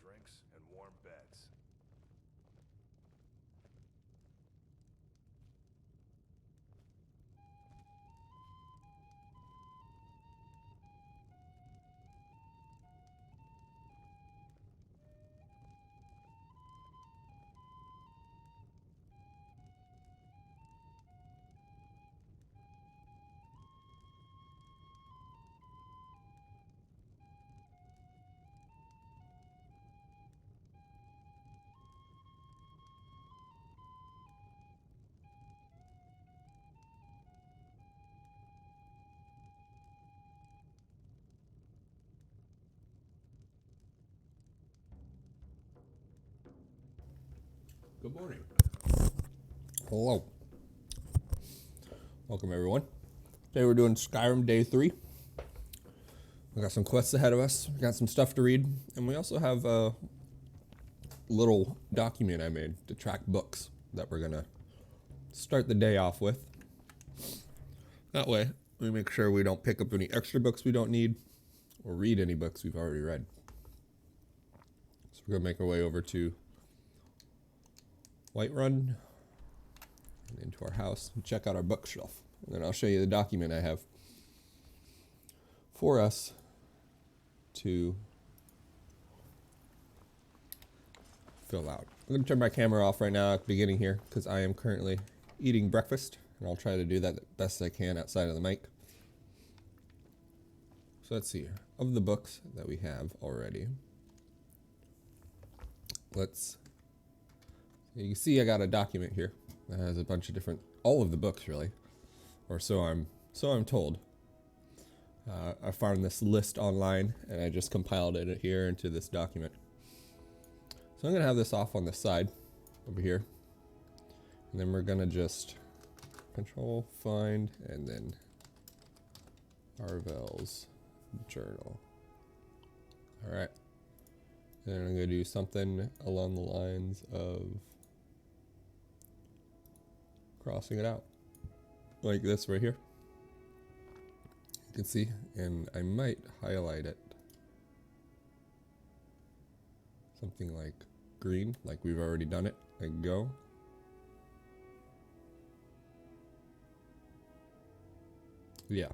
drinks, and warm beds. Good morning. Hello. Welcome, everyone. Today we're doing Skyrim Day 3. We got some quests ahead of us. We got some stuff to read. And we also have a little document I made to track books that we're going to start the day off with. That way, we make sure we don't pick up any extra books we don't need or read any books we've already read. So we're going to make our way over to Whiterun and into our house and check out our bookshelf. And then I'll show you the document I have for us to fill out. I'm going to turn my camera off right now at the beginning here because I am currently eating breakfast, and I'll try to do that the best I can outside of the mic. So let's see, of the books that we have already, you can see I got a document here that has a bunch of different, all of the books really, or so I'm told. I found this list online and I just compiled it here into this document. So I'm gonna have this off on the side over here, and then we're gonna just control find and then Arvel's journal. All right, and then I'm gonna do something along the lines of crossing it out like this right here. You can see, and I might highlight it something like green, like we've already done it, like go. Yeah,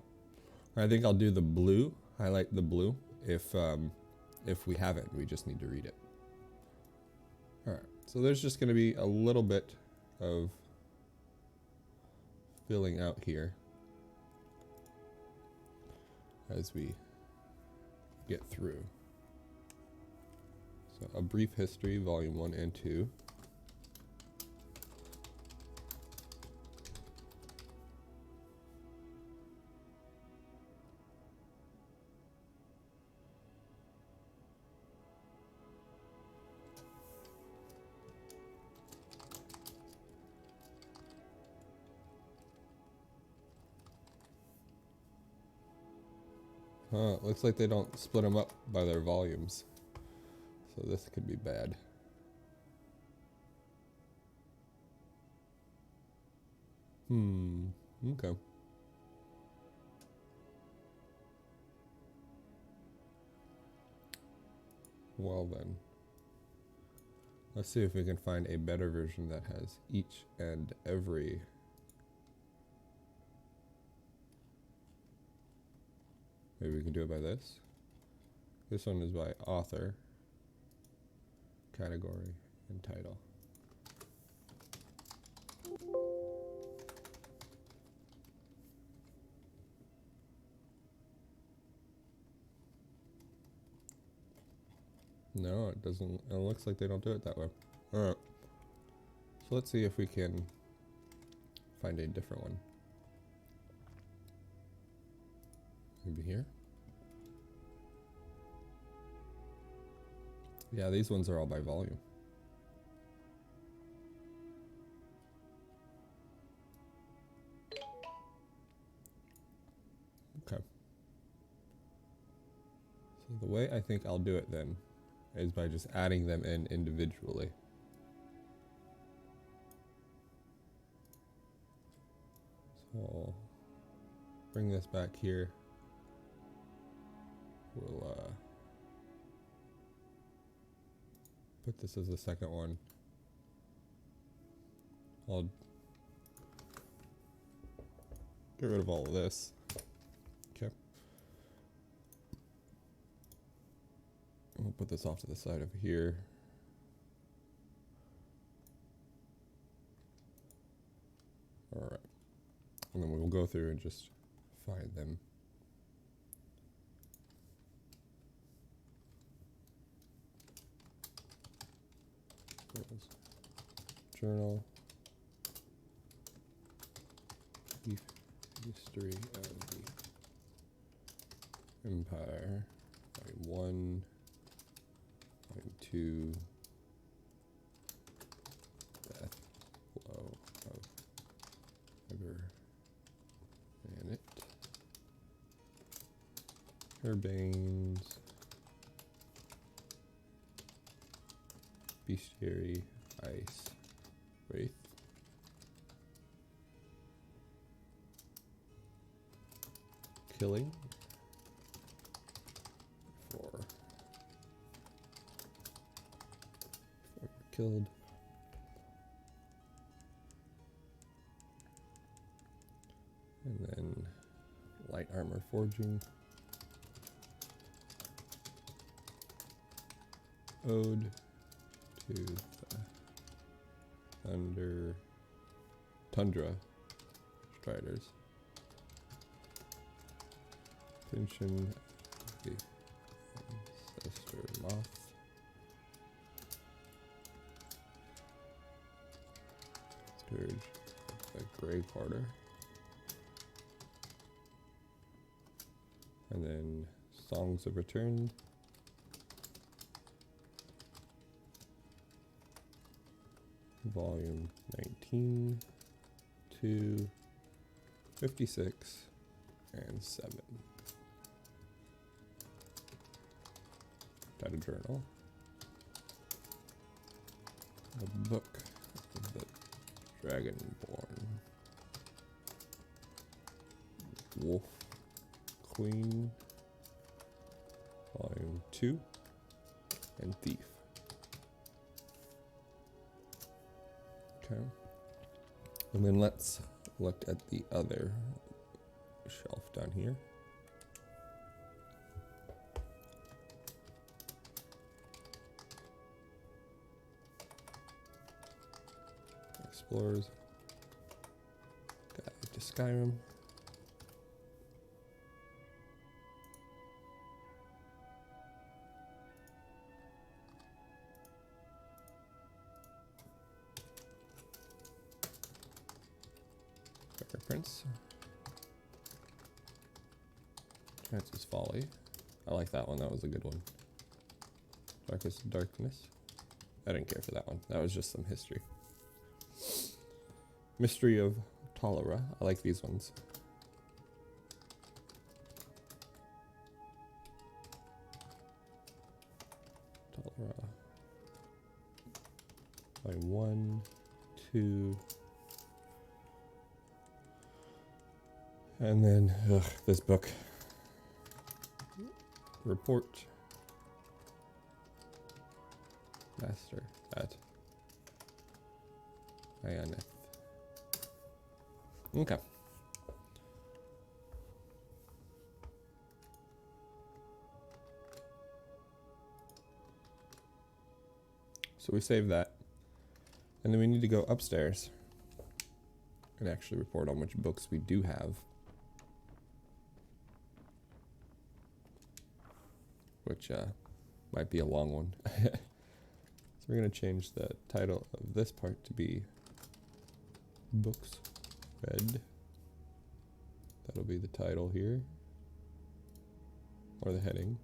I think I'll do the blue, highlight the blue if we haven't, we just need to read it. All right, so there's just going to be a little bit of filling out here as we get through. So A Brief History, Volume 1 and 2. It looks like they don't split them up by their volumes. So this could be bad. Okay. Well then, let's see if we can find a better version that has each and every maybe we can do it by this. This one is by author, category, and title. No, it doesn't. It looks like they don't do it that way. Alright. So let's see if we can find a different one. Maybe here? Yeah, these ones are all by volume. Okay. So the way I think I'll do it then is by just adding them in individually. So I'll bring this back here. We'll put this as the second one. I'll get rid of all of this. Okay. And we'll put this off to the side over here. All right. And then we will go through and just find them. Journal. History of the Empire. Volume 1. Volume 2. Death. Blow of Ever. And it. Herbanes. Bestiary. Ice. Wraith. Killing. 4. 4 killed. And then light armor forging. Ode to the Tundra Striders. Pension the Ancestor Moth. Scourge the Grey Quarter. And then Songs of Return. Volume 19, 2, 56, and 7. Got a journal. A book of the Dragonborn. Wolf Queen. Volume 2. And Thief. Okay. And then let's look at the other shelf down here. Explorers. Guide to Skyrim. Prince. Chance's Folly. I like that one. That was a good one. Darkest Darkness. I didn't care for that one. That was just some history. Mystery of Tolera. I like these ones. Tolera. Volume 1, 2. And then, this book. Report. Master at Ionith. Okay. So we save that. And then we need to go upstairs and actually report on which books we do have. Which might be a long one. So we're going to change the title of this part to be Books Read. That'll be the title here, or the heading.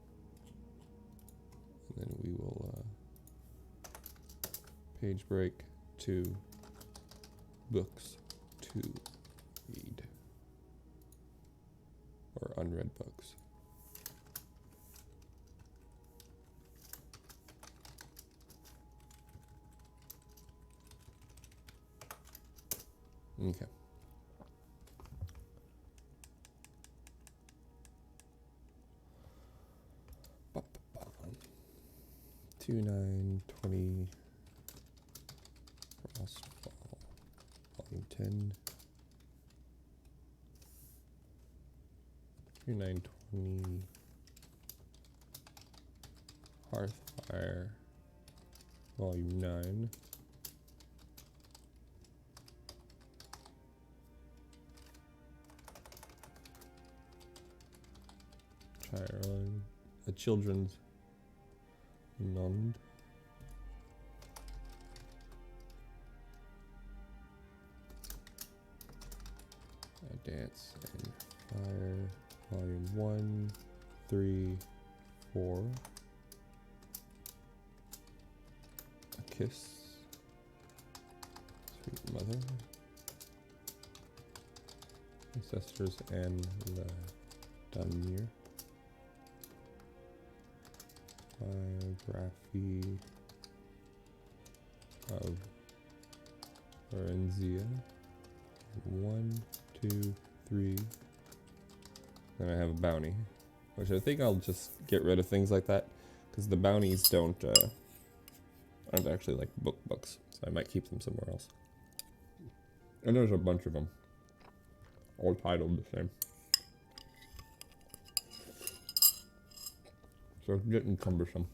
And then we will page break to Books to Read, or Unread Books. Okay. 2920 Frostfall, Volume 10. 2920 Hearthfire, Volume 9. Chiron, a children's Nond. A Dance and Fire, Volume 1, 3, 4. A Kiss, Sweet Mother. Ancestors and the Dunmere. Biography of Lorenzia. 1, 2, 3. Then I have a bounty, which I think I'll just get rid of things like that because the bounties aren't actually like books, so I might keep them somewhere else. And there's a bunch of them, all titled the same. So it's getting cumbersome.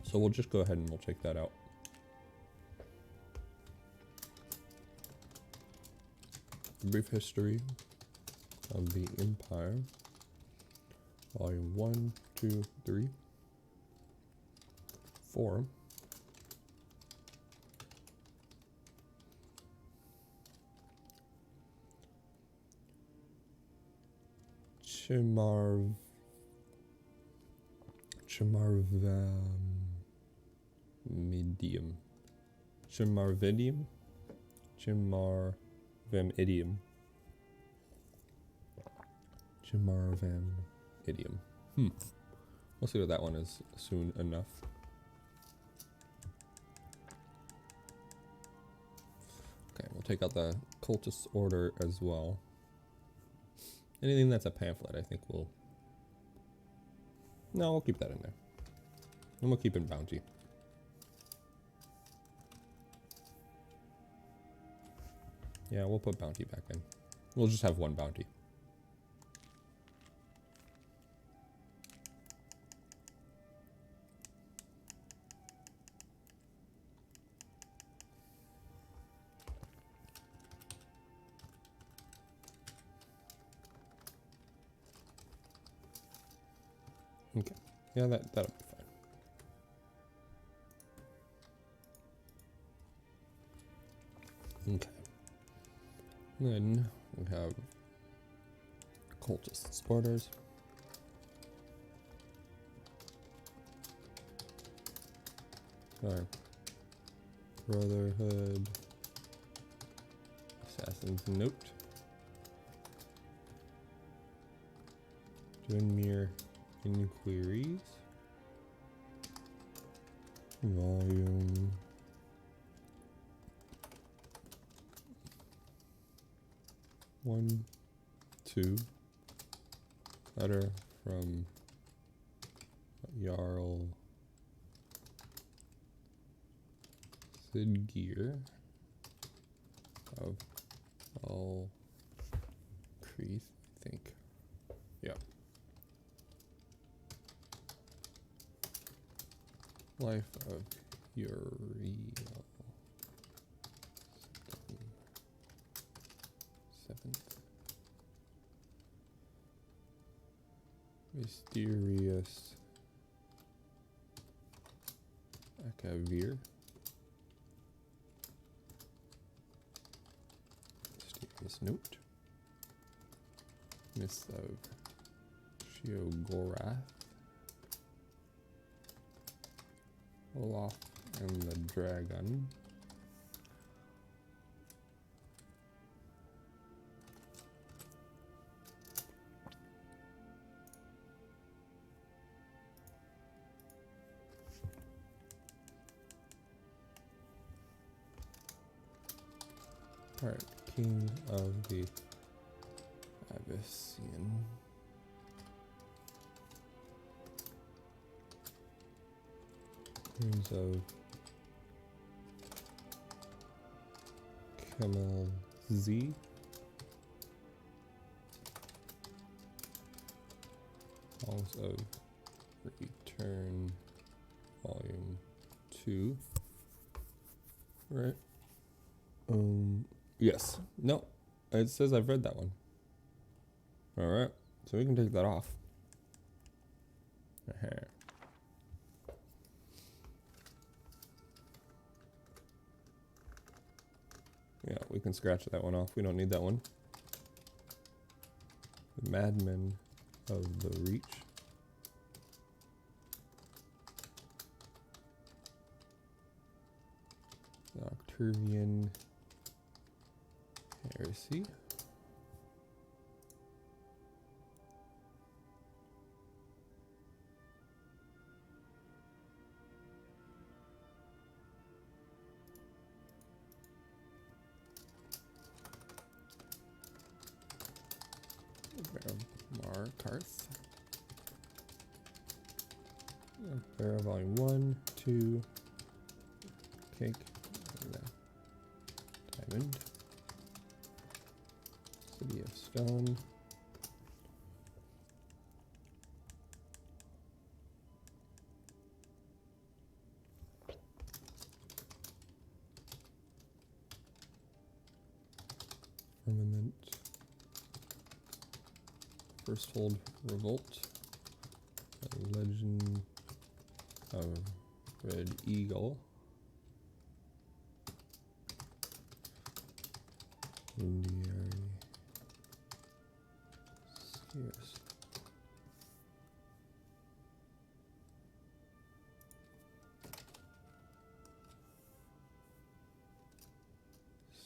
So we'll just go ahead and we'll take that out. Brief History of the Empire, Volume 1, 2, 3, 4. Chimarvamidium. Chimarvamidium. We'll see what that one is soon enough. Okay, we'll take out the Cultist Order as well. Anything that's a pamphlet, I think we'll... No, we'll keep that in there. And we'll keep in bounty. Yeah, we'll put bounty back in. We'll just have one bounty. Okay. Yeah, that'll be fine. Okay. Then we have Cultist Sporters. Sorry. Brotherhood. Assassin's Note. Dunmere Inquiries. Volume 1, 2. Letter from Jarl Sidgeir of All Creeth, I think. Yeah. Life of Uriel. 7th. Mysterious Akavir. Mysterious Note. Myth of Sheogorath. Olaf and the Dragon. Alright, King of the Abyssian. Ruins of Camel Z. Songs of Return Volume 2. Right. Yes. No. It says I've read that one. Alright. So we can take that off. Yeah, we can scratch that one off. We don't need that one. The Madmen of the Reach. The Octavian Heresy. Markarth. Barrow Volume 1, 2, Cake, Diamond, City of Stone, Firmament, First Hold Revolt, a Legend of Red Eagle, Indiari Scarce,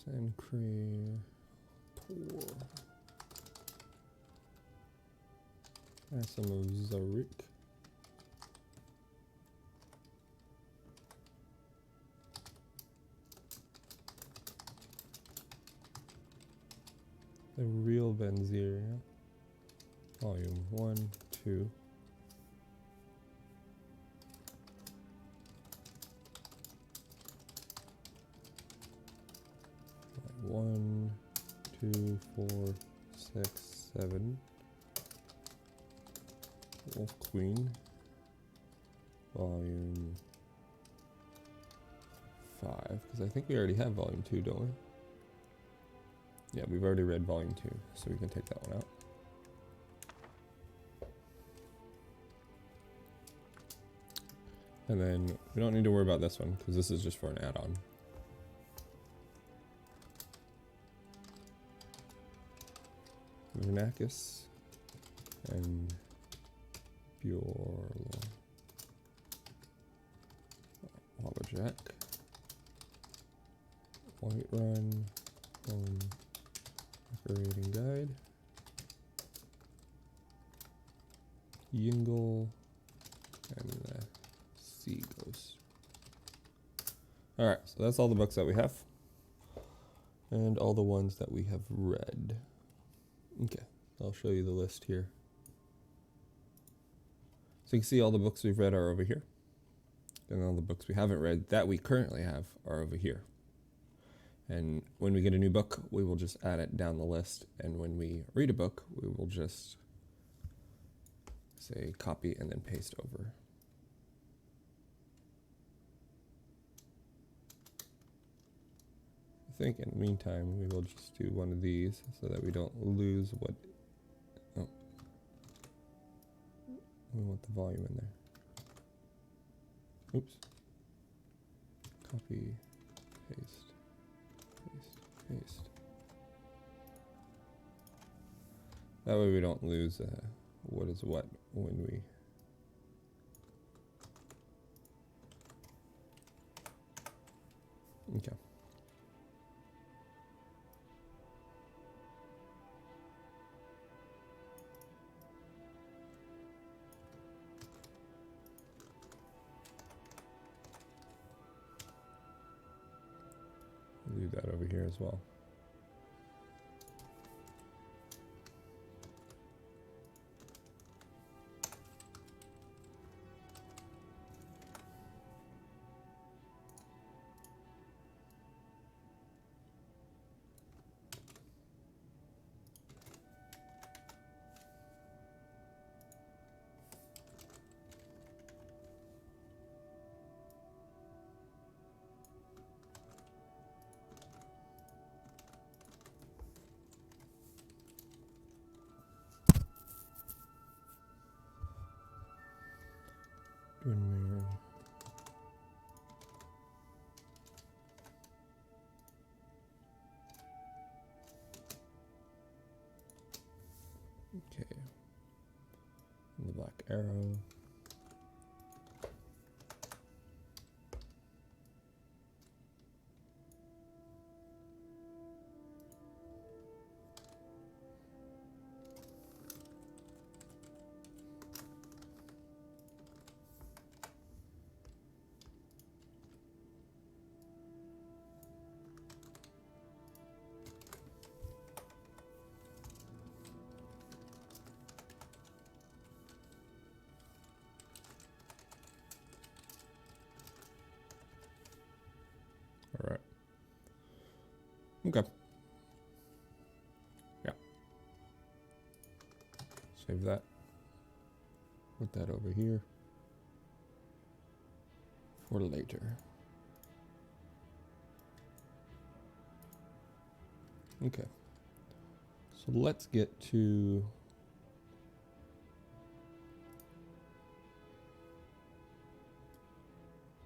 Sancre Tor, Ransom of Zarik, The Real Benziria, Volume 1, 2. One, 2, 4, 6, 7. Wolf Queen, Volume 5, because I think we already have Volume 2, don't we? Yeah, we've already read Volume 2, so we can take that one out. And then we don't need to worry about this one, because this is just for an add-on. Vernacus and Bjorl. Wabajack. Whiterun. Operating Guide. Yingle. And the Sea Ghost. Alright, so that's all the books that we have. And all the ones that we have read. Okay, I'll show you the list here. So you can see all the books we've read are over here. And all the books we haven't read that we currently have are over here. And when we get a new book, we will just add it down the list. And when we read a book, we will just say copy and then paste over. I think in the meantime, we will just do one of these so that we don't lose what... Oh. We want the volume in there. Oops. Copy, paste, paste, paste. That way we don't lose what is what when we... Okay. Do that over here as well. Twin mirror. Okay. And the black arrow. All right. Okay. Yeah. Save that. Put that over here for later. Okay. So let's get to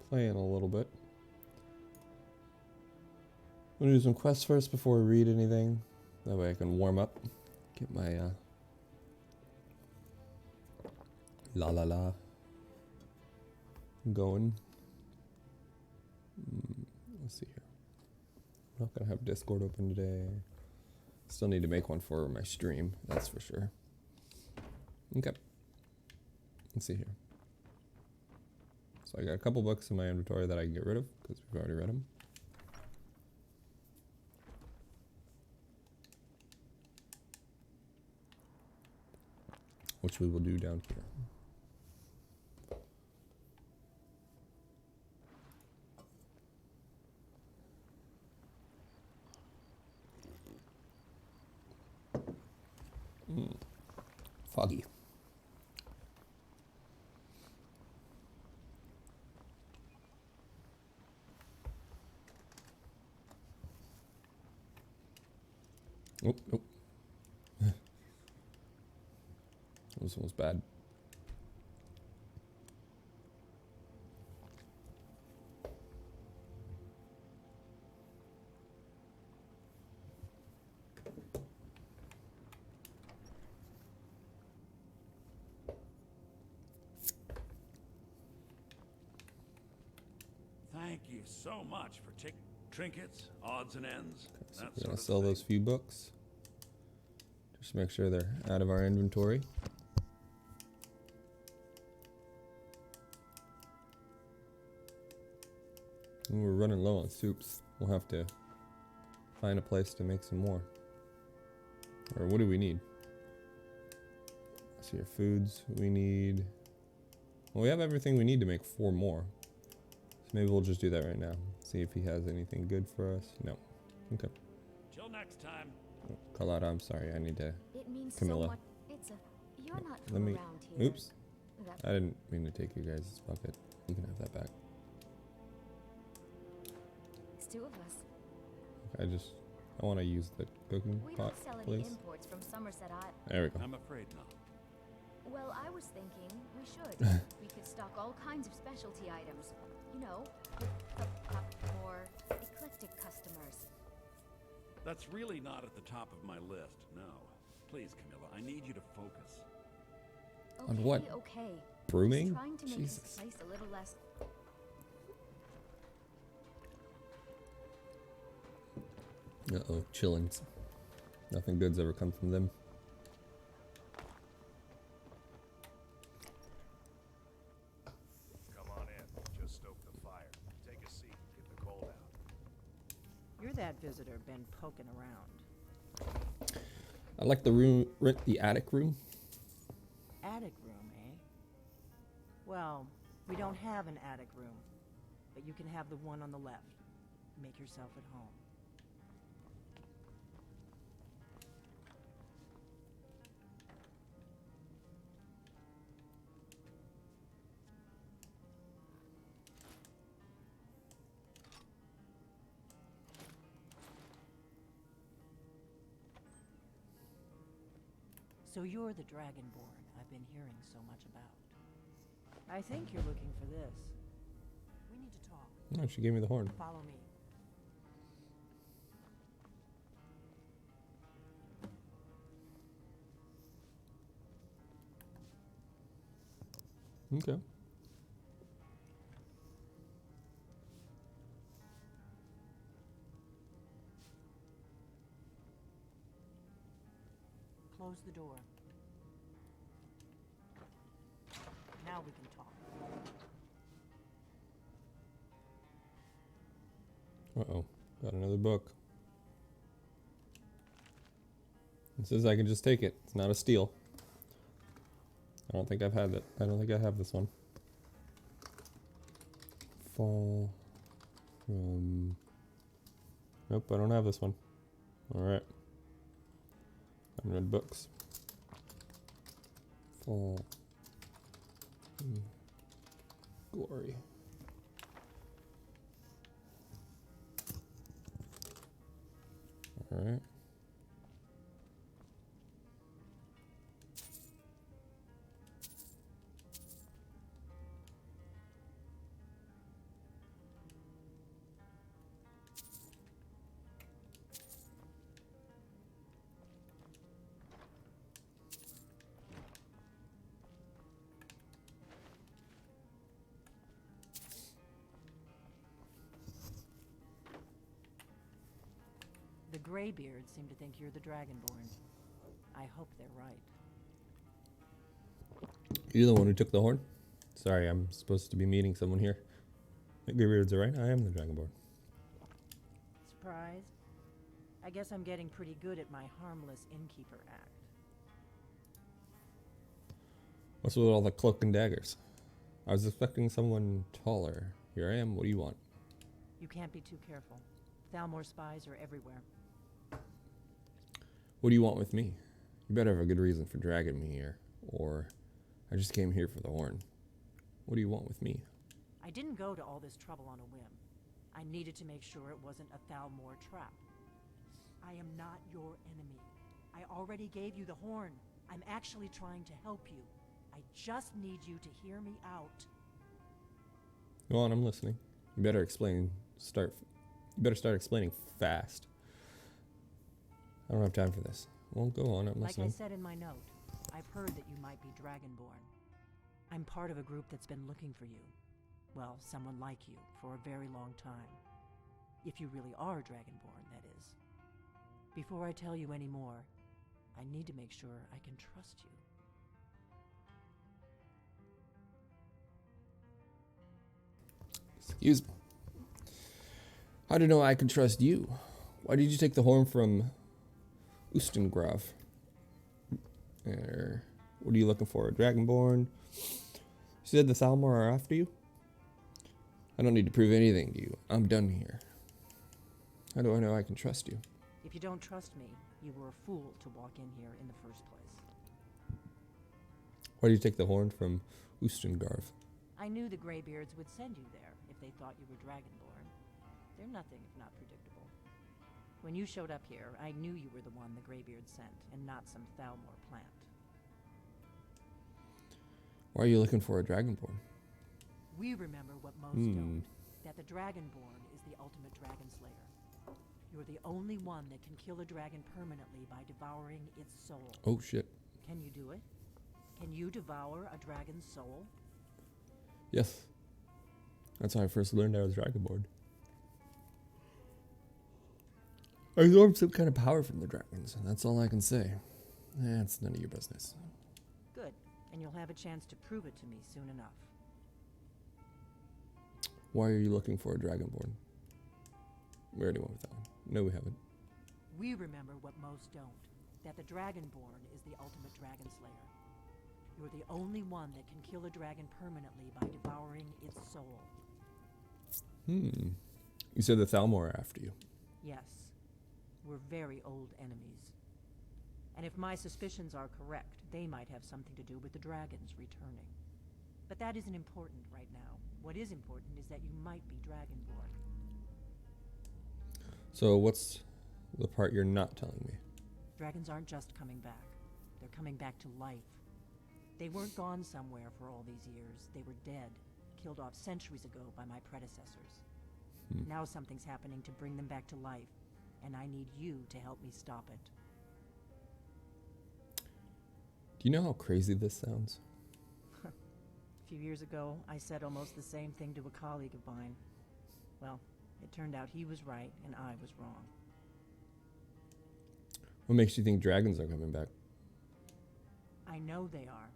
playing a little bit. I'm gonna do some quests first before we read anything. That way I can warm up. Get my la la la going. Let's see here. I'm not gonna have Discord open today. Still need to make one for my stream, that's for sure. Okay. Let's see here. So I got a couple books in my inventory that I can get rid of because we've already read them. Which we will do down here. Foggy. Oh, nope. This one's bad. Thank you so much for trinkets, odds and ends. Okay, so that we're sort gonna of sell thing. those few books. Just make sure they're out of our inventory. And we're running low on soups. We'll have to find a place to make some more. Or what do we need? Let's see your foods. We need... Well, we have everything we need to make 4 more. So maybe we'll just do that right now. See if he has anything good for us. No. Okay. Till next time. Oh, Carlotta, I'm sorry. I need to... It means Camilla. so much. It's a. You're not Let from me... around here. Oops. That, I didn't mean to take you guys' bucket. You can have that back. it's 2 of us. I want to use the cooking We pot, don't sell any please. imports from Somerset Island. There we go. I'm afraid not. Well, I was thinking we should. We could stock all kinds of specialty items. You know, with the more eclectic customers. That's really not at the top of my list, no. Please, Camilla, I need you to focus. Okay, On what? Okay. Brooming? Just trying to make this Jesus. place a little less. Uh-oh, chillins. Nothing good's ever come from them. Come on in. Just stoke the fire. Take a seat. Get the cold out. You're that visitor been poking around. I like the room, rent the attic room. Attic room, eh? Well, we don't have an attic room, but you can have the one on the left. Make yourself at home. So you're the Dragonborn I've been hearing so much about. I think you're looking for this. We need to talk. Oh, she gave me the horn. Follow me. Okay. Close the door. Now we can talk. Uh-oh. Got another book. It says I can just take it. It's not a steal. I don't think I've had that. I don't think I have this one. Fall from... Nope, I don't have this one. Alright. Unread books. Fall. Glory. Alright. The Greybeards seem to think you're the Dragonborn. I hope they're right. You're the one who took the horn? Sorry, I'm supposed to be meeting someone here. The Greybeards are right. I am the Dragonborn. Surprised? I guess I'm getting pretty good at my harmless innkeeper act. What's with all the cloak and daggers? I was expecting someone taller. Here I am. What do you want? You can't be too careful. Thalmor spies are everywhere. What do you want with me? You better have a good reason for dragging me here. Or I just came here for the horn. What do you want with me? I didn't go to all this trouble on a whim. I needed to make sure it wasn't a Thalmor trap. I am not your enemy. I already gave you the horn. I'm actually trying to help you. I just need you to hear me out. Go on, I'm listening. You better explain. You better start explaining fast. I don't have time for this. Well, go on, I'm listening. Like I said in my note, I've heard that you might be Dragonborn. I'm part of a group that's been looking for you. Well, someone like you, for a very long time. If you really are Dragonborn, that is. Before I tell you any more, I need to make sure I can trust you. Excuse me. How do you know I can trust you? Why did you take the horn from Ustengrav? What are you looking for? A Dragonborn? You said the Thalmor are after you? I don't need to prove anything to you. I'm done here. How do I know I can trust you? If you don't trust me, you were a fool to walk in here in the first place. Why did you take the horn from Ustengrav? I knew the Greybeards would send you there if they thought you were Dragonborn. They're nothing if not predictable. When you showed up here, I knew you were the one the Greybeards sent, and not some Thalmor plant. Why are you looking for a Dragonborn? We remember what most don't, that the Dragonborn is the ultimate dragon slayer. You're the only one that can kill a dragon permanently by devouring its soul. Oh shit. Can you do it? Can you devour a dragon's soul? Yes. That's how I first learned I was Dragonborn. I absorbed some kind of power from the dragons, and that's all I can say. That's none of your business. Good, and you'll have a chance to prove it to me soon enough. Why are you looking for a Dragonborn? We already went with that one. No, we haven't. We remember what most don't, that the Dragonborn is the ultimate dragon slayer. You're the only one that can kill a dragon permanently by devouring its soul. You said the Thalmor are after you. Yes. We're very old enemies. And if my suspicions are correct, they might have something to do with the dragons returning. But that isn't important right now. What is important is that you might be Dragonborn. So what's the part you're not telling me? Dragons aren't just coming back. They're coming back to life. They weren't gone somewhere for all these years. They were dead, killed off centuries ago by my predecessors. Now something's happening to bring them back to life, and I need you to help me stop it. Do you know how crazy this sounds? A few years ago, I said almost the same thing to a colleague of mine. Well, it turned out he was right and I was wrong. What makes you think dragons are coming back? I know they are.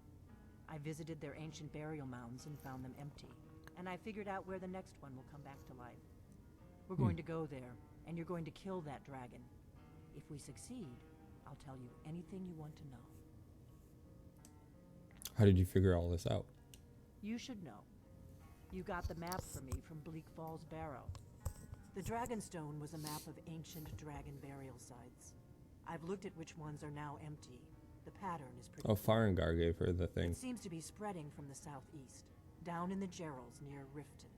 I visited their ancient burial mounds and found them empty. And I figured out where the next one will come back to life. We're going to go there, and you're going to kill that dragon. If we succeed, I'll tell you anything you want to know. How did you figure all this out? You should know. You got the map for me from Bleak Falls Barrow. The Dragonstone was a map of ancient dragon burial sites. I've looked at which ones are now empty. The pattern is pretty Oh, Farengar gave her the thing. It seems to be spreading from the southeast, down in the Gerals near Riften.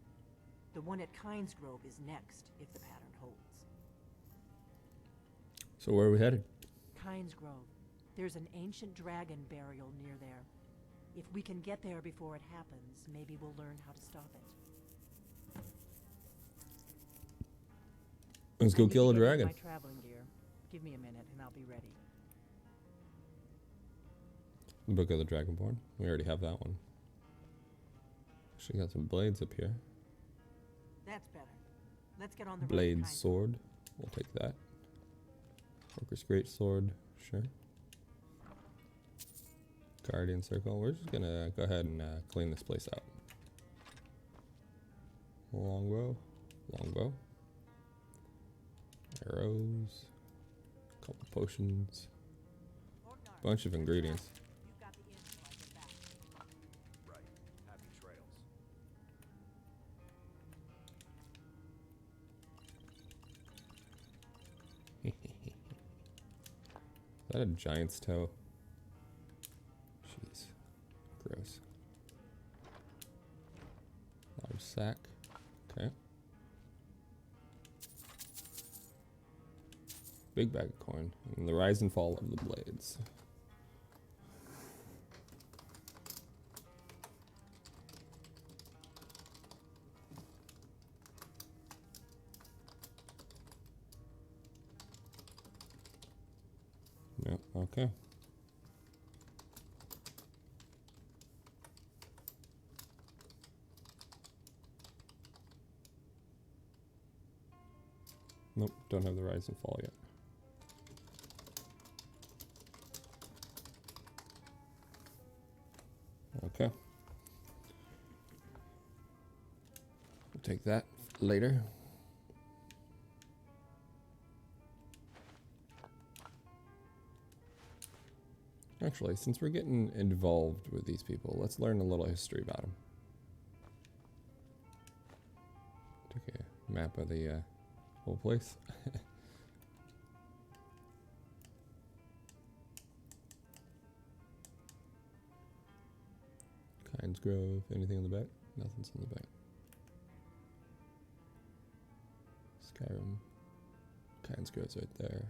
The one at Kynesgrove is next, if the pattern holds. So where are we headed? Kynesgrove. There's an ancient dragon burial near there. If we can get there before it happens, maybe we'll learn how to stop it. Let's go I need kill a to get into dragon. my traveling gear. Give me a minute and I'll be ready. The Book of the Dragonborn. We already have that one. Actually got some blades up here. That's better. Let's get on the road to Blade Kynesgrove. sword. We'll take that. Orcus great sword. Sure. Guardian circle. We're just gonna go ahead and clean this place out. Longbow. Longbow. Arrows. Couple potions. Bunch of ingredients. You've got the inn till I get back. Right. Happy trails. Is that a giant's toe? Jeez. Gross. Large sack. Okay. Big bag of coin. And the rise and fall of the blades. Yep, okay. Nope, don't have the rise and fall yet. Okay. We'll take that later. Actually, since we're getting involved with these people, let's learn a little history about them. Take a map of the whole place. Kynesgrove, anything in the back? Nothing's in the back. Skyrim. Kynesgrove's right there.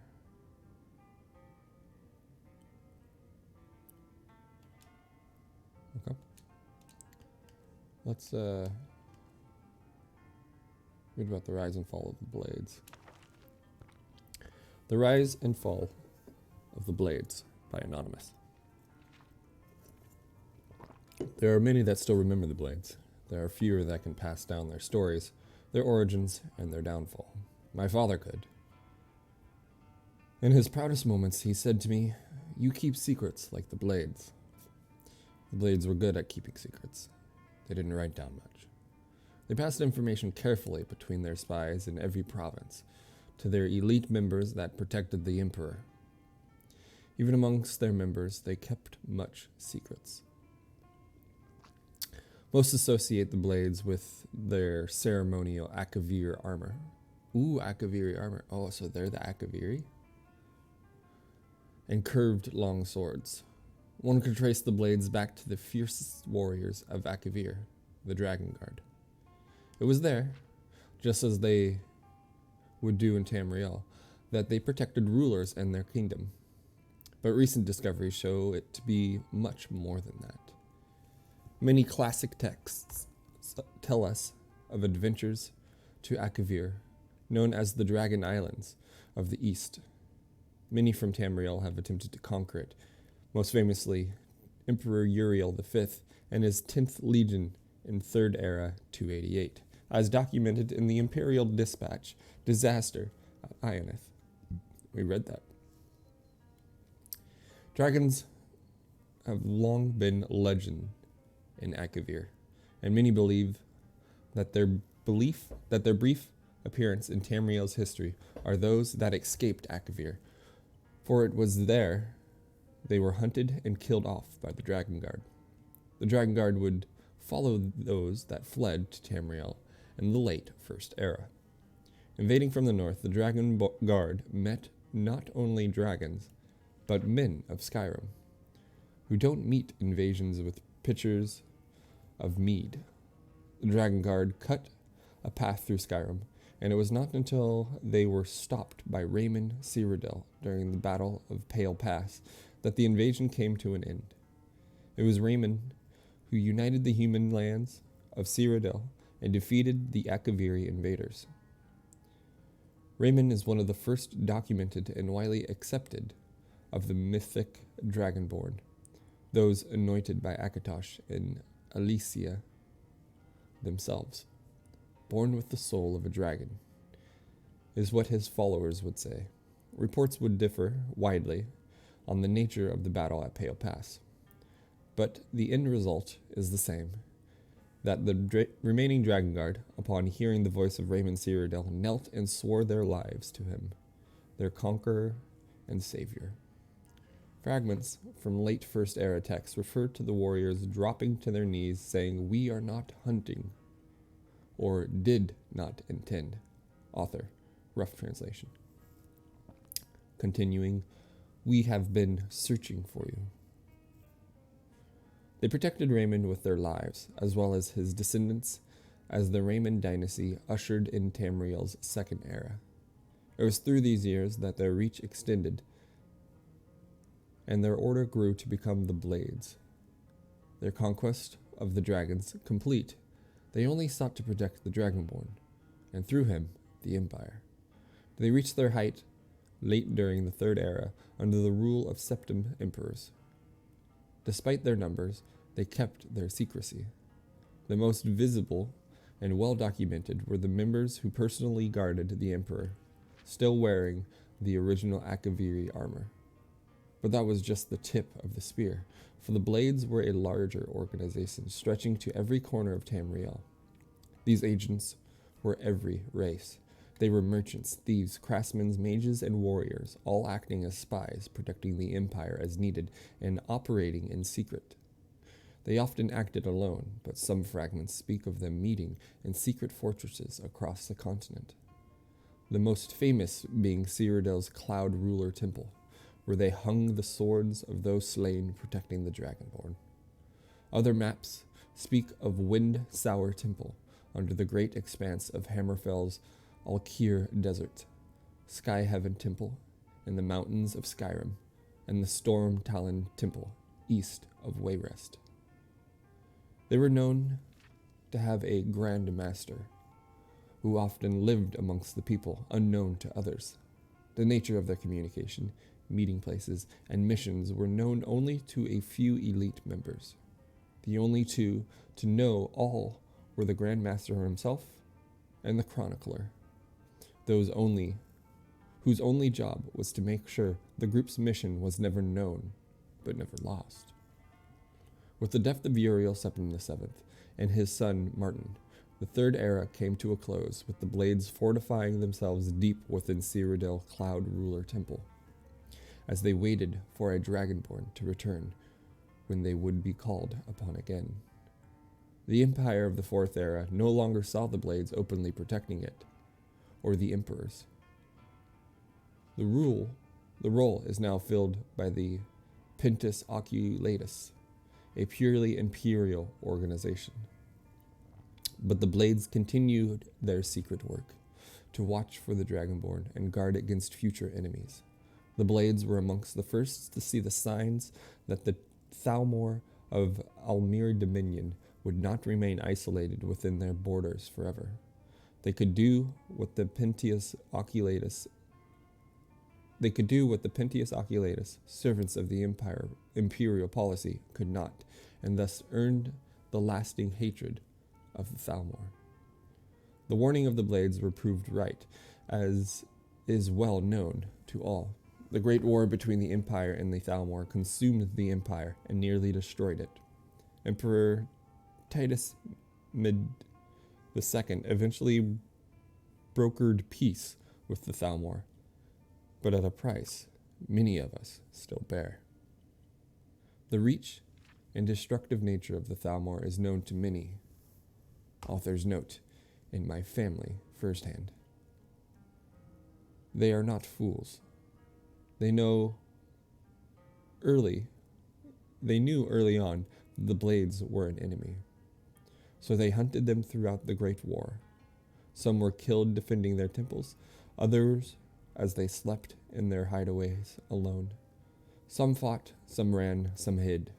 Okay. Let's read about the rise and fall of the blades. The Rise and Fall of the Blades by Anonymous. There are many that still remember the blades. There are fewer that can pass down their stories, their origins, and their downfall. My father could. In his proudest moments, he said to me, "You keep secrets like the blades." The blades were good at keeping secrets. They didn't write down much. They passed information carefully between their spies in every province to their elite members that protected the emperor. Even amongst their members, they kept much secrets. Most associate the blades with their ceremonial Akavir armor. Ooh, Akaviri armor. Oh, so they're the Akaviri? And curved long swords. One could trace the blades back to the fiercest warriors of Akavir, the Dragon Guard. It was there, just as they would do in Tamriel, that they protected rulers and their kingdom. but recent discoveries show it to be much more than that. Many classic texts tell us of adventures to Akavir, known as the Dragon Islands of the East. Many from Tamriel have attempted to conquer it, most famously Emperor Uriel V and his 10th Legion in 3rd Era 288, as documented in the Imperial Dispatch, Disaster at Ionith. We read that. Dragons have long been legend in Akavir, and many believe that their brief appearance in Tamriel's history are those that escaped Akavir, for it was there they were hunted and killed off by the Dragon Guard. The Dragon Guard would follow those that fled to Tamriel in the late First Era. Invading from the north, the Dragon Guard met not only dragons, but men of Skyrim, who don't meet invasions with pitchers of mead. The Dragon Guard cut a path through Skyrim, and it was not until they were stopped by Raymond Cyrodiil during the Battle of Pale Pass that the invasion came to an end. It was Raymond who united the human lands of Cyrodiil and defeated the Akaviri invaders. Raymond is one of the first documented and widely accepted of the mythic Dragonborn, those anointed by Akatosh and Alicia themselves. Born with the soul of a dragon, is what his followers would say. Reports would differ widely on the nature of the battle at Pale Pass, but the end result is the same, that the remaining Dragon Guard, upon hearing the voice of Raymond Cyrodiil, knelt and swore their lives to him, their conqueror and savior. Fragments from late First Era texts refer to the warriors dropping to their knees, saying, "We are not hunting," or "did not intend." Author, rough translation. Continuing, "We have been searching for you." They protected Raymond with their lives, as well as his descendants, as the Raymond dynasty ushered in Tamriel's Second Era. It was through these years that their reach extended, and their order grew to become the Blades. Their conquest of the dragons complete, they only sought to protect the Dragonborn, and through him, the Empire. They reached their height late during the Third Era under the rule of Septim Emperors. Despite their numbers, they kept their secrecy. The most visible and well documented were the members who personally guarded the Emperor, still wearing the original Akaviri armor. But that was just the tip of the spear, for the Blades were a larger organization stretching to every corner of Tamriel. These agents were every race. They were merchants, thieves, craftsmen, mages, and warriors, all acting as spies, protecting the Empire as needed, and operating in secret. They often acted alone, but some fragments speak of them meeting in secret fortresses across the continent. The most famous being Cyrodiil's Cloud Ruler Temple, where they hung the swords of those slain protecting the Dragonborn. Other maps speak of Wind Sour Temple, under the great expanse of Hammerfell's Alkir Desert, Sky Heaven Temple in the mountains of Skyrim, and the Storm Talon Temple east of Wayrest. They were known to have a Grand Master, who often lived amongst the people, unknown to others. The nature of their communication, meeting places, and missions were known only to a few elite members. The only two to know all were the Grand Master himself and the Chronicler, whose only job was to make sure the group's mission was never known, but never lost. With the death of Uriel Septim VII and his son Martin, the Third Era came to a close, with the Blades fortifying themselves deep within Cyrodiil Cloud Ruler Temple, as they waited for a Dragonborn to return when they would be called upon again. The Empire of the Fourth Era no longer saw the Blades openly protecting it, or the Emperors. The role is now filled by the Pentus Oculatus, a purely imperial organization. But the Blades continued their secret work, to watch for the Dragonborn and guard against future enemies. The Blades were amongst the first to see the signs that the Thalmor of Almir Dominion would not remain isolated within their borders forever. They could do what the Pentius Oculatus servants of the imperial policy, could not, and thus earned the lasting hatred of the Thalmor. The warning of the Blades were proved right, as is well known to all. The great war between the Empire and the Thalmor consumed the Empire and nearly destroyed it. Emperor Titus Mid II eventually brokered peace with the Thalmor, but at a price many of us still bear. The reach and destructive nature of the Thalmor is known to many. Author's note, in my family firsthand. They are not fools. They knew early on that the Blades were an enemy. So they hunted them throughout the Great War. Some were killed defending their temples, others as they slept in their hideaways alone. Some fought, some ran, some hid,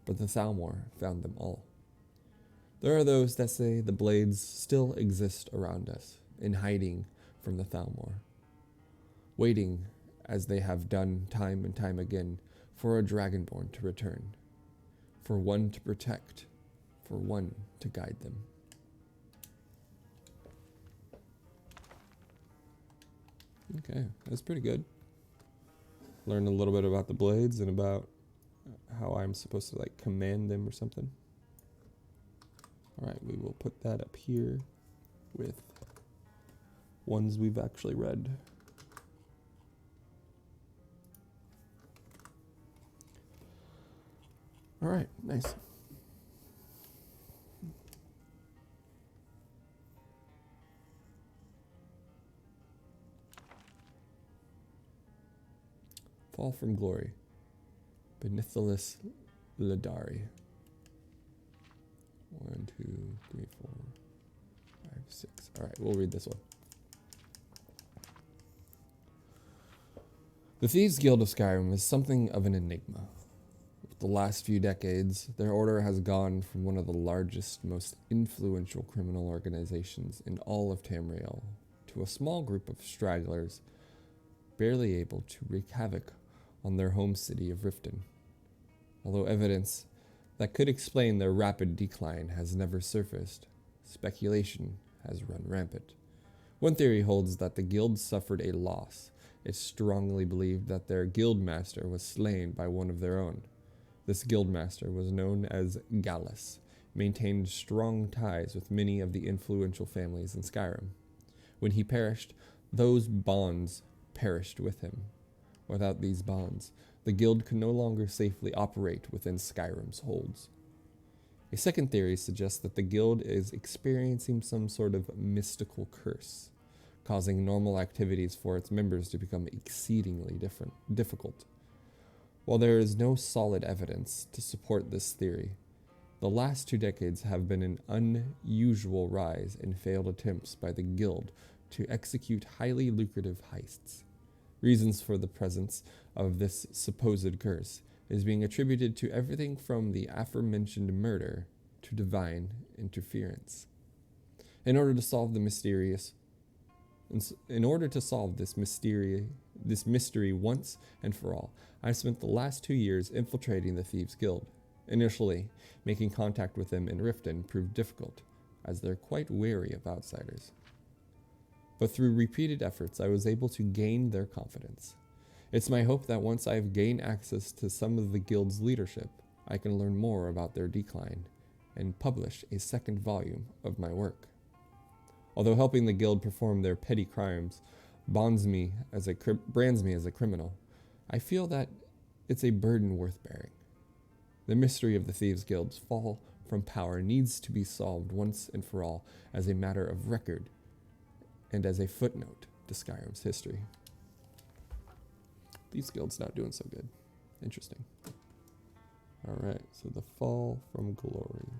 but the Thalmor found them all. There are those that say the Blades still exist around us, in hiding from the Thalmor, waiting, as they have done time and time again, for a Dragonborn to return, for one to protect, for one to guide them. Okay, that's pretty good. Learned a little bit about the Blades and about how I'm supposed to command them or something. Alright, we will put that up here with ones we've actually read. Alright, nice. Fall from Glory. Benithalis Ladari. 1, 2, 3, 4, 5, 6. Alright, we'll read this one. The Thieves' Guild of Skyrim is something of an enigma. Over the last few decades, their order has gone from one of the largest, most influential criminal organizations in all of Tamriel to a small group of stragglers barely able to wreak havoc on their home city of Riften. Although evidence that could explain their rapid decline has never surfaced, speculation has run rampant. One theory holds that the guild suffered a loss. It's strongly believed that their guild master was slain by one of their own. This guild master was known as Gallus, maintained strong ties with many of the influential families in Skyrim. When he perished, those bonds perished with him. Without these bonds, the guild could no longer safely operate within Skyrim's holds. A second theory suggests that the guild is experiencing some sort of mystical curse, causing normal activities for its members to become exceedingly difficult. While there is no solid evidence to support this theory, the last 2 decades have been an unusual rise in failed attempts by the guild to execute highly lucrative heists. Reasons for the presence of this supposed curse is being attributed to everything from the aforementioned murder to divine interference. In order to solve this mystery once and for all, I spent the last 2 years infiltrating the Thieves' Guild. Initially, making contact with them in Riften proved difficult, as they're quite wary of outsiders. But through repeated efforts, I was able to gain their confidence. It's my hope that once I've gained access to some of the guild's leadership, I can learn more about their decline and publish a second volume of my work. Although helping the guild perform their petty crimes brands me as a criminal, I feel that it's a burden worth bearing. The mystery of the Thieves' Guild's fall from power needs to be solved once and for all as a matter of record and as a footnote to Skyrim's history. Thieves' Guild's not doing so good. Interesting. Alright, so the fall from glory.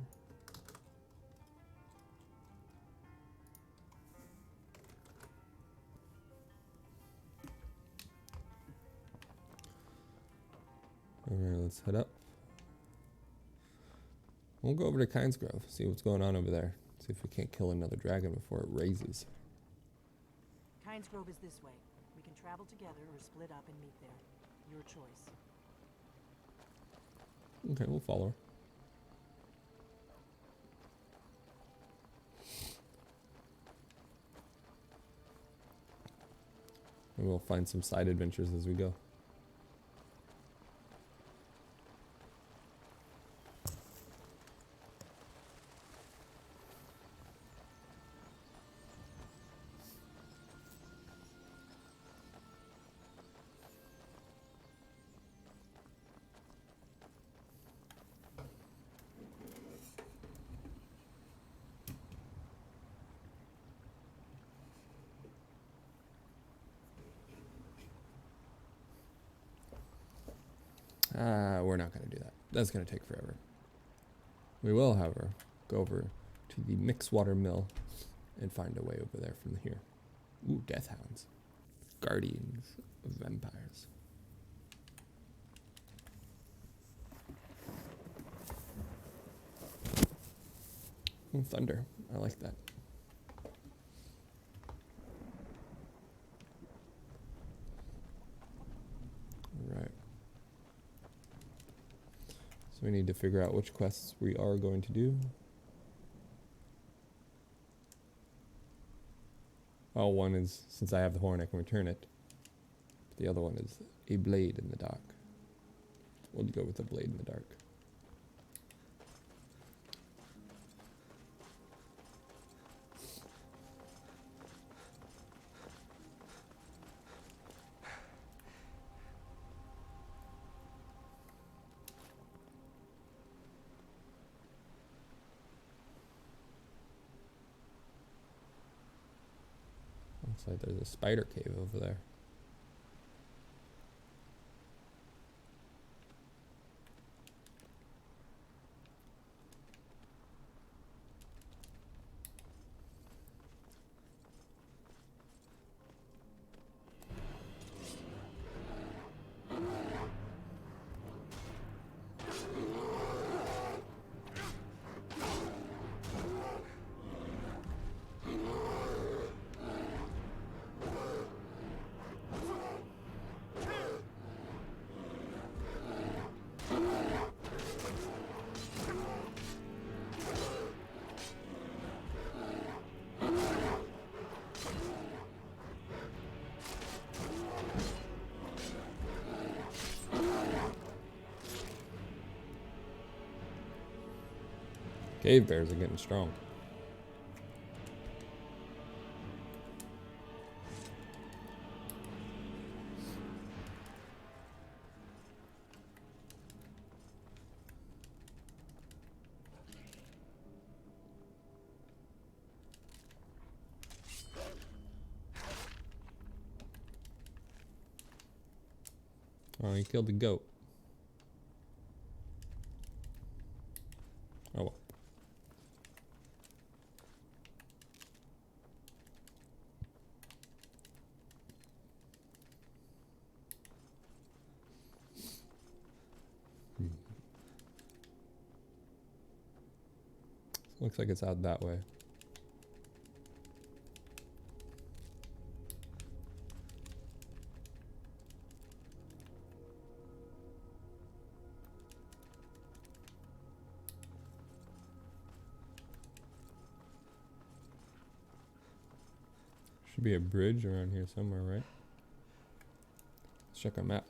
let's head up. We'll go over to Kynes Grove, see what's going on over there. See if we can't kill another dragon before it raises. Kynes Grove is this way. We can travel together or split up and meet there. Your choice. Okay, we'll follow her. And we'll find some side adventures as we go. We're not going to do that. That's going to take forever. We will, however, go over to the Mixwater Mill and find a way over there from here. Ooh, Death Hounds. Guardians of Vampires. Ooh, thunder. I like that. Right. So we need to figure out which quests we are going to do. Oh, one is, since I have the horn, I can return it. But the other one is a blade in the dark. We'll go with the blade in the dark. Looks like there's a spider cave over there. Cave bears are getting strong. Oh, he killed the goat. Oh well. Looks like it's out that way. Should be a bridge around here somewhere, right? Let's check our map.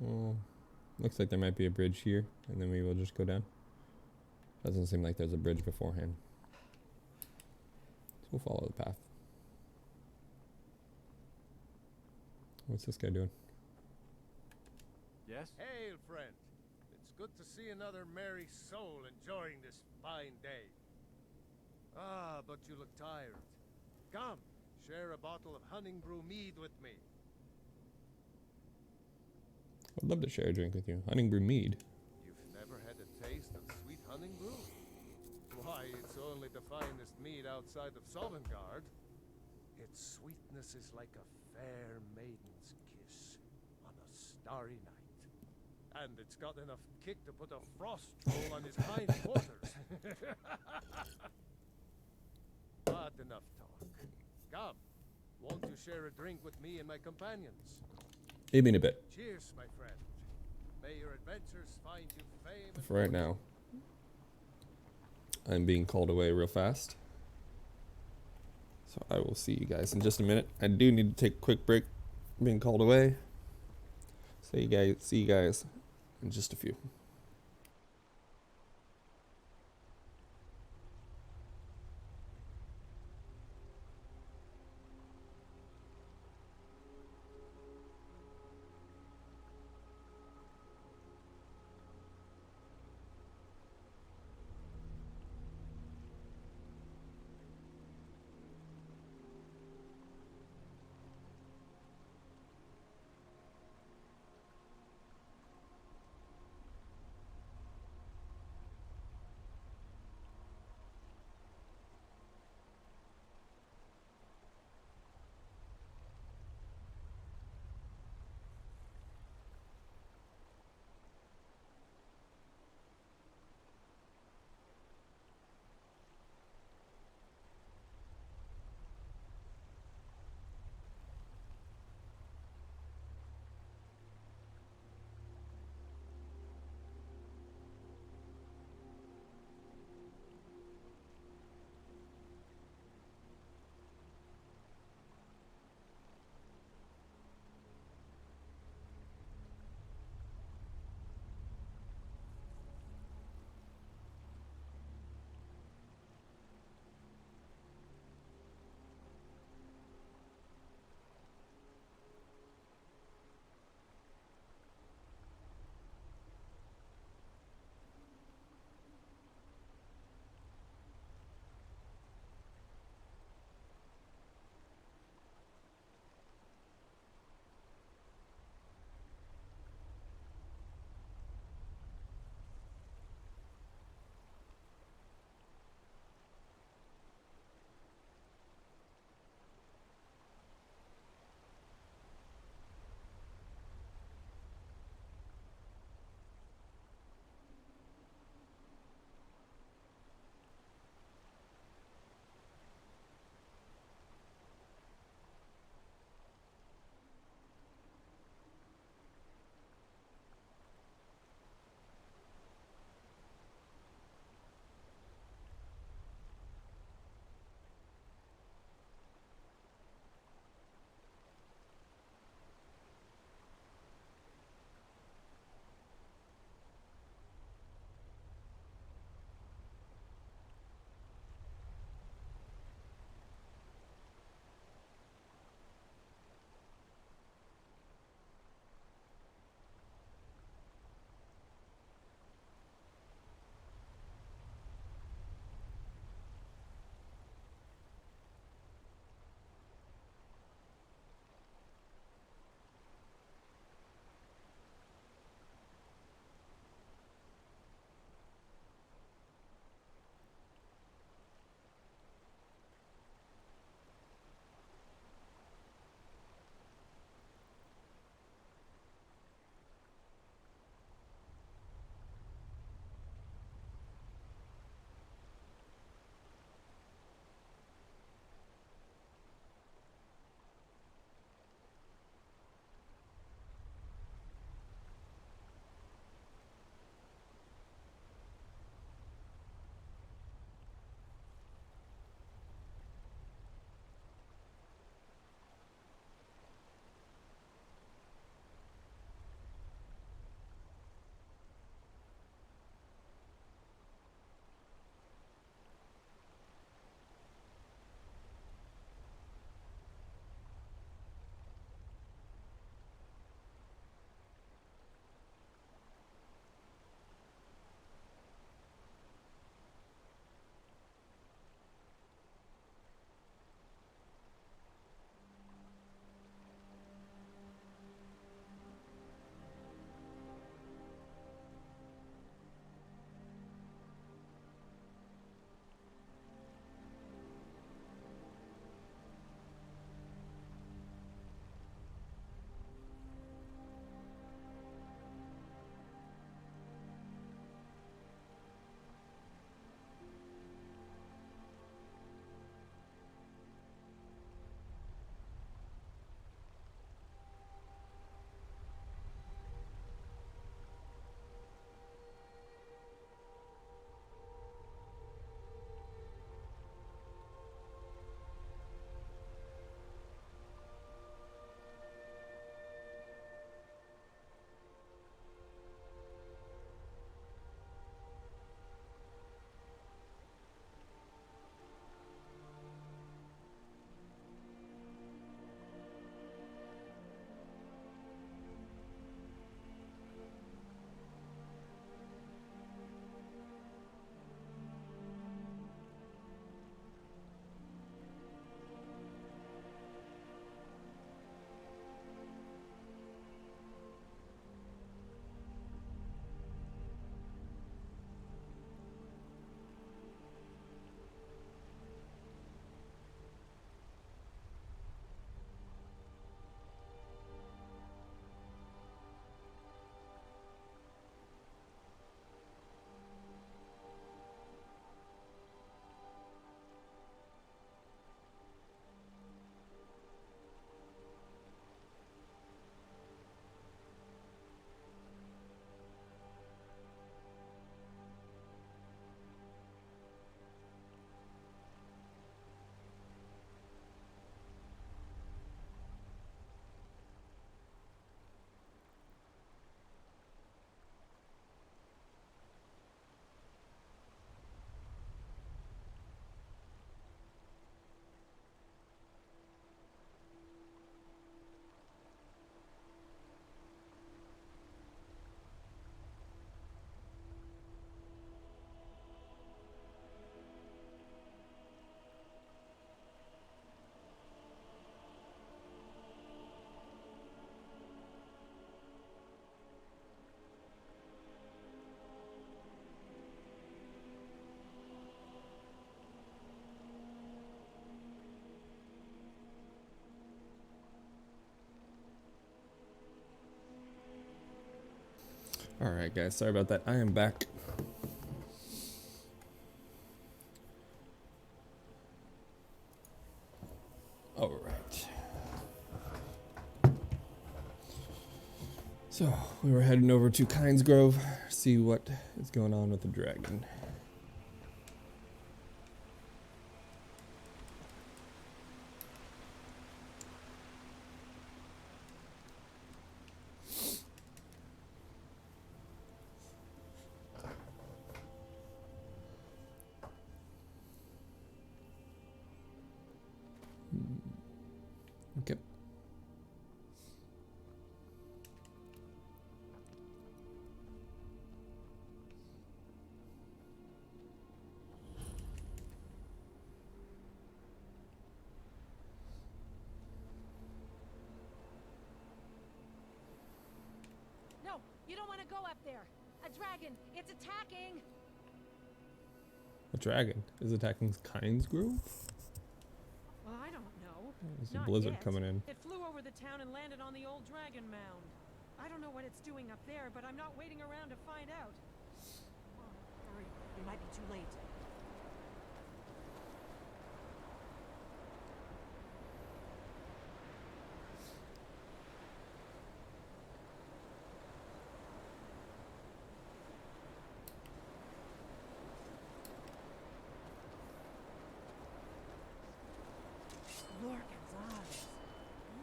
Oh, looks like there might be a bridge here, and then we will just go down. Doesn't seem like there's a bridge beforehand. So we'll follow the path. What's this guy doing? Yes? Hail, friend. It's good to see another merry soul enjoying this fine day. Ah, but you look tired. Come, share a bottle of honey brew mead with me. I'd love to share a drink with you. Honey brew mead. You've never had a taste of sweet honey brew? Why, it's only the finest mead outside of Sovngarde. Its sweetness is like a fair maiden's kiss on a starry night. And it's got enough kick to put a frost troll on his hind quarters. But enough talk. Come, won't you share a drink with me and my companions? Maybe in a bit. Cheers, my friend. May your adventures find you fame and For right now, I'm being called away real fast. So I will see you guys in just a minute. I do need to take a quick break. I'm being called away. See you guys in just a few. Alright, guys, sorry about that. I am back. Alright. So, we were heading over to Kynes Grove, see what is going on with the dragon. Okay. No, you don't want to go up there. A dragon, it's attacking. A dragon is attacking Kynes Grove? Well, I don't know. There's a Not blizzard yet. coming in. It flew over the town and landed on the old dragon mound. I don't know what it's doing up there, but I'm not waiting around to find out. Oh, hurry. You might be too late. Lorcan's eyes.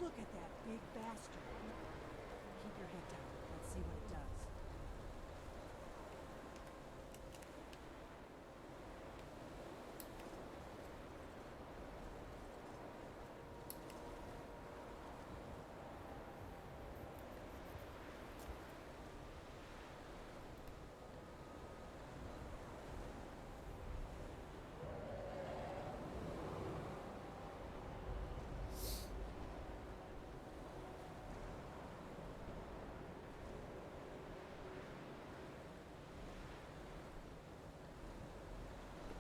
Look at that big bastard. Keep your head down. Let's see what it does.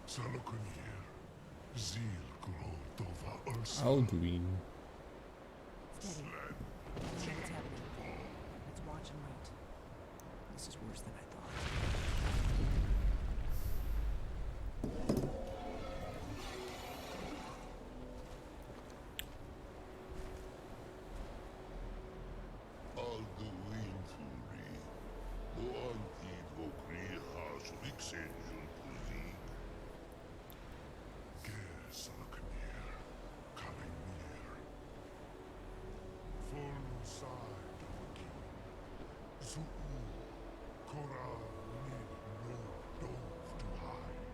Salokunir, Zil Gro Dova Ursa. Alduin. Steady. Let's see what's happening. Let's watch and wait. This is worse than I thought. Alduin Furi, Oanti Vokri Has Vixenjul Puzik. Ger Salokunir, Kalimir. Full side Doki. Zuu, Kora Nid No Dove to hide.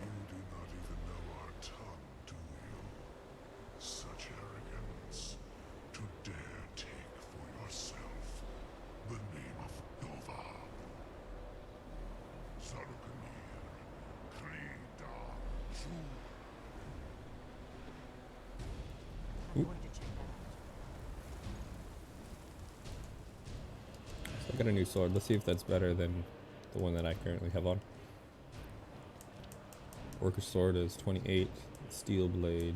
You do not even know our tongue, do you? Such arrogance to dare take for yourself the name of Dova. Sarukanir, Krida, Chu. I'm going to check that out. So I got a new sword. Let's see if that's better than the one that I currently have on. Worker sword is 28. Steel blade.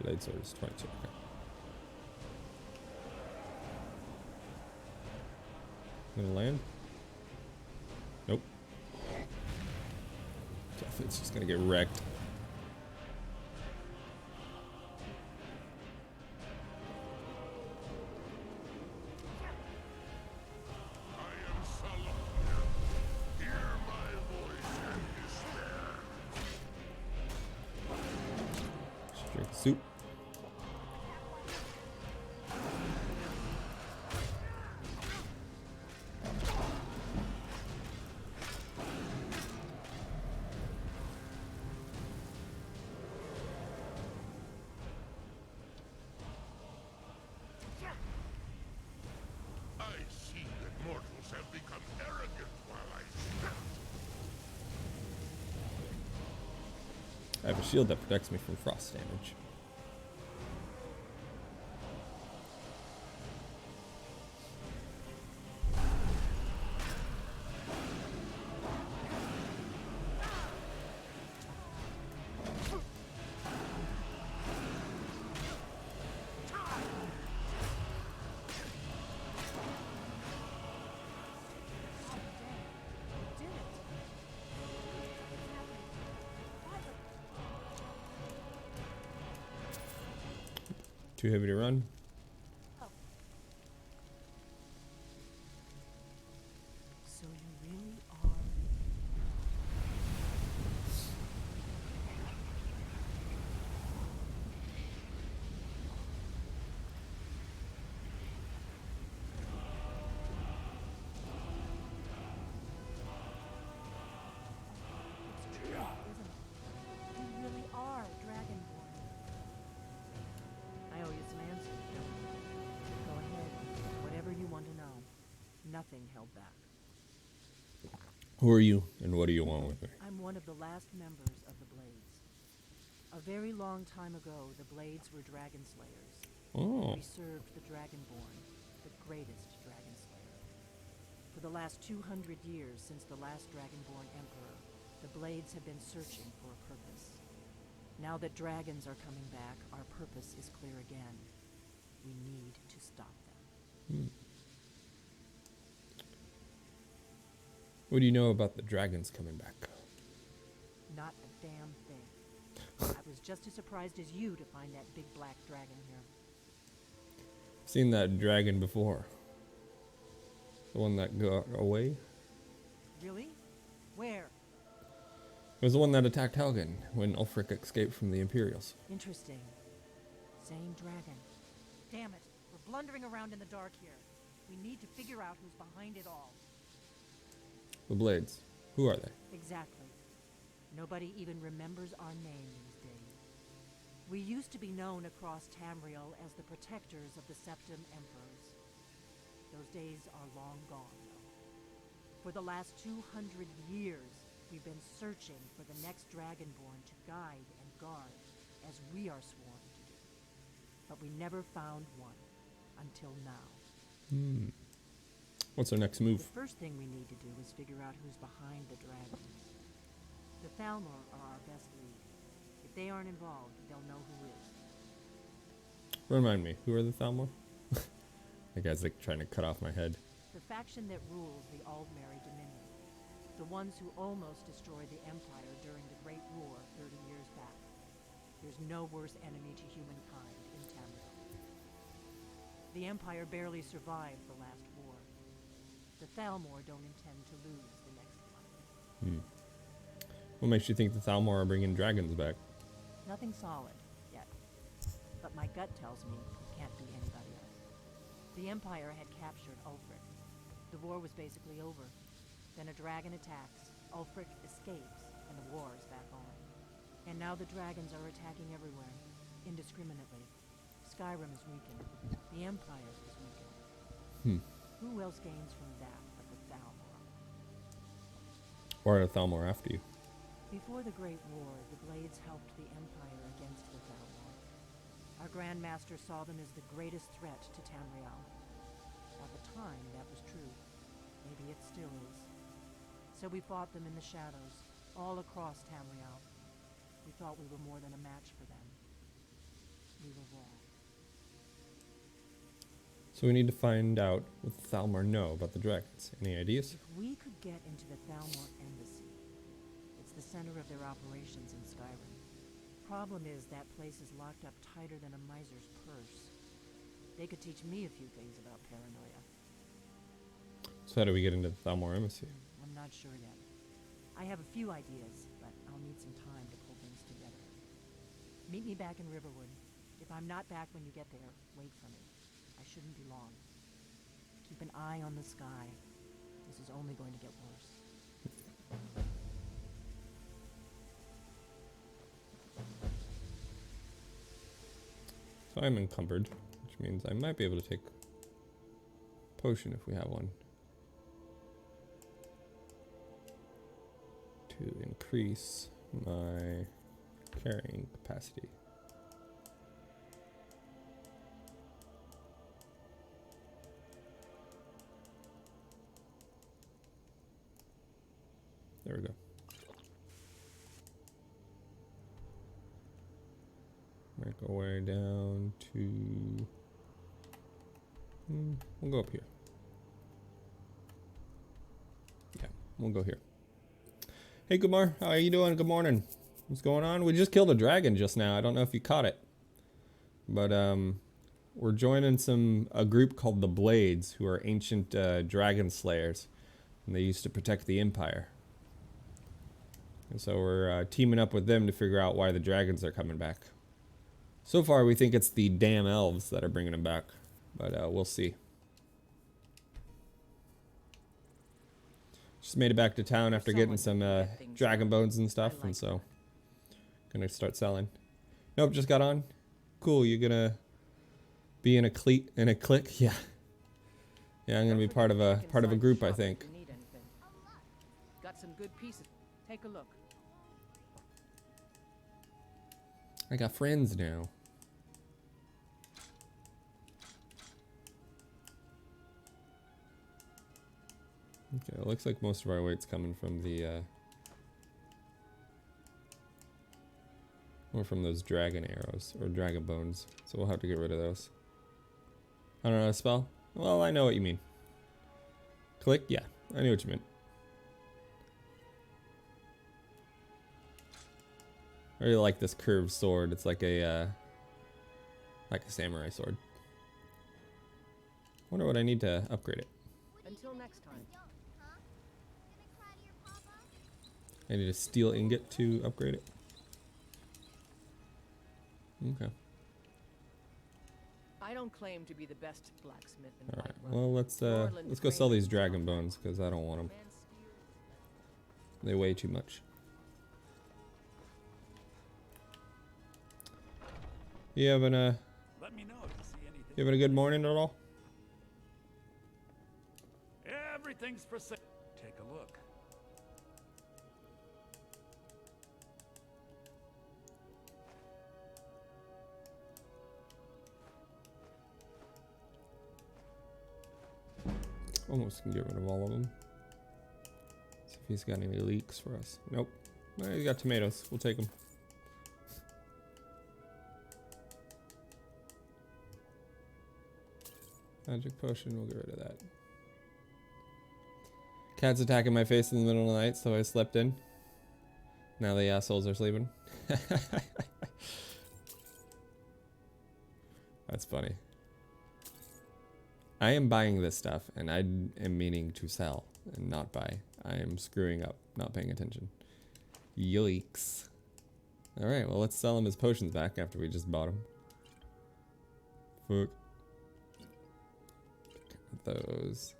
Blade sword is 22. Okay. Gonna land? Nope. It's just gonna get wrecked. I am Salakir. Hear my voice and despair. Just drink the soup. I see that mortals have become arrogant while I slept. I have a shield that protects me from frost damage. Too heavy to run. Oh. So you really are. It's true, isn't it? You really are Dragonborn. I owe you some answers, don't I? Go ahead. Whatever you want to know. Nothing held back. Who are you, and what do you want with me? I'm one of the last members of the Blades. A very long time ago, the Blades were dragon slayers. Oh, We served the Dragonborn, the greatest dragon slayer. For the last 200 years since the last Dragonborn Emperor, the Blades have been searching for a purpose. Now that dragons are coming back, our purpose is clear again. We need to stop them. what do you know about the dragons coming back? Not a damn thing. I was just as surprised as you to find that big black dragon here. Seen that dragon before. The one that got away? Really? Where? It was the one that attacked Helgen when Ulfric escaped from the Imperials. Interesting. Same dragon. Damn it. We're blundering around in the dark here. We need to figure out who's behind it all. The Blades. Who are they? Exactly. Nobody even remembers our name these days. We used to be known across Tamriel as the protectors of the Septim Emperors. Those days are long gone, though. For the last 200 years, we've been searching for the next Dragonborn to guide and guard, as we are sworn to do. But we never found one, until now. What's our next move? The first thing we need to do is figure out who's behind the dragons. The Thalmor are our best lead. If they aren't involved, they'll know who is. Remind me, who are the Thalmor? That guy's like trying to cut off my head. The faction that rules the Aldmeri Dominion. The ones who almost destroyed the Empire during the Great War 30 years back. There's no worse enemy to humankind in Tamriel. The Empire barely survived the last war. The Thalmor don't intend to lose the next one. What makes you think the Thalmor are bringing dragons back? Nothing solid, yet. But my gut tells me it can't be anybody else. The Empire had captured Ulfric. The war was basically over. Then a dragon attacks, Ulfric escapes, and the war is back on. And now the dragons are attacking everywhere, indiscriminately. Skyrim is weakened. The Empire is weakened. Who else gains from that but the Thalmor? Or are the Thalmor after you? Before the Great War, the Blades helped the Empire against the Thalmor. Our Grand Master saw them as the greatest threat to Tamriel. At the time, that was true. Maybe it still is. So we fought them in the shadows, all across Tamriel. We thought we were more than a match for them. We were wrong. So we need to find out what the Thalmor know about the dragons. Any ideas? If we could get into the Thalmor embassy, it's the center of their operations in Skyrim. Problem is, that place is locked up tighter than a miser's purse. They could teach me a few things about paranoia. So how do we get into the Thalmor embassy? I'm not sure yet. I have a few ideas, but I'll need some time to pull things together. Meet me back in Riverwood. If I'm not back when you get there, wait for me. I shouldn't be long. Keep an eye on the sky. This is only going to get worse. So I'm encumbered, which means I might be able to take a potion if we have one. To increase my carrying capacity. There we go. Make our way down to... we'll go up here. Yeah, we'll go here. Hey, Kumar, how are you doing? Good morning. What's going on? We just killed a dragon just now. I don't know if you caught it. But, we're joining a group called the Blades, who are ancient dragon slayers, and they used to protect the Empire. And so we're teaming up with them to figure out why the dragons are coming back. So far, we think it's the damn elves that are bringing them back, but we'll see. Just made it back to town after getting some dragon bones and stuff, and so gonna start selling. Nope, just got on. Cool, you're gonna be in a clique? Yeah. Yeah, I'm gonna be part of a group, I think. Got some good pieces. Take a look. I got friends now. Okay, it looks like most of our weight's coming from the or from those dragon arrows or dragon bones. So we'll have to get rid of those. I don't know how to spell. Well, I know what you mean. Click? Yeah, I knew what you meant. I really like this curved sword. It's like a samurai sword. Wonder what I need to upgrade it. Until next time. I need a steel ingot to upgrade it. Okay. I don't claim to be the best blacksmith in All right. Whitewell. Well, let's go sell these dragon bones because I don't want them. They weigh too much. You having a Let me know if you see anything. you having a good morning at all? Everything's for sale. Take a look. Almost can get rid of all of them. See if he's got any leeks for us. Nope. Well, he's got tomatoes. We'll take them. Magic potion, we'll get rid of that. Cat's attacking my face in the middle of the night, so I slept in. Now the assholes are sleeping. That's funny. I am buying this stuff, and I am meaning to sell and not buy. I am screwing up, not paying attention. Yikes. Alright, well, let's sell him his potions back after we just bought them. Fuck. Those.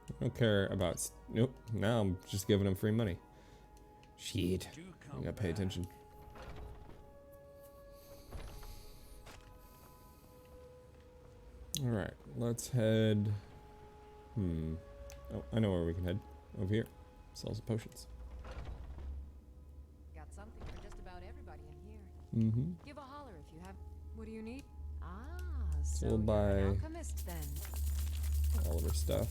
I don't care about. Nope. Now I'm just giving him free money. Shit. I gotta pay attention. Alright, let's head. Oh, I know where we can head. Over here. Sell some potions. Got something for just about everybody in here. Mm-hmm. Give a holler if you have. What do you need? Ah, So so we'll you're buy an alchemist then. all of our stuff.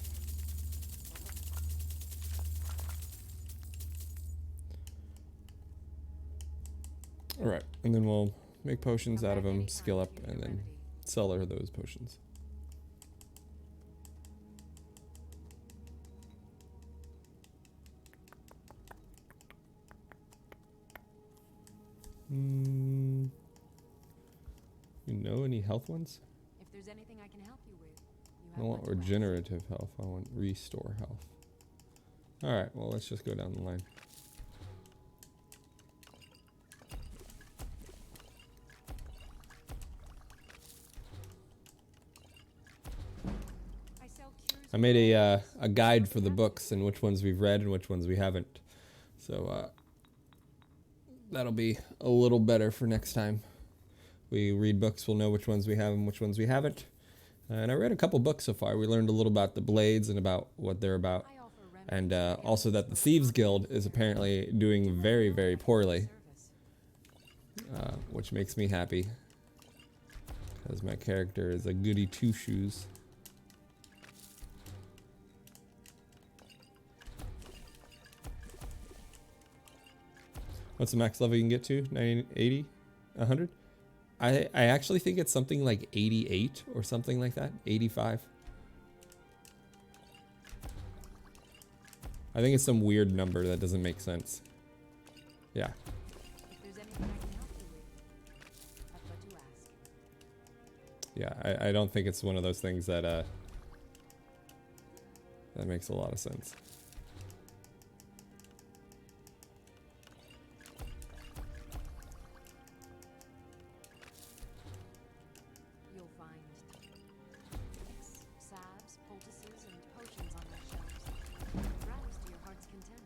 Alright, and then we'll make potions Come out of back them, anytime skill if up, you need and a then remedy. sell her those potions. You know any health ones? If there's anything I can help you with, you I have don't want my blessing. regenerative health. I want restore health. Alright, well, let's just go down the line. I sell cures I made a guide for the books and which ones we've read and which ones we haven't. So that'll be a little better for next time. We read books, we'll know which ones we have and which ones we haven't. And I read a couple books so far. We learned a little about the Blades and about what they're about. I offer And remedies also that the Thieves Guild is apparently doing very, very poorly. service. Which makes me happy. Because my character is a goody two-shoes. What's the max level you can get to? 90, 80? 100? I actually think it's something like 88 or something like that. 85. I think it's some weird number that doesn't make sense. Yeah. If there's anything I can help you with, I've got to ask. Yeah, I don't think it's one of those things that that makes a lot of sense. You'll find tonics, salves, poultices, and potions on my shelves. Browse to your heart's content.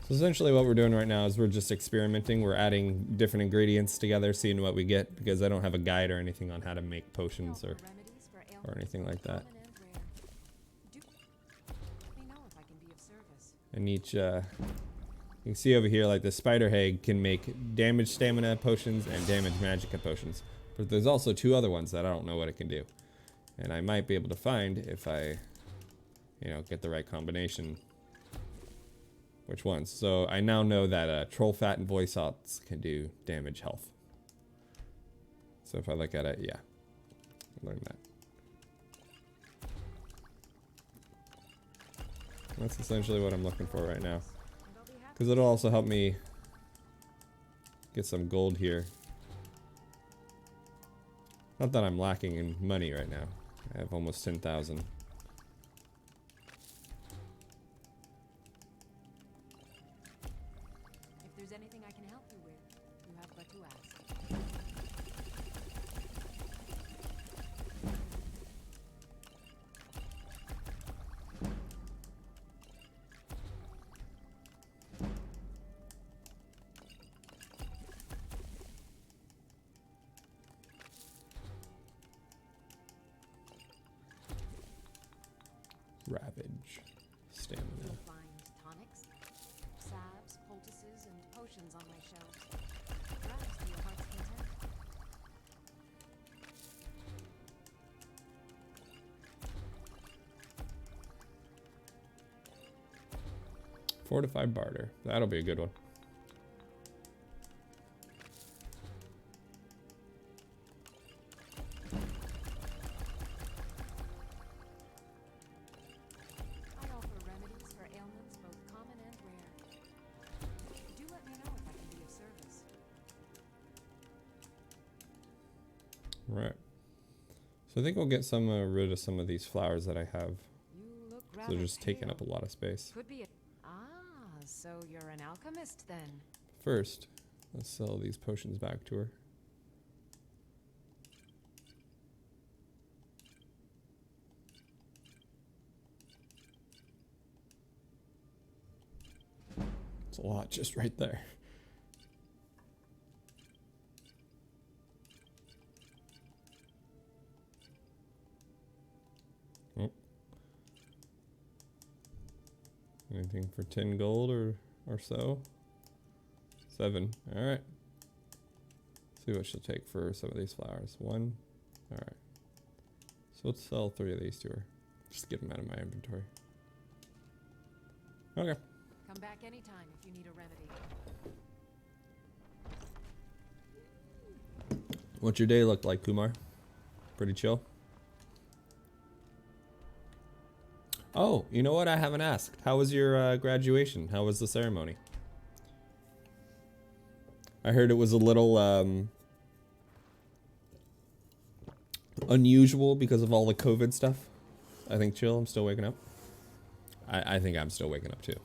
So essentially what we're doing right now is we're just experimenting. We're adding different ingredients together, seeing what we get, because I don't have a guide or anything on how to make potions or Remedies for or anything like that. common and rare. Let me know if I can be of service. And each, you can see over here, like the spider hag can make damage stamina potions and damage magicka potions. But there's also two other ones that I don't know what it can do. And I might be able to find if I, get the right combination. Which ones? So I now know that troll fat and voice salts can do damage health. So if I look at it, yeah, learn that. That's essentially what I'm looking for right now. And I'll be happy. Because it'll also help me get some gold here. Not that I'm lacking in money right now. I have almost 10,000. If there's anything I can help you with, you have but to ask. Ravage. Stamina. You'll find tonics, salves, poultices, and potions on my shelves. Browse to your heart's content. Fortified barter. That'll be a good one. I offer remedies for ailments both common and rare. Do let me know if I can be of service. Right. So I think we'll get some rid of some of these flowers that I have. You look So rather they're just taking pale. up a lot of space. Could be a... Ah, so you're an alchemist then. First, let's sell these potions back to her. It's a lot just right there. Oh. Anything for 10 gold or so? 7. All right. See what she'll take for some of these flowers. 1. All right. So let's sell 3 of these to her. Just get them out of my inventory. Okay. Come back anytime if you need a remedy. What's your day look like, Kumar? Pretty chill? Oh, you know what? I haven't asked. How was your graduation? How was the ceremony? I heard it was a little unusual because of all the COVID stuff. I think chill. I'm still waking up. I think I'm still waking up too.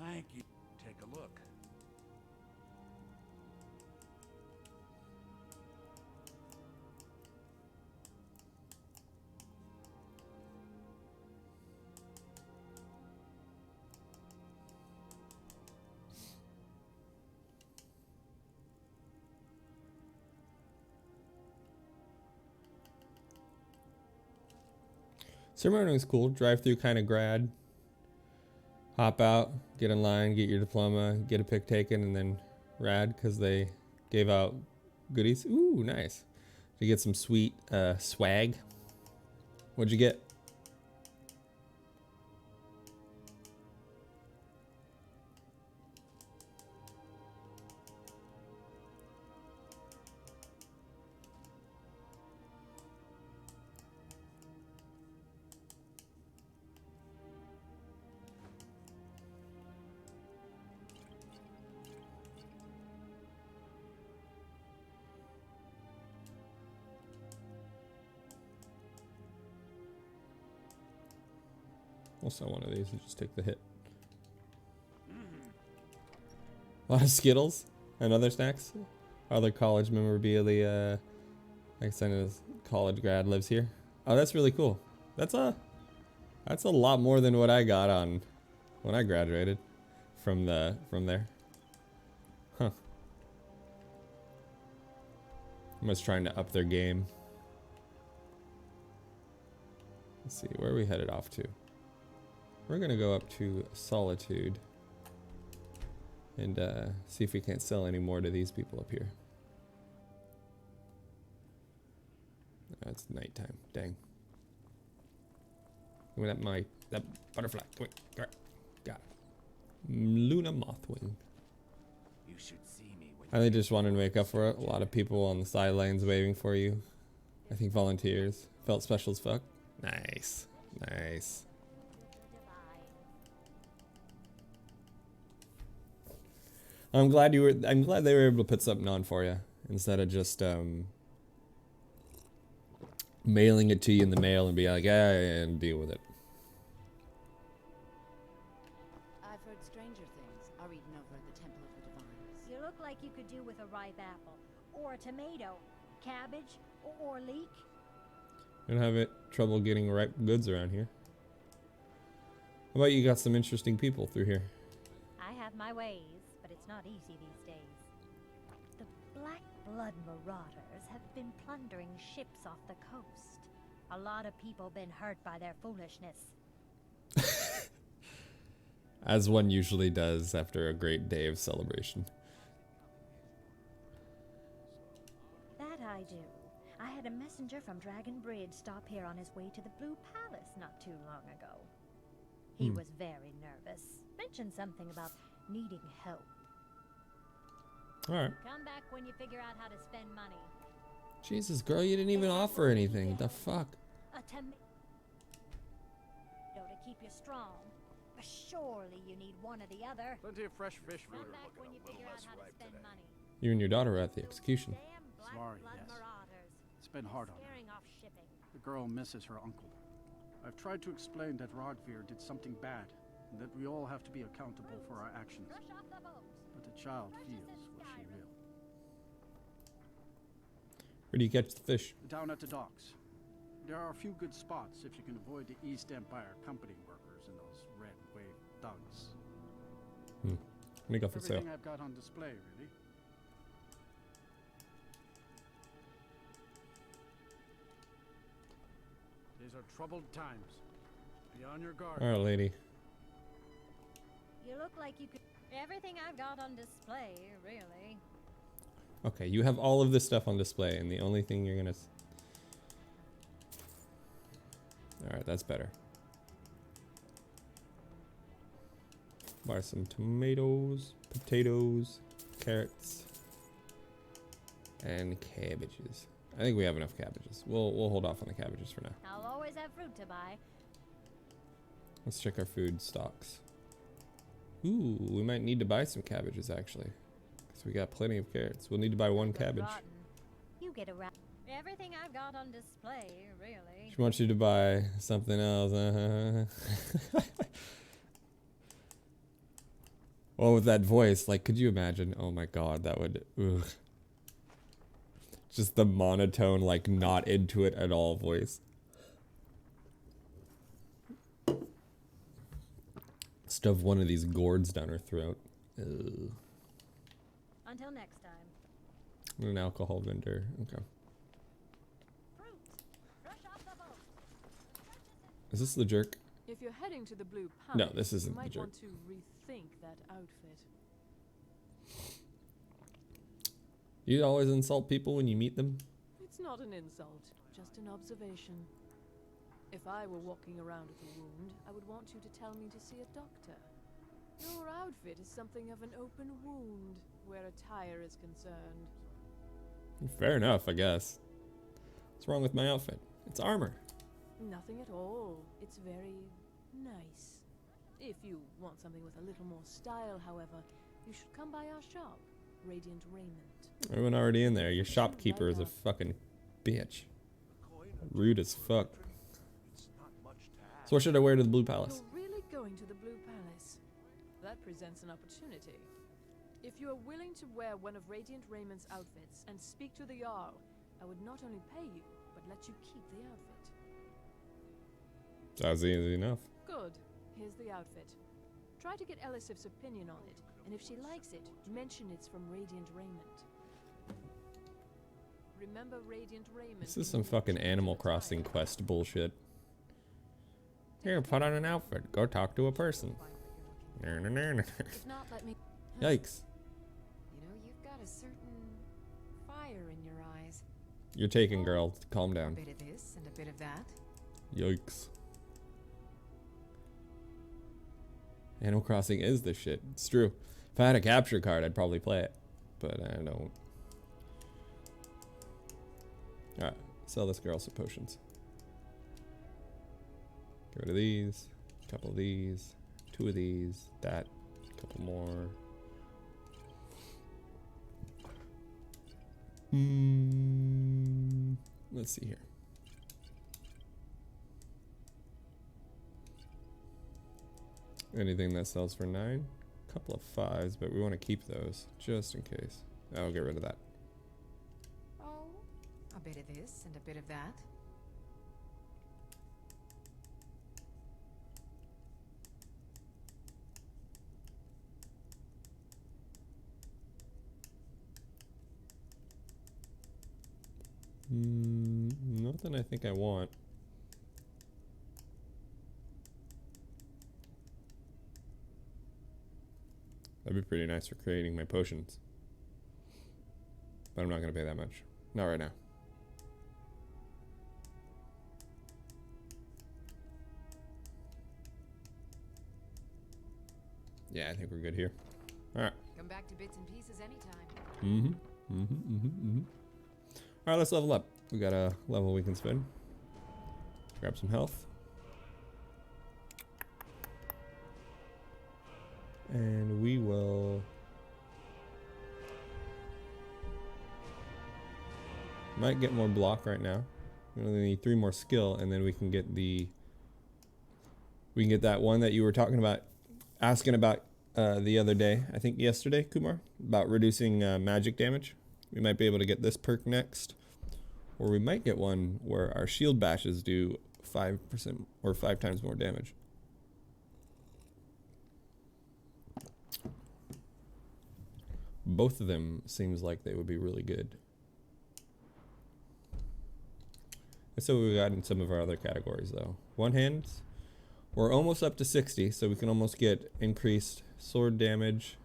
Thank you. Take a look. Ceremony was cool. Drive through kind of grad. Hop out, get in line, get your diploma, get a pic taken, and then rad because they gave out goodies. Ooh, nice. You get some sweet swag. What'd you get? We'll sell one of these and just take the hit. A lot of Skittles and other snacks. Other college memorabilia. Like I said, his college grad lives here. Oh, that's really cool. That's a lot more than what I got on when I graduated from there. Huh. I was trying to up their game. Let's see, where are we headed off to? We're gonna go up to Solitude and see if we can't sell any more to these people up here. It's nighttime. Dang. Give me that butterfly. Come here. Got it. Luna Mothwing. You should see me when I think just wanted to make up for it. A lot of people on the sidelines waving for you. I think volunteers. Felt special as fuck. Nice. Nice. I'm glad they were able to put something on for you instead of just mailing it to you in the mail and be like, yeah, and deal with it. I've heard stranger things are eaten over at the Temple of the Divines. You look like you could do with a ripe apple, or a tomato, cabbage, or leek. You don't have trouble getting ripe goods around here. How about you got some interesting people through here? I have my ways, but it's not easy these days. The Black Blood Marauders have been plundering ships off the coast. A lot of people been hurt by their foolishness. As one usually does after a great day of celebration. That I do. I had a messenger from Dragon Bridge stop here on his way to the Blue Palace not too long ago. He was very nervous. Mentioned something about needing help. Alright. Come back when you figure out how to spend money. Jesus, girl, you didn't even offer anything. The fuck? A tomato to keep you strong. But surely you need one or the other. Plenty of fresh fish for Come you. back when you figure out how to spend money. You and your daughter were at the execution. Damn Black Sorry, Blood yes. Marauders. It's been hard on her. Scaring off shipping. The girl misses her uncle. I've tried to explain that Rodvir did something bad, and that we all have to be accountable for our actions. Brush off the boat. But the child feels what she will. Where do you catch the fish? Down at the docks. There are a few good spots if you can avoid the East Empire Company workers and those red wave thugs. Let me go for sale. Everything I've got on display, really. These are troubled times. Be on your guard. Alright, lady. You look like you could. Everything I've got on display, really. Okay, you have all of this stuff on display, and the only thing you're gonna... Alright, that's better. Buy some tomatoes, potatoes, carrots, and cabbages. I think we have enough cabbages. We'll hold off on the cabbages for now. I'll always have fruit to buy. Let's check our food stocks. Ooh, we might need to buy some cabbages, actually. Because we got plenty of carrots. We'll need to buy one cabbage. Rotten. You get around. Everything I've got on display, really. She wants you to buy something else. Well, with that voice, like, could you imagine? Oh my god, that would... Ugh. Just the monotone, like, not into it at all voice. Stuff one of these gourds down her throat. Ugh. Until next time. An alcohol vendor. Okay. Fruit. Brush off the boat. Is this the jerk? If you're heading to the Blue No, Palace, this isn't you the might jerk. want to rethink that outfit. You always insult people when you meet them? It's not an insult, just an observation. If I were walking around with a wound, I would want you to tell me to see a doctor. Your outfit is something of an open wound, where attire is concerned. Fair enough, I guess. What's wrong with my outfit? It's armor. Nothing at all. It's very nice. If you want something with a little more style, however, you should come by our shop, Radiant Raiment. I went already in there. Your shopkeeper is a fucking bitch. Rude as fuck. So what should I wear to the Blue Palace? You're really going to the Blue Palace? That presents an opportunity. If you are willing to wear one of Radiant Raymond's outfits and speak to the Jarl, I would not only pay you, but let you keep the outfit. Sounds easy enough. Good. Here's the outfit. Try to get Elisif's opinion on it, and if she likes it, mention it's from Radiant Raymond. Remember Radiant Raymond. This is some fucking Animal Crossing quest bullshit. Here, put on an outfit. Go talk to a person. If not, let me. Yikes. You know, you've got a certain fire in your eyes. You're taken, girl. Calm A down. bit of this and a bit of that. Yikes. Animal Crossing is the shit. It's true. If I had a capture card, I'd probably play it. But I don't. Alright. Sell this girl some potions. Get rid of these. A couple of these. 2 of these. That. A couple more. Let's see here. Anything that sells for 9. Couple of 5s, but we want to keep those just in case. I'll get rid of that. Oh, a bit of this and a bit of that. Nothing I think I want. That'd be pretty nice for creating my potions. But I'm not going to pay that much. Not right now. Yeah, I think we're good here. Alright. Come back to bits and pieces anytime. Alright, let's level up. We got a level we can spend. Grab some health. And we will... might get more block right now. We only need 3 more skill, and then we can get the... we can get that one that you were talking about, asking about the other day, I think yesterday, Kumar, about reducing magic damage. We might be able to get this perk next. Or we might get one where our shield bashes do 5% or 5 times more damage. Both of them seems like they would be really good. That's what we got in some of our other categories though. One hands, we're almost up to 60, so we can almost get increased sword damage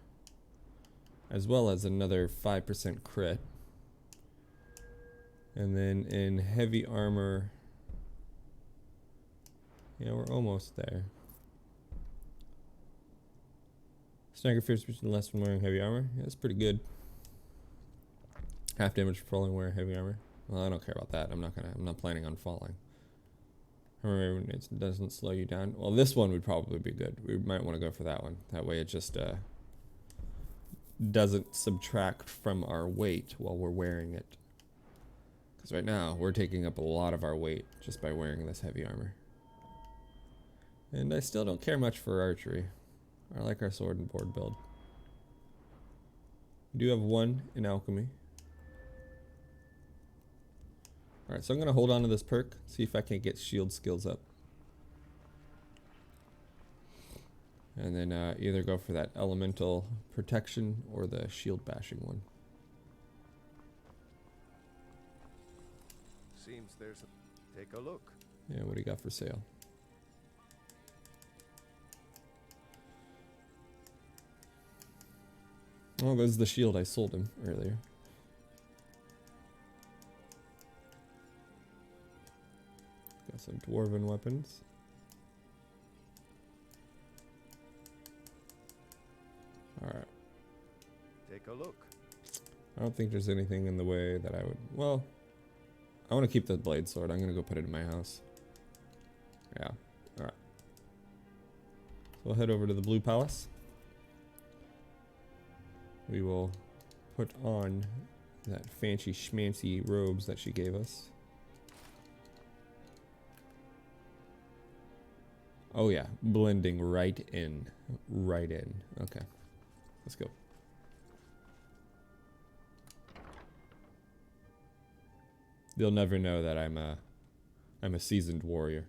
as well as another 5% crit. And then in heavy armor, yeah, we're almost there. Stagger 50% less when wearing heavy armor. Yeah, that's pretty good. Half damage for falling wearing heavy armor. Well, I don't care about that. I'm not planning on falling. Remember, it doesn't slow you down. Well, this one would probably be good. We might want to go for that one. That way it just doesn't subtract from our weight while we're wearing it. Because right now, we're taking up a lot of our weight just by wearing this heavy armor. And I still don't care much for archery. I like our sword and board build. We do have 1 in alchemy. Alright, so I'm going to hold on to this perk, see if I can get shield skills up. And then either go for that elemental protection or the shield bashing one. Seems there's a... Take a look. Yeah, what do you got for sale? Oh, there's the shield I sold him earlier. Got some dwarven weapons. Alright. Take a look. I don't think there's anything in the way that I would... Well, I want to keep the blade sword. I'm going to go put it in my house. Yeah. Alright. So we'll head over to the Blue Palace. We will put on that fancy schmancy robes that she gave us. Oh yeah, blending right in. Right in. Okay. Let's go. They'll never know that I'm a seasoned warrior.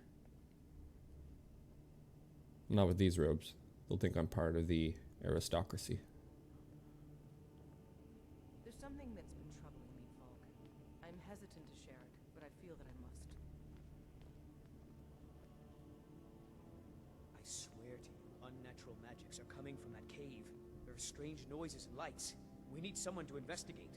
Not with these robes. They'll think I'm part of the aristocracy. There's something that's been troubling me, Falk. I'm hesitant to share it, but I feel that I must. I swear to you, unnatural magics are coming from that cave. There are strange noises and lights. We need someone to investigate.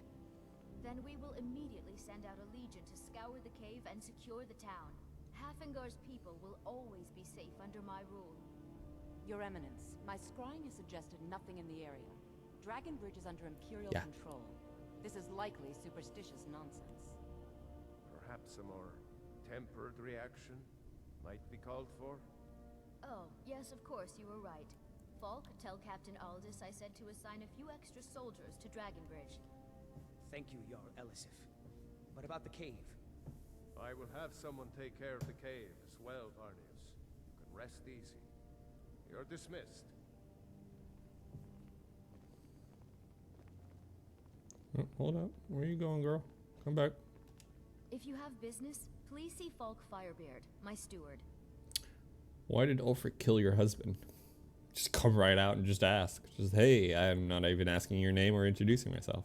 Then we will immediately send out a legion to scour the cave and secure the town. Hafingar's people will always be safe under my rule. Your Eminence, my scrying has suggested nothing in the area. Dragonbridge is under Imperial control. This is likely superstitious nonsense. Perhaps a more tempered reaction might be called for? Oh, yes, of course, you were right. Falk, tell Captain Aldous I said to assign a few extra soldiers to Dragonbridge. Thank you, Jarl Elisif. But about the cave? I will have someone take care of the cave as well, Varnius. You can rest easy. You're dismissed. Oh, hold up. Where are you going, girl? Come back. If you have business, please see Falk Firebeard, my steward. Why did Ulfric kill your husband? Just come right out and just ask. Just, hey, I'm not even asking your name or introducing myself.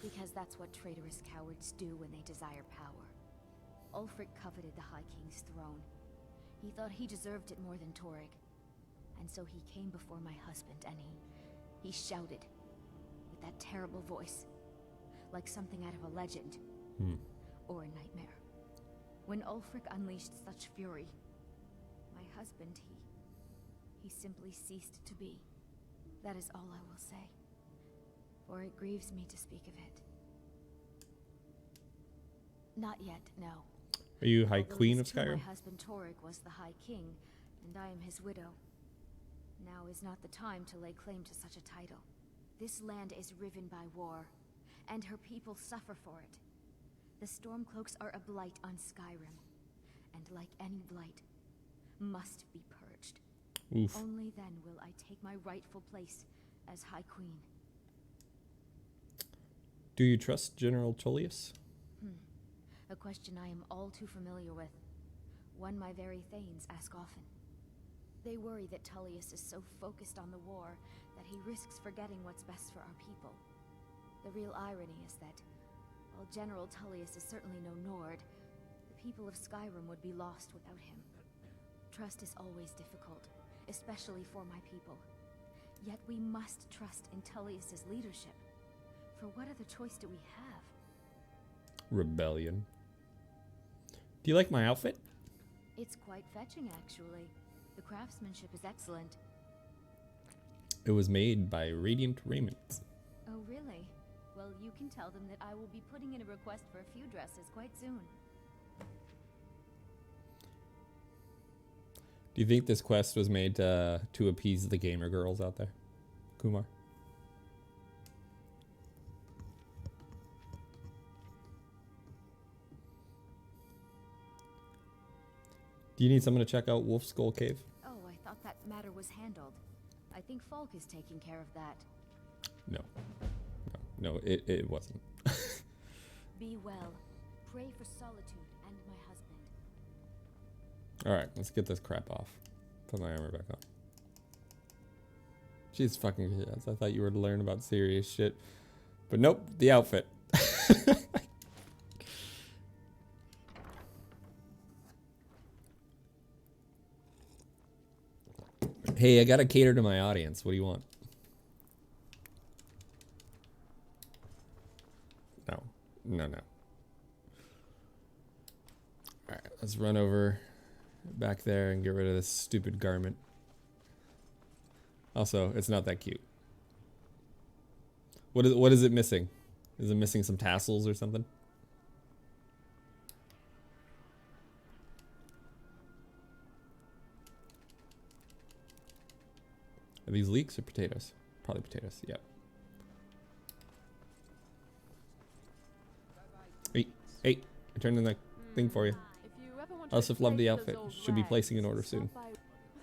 Because that's what traitorous cowards do when they desire power. Ulfric coveted the High King's throne. He thought he deserved it more than Torrig. And so he came before my husband and he shouted with that terrible voice, like something out of a legend or a nightmare. When Ulfric unleashed such fury, my husband, he simply ceased to be. That is all I will say, for it grieves me to speak of it. Not yet, no. Are you High Although Queen of it's true Skyrim? My husband Torrig was the High King, and I am his widow. Now is not the time to lay claim to such a title. This land is riven by war, and her people suffer for it. The Stormcloaks are a blight on Skyrim, and like any blight, must be purged. Oof. Only then will I take my rightful place as High Queen. Do you trust General Tullius? A question I am all too familiar with. One my very Thanes ask often. They worry that Tullius is so focused on the war that he risks forgetting what's best for our people. The real irony is that, while General Tullius is certainly no Nord, the people of Skyrim would be lost without him. Trust is always difficult, especially for my people. Yet we must trust in Tullius's leadership. For what other choice do we have? Rebellion. Do you like my outfit? It's quite fetching, actually. The craftsmanship is excellent. It was made by Radiant Raiment. Oh, really? Well, you can tell them that I will be putting in a request for a few dresses quite soon. Do you think this quest was made to appease the gamer girls out there, Kumar? Do you need someone to check out Wolf Skull Cave? Oh, I thought that matter was handled. I think Falk is taking care of that. No, it wasn't. Be well. Pray for solitude and my husband. Alright, let's get this crap off. Put my armor back on. Jeez fucking yes, I thought you were to learn about serious shit. But nope, the outfit. Hey, I gotta cater to my audience. What do you want? No. No, no. Alright, let's run over back there and get rid of this stupid garment. Also, it's not that cute. What is it missing? Is it missing some tassels or something? Are these leeks or potatoes? Probably potatoes, yep. Hey, I turned in the thing for you. Elsif loved the outfit. Should be placing an order soon.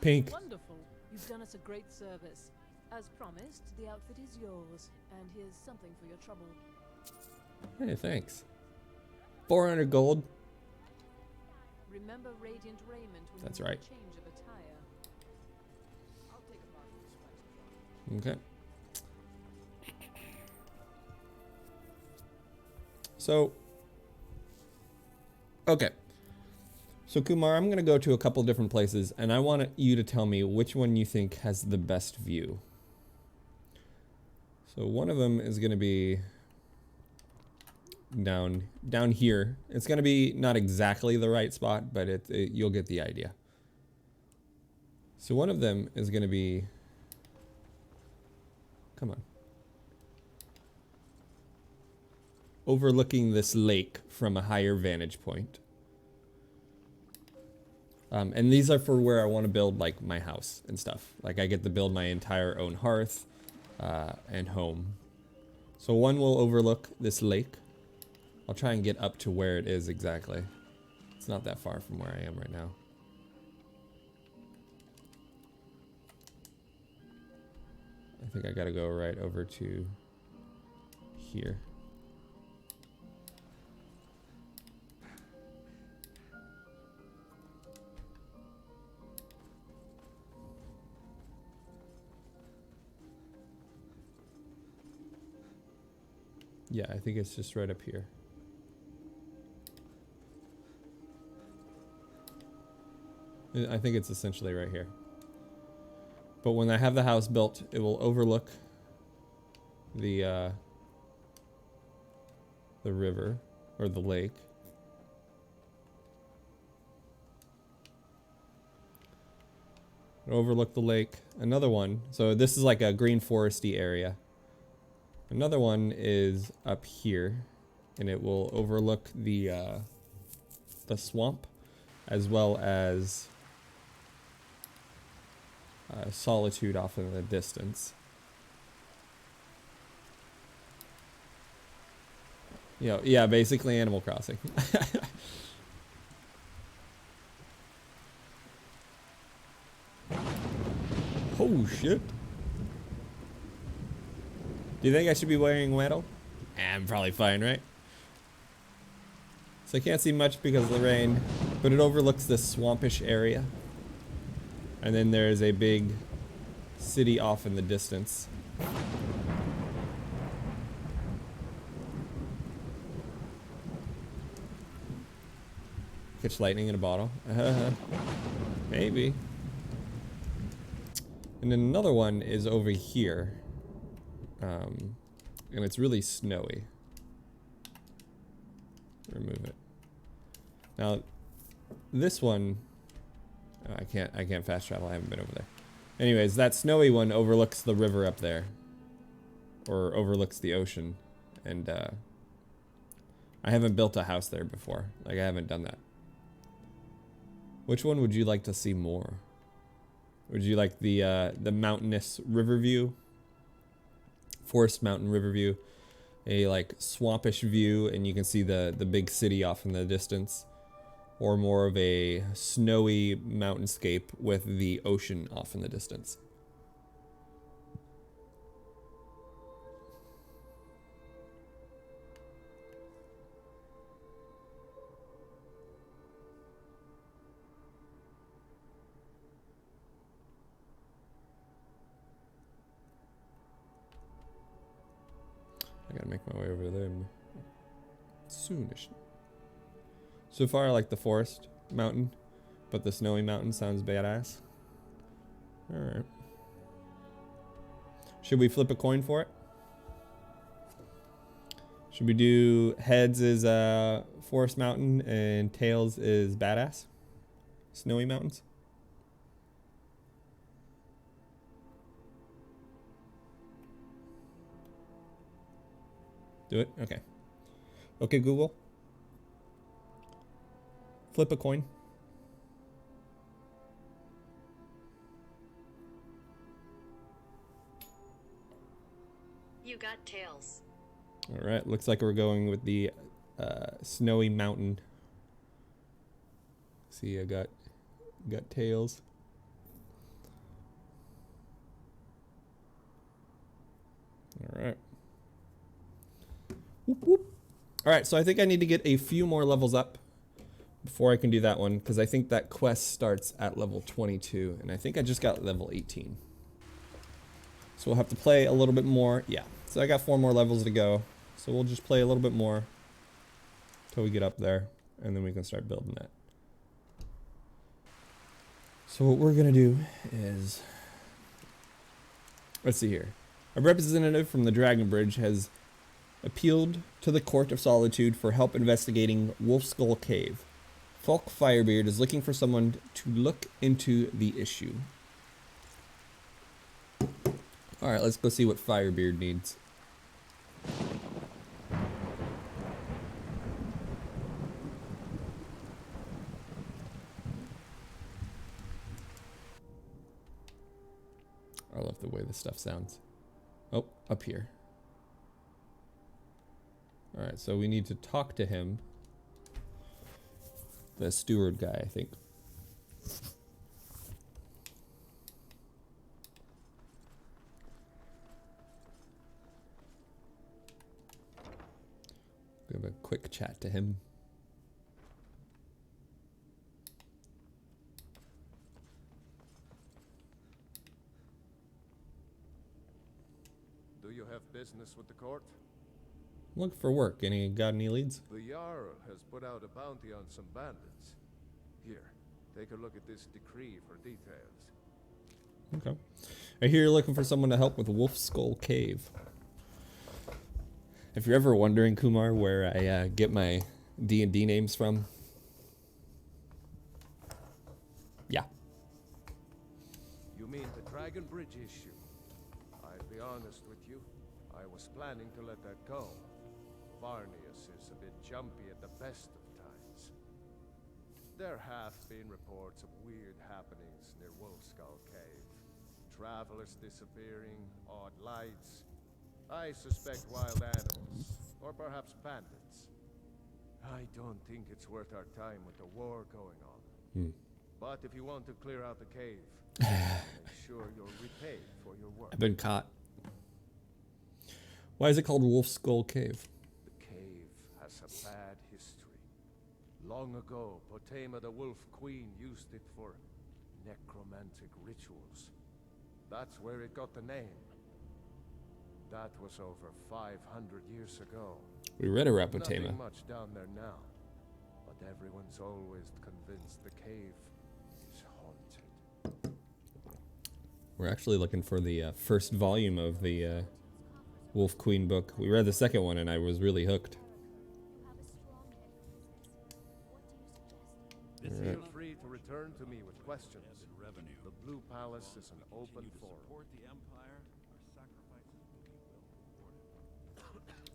Pink. Wonderful. You've done us a great service. As promised, the outfit is yours, and here's something for your trouble. Hey, thanks. 400 gold. Remember radiant raiment when That's you need right. a change of attire. I'll take a mark for the spice. Okay. So, okay. So Kumar, I'm going to go to a couple different places, and I want you to tell me which one you think has the best view. So one of them is going to be down here. It's going to be not exactly the right spot, but you'll get the idea. So one of them is going to be, come on, overlooking this lake from a higher vantage point. And these are for where I want to build like my house and stuff. Like I get to build my entire own hearth and home. So one will overlook this lake. I'll try and get up to where it is exactly. It's not that far from where I am right now. I think I gotta go right over to here. Yeah, I think it's just right up here. I think it's essentially right here. But when I have the house built, it will overlook the river or the lake. It'll overlook the lake. Another one. So this is like a green foresty area. Another one is up here, and it will overlook the swamp, as well as solitude off in the distance. You know, yeah, basically Animal Crossing. Oh shit. Do you think I should be wearing metal? I'm probably fine, right? So I can't see much because of the rain, but it overlooks this swampish area. And then there's a big city off in the distance. Catch lightning in a bottle. Maybe. And then another one is over here. And it's really snowy. Remove it. Now, this one, I can't fast travel. I haven't been over there. Anyways, that snowy one overlooks the river up there, or overlooks the ocean, and I haven't built a house there before. Like I haven't done that. Which one would you like to see more? Would you like the mountainous river view? Forest mountain river view, a like swampish view, and you can see the big city off in the distance, or more of a snowy mountainscape with the ocean off in the distance. I gotta make my way over there soonish. So far I like the forest mountain, but the snowy mountain sounds badass. Alright. Should we flip a coin for it? Should we do heads is Forest Mountain and tails is badass? Snowy Mountains? Do it? Okay. Okay, Google. Flip a coin. You got tails. All right, looks like we're going with the Snowy Mountain. See, I got tails. All right. Whoop, whoop. All right, so I think I need to get a few more levels up before I can do that one, because I think that quest starts at level 22, and I think I just got level 18. So we'll have to play a little bit more. Yeah, so I got 4 more levels to go. So we'll just play a little bit more until we get up there, and then we can start building that. So what we're gonna do is, let's see here. A representative from the Dragon Bridge has appealed to the Court of Solitude for help investigating Wolf Skull Cave. Falk Firebeard is looking for someone to look into the issue. Alright, let's go see what Firebeard needs. I love the way this stuff sounds. Oh, up here. Alright, so we need to talk to him. The steward guy, I think. Give a quick chat to him. Do you have business with the court? Looking for work. Got any leads? The Jarl has put out a bounty on some bandits. Here, take a look at this decree for details. Okay. I hear you're looking for someone to help with Wolf Skull Cave. If you're ever wondering, Kumar, where I get my D&D names from, yeah. You mean the Dragon Bridge issue? I'll be honest with you. I was planning to let that go. Varnius is a bit jumpy at the best of times. There have been reports of weird happenings near Wolf Skull Cave. Travelers disappearing, odd lights. I suspect wild animals, or perhaps bandits. I don't think it's worth our time with the war going on. But if you want to clear out the cave, make sure you're repaid for your work. I've been caught. Why is it called Wolf Skull Cave? The cave has a bad history. Long ago, Potema the Wolf Queen used it for necromantic rituals. That's where it got the name. That was over 500 years ago. We read about Potema. Nothing much down there now, but everyone's always convinced the cave is haunted. We're actually looking for the first volume of the Wolf Queen book. We read the second one and I was really hooked. Feel free to return to me with questions. The Blue Palace is an open forum.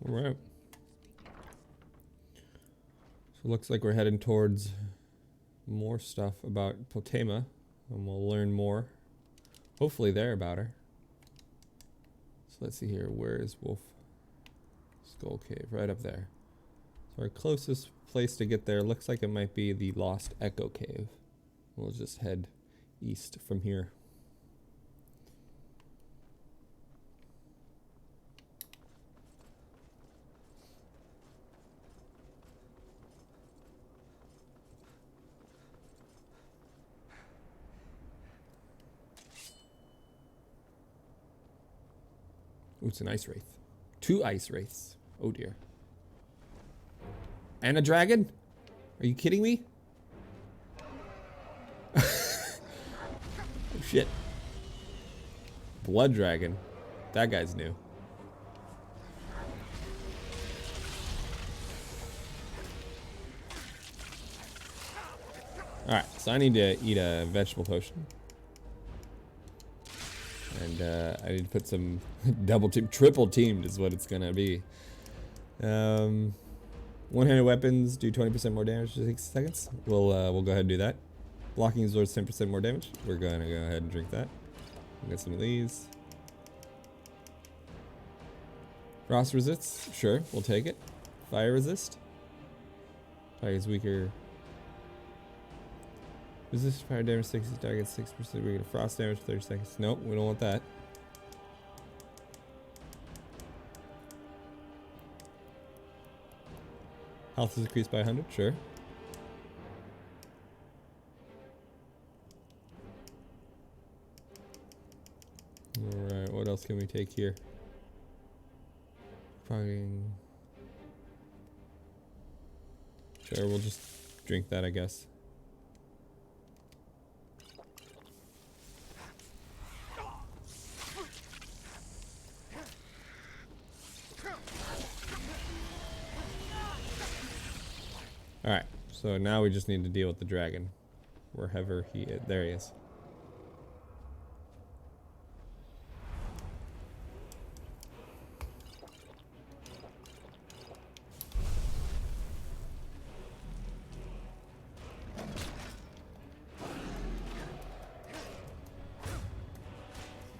All right. So it looks like we're heading towards more stuff about Potema, and we'll learn more, hopefully there, about her. So let's see here. Where is Wolf Skull Cave? Right up there. So our closest place to get there looks like it might be the Lost Echo Cave. We'll just head east from here. Ooh, it's an ice wraith. 2 ice wraiths. Oh dear. And a dragon? Are you kidding me? Oh shit. Blood dragon. That guy's new. Alright, so I need to eat a vegetable potion. And I need to put some triple teamed is what it's gonna be. One-handed weapons do 20% more damage for 60 seconds. We'll go ahead and do that. Blocking absorbs 10% more damage. We're gonna go ahead and drink that. We'll get some of these. Frost resists, sure, we'll take it. Fire resist. Fire is weaker. Resist fire damage 60 targets 6% weaker to frost damage 30 seconds. Nope, we don't want that. Health is increased by 100, sure. Alright, what else can we take here? Fucking. Sure, we'll just drink that, I guess. Alright, so now we just need to deal with the dragon. Wherever he is. There he is.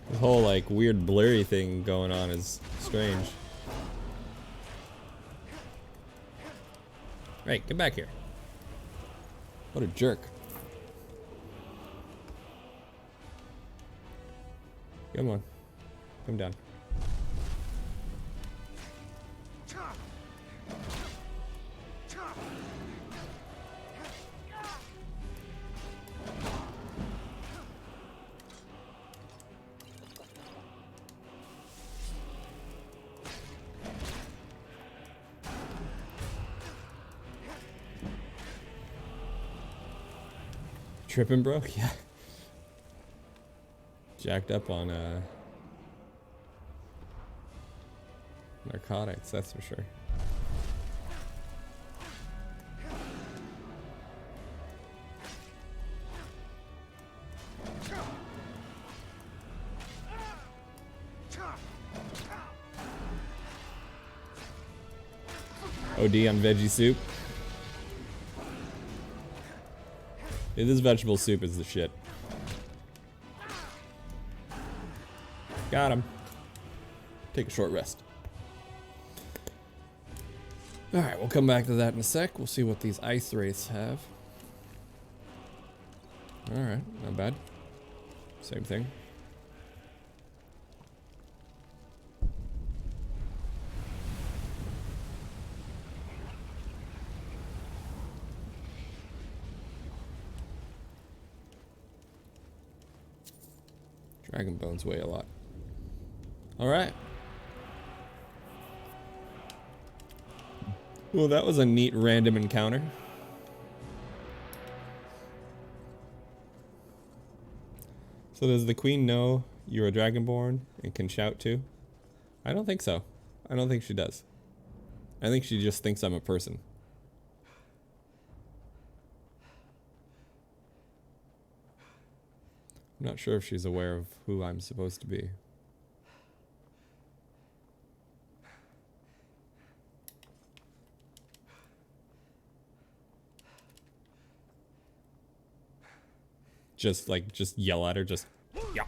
This whole like weird blurry thing going on is strange. Right, get back here. What a jerk. Come on. Come down. Tripping, bro? Yeah. Jacked up on narcotics, that's for sure. OD on veggie soup. Yeah, this vegetable soup is the shit. Got him. Take a short rest. Alright, we'll come back to that in a sec. We'll see what these ice wraiths have. Alright, not bad. Same thing. Dragon bones weigh a lot. Alright. Well, that was a neat random encounter. So does the queen know you're a dragonborn and can shout too? I don't think so. I don't think she does. I think she just thinks I'm a person. I'm not sure if she's aware of who I'm supposed to be. Just yell at her, just, yeah.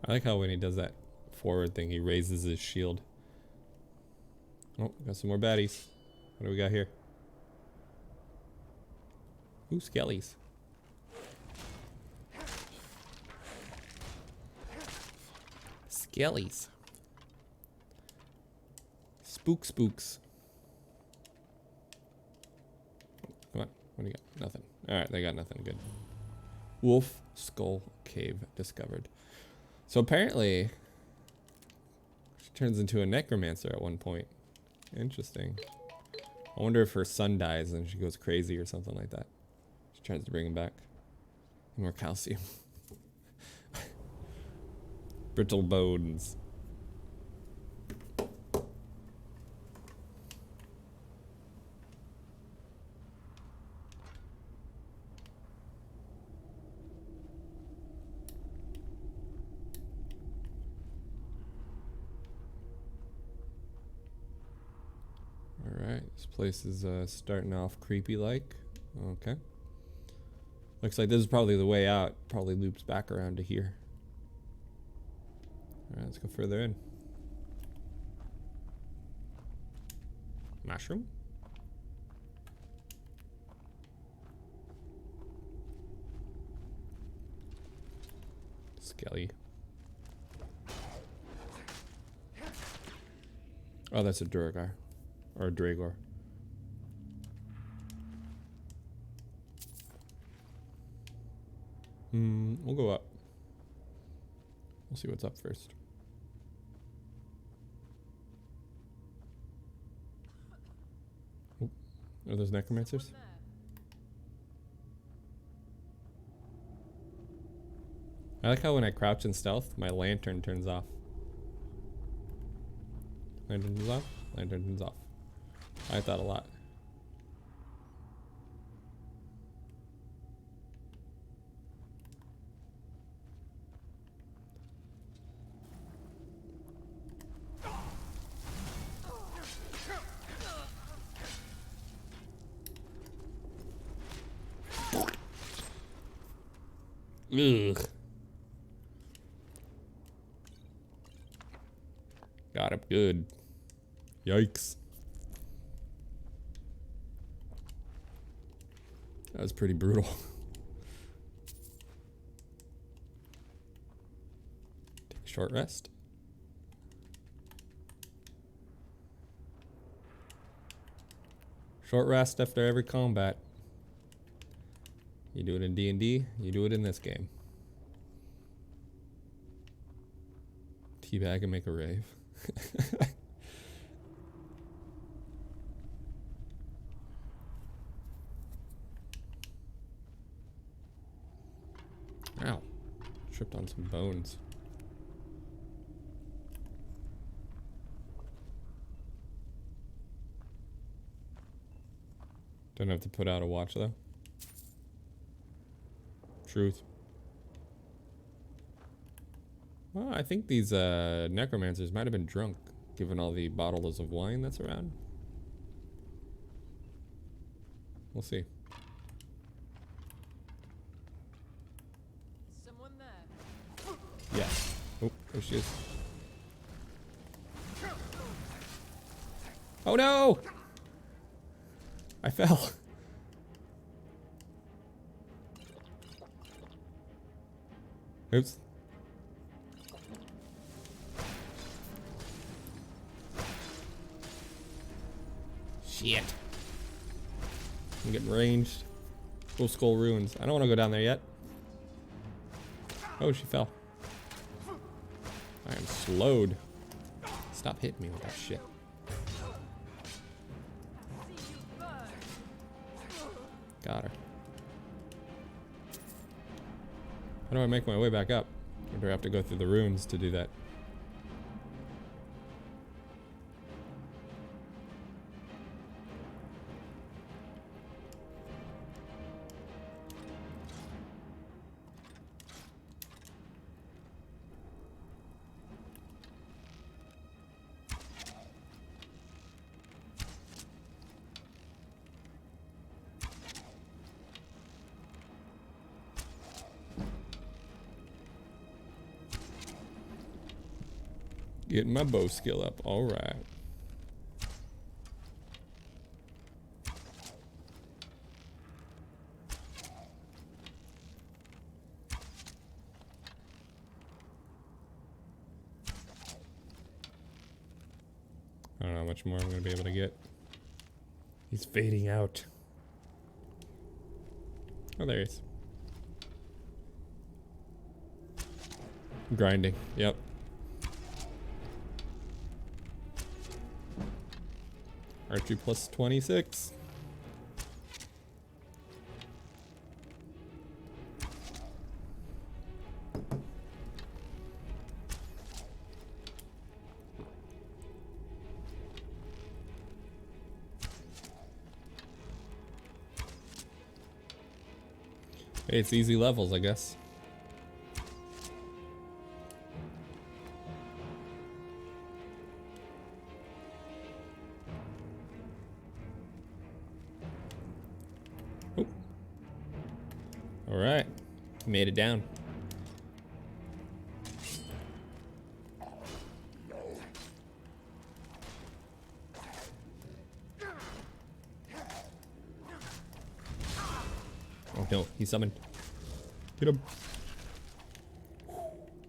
I like how when he does that forward thing, he raises his shield. Oh, got some more baddies. What do we got here? Ooh, skellies. Skellies. Spooks. Come on, what do you got? Nothing. Alright, they got nothing. Good. Wolf Skull Cave discovered. So apparently, she turns into a necromancer at one point. Interesting. I wonder if her son dies and she goes crazy or something like that. She tries to bring him back. More calcium. Brittle bones. Alright, this place is starting off creepy like. Okay. Looks like this is probably the way out. Probably loops back around to here. Alright, let's go further in. Mushroom? Skelly. Oh, that's a Durgar. Or a Dragor. We'll go up. We'll see what's up first. Oh, are those necromancers? I like how when I crouch in stealth, my lantern turns off. Lantern turns off, lantern turns off. I like that a lot. Ugh. Got him good. Yikes. That was pretty brutal. Take a short rest. Short rest after every combat. You do it in D&D, you do it in this game. Teabag and make a rave. Ow. Tripped on some bones. Don't have to put out a watch though. Truth. Well, I think these necromancers might have been drunk, given all the bottles of wine that's around. We'll see. Is someone there? Yeah. Oh, there she is. Oh no! I fell. Oops. Shit. I'm getting ranged. Full Skull Ruins. I don't want to go down there yet. Oh, she fell. I am slowed. Stop hitting me with that shit. Got her. How do I make my way back up? Or do I have to go through the ruins to do that? Getting my bow skill up. All right. I don't know how much more I'm going to be able to get. He's fading out. Oh, there he is. Grinding. Yep. Archery plus 26. Hey, it's easy levels, I guess. Oh. All right, made it down. Oh no, he summoned. Get him.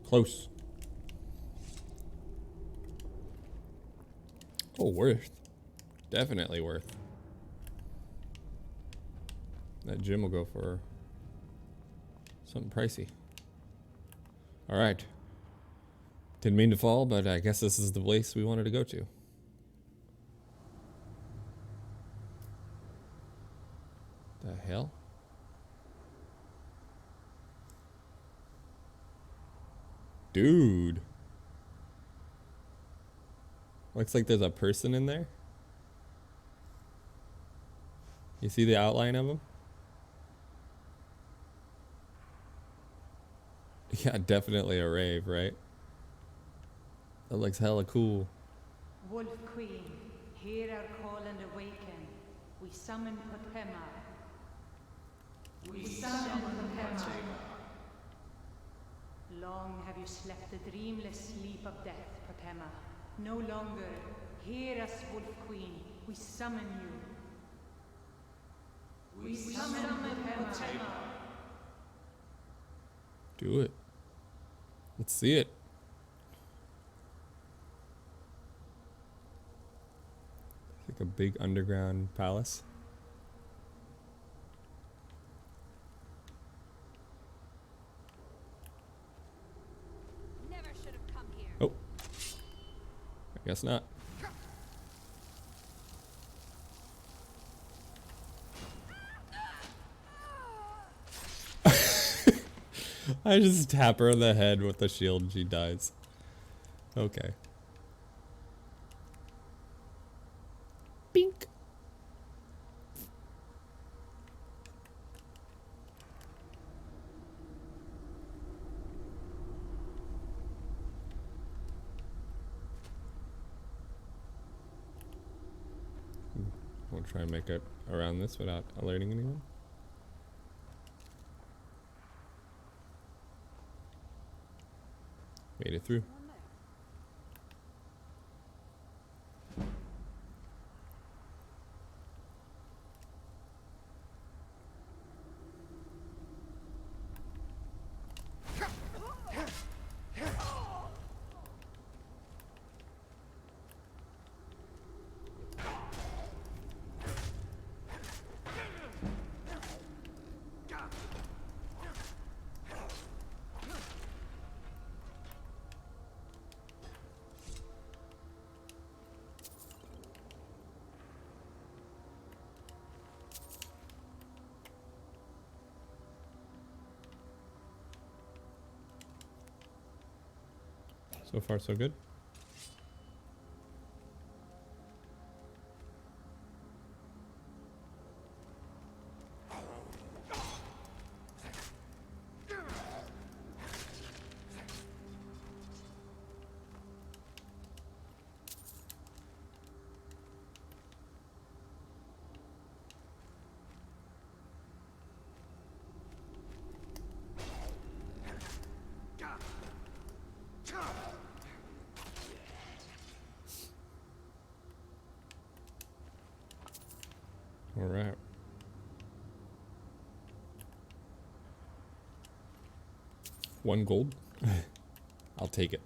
Close. Oh, worth. Definitely worth. That gym will go for something pricey. Alright. Didn't mean to fall, but I guess this is the place we wanted to go to. The hell? Dude. Looks like there's a person in there. You see the outline of him? Yeah, definitely a rave, right? That looks hella cool. Wolf Queen, hear our call and awaken. We summon Potema. We summon Potema. Long have you slept the dreamless sleep of death, Potema. No longer. Hear us, Wolf Queen. We summon you. We summon Potema. Do it. Let's see it. It's like a big underground palace. Never should have come here. Oh. I guess not. I just tap her on the head with the shield and she dies. Okay. Bink. We'll try and make it around this without alerting anyone. Made it through. So far, so good. All right. One gold. I'll take it.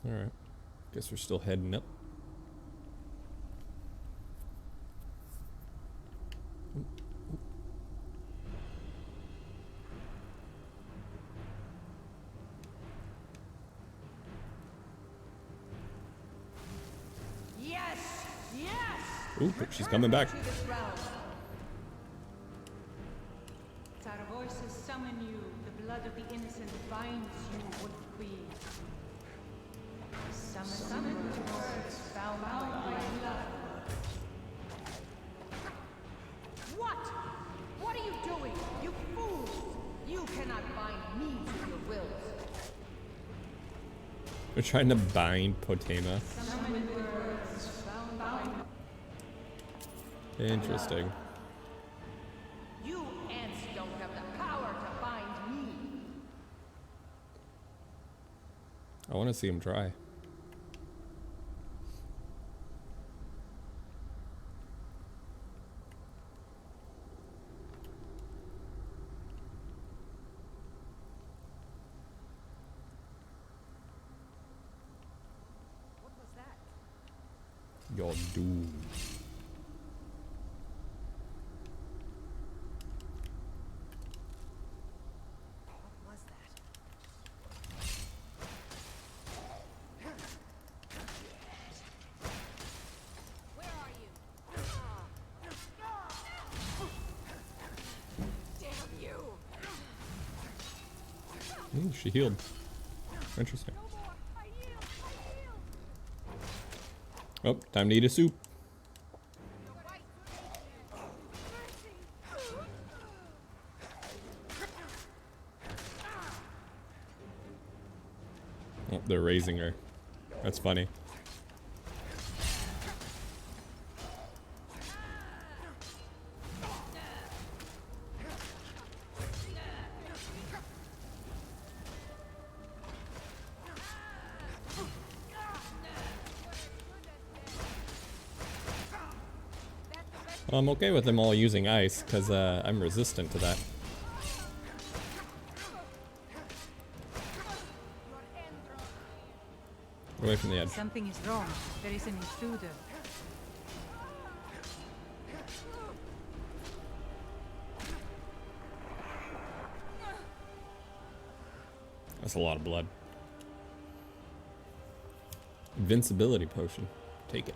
All right. Guess we're still heading up. Yes! Yes! Ooh, she's coming back. Our voices summon you. The blood of the innocent binds you, Wolf Queen. Summon words bound by blood. What? What are you doing? You fools! You cannot bind me to your wills. They're trying to bind Potema. Summon words bound by Interesting. You ants don't have the power to bind me. I want to see him try. What was that? You're doomed. What was that? Where are you? Damn you! Ooh, she healed. Interesting. No more! I yield! I Oh, yield! time to eat a soup. You're right. Oh, they're raising her. That's funny. Well, I'm okay with them all using ice, because I'm resistant to that. Away from the edge. Something is wrong. There is an intruder. That's a lot of blood. Invincibility potion. Take it.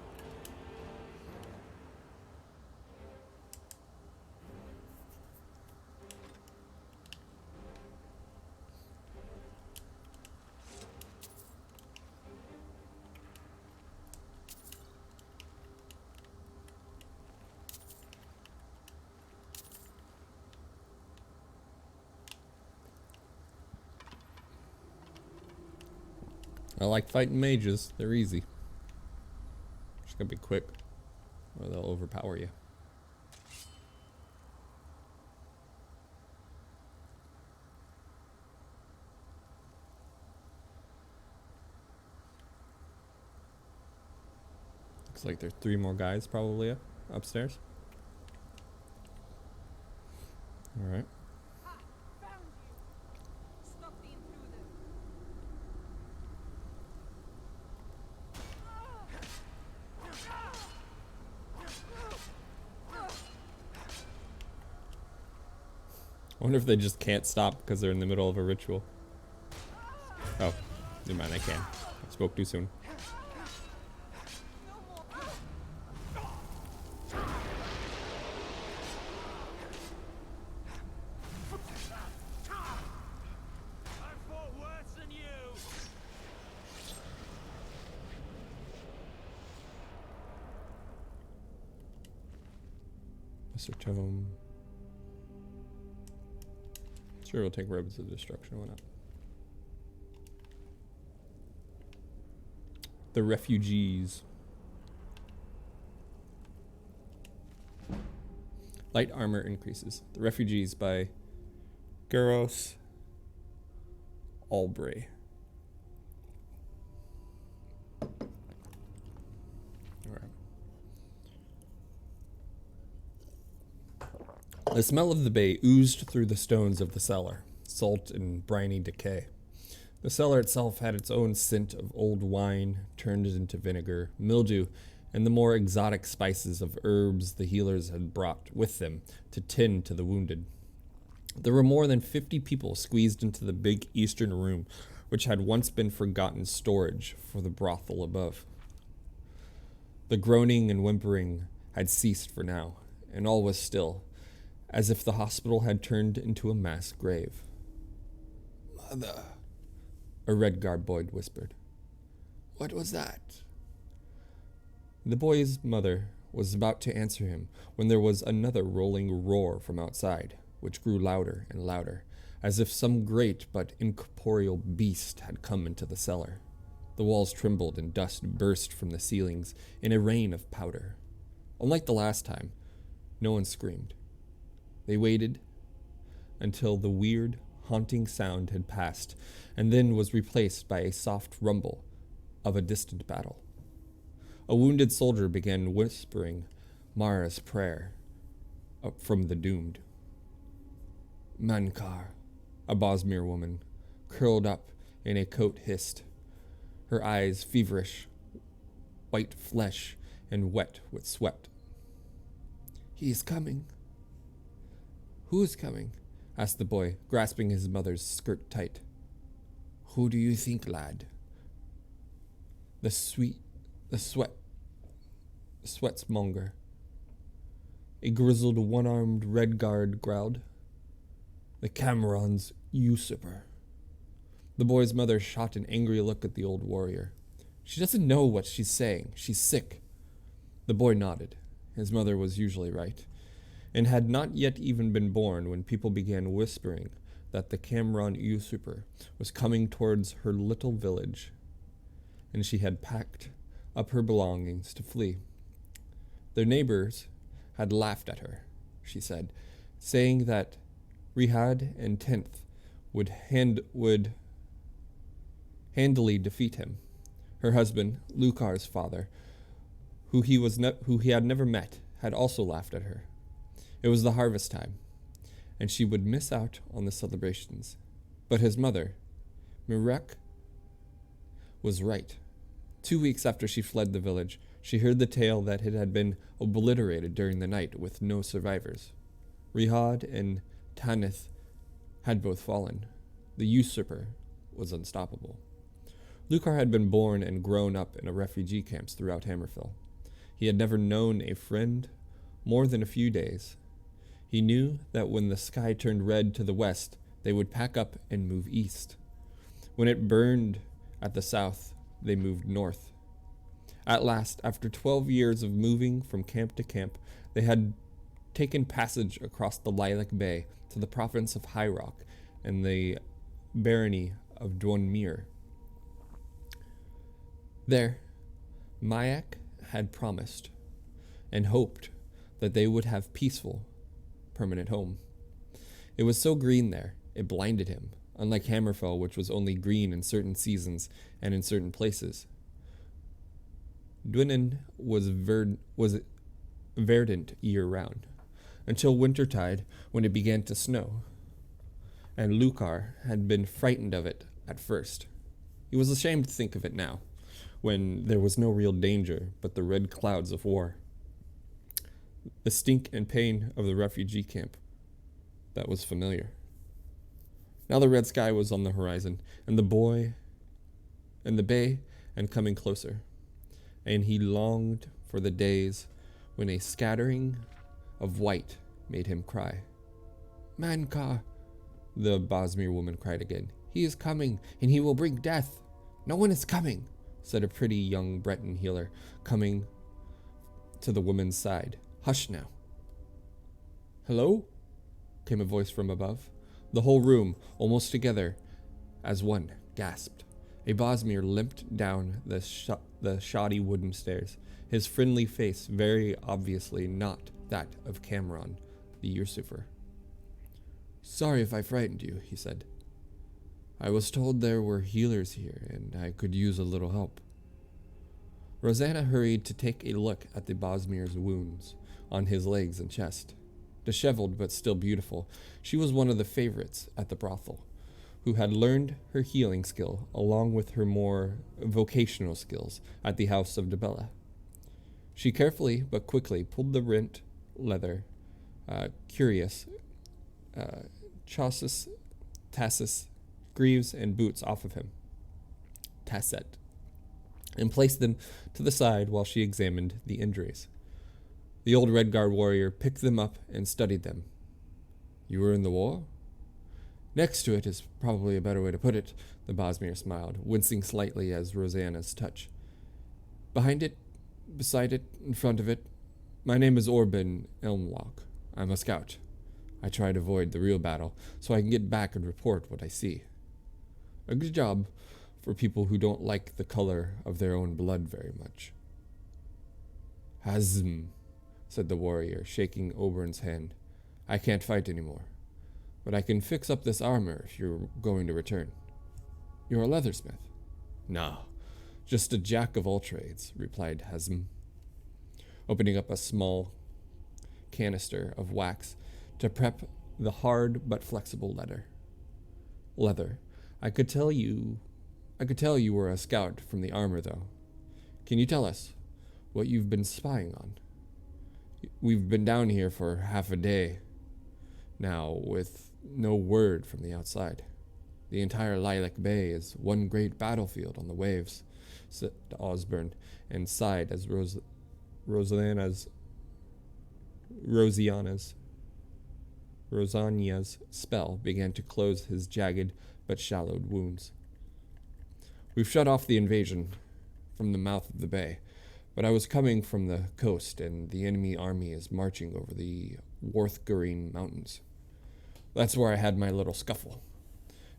I like fighting mages. They're easy. Just gotta be quick, or they'll overpower you. Looks like there's 3 more guys probably upstairs. All right. Found you. Stop the intruder. I wonder if they just can't stop because they're in the middle of a ritual. Oh, never mind, I can. I spoke too soon. I fought worse than you! Mr. Tome. Sure, we'll take Rebels of Destruction. Why not? The refugees. Light armor increases. The refugees by Garros Albury. The smell of the bay oozed through the stones of the cellar, salt and briny decay. The cellar itself had its own scent of old wine turned into vinegar, mildew, and the more exotic spices of herbs the healers had brought with them to tend to the wounded. There were more than 50 people squeezed into the big eastern room, which had once been forgotten storage for the brothel above. The groaning and whimpering had ceased for now, and all was still, as if the hospital had turned into a mass grave. Mother, a red-garbed boy whispered. What was that? The boy's mother was about to answer him when there was another rolling roar from outside, which grew louder and louder, as if some great but incorporeal beast had come into the cellar. The walls trembled and dust burst from the ceilings in a rain of powder. Unlike the last time, no one screamed. They waited until the weird, haunting sound had passed, and then was replaced by a soft rumble of a distant battle. A wounded soldier began whispering Mara's prayer up from the doomed. Mankar, a Bosmere woman, curled up in a coat, hissed, her eyes feverish, white flesh and wet with sweat. He is coming. Who is coming? Asked the boy, grasping his mother's skirt tight. Who do you think, lad? The sweatsmonger. A grizzled, one-armed red guard growled. The Cameron's usurper. The boy's mother shot an angry look at the old warrior. She doesn't know what she's saying. She's sick. The boy nodded. His mother was usually right, and had not yet even been born when people began whispering that the Cameron usurper was coming towards her little village, and she had packed up her belongings to flee. Their neighbors had laughed at her, she said, saying that Rihad and Tenth would handily defeat him. Her husband, Lukar's father, who he had never met, had also laughed at her. It was the harvest time, and she would miss out on the celebrations. But his mother, Mirek, was right. 2 weeks after she fled the village, she heard the tale that it had been obliterated during the night with no survivors. Rihad and Tanith had both fallen. The usurper was unstoppable. Lukar had been born and grown up in refugee camps throughout Hammerfell. He had never known a friend more than a few days. He knew that when the sky turned red to the west, they would pack up and move east. When it burned at the south, they moved north. At last, after 12 years of moving from camp to camp, they had taken passage across the Lilac Bay to the province of High Rock and the barony of Dwonmere. There, Mayak had promised and hoped that they would have peaceful, permanent home. It was so green there, it blinded him, unlike Hammerfell, which was only green in certain seasons and in certain places. Dwynnon was verdant year-round, until wintertide when it began to snow, and Lukar had been frightened of it at first. He was ashamed to think of it now, when there was no real danger but the red clouds of war. The stink and pain of the refugee camp, that was familiar. Now the red sky was on the horizon, and the bay, and coming closer. And he longed for the days when a scattering of white made him cry. Mankar, the Bosmere woman cried again. He is coming, and he will bring death. No one is coming, said a pretty young Breton healer, coming to the woman's side. Hush now. Hello? Came a voice from above. The whole room, almost together as one, gasped. A Bosmere limped down the shoddy wooden stairs, his friendly face very obviously not that of Cameron, the usurper. Sorry if I frightened you, he said. I was told there were healers here, and I could use a little help. Rosanna hurried to take a look at the Bosmere's wounds on his legs and chest. Disheveled but still beautiful, she was one of the favorites at the brothel, who had learned her healing skill along with her more vocational skills at the House of Debella. She carefully but quickly pulled the rent leather, cuirass, chassis, tassus, greaves, and boots off of him, tasset, and placed them to the side while she examined the injuries. The old Redguard warrior picked them up and studied them. You were in the war? Next to it is probably a better way to put it, the Bosmere smiled, wincing slightly as Rosanna's touch. Behind it, beside it, in front of it, my name is Orban Elmlock. I'm a scout. I try to avoid the real battle so I can get back and report what I see. A good job for people who don't like the color of their own blood very much. Hazm, said the warrior, shaking Obern's hand. I can't fight anymore, but I can fix up this armor if you're going to return. You're a leathersmith? No, just a jack of all trades, replied Hazm, opening up a small canister of wax to prep the hard but flexible leather. I could tell you were a scout from the armor, though. Can you tell us what you've been spying on? We've been down here for half a day now with no word from the outside. The entire Lilac Bay is one great battlefield on the waves, said Osborne, and sighed as Rosania's spell began to close his jagged but shallowed wounds. We've shut off the invasion from the mouth of the bay, but I was coming from the coast, and the enemy army is marching over the Worthgurine Mountains. That's where I had my little scuffle.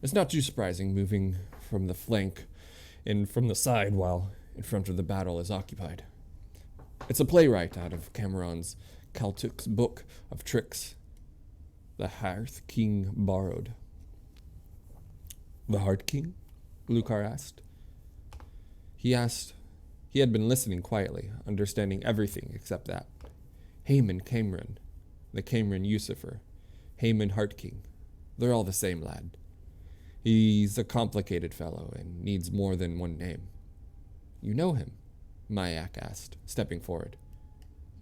It's not too surprising, moving from the flank and from the side while in front of the battle is occupied. It's a playwright out of Cameron's Kaltuk's book of tricks the Hearth King borrowed. The Heart King? Lucar asked. He had been listening quietly, understanding everything except that. Haman Cameron, the Cameron Yusufer, Haman Heart King. They're all the same lad. He's a complicated fellow and needs more than one name. You know him? Mayak asked, stepping forward.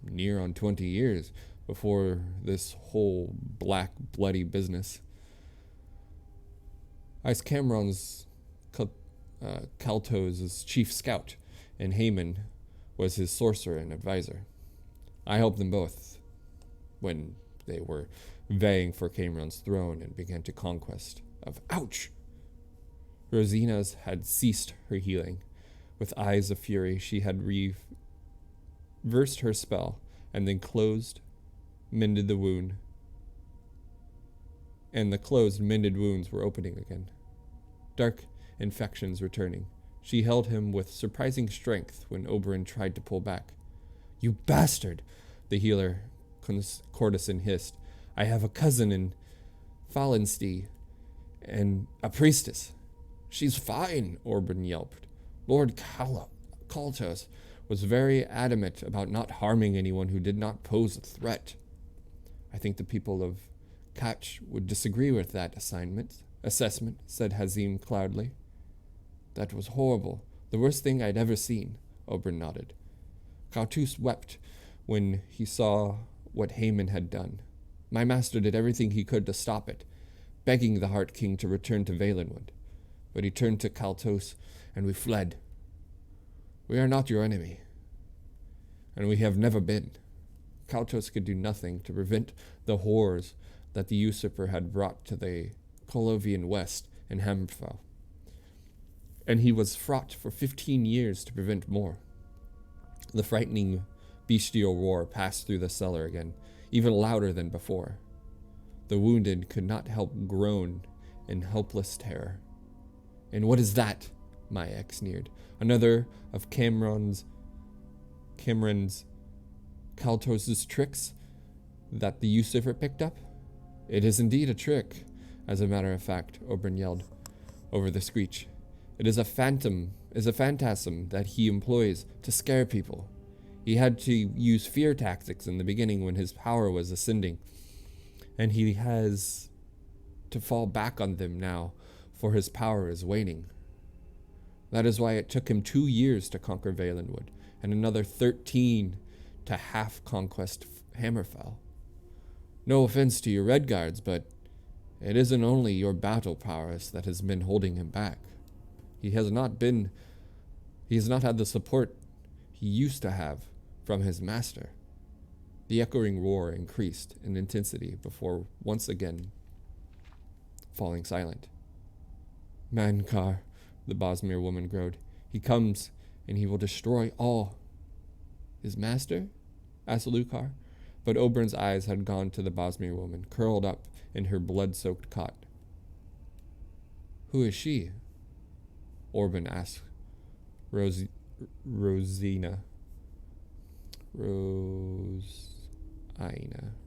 Near on 20 years before this whole black, bloody business. I was Cameron's Kaltos' chief scout, and Haman was his sorcerer and advisor. I helped them both when they were vying for Cameron's throne and began to conquest of... Ouch! Rosina's had ceased her healing. With eyes of fury, she had reversed her spell and then mended the wound. And the closed, mended wounds were opening again. Dark infections returning. She held him with surprising strength when Oberyn tried to pull back. You bastard! The healer, Courtesan, hissed. I have a cousin in Fallenstein and a priestess. She's fine, Oberyn yelped. Lord Kaltos was very adamant about not harming anyone who did not pose a threat. I think the people of Catch would disagree with that assessment, said Hazim cloudly. That was horrible. The worst thing I'd ever seen, Oberyn nodded. Kaltos wept when he saw what Haman had done. My master did everything he could to stop it, begging the Heart King to return to Valenwood. But he turned to Kaltos, and we fled. We are not your enemy, and we have never been. Kaltos could do nothing to prevent the horrors that the usurper had brought to the Colovian West and Hammerfell, and he was fraught for 15 years to prevent more. The frightening bestial roar passed through the cellar again, even louder than before. The wounded could not help groan in helpless terror. And what is that? Mayak sneered. Another of Cameron's Kaltos' tricks that the usurper picked up? It is indeed a trick, as a matter of fact, Oberyn yelled over the screech. It is a phantasm that he employs to scare people. He had to use fear tactics in the beginning when his power was ascending, and he has to fall back on them now for his power is waning. That is why it took him 2 years to conquer Valenwood, and another 13 to half conquest Hammerfell. No offense to your Red Guards, but it isn't only your battle prowess that has been holding him back. He has not had the support he used to have from his master. The echoing roar increased in intensity before once again falling silent. Mankar, the Bosmere woman crowed. He comes, and he will destroy all. His master? Asked Lucar, but Oberyn's eyes had gone to the Bosmere woman, curled up in her blood-soaked cot. Who is she? Oberyn asked Rosina.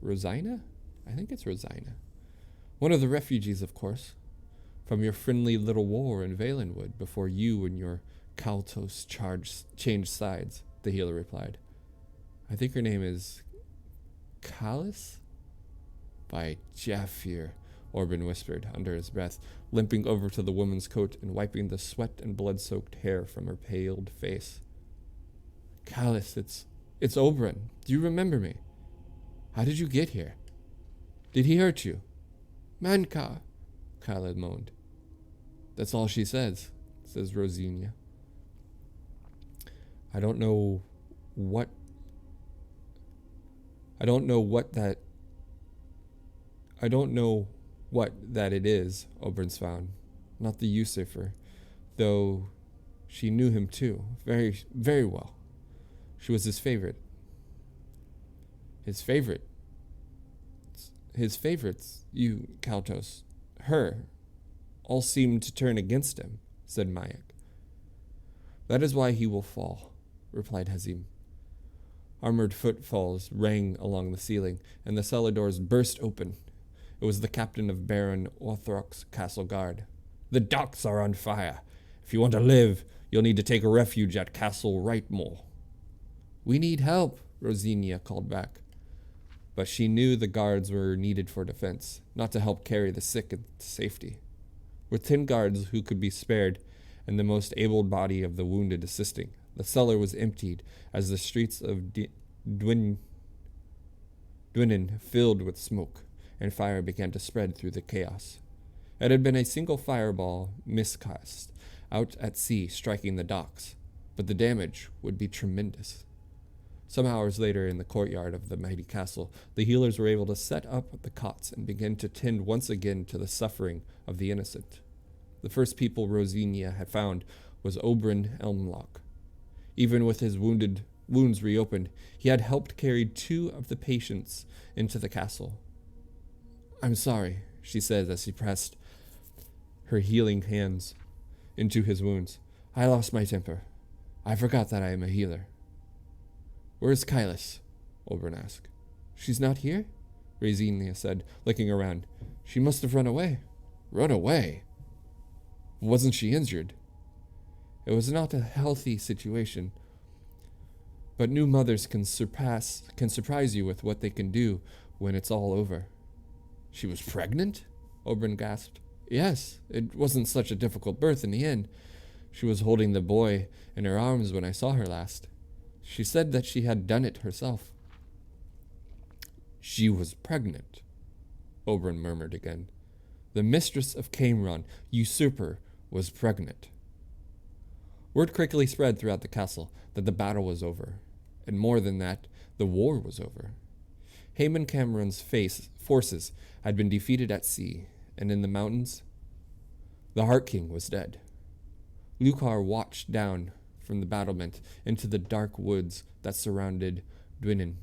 Rosina? I think it's Rosina. One of the refugees, of course, from your friendly little war in Valenwood before you and your Kaltos changed sides, the healer replied. I think her name is Kalis? By Jaffir, Oberyn whispered under his breath, limping over to the woman's coat and wiping the sweat and blood-soaked hair from her paled face. Kalis, it's Oberyn. Do you remember me? How did you get here? Did he hurt you? Manka, Khaled moaned. That's all she says Rosina. I don't know what that it is, Oberyn's found. Not the Ucifer, though she knew him too, very, very well. She was his favorite. His favorites, you, Kaltos, her, all seemed to turn against him, said Mayak. That is why he will fall, replied Hazim. Armored footfalls rang along the ceiling, and the cellar doors burst open. It was the captain of Baron Orthrok's castle guard. The docks are on fire. If you want to live, you'll need to take refuge at Castle Rightmore. We need help, Rosinia called back. But she knew the guards were needed for defense, not to help carry the sick into safety. With 10 guards who could be spared, and the most able body of the wounded assisting, the cellar was emptied as the streets of Dwinin filled with smoke, and fire began to spread through the chaos. It had been a single fireball miscast out at sea, striking the docks, but the damage would be tremendous. Some hours later, in the courtyard of the mighty castle, the healers were able to set up the cots and begin to tend once again to the suffering of the innocent. The first people Rosinia had found was Oberyn Elmlock. Even with his wounds reopened, he had helped carry 2 of the patients into the castle. I'm sorry, she said as she pressed her healing hands into his wounds. I lost my temper. I forgot that I am a healer. Where's Kailis? Oberyn asked. She's not here? Rosinia said, looking around. She must have run away. Run away? Wasn't she injured? It was not a healthy situation, but new mothers can surprise you with what they can do when it's all over. She was pregnant? Oberyn gasped. Yes, it wasn't such a difficult birth in the end. She was holding the boy in her arms when I saw her last. She said that she had done it herself. She was pregnant, Oberyn murmured again. The mistress of Cameron, usurper, was pregnant. Word quickly spread throughout the castle that the battle was over, and more than that, the war was over. Haemon Cameron's forces had been defeated at sea, and in the mountains, the Heart King was dead. Lucar watched down from the battlement into the dark woods that surrounded Dwinin.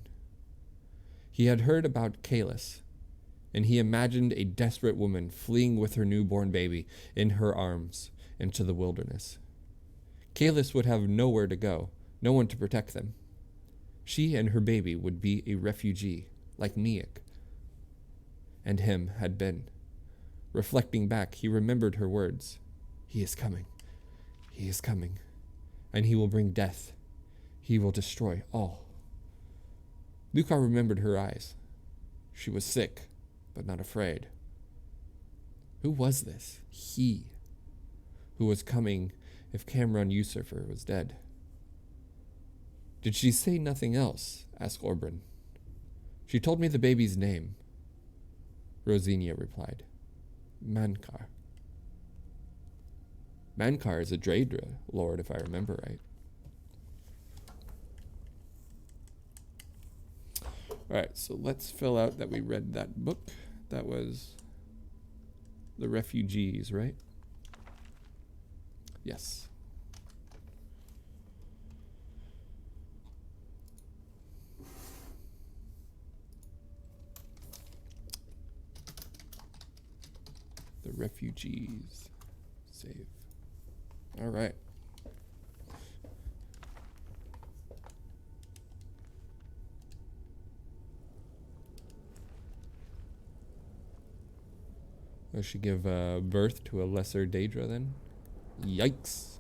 He had heard about Kalis, and he imagined a desperate woman fleeing with her newborn baby in her arms into the wilderness. Kalis would have nowhere to go, no one to protect them. She and her baby would be a refugee, like Niek and him had been. Reflecting back, he remembered her words. He is coming. He is coming. And he will bring death. He will destroy all. Lucar remembered her eyes. She was sick, but not afraid. Who was this? He. who was coming if Cameron Usurper was dead. Did she say nothing else? Asked Oberon. She told me the baby's name. Rosinia replied. Mankar. Mankar is a Daedra lord, if I remember right. Alright, so let's fill out that we read that book. That was The Refugees, right? Yes. The Refugees. Save. All right. I should give birth to a lesser Daedra then. Yikes.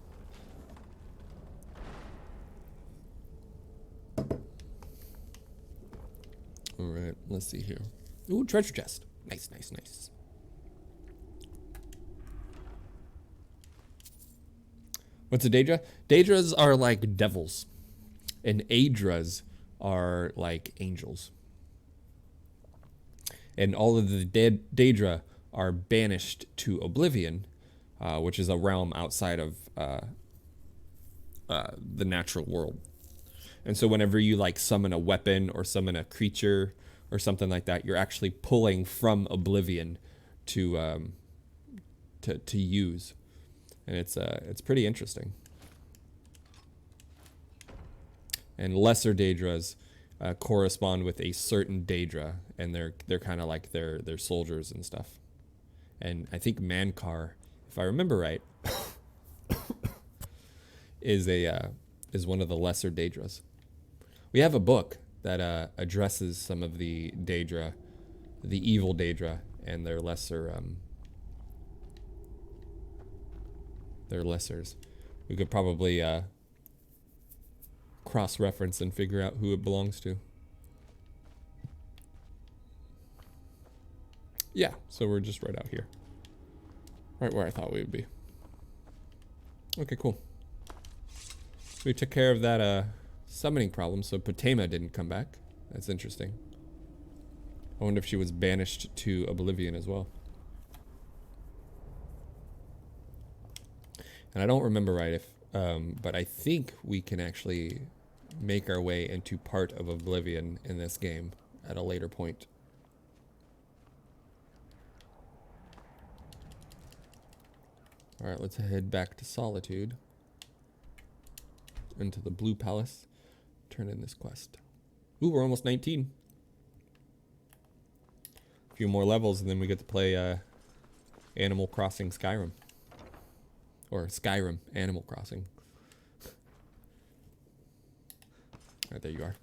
All right, let's see here. Ooh, treasure chest. Nice, nice, nice. What's a Daedra? Daedras are like devils, and Aedras are like angels. And all of the Daedra are banished to Oblivion, which is a realm outside of the natural world. And so whenever you like summon a weapon or summon a creature or something like that, you're actually pulling from Oblivion to use. And it's pretty interesting. And lesser Daedras correspond with a certain Daedra, and they're kind of like their soldiers and stuff. And I think Mankar, if I remember right, is one of the lesser Daedras. We have a book that addresses some of the Daedra, the evil Daedra, and their lesser their lessers. We could probably cross-reference and figure out who it belongs to. Yeah, so we're just right out here. Right where I thought we would be. Okay, cool. We took care of that summoning problem, so Potema didn't come back. That's interesting. I wonder if she was banished to Oblivion as well. And I don't remember right if, but I think we can actually make our way into part of Oblivion in this game at a later point. Alright, let's head back to Solitude. Into the Blue Palace. Turn in this quest. Ooh, we're almost 19. A few more levels and then we get to play Animal Crossing Skyrim. Or Skyrim, Animal Crossing. Alright, there you are.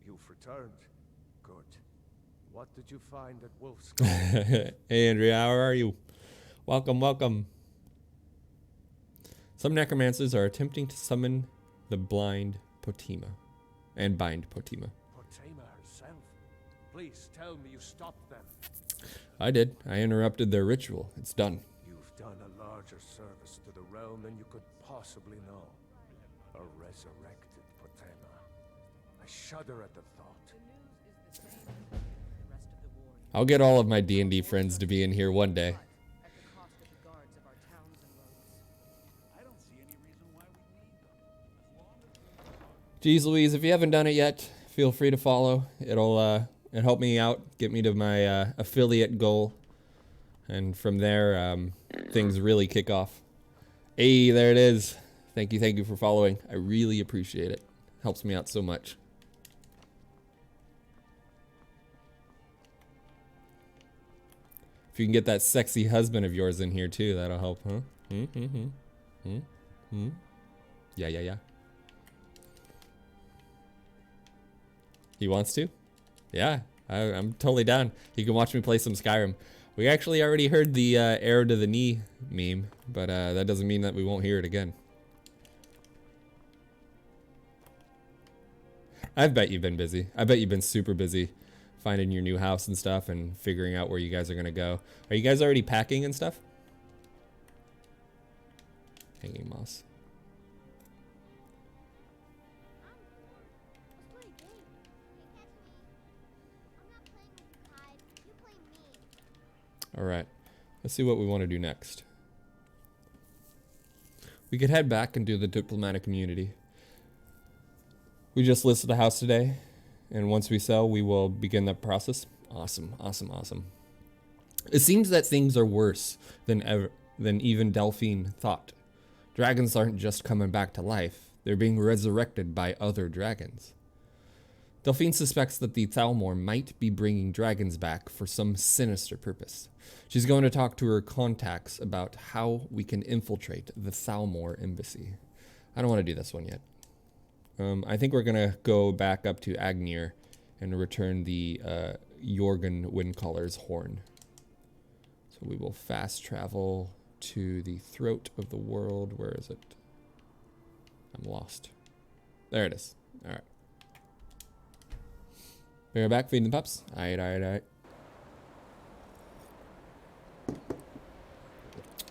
You've returned. Good. What did you find at Wolf's? Hey Andrea, how are you? Welcome, welcome. Some necromancers are attempting to summon the blind Potema and bind Potema. Potema herself. Please tell me you stopped them. I did. I interrupted their ritual. It's done. You've done a larger service to the realm than you could possibly know. A resurrected Potema. I shudder at the thought. I'll get all of my D&D friends to be in here one day. Geez Louise, if you haven't done it yet, feel free to follow. It'll help me out, get me to my affiliate goal. And from there, things really kick off. Hey, there it is. Thank you for following. I really appreciate it. Helps me out so much. If you can get that sexy husband of yours in here too, that'll help, huh? Yeah. He wants to? Yeah, I'm totally down. He can watch me play some Skyrim. We actually already heard the arrow to the knee meme, but that doesn't mean that we won't hear it again. I bet you've been busy. I bet you've been super busy finding your new house and stuff and figuring out where you guys are going to go. Are you guys already packing and stuff? Hanging moss. Alright, let's see what we want to do next. We could head back and do the diplomatic immunity. We just listed a house today, and once we sell, we will begin that process. Awesome, awesome, awesome. It seems that things are worse than even Delphine thought. Dragons aren't just coming back to life, they're being resurrected by other dragons. Delphine suspects that the Thalmor might be bringing dragons back for some sinister purpose. She's going to talk to her contacts about how we can infiltrate the Thalmor embassy. I don't want to do this one yet. I think we're going to go back up to Agnir and return the Jorgen Windcaller's horn. So we will fast travel to the throat of the world. Where is it? I'm lost. There it is. All right. We're back feeding the pups. Alright.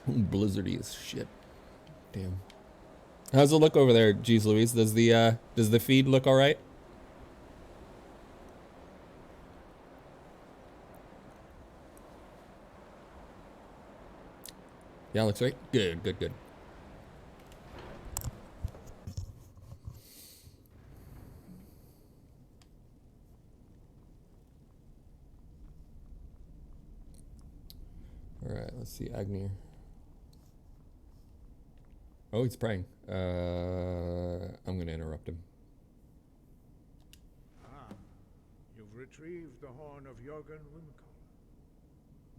Ooh, blizzardy as shit. Damn. How's it look over there, Jeez Louise? Does the feed look alright? Yeah, looks right. Good. Alright, let's see, Agnir. Oh, he's praying. I'm gonna interrupt him. Ah, you've retrieved the horn of Jorgen Windcaller.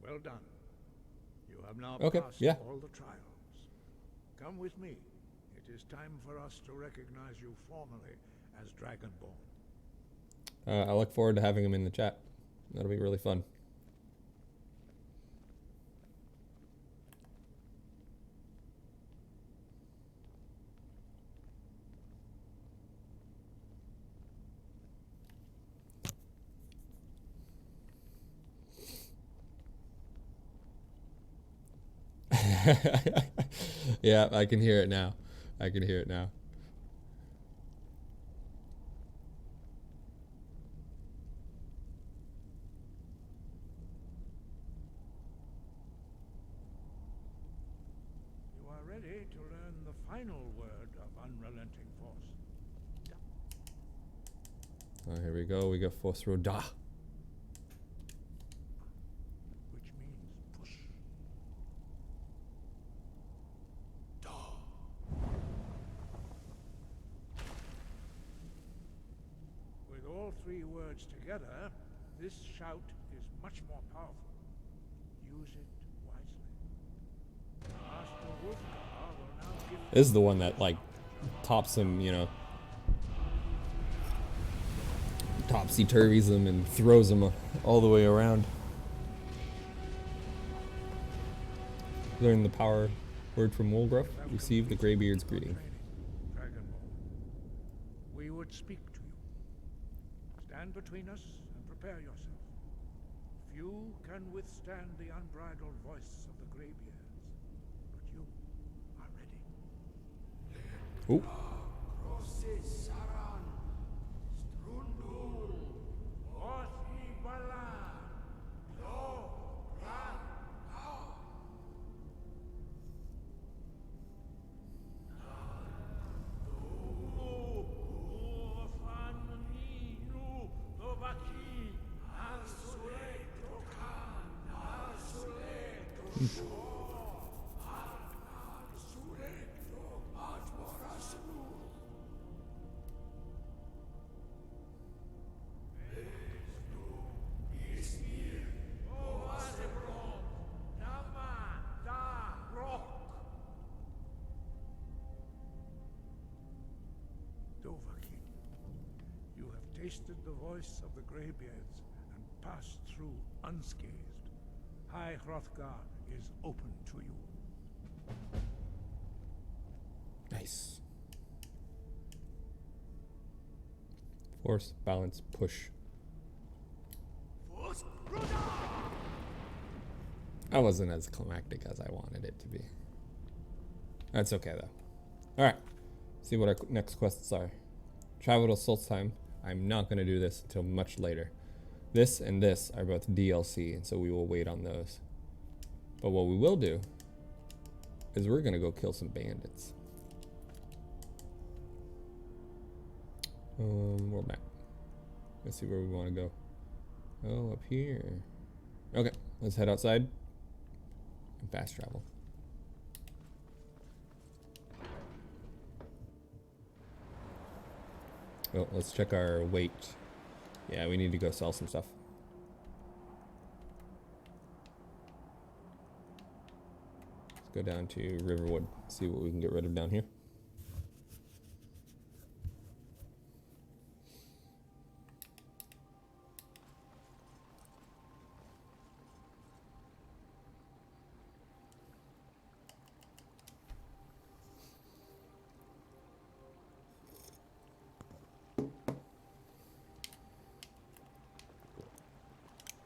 Well done. You have now passed all the trials. Come with me. It is time for us to recognize you formally as Dragonborn. I look forward to having him in the chat. That'll be really fun. Yeah, I can hear it now. You are ready to learn the final word of unrelenting force. Oh, here we go. We got Force Roda. Which means push. With all three words together, this shout is much more powerful. Use it wisely. Master Wolfgar will now give... This is the one that, like, tops him, you know. Topsy-turvies him and throws him all the way around. Learn the power word from Wolgraf. Receive the Greybeard's greeting. We would speak to you. Stand between us and prepare yourself. Few can withstand the unbridled voice of the Greybeards, but you are ready. Ooh. You have tasted the voice of the Greybeards and passed through unscathed. High Hrothgar is open to you. Nice. Force, balance, push. That wasn't as climactic as I wanted it to be. That's okay, though. Alright. See what our next quests are. Travel to Solstheim. I'm not going to do this until much later. This and this are both DLC, and so we will wait on those. But what we will do is we're going to go kill some bandits. World map. Let's see where we want to go. Oh, up here. Okay, let's head outside and fast travel. Oh, let's check our weight. Yeah, we need to go sell some stuff. Let's go down to Riverwood, see what we can get rid of down here.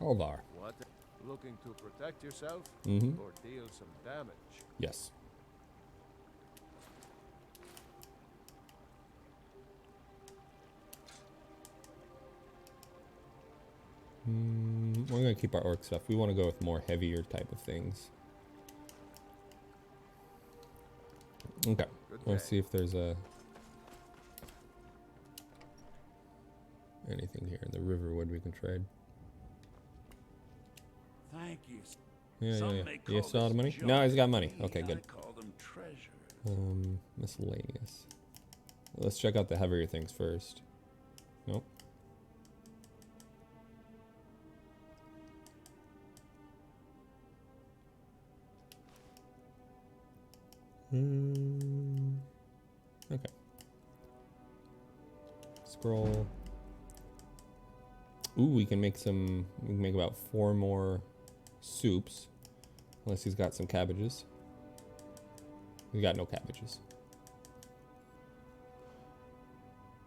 Alvar. What? Looking to protect yourself? Mm-hmm. Or deal some damage? Yes. We're gonna keep our orc stuff. We want to go with more heavier type of things. Okay. Let's see if there's anything here in the Riverwood we can trade. Thank you. Yeah. You still out of money? No, he's got money. Okay, good. I call them treasures. Miscellaneous. Let's check out the heavier things first. Nope. Okay. Scroll. Ooh, we can make about 4 more soups. Unless he's got some cabbages. He's got no cabbages.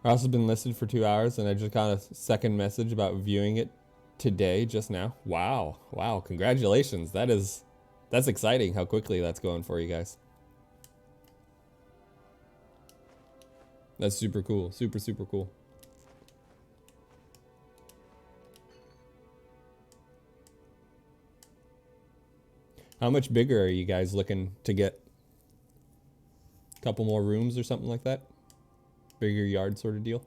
Our house has been listed for 2 hours, and I just got a second message about viewing it today, just now. Wow. Wow, congratulations. That's exciting how quickly that's going for you guys. That's super cool. Super, super cool. How much bigger are you guys looking to get? A couple more rooms or something like that? Bigger yard sort of deal?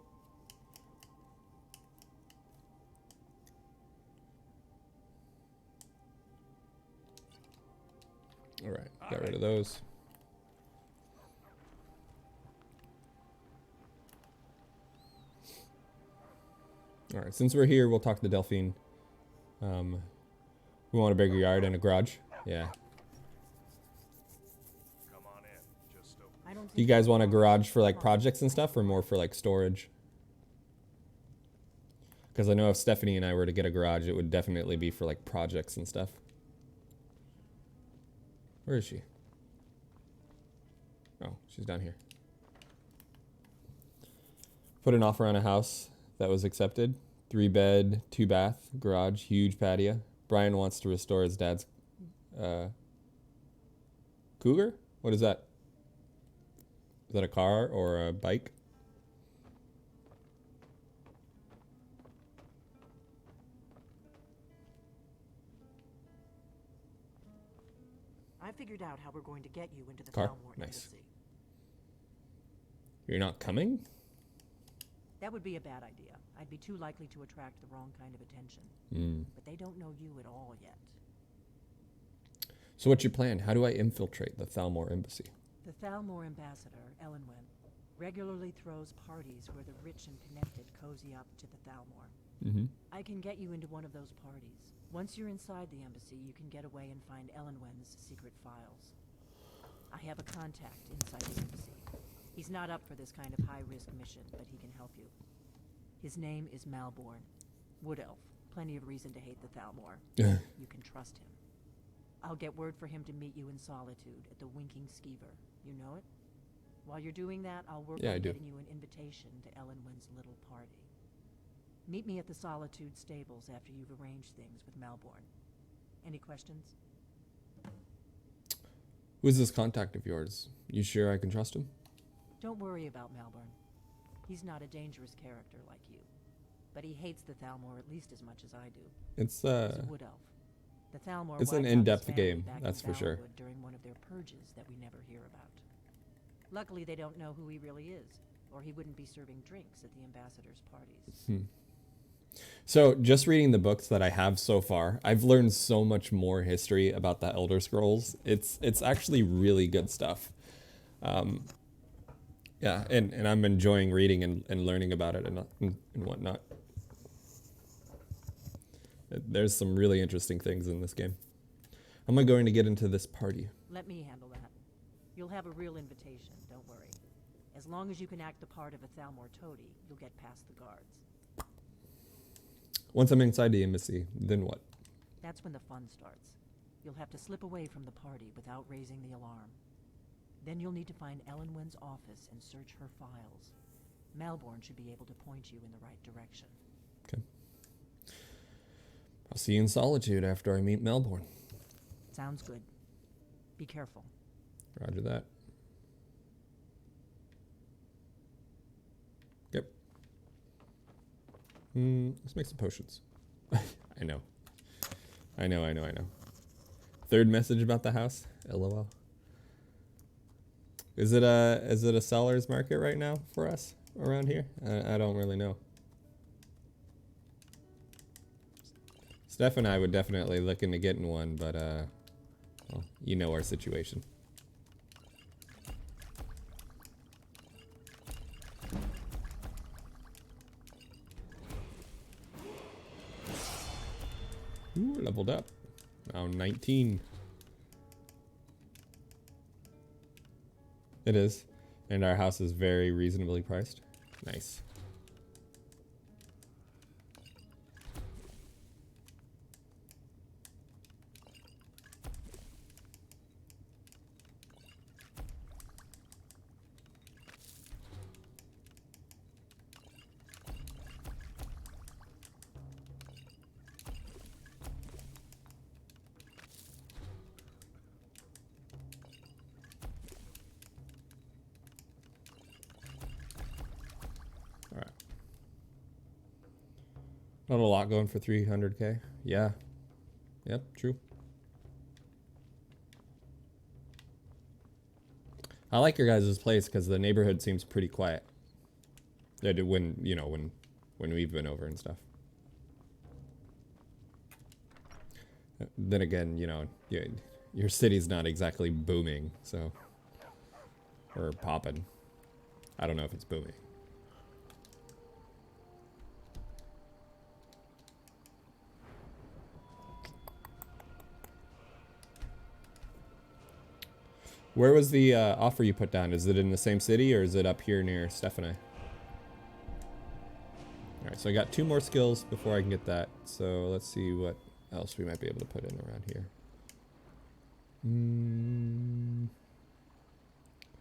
All right, got rid of those. All right, since we're here, we'll talk to Delphine. We want a bigger yard and a garage. Yeah. Come on in. Just open. Do you guys want a garage for like projects and stuff, or more for like storage? Because I know if Stephanie and I were to get a garage, it would definitely be for like projects and stuff. Where is she? Oh, she's down here. Put an offer on a house that was accepted. 3-bed, 2-bath, garage, huge patio. Brian wants to restore his dad's Cougar? What is that? Is that a car or a bike? I figured out how we're going to get you into the Car? Falmore Nice. Embassy. You're not coming? That would be a bad idea. I'd be too likely to attract the wrong kind of attention. But they don't know you at all yet. So what's your plan? How do I infiltrate the Thalmor Embassy? The Thalmor ambassador, Elenwen, regularly throws parties where the rich and connected cozy up to the Thalmor. I can get you into one of those parties. Once you're inside the embassy, you can get away and find Elenwen's secret files. I have a contact inside the embassy. He's not up for this kind of high-risk mission, but he can help you. His name is Malborn. Wood Elf. Plenty of reason to hate the Thalmor. You can trust him. I'll get word for him to meet you in Solitude at the Winking Skeever. You know it? While you're doing that, I'll work on getting you an invitation to Elenwen's little party. Meet me at the Solitude stables after you've arranged things with Malborn. Any questions? Who is this contact of yours? You sure I can trust him? Don't worry about Malborn. He's not a dangerous character like you. But he hates the Thalmor at least as much as I do. It's He's a wood elf. The Thalmor it's an wiped out his in-depth family game, back that's in for sure. Valenwood during one of their purges that we never hear about. Luckily, they don't know who he really is, or he wouldn't be serving drinks at the ambassadors' parties. So, just reading the books that I have so far, I've learned so much more history about the Elder Scrolls. It's actually really good stuff. Yeah, and I'm enjoying reading and learning about it and whatnot. There's some really interesting things in this game. How am I going to get into this party? Let me handle that. You'll have a real invitation, don't worry. As long as you can act the part of a Thalmor toady, you'll get past the guards. Once I'm inside the embassy, then what? That's when the fun starts. You'll have to slip away from the party without raising the alarm. Then you'll need to find Elenwen's office and search her files. Malborn should be able to point you in the right direction. Okay. I'll see you in Solitude after I meet Malborn. Sounds good. Be careful. Roger that. Yep. Let's make some potions. I know. Third message about the house? LOL. Is it a seller's market right now for us around here? I don't really know. Steph and I would definitely look into getting one, but well, you know our situation. Ooh, leveled up. Now 19. It is. And our house is very reasonably priced. Nice. Not a lot going for 300k. Yeah. Yep, true. I like your guys' place because the neighborhood seems pretty quiet. When we've been over and stuff. Then again, your city's not exactly booming, so. Or popping. I don't know if it's booming. Where was the offer you put down? Is it in the same city or is it up here near Stephanie? Alright, so I got 2 more skills before I can get that. So let's see what else we might be able to put in around here.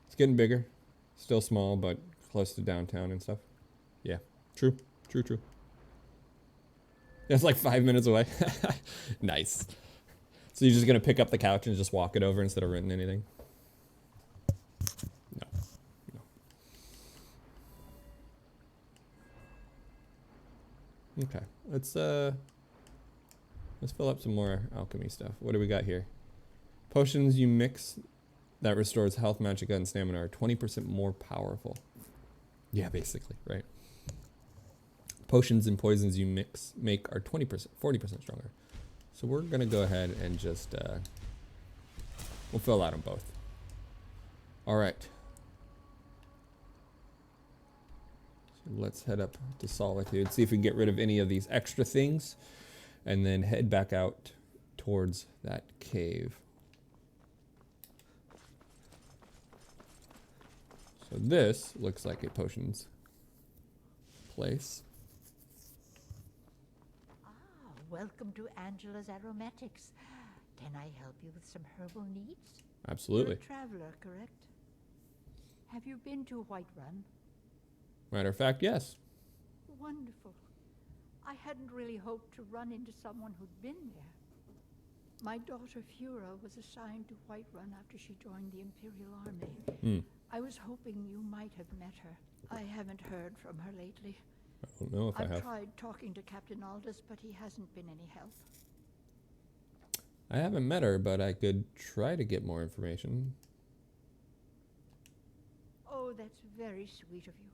It's getting bigger. Still small, but close to downtown and stuff. Yeah, true. That's like 5 minutes away. Nice. So you're just going to pick up the couch and just walk it over instead of renting anything? No. Okay, let's fill up some more alchemy stuff. What do we got here? Potions you mix that restores health, magicka, and stamina are 20% more powerful. Yeah, basically, right? Potions and poisons you make are 20%, 40% stronger. So we're gonna go ahead and just we'll fill out them both. All right. So let's head up to Solitude, see if we can get rid of any of these extra things, and then head back out towards that cave. So this looks like a potions place. Welcome to Angela's Aromatics. Can I help you with some herbal needs? Absolutely. You're a traveler, correct? Have you been to Whiterun? Matter of fact, yes. Wonderful. I hadn't really hoped to run into someone who'd been there. My daughter Fura was assigned to Whiterun after she joined the Imperial Army. I was hoping you might have met her. I haven't heard from her lately. I don't know if I have. I've tried talking to Captain Aldous, but he hasn't been any help. I haven't met her, but I could try to get more information. Oh, that's very sweet of you.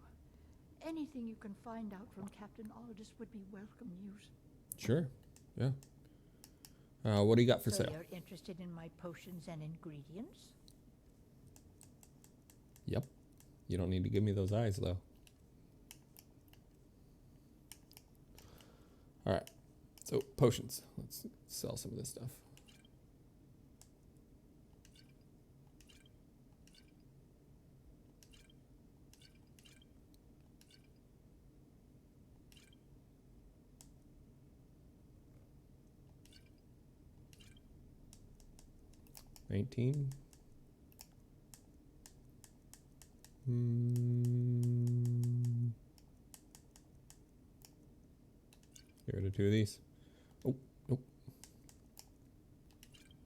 Anything you can find out from Captain Aldous would be welcome news. Sure, yeah. What do you got for So sale? you're interested in my potions and ingredients? Yep. You don't need to give me those eyes, though. All right. So, potions. Let's sell some of this stuff. $19. Get rid of 2 of these. Oh, nope.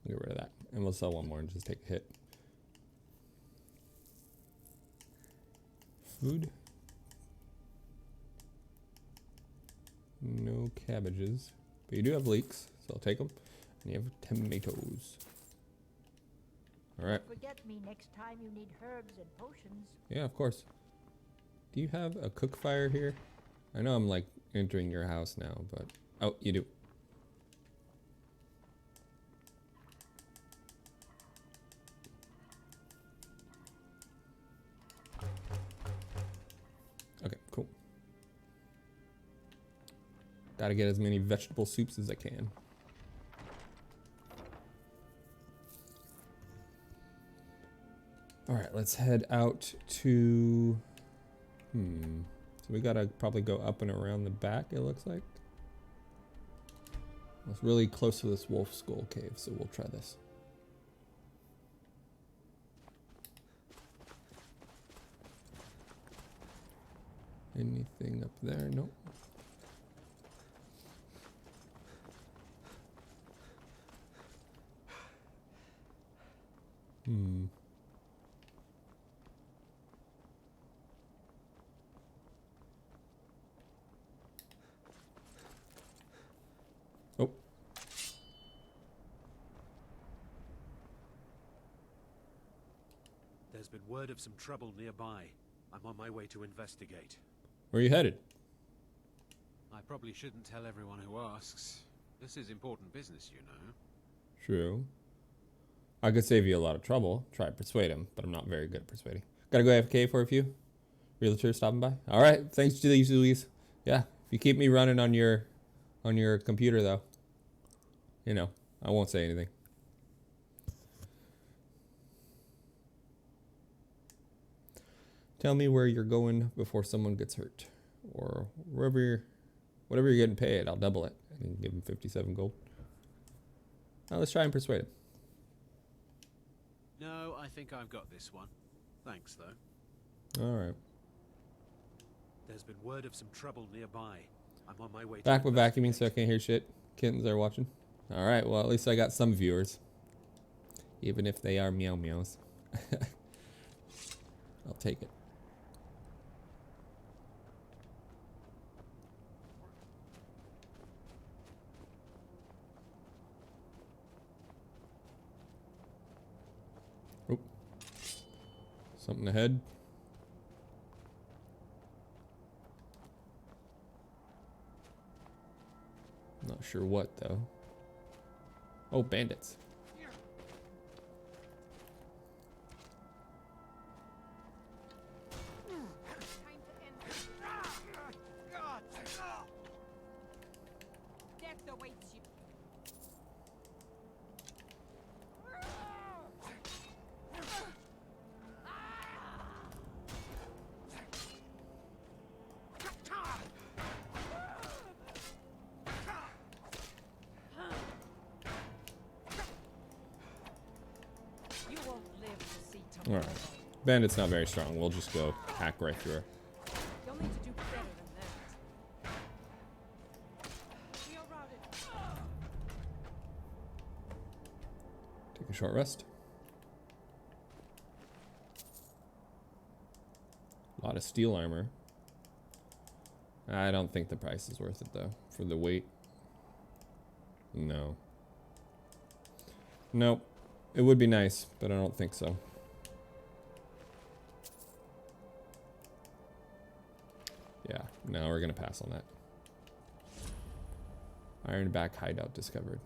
Get rid of that. And we'll sell one more and just take a hit. Food. No cabbages. But you do have leeks, so I'll take them. And you have tomatoes. Alright. Forget me next time you need herbs and potions. Yeah, of course. Do you have a cook fire here? I know I'm like entering your house now, but... Oh, you do. Okay, cool. Gotta get as many vegetable soups as I can. Alright, let's head out to... So we gotta probably go up and around the back, it looks like. It's really close to this wolf skull cave, so we'll try this. Anything up there? Nope. Oh. There's been word of some trouble nearby. I'm on my way to investigate. Where are you headed? I probably shouldn't tell everyone who asks. This is important business, you know. True. I could save you a lot of trouble. Try to persuade him, but I'm not very good at persuading. Gotta go AFK for a few. Realtor stopping by. All right, thanks, Louise. Yeah, if you keep me running on your computer, though, you know, I won't say anything. Tell me where you're going before someone gets hurt, or whatever you're getting paid. I'll double it and give him 57 gold. Now let's try and persuade him. No, I think I've got this one. Thanks, though. All right. There's been word of some trouble nearby. I'm on my way. Back with vacuuming, so I can't hear shit. Kittens are watching. All right. Well, at least I got some viewers, even if they are meow meows. I'll take it. Something ahead. Not sure what though. Oh, bandits. Death awaits you. Alright. Bandit's not very strong. We'll just go hack right through her. You'll need to do better than that. Take a short rest. A lot of steel armor. I don't think the price is worth it though. For the weight. No. Nope. It would be nice, but I don't think so. Yeah, no, we're gonna pass on that. Ironback hideout discovered.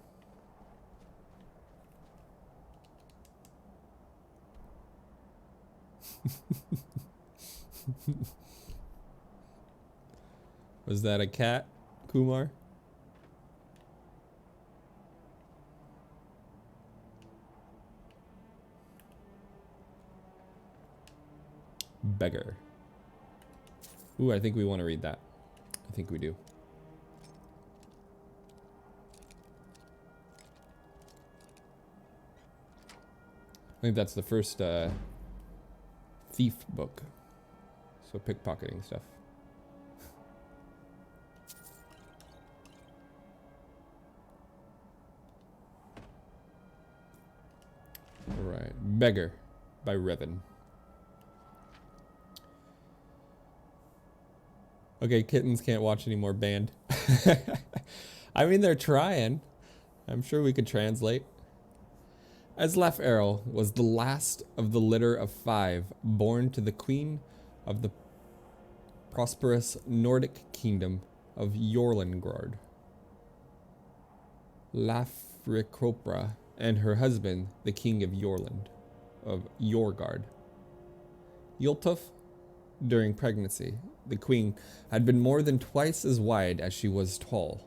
Was that a cat, Kumar? Beggar. Ooh, I think we want to read that. I think we do. I think that's the first thief book. So pickpocketing stuff. Alright. Beggar by Revan. Okay, kittens can't watch anymore, banned. I mean, they're trying. I'm sure we could translate. Eslaf Errol was the last of the litter of 5 born to the queen of the prosperous Nordic kingdom of Jorlengard. Lafrikopra and her husband, the king of Jorgard. Yultuf, during pregnancy, the queen had been more than twice as wide as she was tall,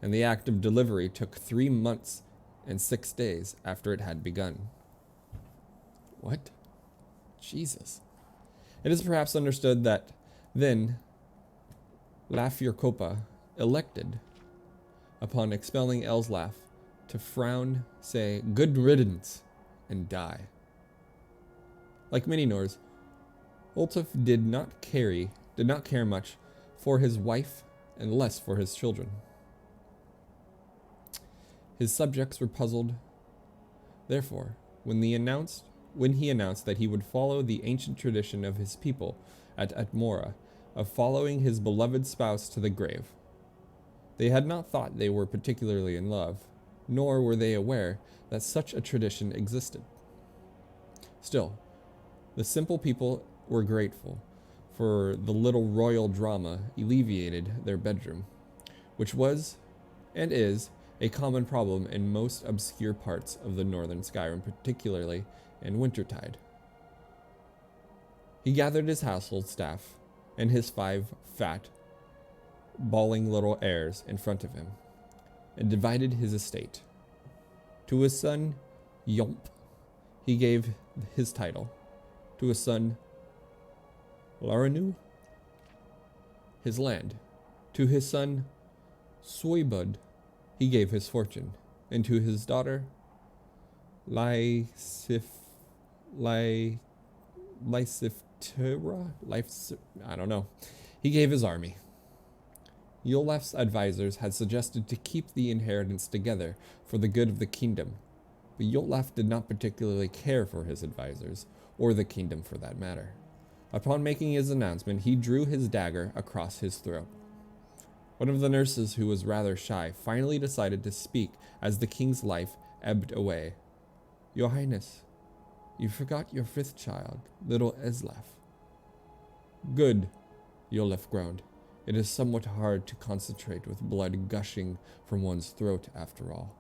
and the act of delivery took 3 months and 6 days after it had begun. What? Jesus. It is perhaps understood that then Lafrikopra elected, upon expelling Elslaf, to frown, say, "Good riddance," and die. Like many Nords, Ultuf did not care much for his wife and less for his children. His subjects were puzzled. Therefore, when he announced that he would follow the ancient tradition of his people at Atmora of following his beloved spouse to the grave, they had not thought they were particularly in love, nor were they aware that such a tradition existed. Still, the simple people were grateful, for the little royal drama alleviated their bedroom, which was, and is, a common problem in most obscure parts of the northern Skyrim, particularly in wintertide. He gathered his household staff and his 5 fat, bawling little heirs in front of him, and divided his estate. To his son, Yomp, he gave his title. To his son, Laranu, his land. To his son, Suibud, he gave his fortune. And to his daughter, Lysiftura, I don't know, he gave his army. Yolaf's advisors had suggested to keep the inheritance together for the good of the kingdom, but Yolaf did not particularly care for his advisors, or the kingdom for that matter. Upon making his announcement, he drew his dagger across his throat. One of the nurses, who was rather shy, finally decided to speak as the king's life ebbed away. "Your Highness, you forgot your 5th child, little Eslaf." "Good," Yolaf groaned. "It is somewhat hard to concentrate with blood gushing from one's throat, after all."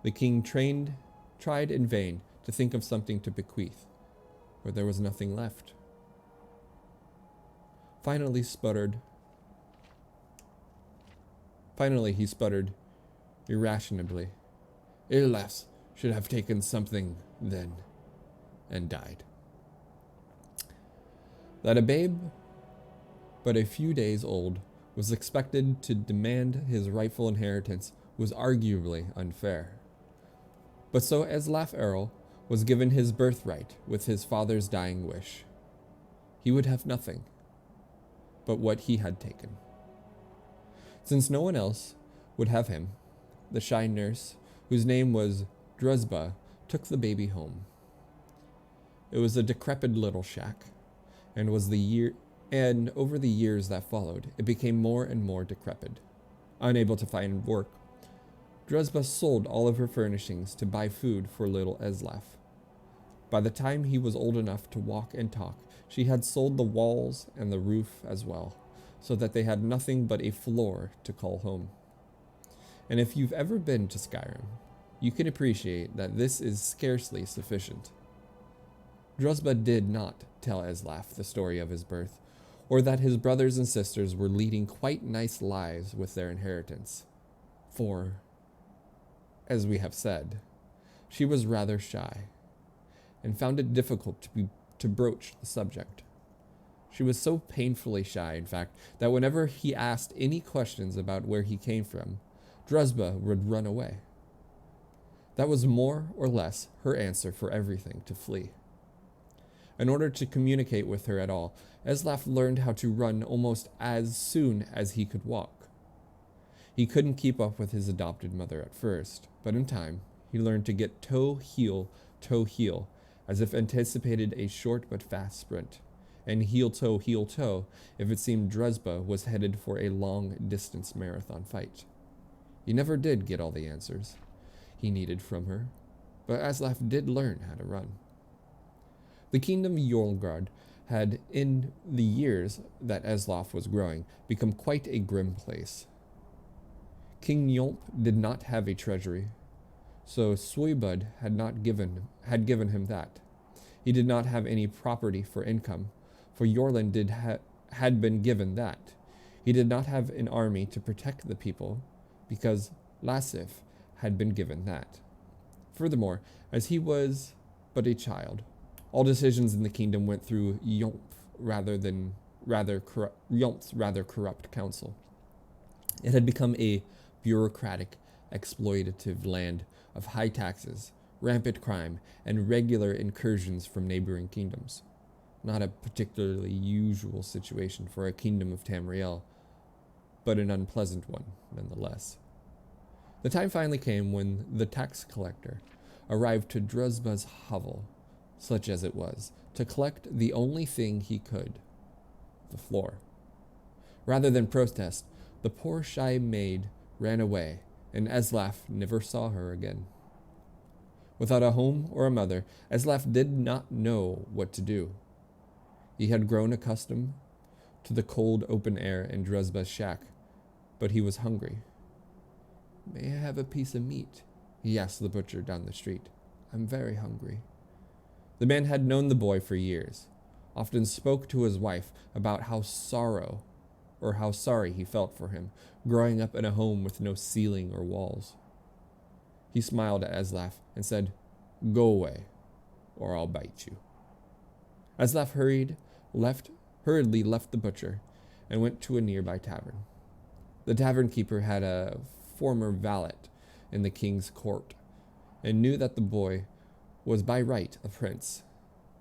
The king tried in vain to think of something to bequeath, for there was nothing left. Finally he sputtered irrationally, "Ilafs should have taken something then," and died. That a babe but a few days old was expected to demand his rightful inheritance was arguably unfair. But so Eslaf Errol was given his birthright with his father's dying wish. He would have nothing but what he had taken. Since no one else would have him, the shy nurse, whose name was Druzba took the baby home. It was a decrepit little shack, and over the years that followed, it became more and more decrepit. Unable to find work, Druzba sold all of her furnishings to buy food for little Eslaf. By the time he was old enough to walk and talk, she had sold the walls and the roof as well, so that they had nothing but a floor to call home. And if you've ever been to Skyrim, you can appreciate that this is scarcely sufficient. Druzba did not tell Eslaf the story of his birth, or that his brothers and sisters were leading quite nice lives with their inheritance. For, as we have said, she was rather shy, and found it difficult to broach the subject. She was so painfully shy, in fact, that whenever he asked any questions about where he came from, Druzba would run away. That was more or less her answer for everything, to flee. In order to communicate with her at all, Eslaf learned how to run almost as soon as he could walk. He couldn't keep up with his adopted mother at first, but in time, he learned to get toe, heel, as if anticipated a short but fast sprint, and heel, toe, if it seemed Druzba was headed for a long-distance marathon fight. He never did get all the answers he needed from her, but Eslaf did learn how to run. The kingdom of Yolgard had, in the years that Eslaf was growing, become quite a grim place. King Yolp did not have a treasury, so Suibud had given him that. He did not have any property for income, for Yorland had been given that. He did not have an army to protect the people, because Lasif had been given that. Furthermore, as he was but a child, all decisions in the kingdom went through Yolp's rather corrupt council. It had become a bureaucratic, exploitative land of high taxes, rampant crime, and regular incursions from neighboring kingdoms. Not a particularly usual situation for a kingdom of Tamriel, but an unpleasant one nonetheless. The time finally came when the tax collector arrived to Druzba's hovel, such as it was, to collect the only thing he could, the floor. Rather than protest, the poor shy maid ran away, and Eslaf never saw her again. Without a home or a mother, Eslaf did not know what to do. He had grown accustomed to the cold open air in Druzba's shack, but he was hungry. "May I have a piece of meat?" he asked the butcher down the street. "I'm very hungry." The man had known the boy for years, often spoke to his wife about how sorry he felt for him, growing up in a home with no ceiling or walls. He smiled at Eslaf and said, "Go away, or I'll bite you." Eslaf hurriedly left the butcher and went to a nearby tavern. The tavern keeper had a former valet in the king's court, and knew that the boy was by right a prince.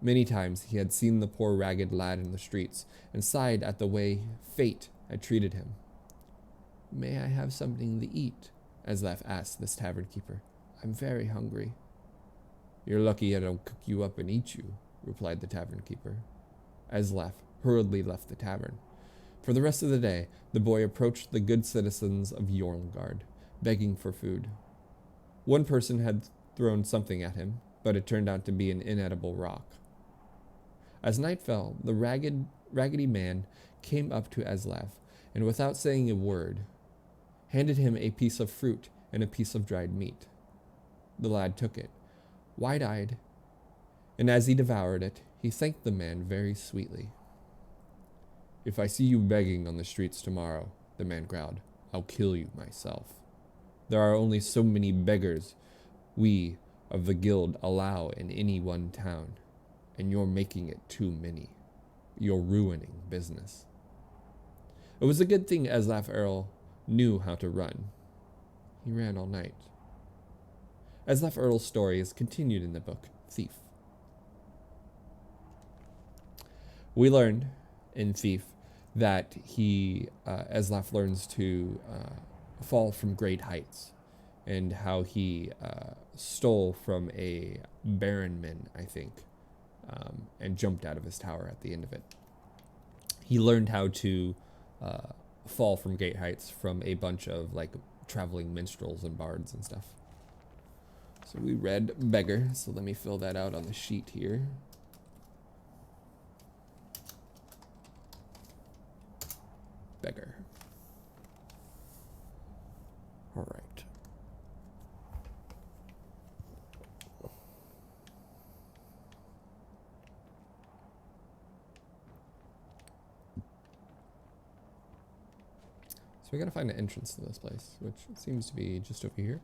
Many times he had seen the poor ragged lad in the streets, and sighed at the way fate had treated him. "May I have something to eat?" Eslaf asked this tavern keeper. "I'm very hungry." "You're lucky I don't cook you up and eat you," replied the tavern keeper. Eslaf hurriedly left the tavern. For the rest of the day, the boy approached the good citizens of Yorngard, begging for food. One person had thrown something at him, but it turned out to be an inedible rock. As night fell, the raggedy man came up to Eslaf, and without saying a word, handed him a piece of fruit and a piece of dried meat. The lad took it, wide-eyed, and as he devoured it, he thanked the man very sweetly. "If I see you begging on the streets tomorrow," the man growled, "I'll kill you myself. There are only so many beggars we of the guild allow in any one town, and you're making it too many. You're ruining business." It was a good thing Eslaf Earl knew how to run. He ran all night. Eslaf Earl's story is continued in the book Thief. We learned in Thief that Eslaf learns to fall from great heights, and how he stole from a baronman, I think, and jumped out of his tower at the end of it. He learned how to fall from gate heights from a bunch of like traveling minstrels and bards and stuff. So we read beggar, so let me fill that out on the sheet here. Beggar. All right. So we gotta find an entrance to this place, which seems to be just over here.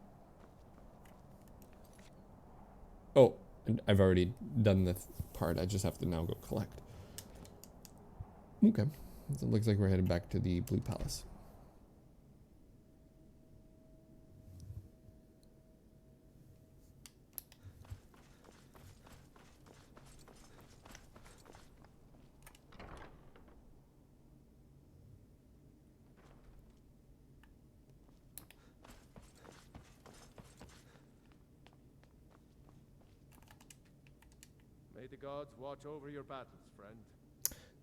Oh, and I've already done the part. I just have to now go collect. Okay. So it looks like we're headed back to the Blue Palace. May the gods watch over your battles, friend.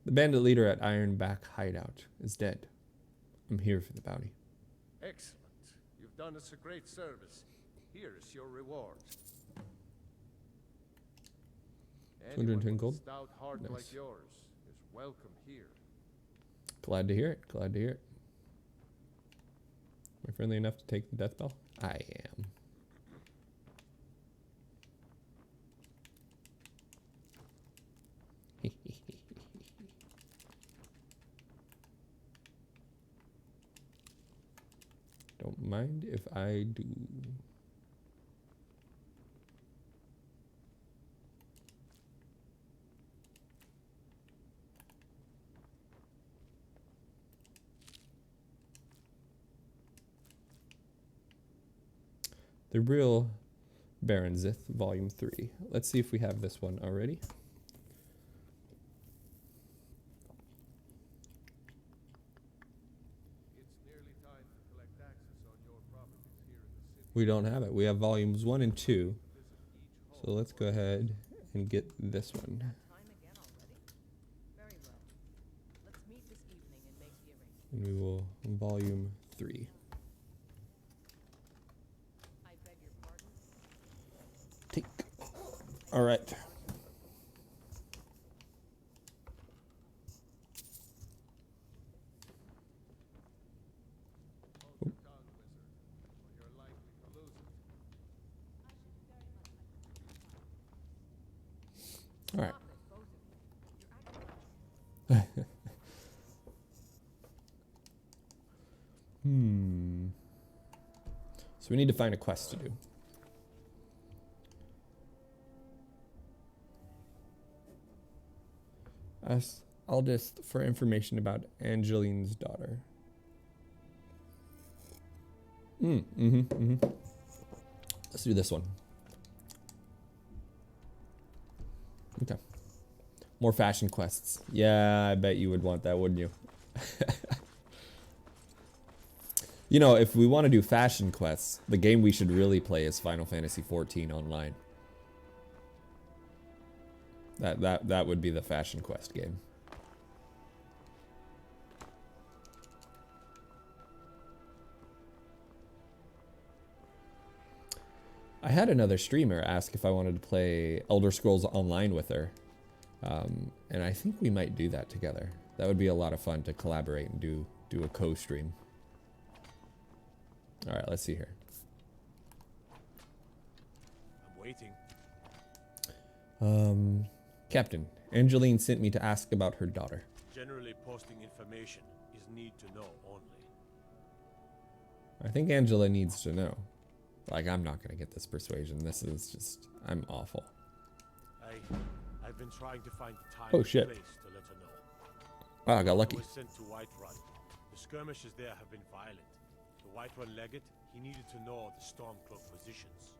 The bandit leader at Ironback Hideout is dead. I'm here for the bounty. Excellent. You've done us a great service. Here is your reward. 210 gold. A stout heart Nice. like yours is welcome here. Glad to hear it. Glad to hear it. Am I friendly enough to take the death bell? I am. Don't mind if I do. The Real Baron Zith, Volume 3. Let's see if we have this one already. We don't have it. We have volumes 1 and 2. So let's go ahead and get this one. And we will volume 3. Take. All right. All right. So we need to find a quest to do. Ask Aldous for information about Angeline's daughter. Let's do this one. Okay. More fashion quests. Yeah, I bet you would want that, wouldn't you? You know, if we want to do fashion quests, the game we should really play is Final Fantasy XIV Online. That would be the fashion quest game. I had another streamer ask if I wanted to play Elder Scrolls Online with her. And I think we might do that together. That would be a lot of fun to collaborate and do a co-stream. All right, let's see here. I'm waiting. Captain, Angeline sent me to ask about her daughter. Generally posting information is need to know only. I think Angela needs to know. Like, I'm not gonna get this persuasion. This is just, I'm awful. I've been trying to find the time Oh, and shit. place to let her know. Wow, I got lucky. I was sent to Whiterun. The skirmishes there have been violent. The Whiterun legate, he needed to know the Stormcloak positions.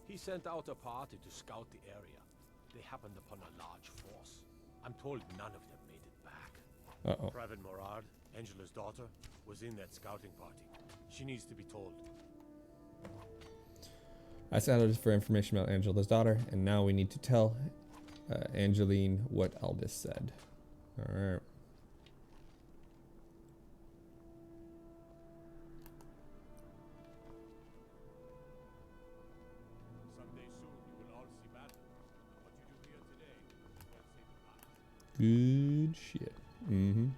He sent out a party to scout the area. They happened upon a large force. I'm told none of them made it back. Uh-oh. Private Morard, Angela's daughter, was in that scouting party. She needs to be told. I scouted for information about Angela's daughter, and now we need to tell Angeline what Aldous said. Alright. Someday soon you will all see battle. What you do here today will save the past. Good shit. Mm-hmm.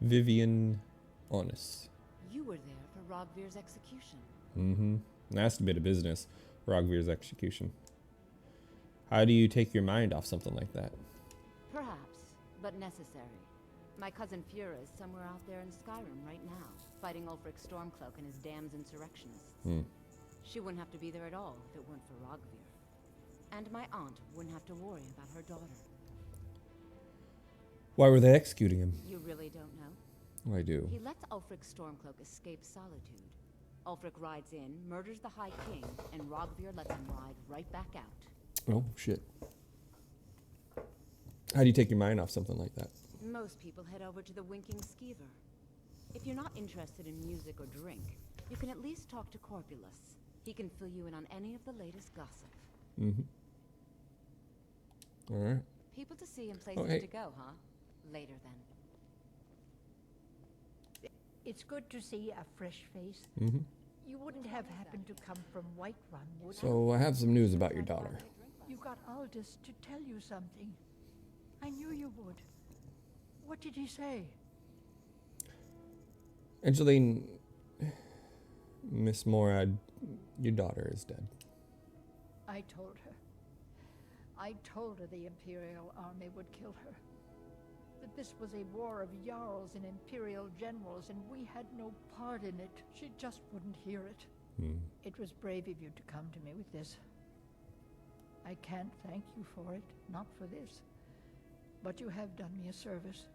Vivian Honest. You were there for Rogvir's execution. Mm-hmm. That's a bit of business. Rogvir's execution. How do you take your mind off something like that? Perhaps, but necessary. My cousin Fura is somewhere out there in Skyrim right now, fighting Ulfric Stormcloak and his damned insurrectionists. She wouldn't have to be there at all if it weren't for Rogvir. And my aunt wouldn't have to worry about her daughter. Why were they executing him? You really don't know? I do. He lets Ulfric Stormcloak escape solitude. Ulfric rides in, murders the High King, and Rogvir lets him ride right back out. Oh, shit. How do you take your mind off something like that? Most people head over to the Winking Skeever. If you're not interested in music or drink, you can at least talk to Corpulus. He can fill you in on any of the latest gossip. Mm-hmm. All right. People to see and places to go, huh? Later then. It's good to see a fresh face. Mm-hmm. You wouldn't have happened to come from Whiterun, would you? So I have some news about your daughter. You got Aldous to tell you something. I knew you would. What did he say? Angeline, Miss Morad, your daughter is dead. I told her. I told her the Imperial army would kill her. That this was a war of Jarls and Imperial generals, and we had no part in it. She just wouldn't hear it. It was brave of you to come to me with this. I can't thank you for it, not for this. But you have done me a service.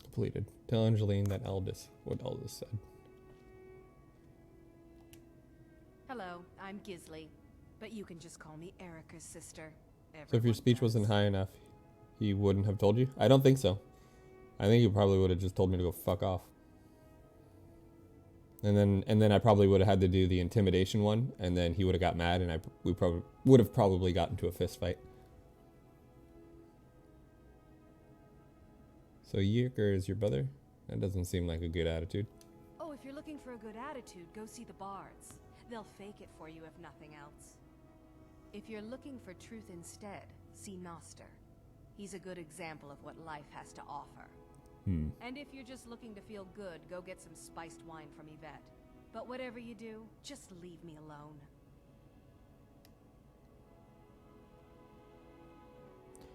Completed. Tell Angeline that what Aldous said. Hello, I'm Gisli, but you can just call me Erica's sister. So if your speech wasn't high enough, he wouldn't have told you? I don't think so. I think he probably would have just told me to go fuck off. And then I probably would have had to do the intimidation one, and then he would have got mad, and we probably would have got into a fist fight. So Yerker is your brother? That doesn't seem like a good attitude. Oh, if you're looking for a good attitude, go see the bards. They'll fake it for you if nothing else. If you're looking for truth instead, see Noster. He's a good example of what life has to offer. And if you're just looking to feel good, go get some spiced wine from Yvette. But whatever you do, just leave me alone.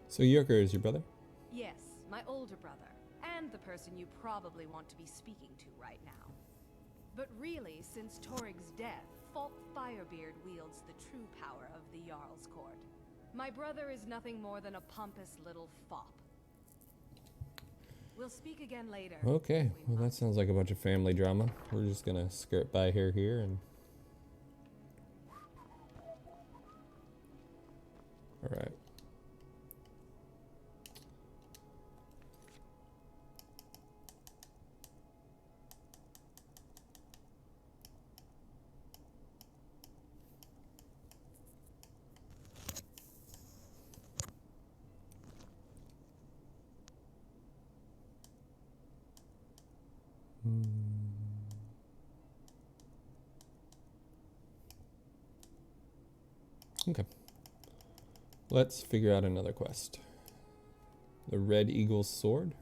So Yerker is your brother? Yes, my older brother, and the person you probably want to be speaking to right now. But really, since Torig's death, Falk Firebeard wields the true power of the Jarl's Court. My brother is nothing more than a pompous little fop. We'll speak again later. Okay, well that sounds like a bunch of family drama. We're just gonna skirt by here and... Alright. Okay. Let's figure out another quest. The Red Eagle's Sword.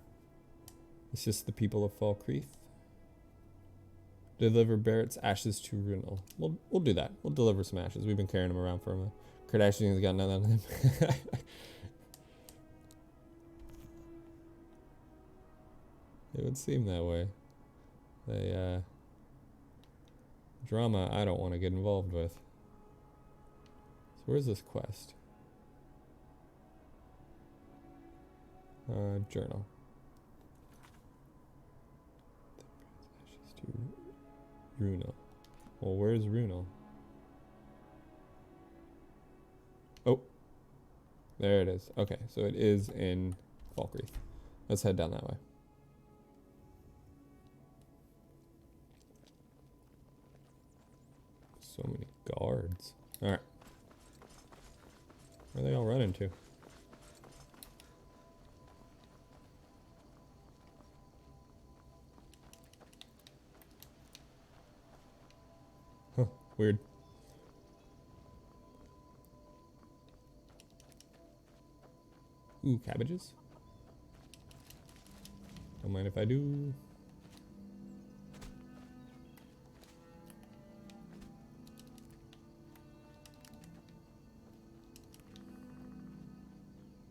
Assist the people of Falkreath. Deliver Barrett's ashes to Runel. We'll do that. We'll deliver some ashes. We've been carrying them around for a minute. Kardashian's got none on him. It would seem that way. The drama I don't want to get involved with. So where's this quest? Journal. Runel. Well, where's Runel? Oh. There it is. Okay, so it is in Falkreath. Let's head down that way. So many guards. Alright. Where are they all running to? Huh, weird. Ooh, cabbages. Don't mind if I do.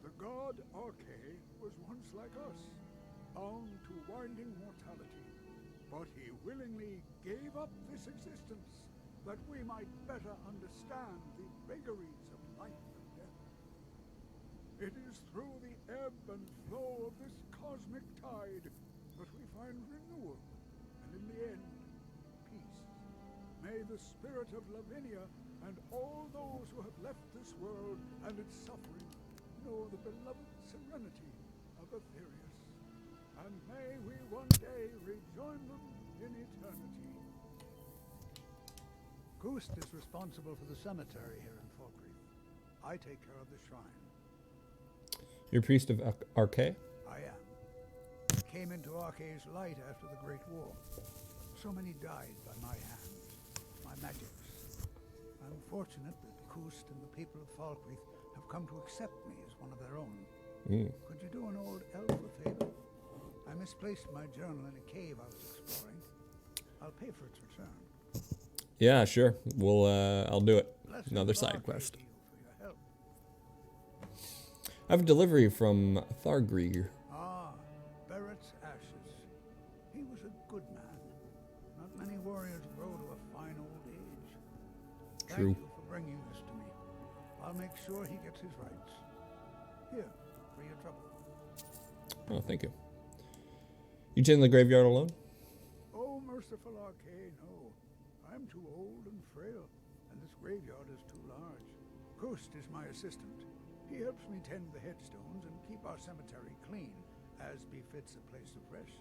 The god Arche was once like us, bound to winding mortality. But he willingly gave up this existence that we might better understand the vagaries of life and death. It is through the ebb and flow of this cosmic tide that we find renewal, and in the end, peace. May the spirit of Lavinia and all those who have left this world and its suffering know the beloved serenity of Aetherius. And may we one day rejoin them in eternity. Gust is responsible for the cemetery here in Falkreath. I take care of the shrine. You're priest of Arche? I am. I came into Arche's light after the Great War. So many died by my hand, my magics. I'm fortunate that Gust and the people of Falkreath have come to accept me as one of their own. Could you do an old elf a favor? I misplaced my journal in a cave I was exploring. I'll pay for its return. Yeah, sure. We'll I'll do it. Another side quest. I have a delivery from Thargrieg. Ah, Barrett's ashes. He was a good man. Not many warriors grow to a fine old age. True. Thank you for bringing this to me. I'll make sure he gets his rights. Here, for your trouble. Oh, thank you. You tend the graveyard alone? Oh, merciful Arche, no. I'm too old and frail, and this graveyard is too large. Gust is my assistant. He helps me tend the headstones and keep our cemetery clean, as befits a place of rest.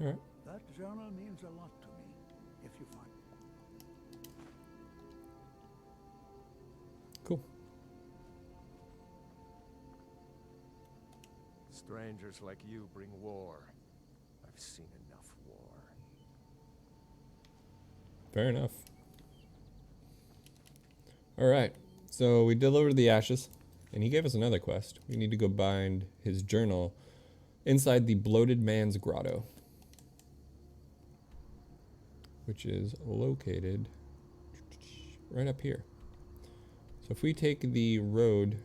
All right. That journal means a lot to me, if you find it. Cool. Strangers like you bring war. I've seen enough war. Fair enough. All right. So we delivered the ashes, and he gave us another quest. We need to go bind his journal inside the Bloated Man's Grotto, which is located right up here. So if we take the road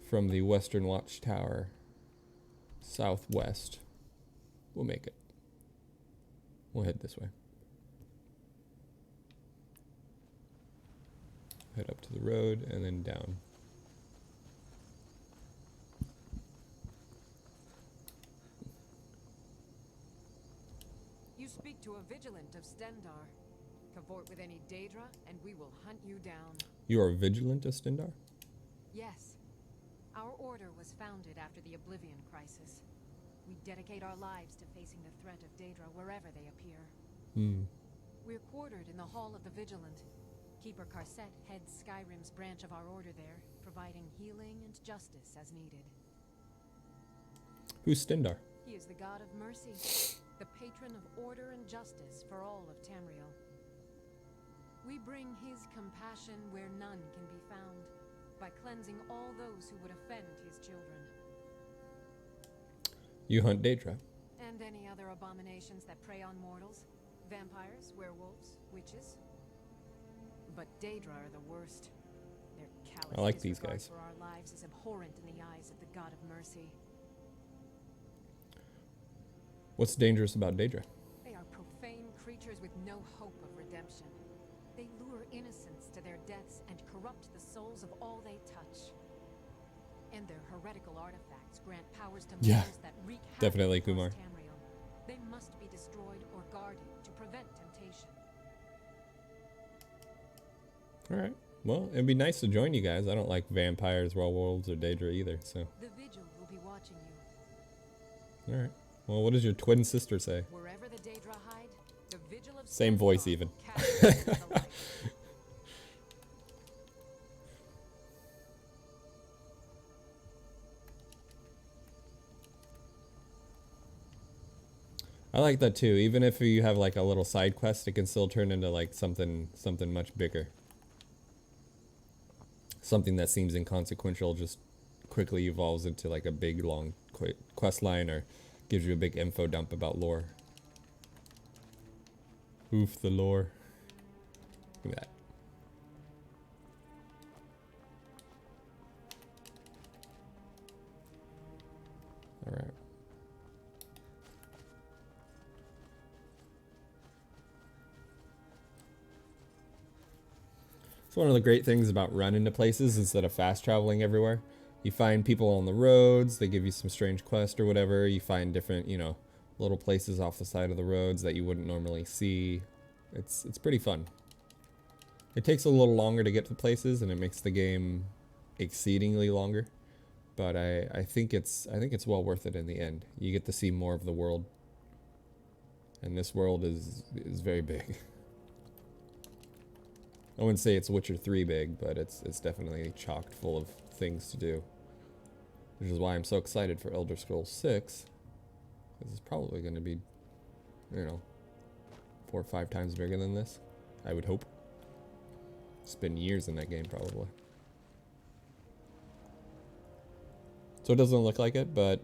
from the Western Watchtower southwest, we'll make it. We'll head this way. Head up to the road and then down. You speak to a vigilant of Stendar. Cavort with any Daedra, and we will hunt you down. You are vigilant of Stendar? Yes. Our order was founded after the Oblivion Crisis. We dedicate our lives to facing the threat of Daedra wherever they appear. We're quartered in the Hall of the Vigilant. Keeper Carset heads Skyrim's branch of our order there, providing healing and justice as needed. Who's Stendar? He is the god of mercy, the patron of order and justice for all of Tamriel. We bring his compassion where none can be found, by cleansing all those who would offend his children. You hunt Daedra. And any other abominations that prey on mortals. Vampires, werewolves, witches. But Daedra are the worst. Their callous I like these disregard guys. for our lives is abhorrent in the eyes of the god of mercy. What's dangerous about Daedra? They are profane creatures with no hope of redemption. They lure innocents to their deaths and corrupt the souls of all they touch. And their heretical artifacts grant powers to mortals that wreak havoc definitely across Kumar. Tamriel. They must guarded to prevent temptation. Alright. Well, it'd be nice to join you guys. I don't like vampires, werewolves, or Daedra either, so. The vigil will be watching you. Alright. Well, what does your twin sister say? Wherever the Daedra hide, the vigil of Same voice even. I like that too. Even if you have like a little side quest, it can still turn into like something much bigger. Something that seems inconsequential just quickly evolves into like a big long quest line or gives you a big info dump about lore. Oof, the lore. Look at that. All right. It's one of the great things about running to places instead of fast traveling everywhere. You find people on the roads, they give you some strange quest or whatever. You find different, you know, little places off the side of the roads that you wouldn't normally see. It's pretty fun. It takes a little longer to get to places and it makes the game exceedingly longer. But I think it's well worth it in the end. You get to see more of the world. And this world is very big. I wouldn't say it's Witcher 3 big, but it's definitely chocked full of things to do. Which is why I'm so excited for Elder Scrolls 6. Because it's probably going to be, you know, 4 or 5 times bigger than this. I would hope. It's been years in that game, probably. So it doesn't look like it, but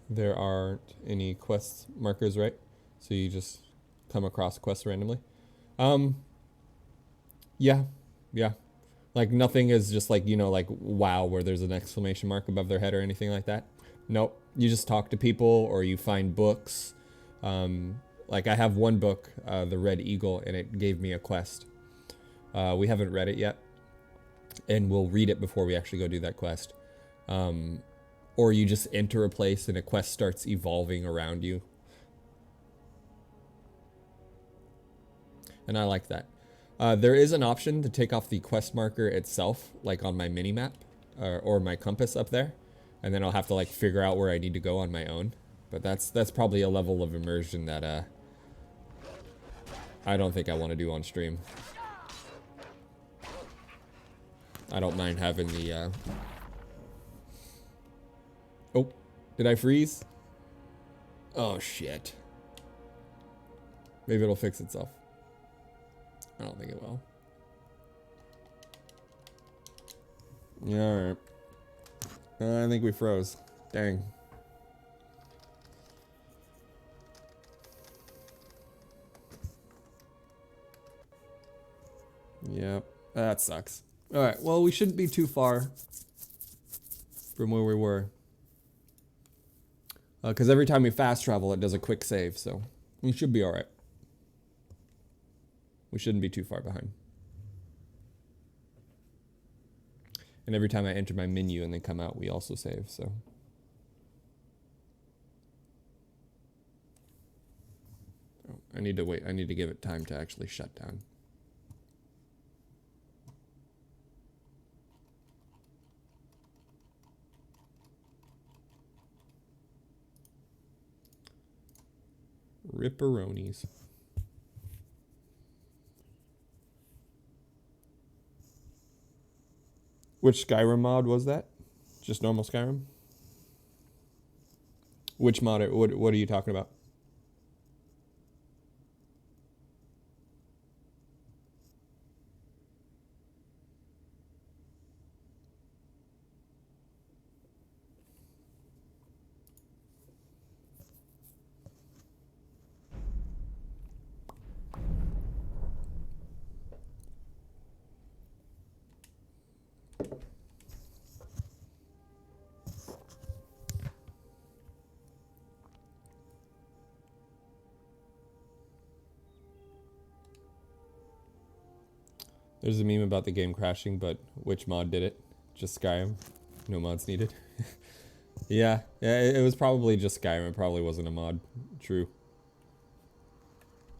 there aren't any quest markers, right? So you just come across quests randomly. Yeah. Like nothing is just like, you know, like wow, where there's an exclamation mark above their head or anything like that. Nope. You just talk to people or you find books. Like I have one book, The Red Eagle, and it gave me a quest. We haven't read it yet. And we'll read it before we actually go do that quest. Or you just enter a place and a quest starts evolving around you. And I like that. There is an option to take off the quest marker itself, like on my mini-map, or my compass up there. And then I'll have to like figure out where I need to go on my own. But that's probably a level of immersion that I don't think I want to do on stream. I don't mind having the... Oh, did I freeze? Oh, shit. Maybe it'll fix itself. I don't think it will. Yeah, alright. I think we froze. Dang. Yep, that sucks. Alright, well, we shouldn't be too far from where we were. Because every time we fast travel, it does a quick save, so we should be alright. We shouldn't be too far behind. And every time I enter my menu and then come out, we also save, so. Oh, I need to wait. I need to give it time to actually shut down. Ripperonis. Which Skyrim mod was that? Just normal Skyrim? Which mod? What are you talking about? There's a meme about the game crashing, but which mod did it? Just Skyrim? No mods needed. Yeah, it was probably just Skyrim. It probably wasn't a mod. True.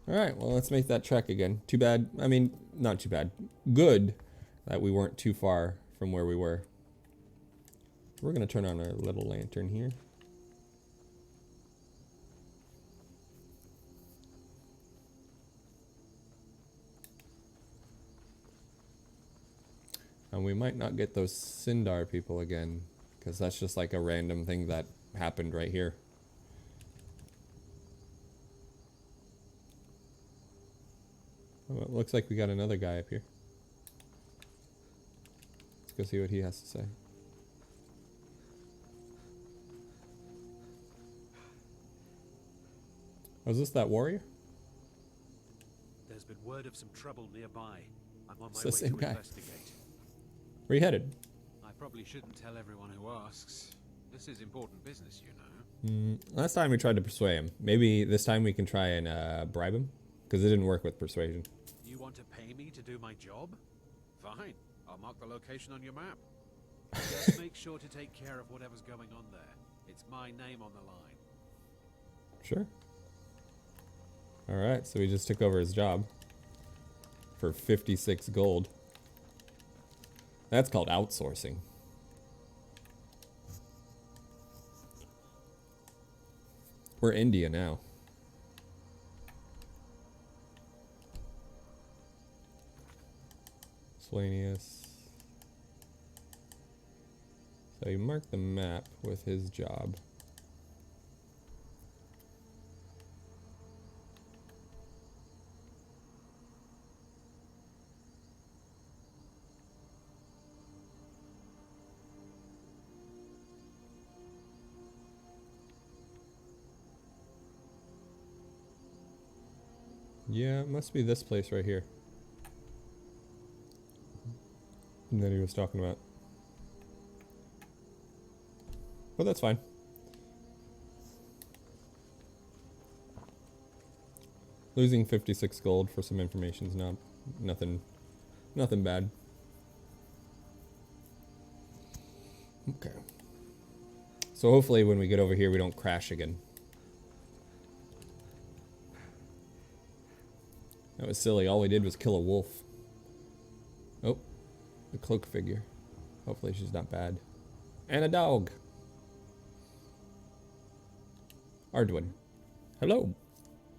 Alright, well, let's make that trek again. Too bad. I mean, not too bad. Good that we weren't too far from where we were. We're going to turn on our little lantern here. And we might not get those Sindar people again, because that's just like a random thing that happened right here. Oh, it looks like we got another guy up here. Let's go see what he has to say. Was this that warrior? There's been word of some trouble nearby. I'm on my It's the way same to guy. investigate. Where you headed? I probably shouldn't tell everyone who asks. This is important business, you know. Last time we tried to persuade him. Maybe this time we can try and bribe him? Because it didn't work with persuasion. You want to pay me to do my job? Fine. I'll mark the location on your map. Just make sure to take care of whatever's going on there. It's my name on the line. Sure. Alright, so we just took over his job. For 56 gold. That's called outsourcing. We're India now. Slanius. So you mark the map with his job. Yeah, it must be this place right here. And that he was talking about. But that's fine. Losing 56 gold for some information is not nothing bad. Okay. So hopefully when we get over here we don't crash again. That was silly. All we did was kill a wolf. Oh, the cloak figure. Hopefully she's not bad. And a dog. Arduin. Hello.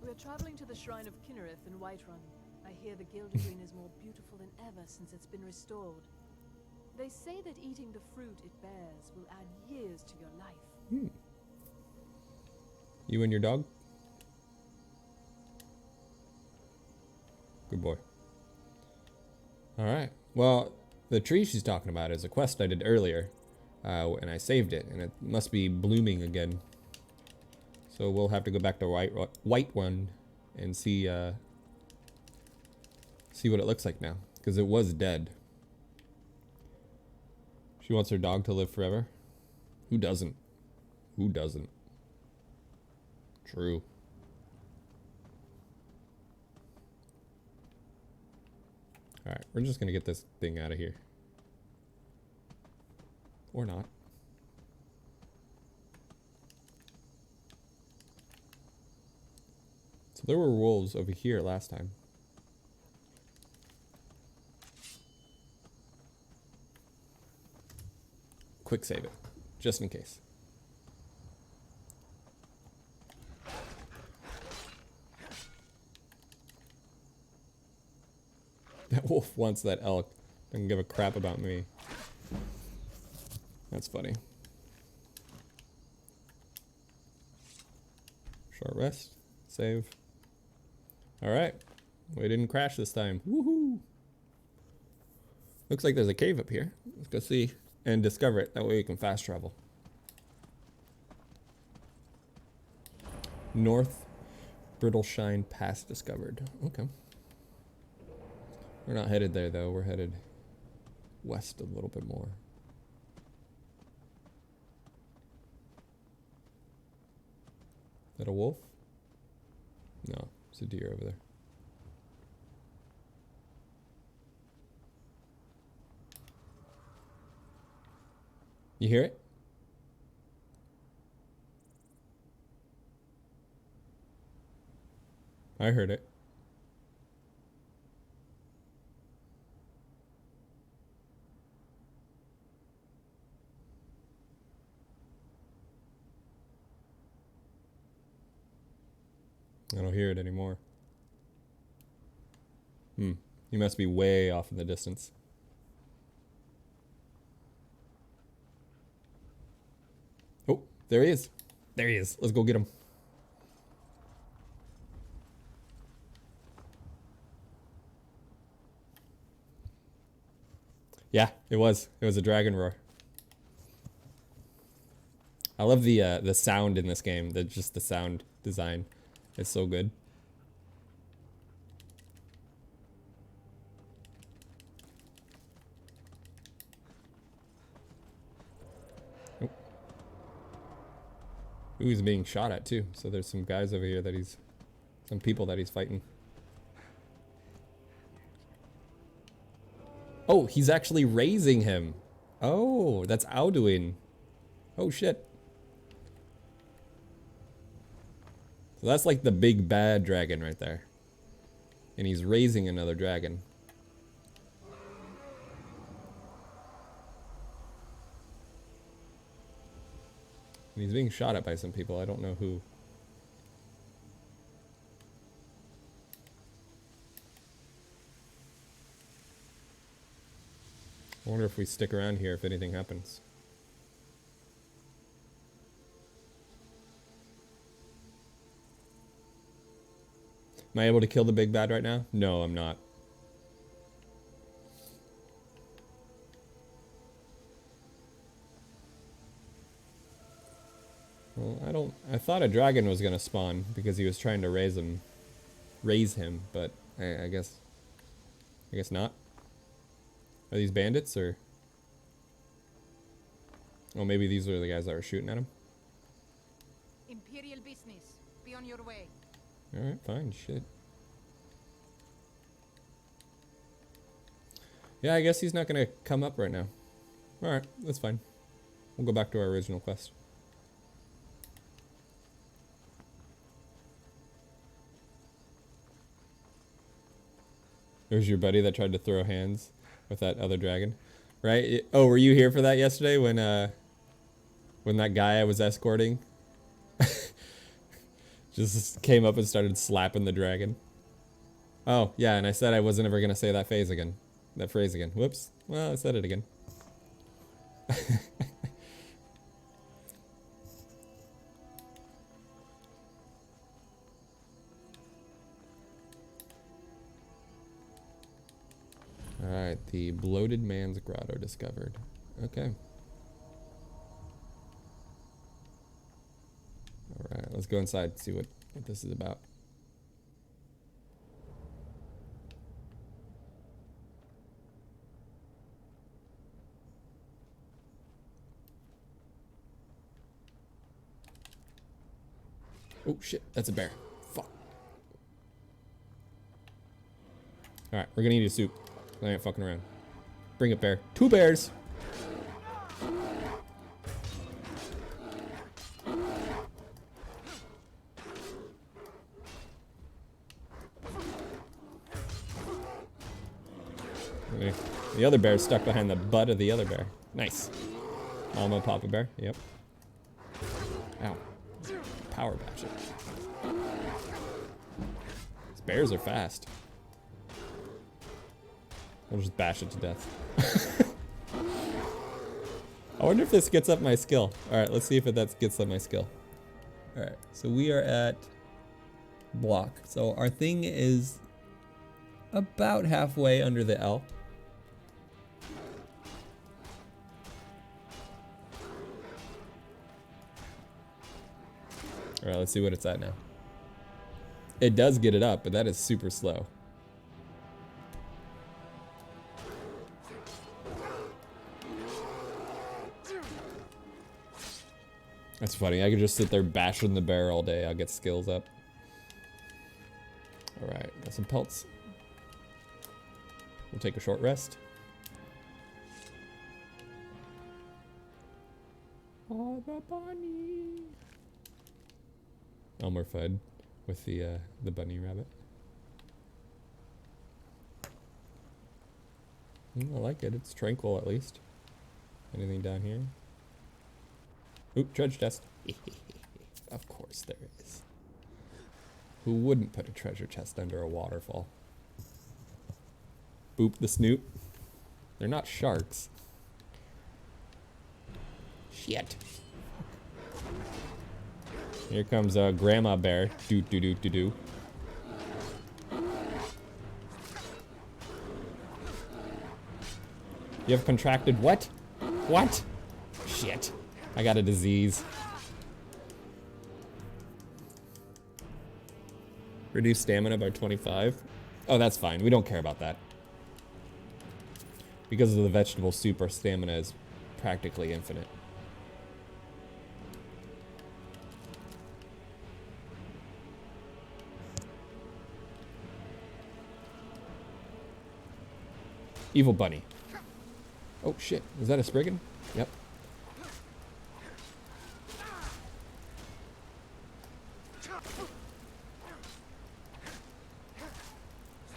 We're traveling to the Shrine of Kinnereth in Whiterun. I hear the Gilded Green is more beautiful than ever since it's been restored. They say that eating the fruit it bears will add years to your life. You and your dog? Good boy. Alright. Well, the tree she's talking about is a quest I did earlier. And I saved it. And it must be blooming again. So we'll have to go back to White One and see what it looks like now. Because it was dead. She wants her dog to live forever. Who doesn't? Who doesn't? True. Alright, we're just gonna get this thing out of here. Or not. So there were wolves over here last time. Quick save it, just in case. That wolf wants that elk. Doesn't give a crap about me. That's funny. Short rest. Save. Alright. We didn't crash this time. Woohoo! Looks like there's a cave up here. Let's go see and discover it. That way we can fast travel. North Brittleshine Pass discovered. Okay. We're not headed there though. We're headed west a little bit more. Is that a wolf? No, it's a deer over there. You hear it? I heard it. hear it anymore. He must be way off in the distance. Oh, there he is. There he is. Let's go get him. Yeah, it was. It was a dragon roar. I love the sound in this game. Just the sound design is so good. Oh. Ooh, he's being shot at too. So there's some guys over here that some people that he's fighting. Oh, he's actually raising him. Oh, that's Alduin. Oh shit. So that's like the big bad dragon right there. And he's raising another dragon. And he's being shot at by some people. I don't know who. I wonder if we stick around here if anything happens. Am I able to kill the big bad right now? No, I'm not. Well, I thought a dragon was gonna spawn because he was trying to raise him, but I guess not. Are these bandits or? Oh, maybe these are the guys that were shooting at him. Imperial business. Be on your way. All right, fine, shit. Yeah, I guess he's not gonna come up right now. All right, that's fine. We'll go back to our original quest. There's your buddy that tried to throw hands with that other dragon, right? Oh, were you here for that yesterday when that guy I was escorting just came up and started slapping the dragon? Oh, yeah, and I said I wasn't ever gonna say that phrase again. Whoops. Well, I said it again. Alright, the bloated man's grotto discovered. Okay. Alright, let's go inside and see what this is about. Oh shit, that's a bear. Fuck. Alright, we're gonna eat a soup. I ain't fucking around. Bring it, bear. 2 bears! Okay. The other bear's stuck behind the butt of the other bear. Nice. Mama, Papa Bear. Yep. Ow. Power bash it. These bears are fast. I'll just bash it to death. I wonder if this gets up my skill. Alright, let's see if that gets up my skill. Alright, so we are at block. So our thing is about halfway under the L. Alright, let's see what it's at now. It does get it up, but that is super slow. That's funny. I could just sit there bashing the bear all day. I'll get skills up. Alright, got some pelts. We'll take a short rest. Oh, the bunny. Elmer Fudd with the bunny rabbit. I like it. It's tranquil at least. Anything down here? Oop, judge test. Of course there is. Who wouldn't put a treasure chest under a waterfall? Boop the snoot. They're not sharks. Shit. Here comes a grandma bear. Doo doo doo doo doo. You have contracted what? What? Shit. I got a disease. Reduce stamina by 25. Oh, that's fine. We don't care about that. Because of the vegetable soup, our stamina is practically infinite. Evil bunny. Oh shit, is that a Spriggan? Yep.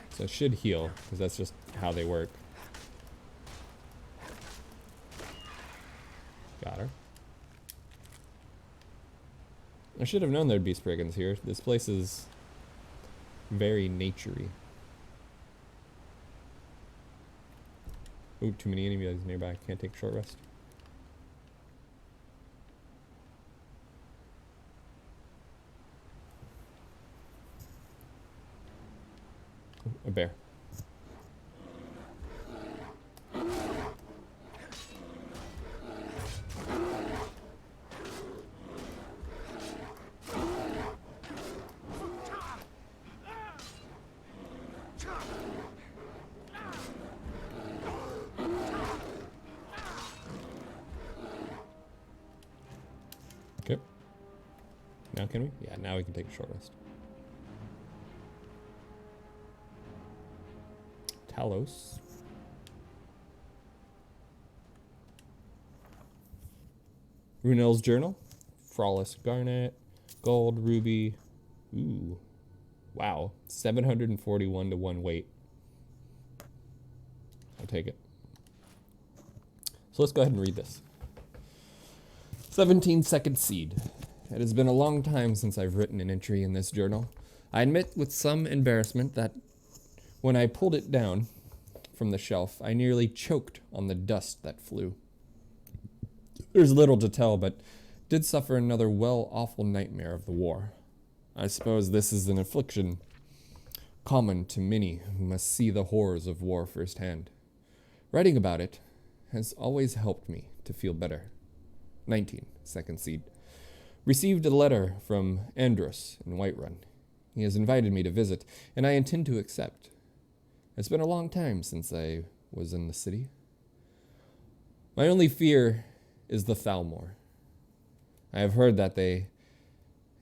So it should heal, because that's just how they work. Got her. I should have known there'd be Spriggans here. This place is very naturey. Ooh, too many enemies nearby. Can't take a short rest. Ooh, a bear. Okay. Now can we? Yeah, now we can take a short rest. Talos. Runel's journal. Flawless garnet. Gold, ruby. Ooh. Wow. 741 to 1 weight. I'll take it. So let's go ahead and read this. 17-second seed. It has been a long time since I've written an entry in this journal. I admit with some embarrassment that when I pulled it down from the shelf, I nearly choked on the dust that flew. There's little to tell, but did suffer another awful nightmare of the war. I suppose this is an affliction common to many who must see the horrors of war firsthand. Writing about it has always helped me to feel better. 19-second seed. Received a letter from Andros in Whiterun. He has invited me to visit, and I intend to accept. It's been a long time since I was in the city. My only fear is the Thalmor. I have heard that they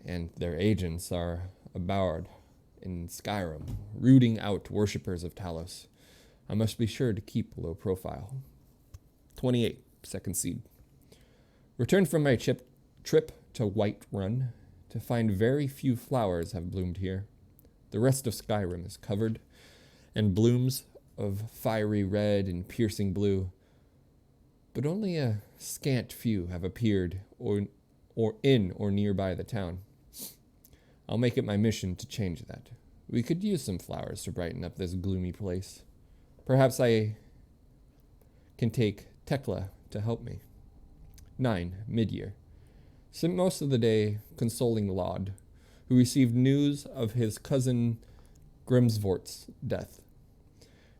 and their agents are abroad in Skyrim, rooting out worshippers of Talos. I must be sure to keep a low profile. 28-second seed. Returned from my trip to Whiterun to find very few flowers have bloomed here. The rest of Skyrim is covered and blooms of fiery red and piercing blue, but only a scant few have appeared or in or nearby the town. I'll make it my mission to change that. We could use some flowers to brighten up this gloomy place. Perhaps I can take Tekla to help me. 9, mid-year. Spent most of the day consoling Laud, who received news of his cousin Grimsvort's death.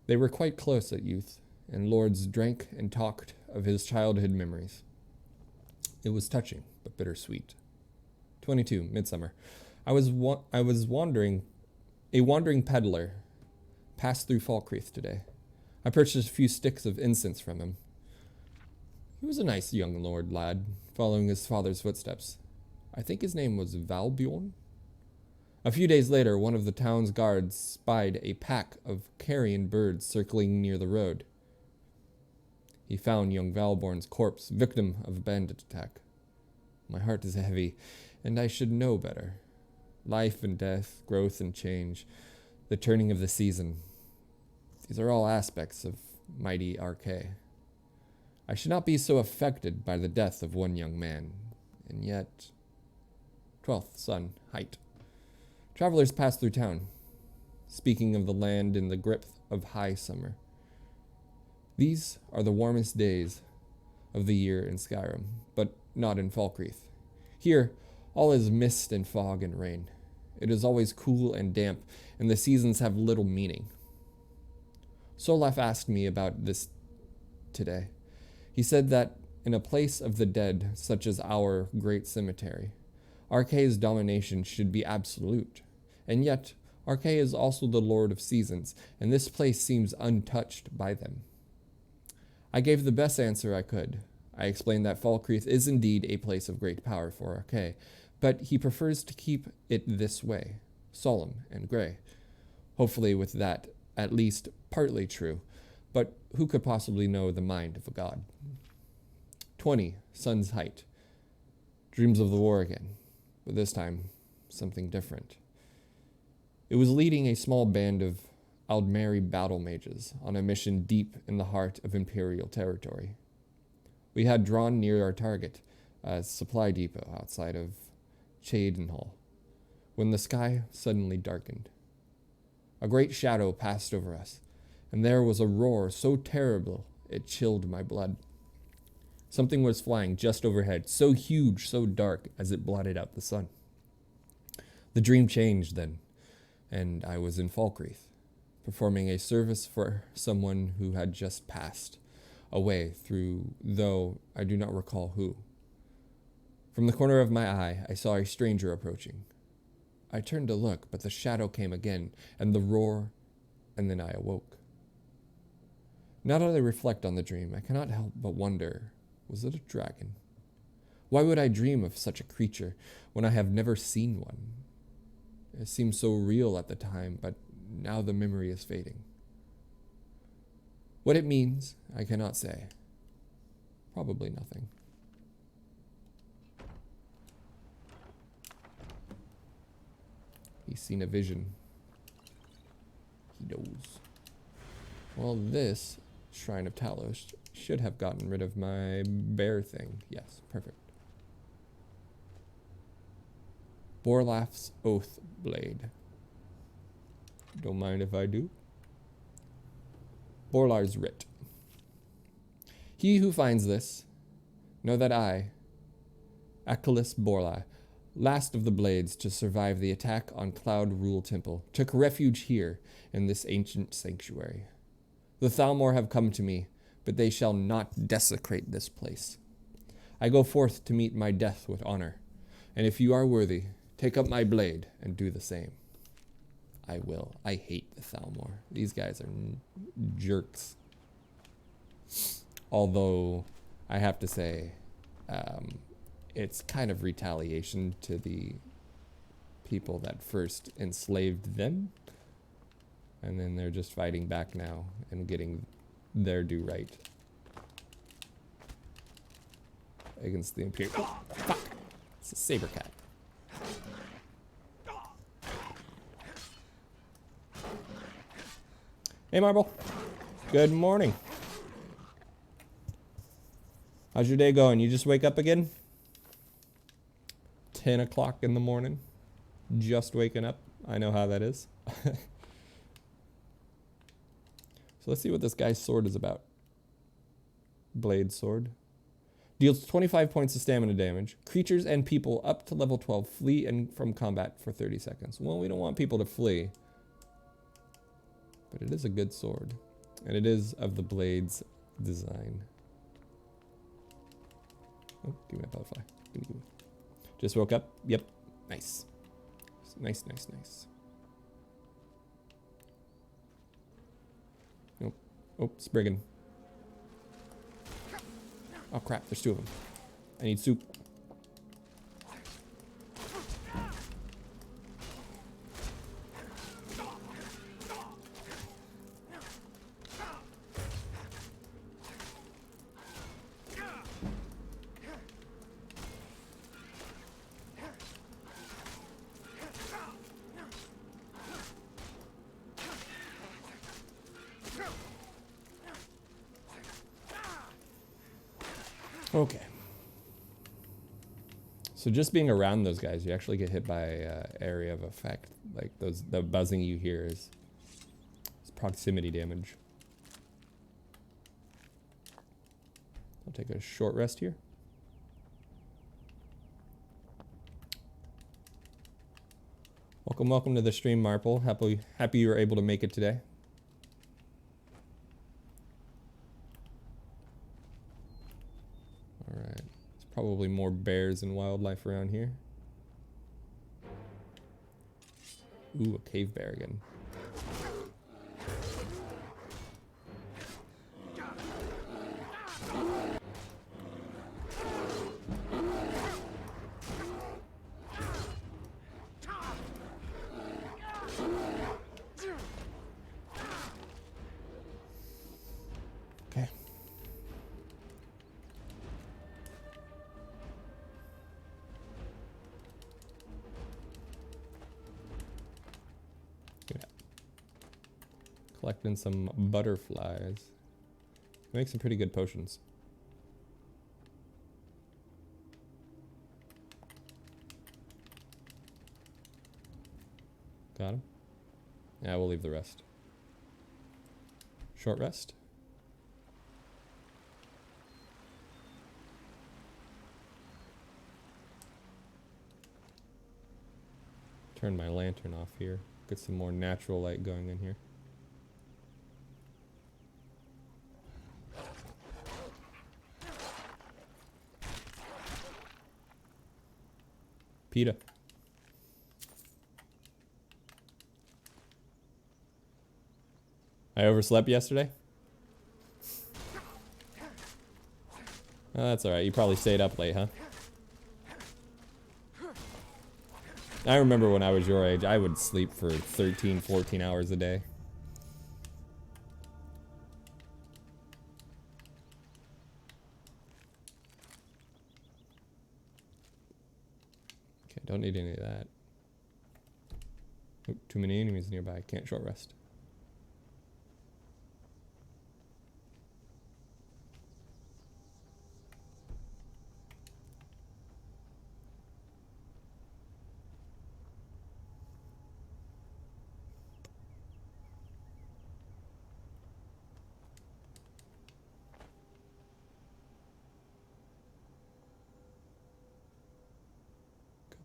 They were quite close at youth, and Lords drank and talked of his childhood memories. It was touching, but bittersweet. 22, midsummer. I was wandering peddler passed through Falkreath today. I purchased a few sticks of incense from him. He was a nice young lad, following his father's footsteps. I think his name was Valbjorn. A few days later, one of the town's guards spied a pack of carrion birds circling near the road. He found young Valborn's corpse, victim of a bandit attack. My heart is heavy, and I should know better. Life and death, growth and change, the turning of the season. These are all aspects of mighty Arche. I should not be so affected by the death of one young man, and yet... 12th, sun, height. Travelers pass through town, speaking of the land in the grip of high summer. These are the warmest days of the year in Skyrim, but not in Falkreath. Here, all is mist and fog and rain. It is always cool and damp, and the seasons have little meaning. Solaf asked me about this today. He said that in a place of the dead, such as our great cemetery, Arkay's domination should be absolute. And yet, Arkay is also the Lord of Seasons, and this place seems untouched by them. I gave the best answer I could. I explained that Falkreath is indeed a place of great power for Arkay, but he prefers to keep it this way, solemn and grey. Hopefully with that at least partly true, but who could possibly know the mind of a god? 20, sun's height. Dreams of the war again, but this time something different. It was leading a small band of Aldmeri battle mages on a mission deep in the heart of Imperial territory. We had drawn near our target, a supply depot outside of Cheydinhall, when the sky suddenly darkened. A great shadow passed over us, and there was a roar so terrible it chilled my blood. Something was flying just overhead, so huge, so dark, as it blotted out the sun. The dream changed then, and I was in Falkreath, performing a service for someone who had just passed away through, though I do not recall who. From the corner of my eye, I saw a stranger approaching. I turned to look, but the shadow came again, and the roar, and then I awoke. Now that I reflect on the dream, I cannot help but wonder, was it a dragon? Why would I dream of such a creature when I have never seen one? It seemed so real at the time, but now the memory is fading. What it means, I cannot say. Probably nothing. He's seen a vision. He knows. Well, this Shrine of Talos should have gotten rid of my bear thing. Yes, perfect. Borlaf's Oath Blade. Don't mind if I do. Borlar's Writ. He who finds this, know that I, Achilles Borla, last of the Blades to survive the attack on Cloud Rule Temple, took refuge here in this ancient sanctuary. The Thalmor have come to me, but they shall not desecrate this place. I go forth to meet my death with honor, and if you are worthy, take up my blade and do the same. I will. I hate the Thalmor. These guys are jerks. Although, I have to say, it's kind of retaliation to the people that first enslaved them. And then they're just fighting back now and getting their due right against the Imperial. Oh, fuck! It's a saber cat. Hey, Marble. Good morning. How's your day going? You just wake up again? 10 o'clock in the morning. Just waking up. I know how that is. So let's see what this guy's sword is about. Blade sword. Deals 25 points of stamina damage. Creatures and people up to level 12 flee from combat for 30 seconds. Well, we don't want people to flee. But it is a good sword. And it is of the Blade's design. Oh, give me a butterfly. Give me. Just woke up. Yep. Nice. Nice, nice, nice. Nope. Oh, Spriggan. Oh crap, there's two of them. I need soup. Okay. So just being around those guys, you actually get hit by area of effect. Like the buzzing you hear is proximity damage. I'll take a short rest here. Welcome to the stream, Marple. Happy you were able to make it today. All right, there's probably more bears and wildlife around here. Ooh, a cave bear again. Collecting some butterflies. Make some pretty good potions. Got him. Yeah, we'll leave the rest. Short rest. Turn my lantern off here. Get some more natural light going in here. PETA. I overslept yesterday? Oh, that's alright. You probably stayed up late, huh? I remember when I was your age, I would sleep for 13, 14 hours a day. Okay, don't need any of that. Oop, too many enemies nearby. Can't short rest.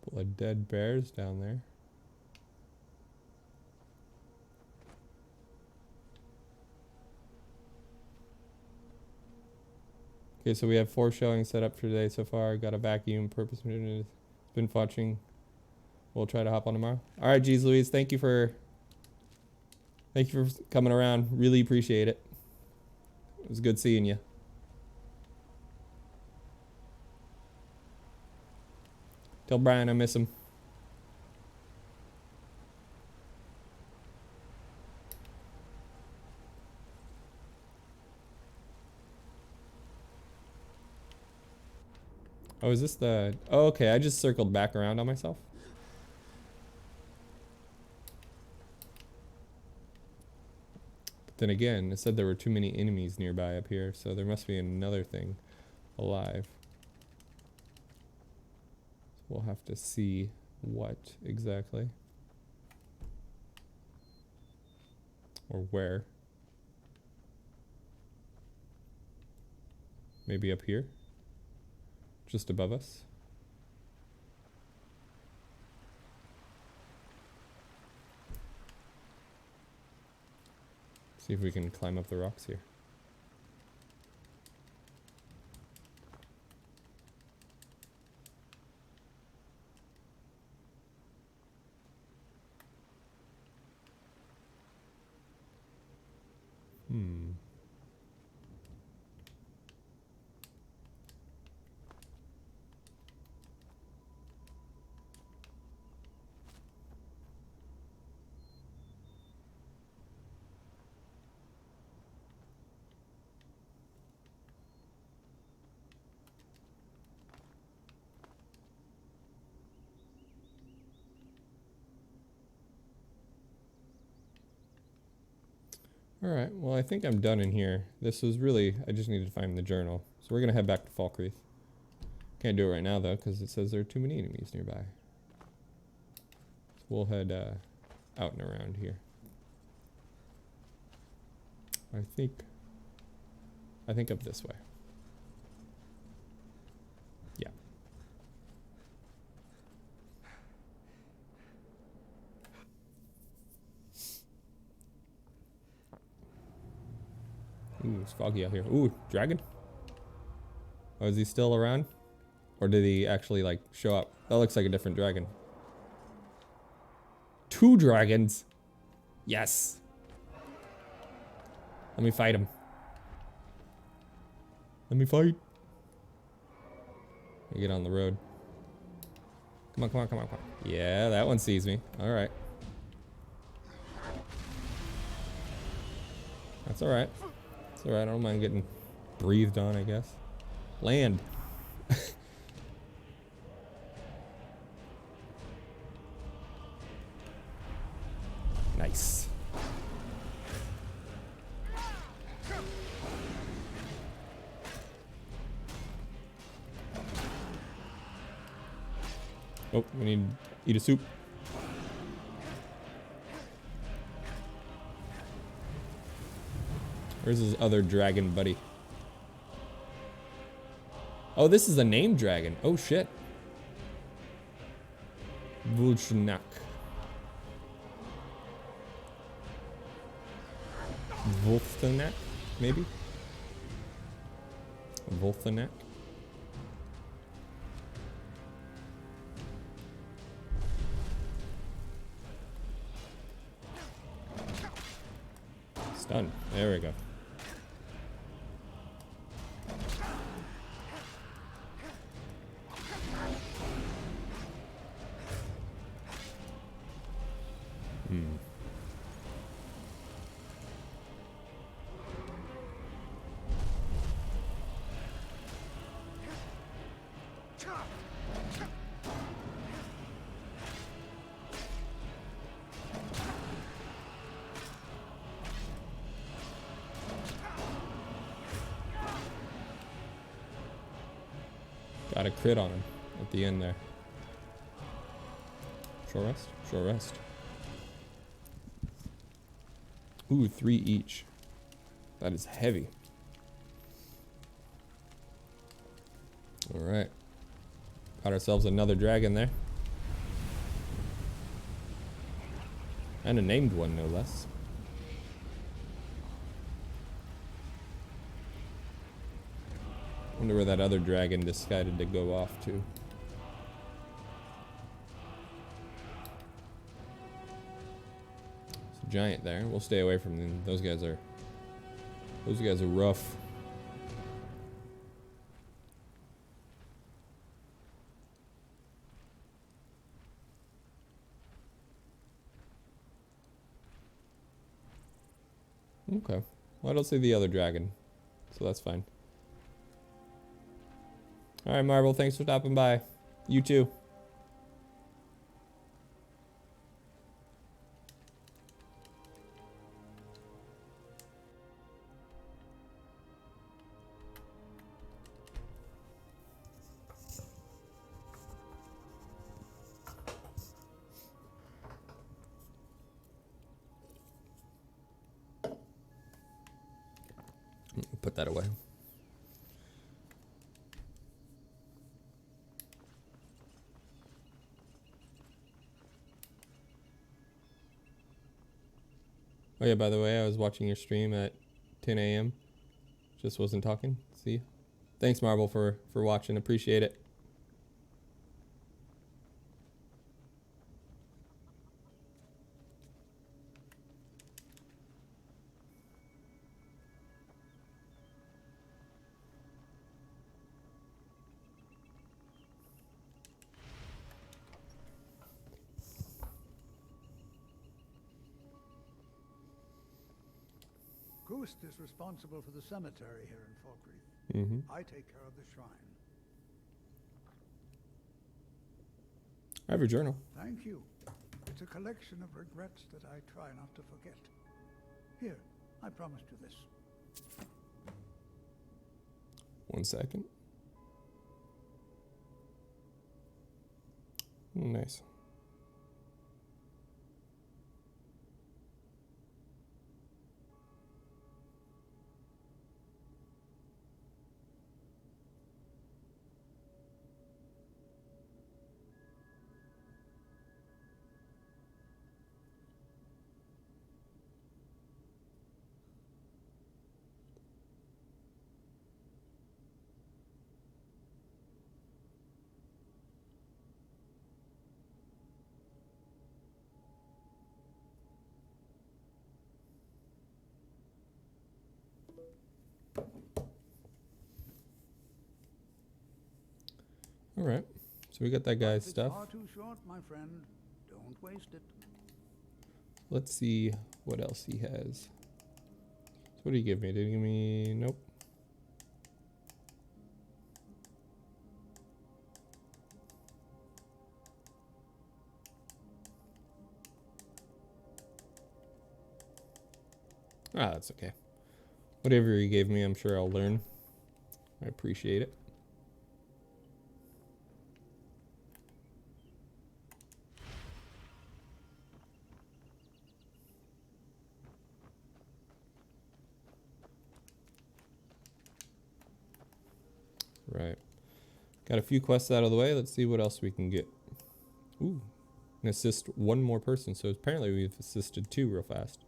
Couple of dead bears down there. Okay, so we have 4 showings set up for today so far. Got a vacuum purpose. It's been watching. We'll try to hop on tomorrow. All right, geez, Louise, thank you for coming around. Really appreciate it. It was good seeing you. Tell Brian I miss him. Oh, is this the... Oh, okay, I just circled back around on myself. But then again, it said there were too many enemies nearby up here, so there must be another thing alive. We'll have to see what exactly. Or where. Maybe up here? Just above us? See if we can climb up the rocks here. Alright, well I think I'm done in here. This was really, I just needed to find the journal. So we're going to head back to Falkreath. Can't do it right now though, because it says there are too many enemies nearby. So we'll head out and around here. I think up this way. Yeah. Ooh, it's foggy out here. Ooh, dragon? Oh, is he still around? Or did he actually, like, show up? That looks like a different dragon. 2 dragons? Yes. Let me fight him. Let me fight. Let me get on the road. Come on, come on, come on, come on. Yeah, that one sees me. All right. That's all right. It's all right. I don't mind getting breathed on, I guess. Land. Nice. Oh, we need to eat a soup. Where's his other dragon buddy? Oh, this is a named dragon. Oh, shit. Vulchnak. Volthanak, maybe? Volthanak? Stun. There we go. Got a crit on him at the end there. Short rest? Short rest. Ooh, 3 each. That is heavy. Alright. Got ourselves another dragon there. And a named one, no less. Wonder where that other dragon decided to go off to. It's a giant there. We'll stay away from them. Those guys are rough. Okay. Well, I don't see the other dragon, so that's fine. Alright, Marvel, thanks for stopping by. You too. Put that away. Oh yeah, by the way, I was watching your stream at 10 a.m. Just wasn't talking. See? Thanks, Marvel, for watching. Appreciate it. Gust is responsible for the cemetery here in Falkreath. I take care of the shrine. I have your journal. Thank you. It's a collection of regrets that I try not to forget. Here, I promised you this. 1 second. Nice. All right. So we got that guy's stuff. Far too short, my friend. Don't waste it. Let's see what else he has. So what did he give me? Did he give me... Nope. Ah, that's okay. Whatever he gave me, I'm sure I'll learn. I appreciate it. Right. Got a few quests out of the way. Let's see what else we can get. Ooh. And assist one more person. So apparently we've assisted 2 real fast.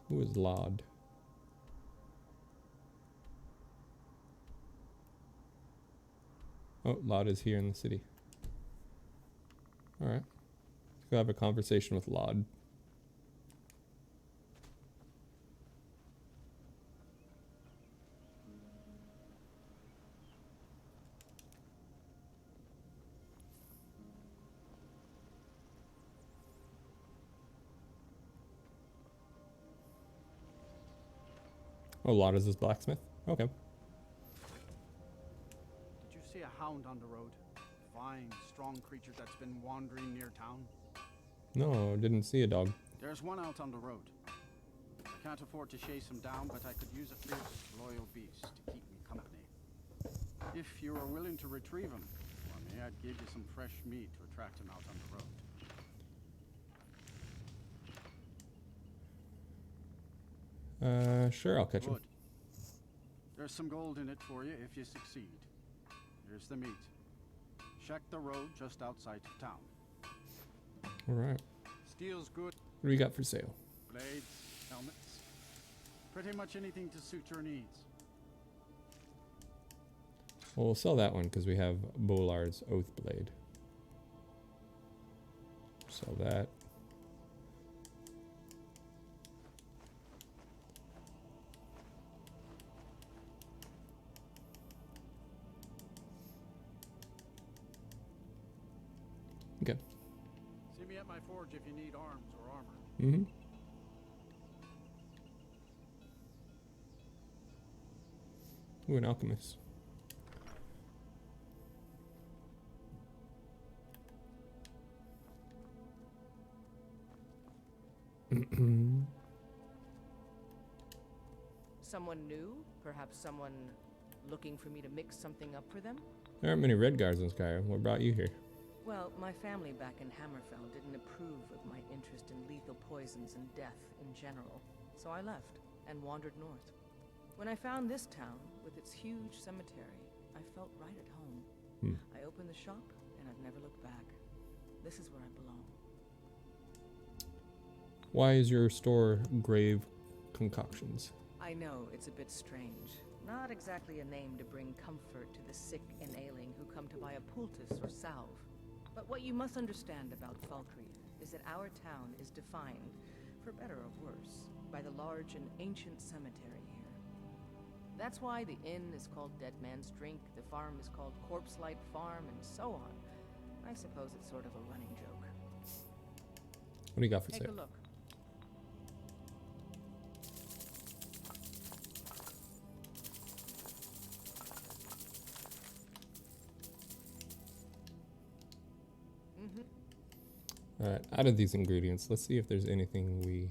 Who is Lod? Oh, Lod is here in the city. Alright. Let's go have a conversation with Lod. Oh, Lod is his blacksmith? Okay. Did you see a hound on the road? Fine, strong creature that's been wandering near town? No, didn't see a dog. There's one out on the road. I can't afford to chase him down, but I could use a fierce, loyal beast to keep me company. If you are willing to retrieve him for me, I'd give you some fresh meat to attract him out on the road. Sure, I'll catch him. Good. There's some gold in it for you if you succeed. Here's the meat. Check the road just outside of town. Alright. Steel's good. What do we got for sale? Blades, helmets. Pretty much anything to suit your needs. Well, we'll sell that one because we have Bolard's Oath Blade. Sell that. Okay. See me at my forge if you need arms or armor. Mm-hmm. Ooh, an alchemist. Someone new? Perhaps someone looking for me to mix something up for them? There aren't many red guards in Skyrim. What brought you here? Well, my family back in Hammerfell didn't approve of my interest in lethal poisons and death in general, so I left and wandered north. When I found this town, with its huge cemetery, I felt right at home. I opened the shop, and I've never looked back. This is where I belong. Why is your store Grave Concoctions? I know, it's a bit strange. Not exactly a name to bring comfort to the sick and ailing who come to buy a poultice or salve. But what you must understand about Falkreath is that our town is defined, for better or worse, by the large and ancient cemetery here. That's why the inn is called Dead Man's Drink, the farm is called Corpse Light Farm, and so on. I suppose it's sort of a running joke. What do you got for sale? Take a look. Alright, out of these ingredients, let's see if there's anything we...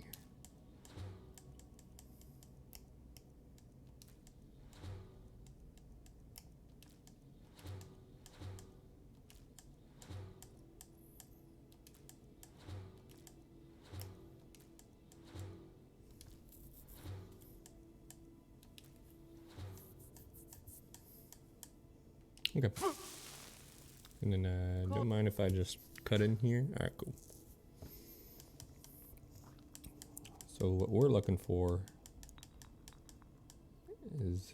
Okay. And then, don't mind if I just cut in here. All right, cool. So what we're looking for is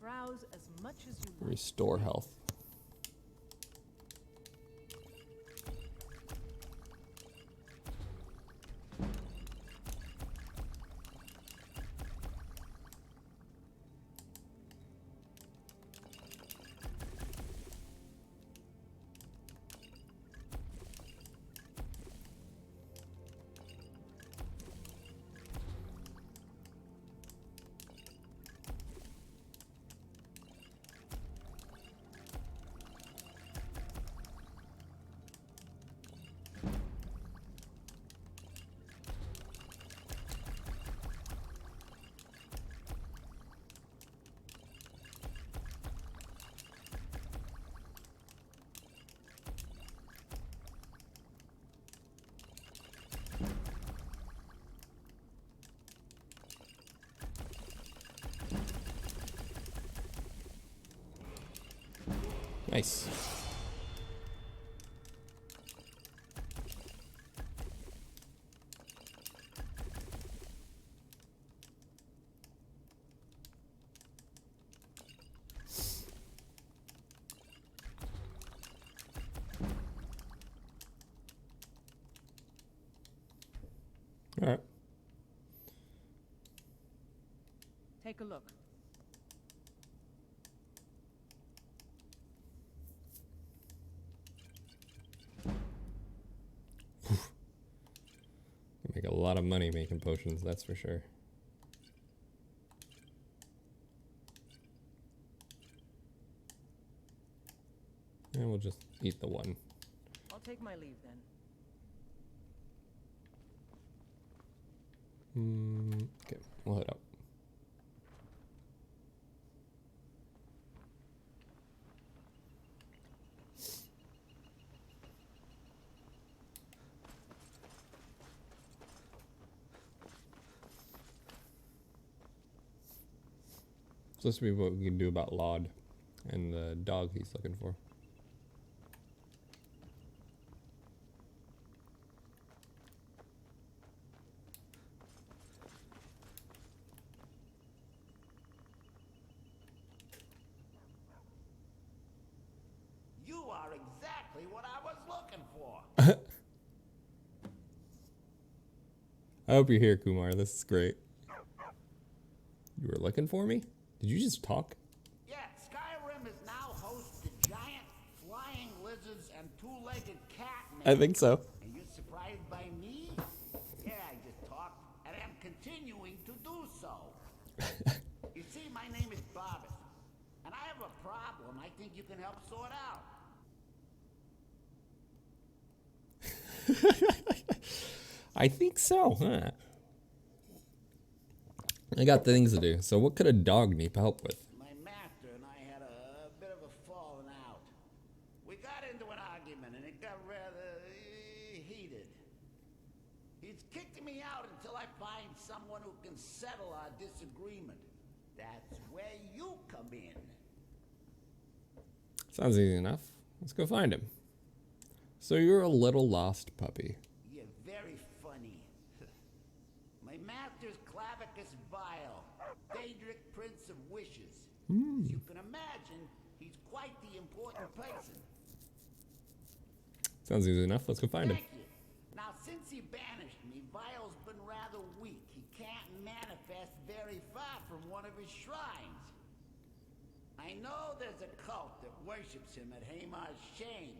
browse as much as you like. Restore health. Nice. All right. Take a look. Make a lot of money making potions, that's for sure. And we'll just eat the one. I'll take my leave then. Okay, we'll head out. So this will be what we can do about Laud and the dog he's looking for. You are exactly what I was looking for. I hope you're here, Kumar. This is great. You were looking for me? Did you just talk? Yeah, Skyrim is now host to giant flying lizards and two-legged cat men. I think so. And you're surprised by me? Yeah, I just talked, and I'm continuing to do so. You see, my name is Barbas, and I have a problem I think you can help sort out. I think so, huh? I got things to do. So what could a dog need help with? My master and I had a bit of a falling out. We got into an argument and it got rather heated. He's kicked me out until I find someone who can settle our disagreement. That's where you come in. Sounds easy enough. Let's go find him. So you're a little lost puppy. You're very funny. My master's Clavicus Vile, Daedric Prince of Wishes. As you can imagine, he's quite the important person. Sounds easy enough. Let's go find him. Thank you. Now, since he banished me, Vile's been rather weak. He can't manifest very far from one of his shrines. I know there's a cult that worships him at Hamar's Shane.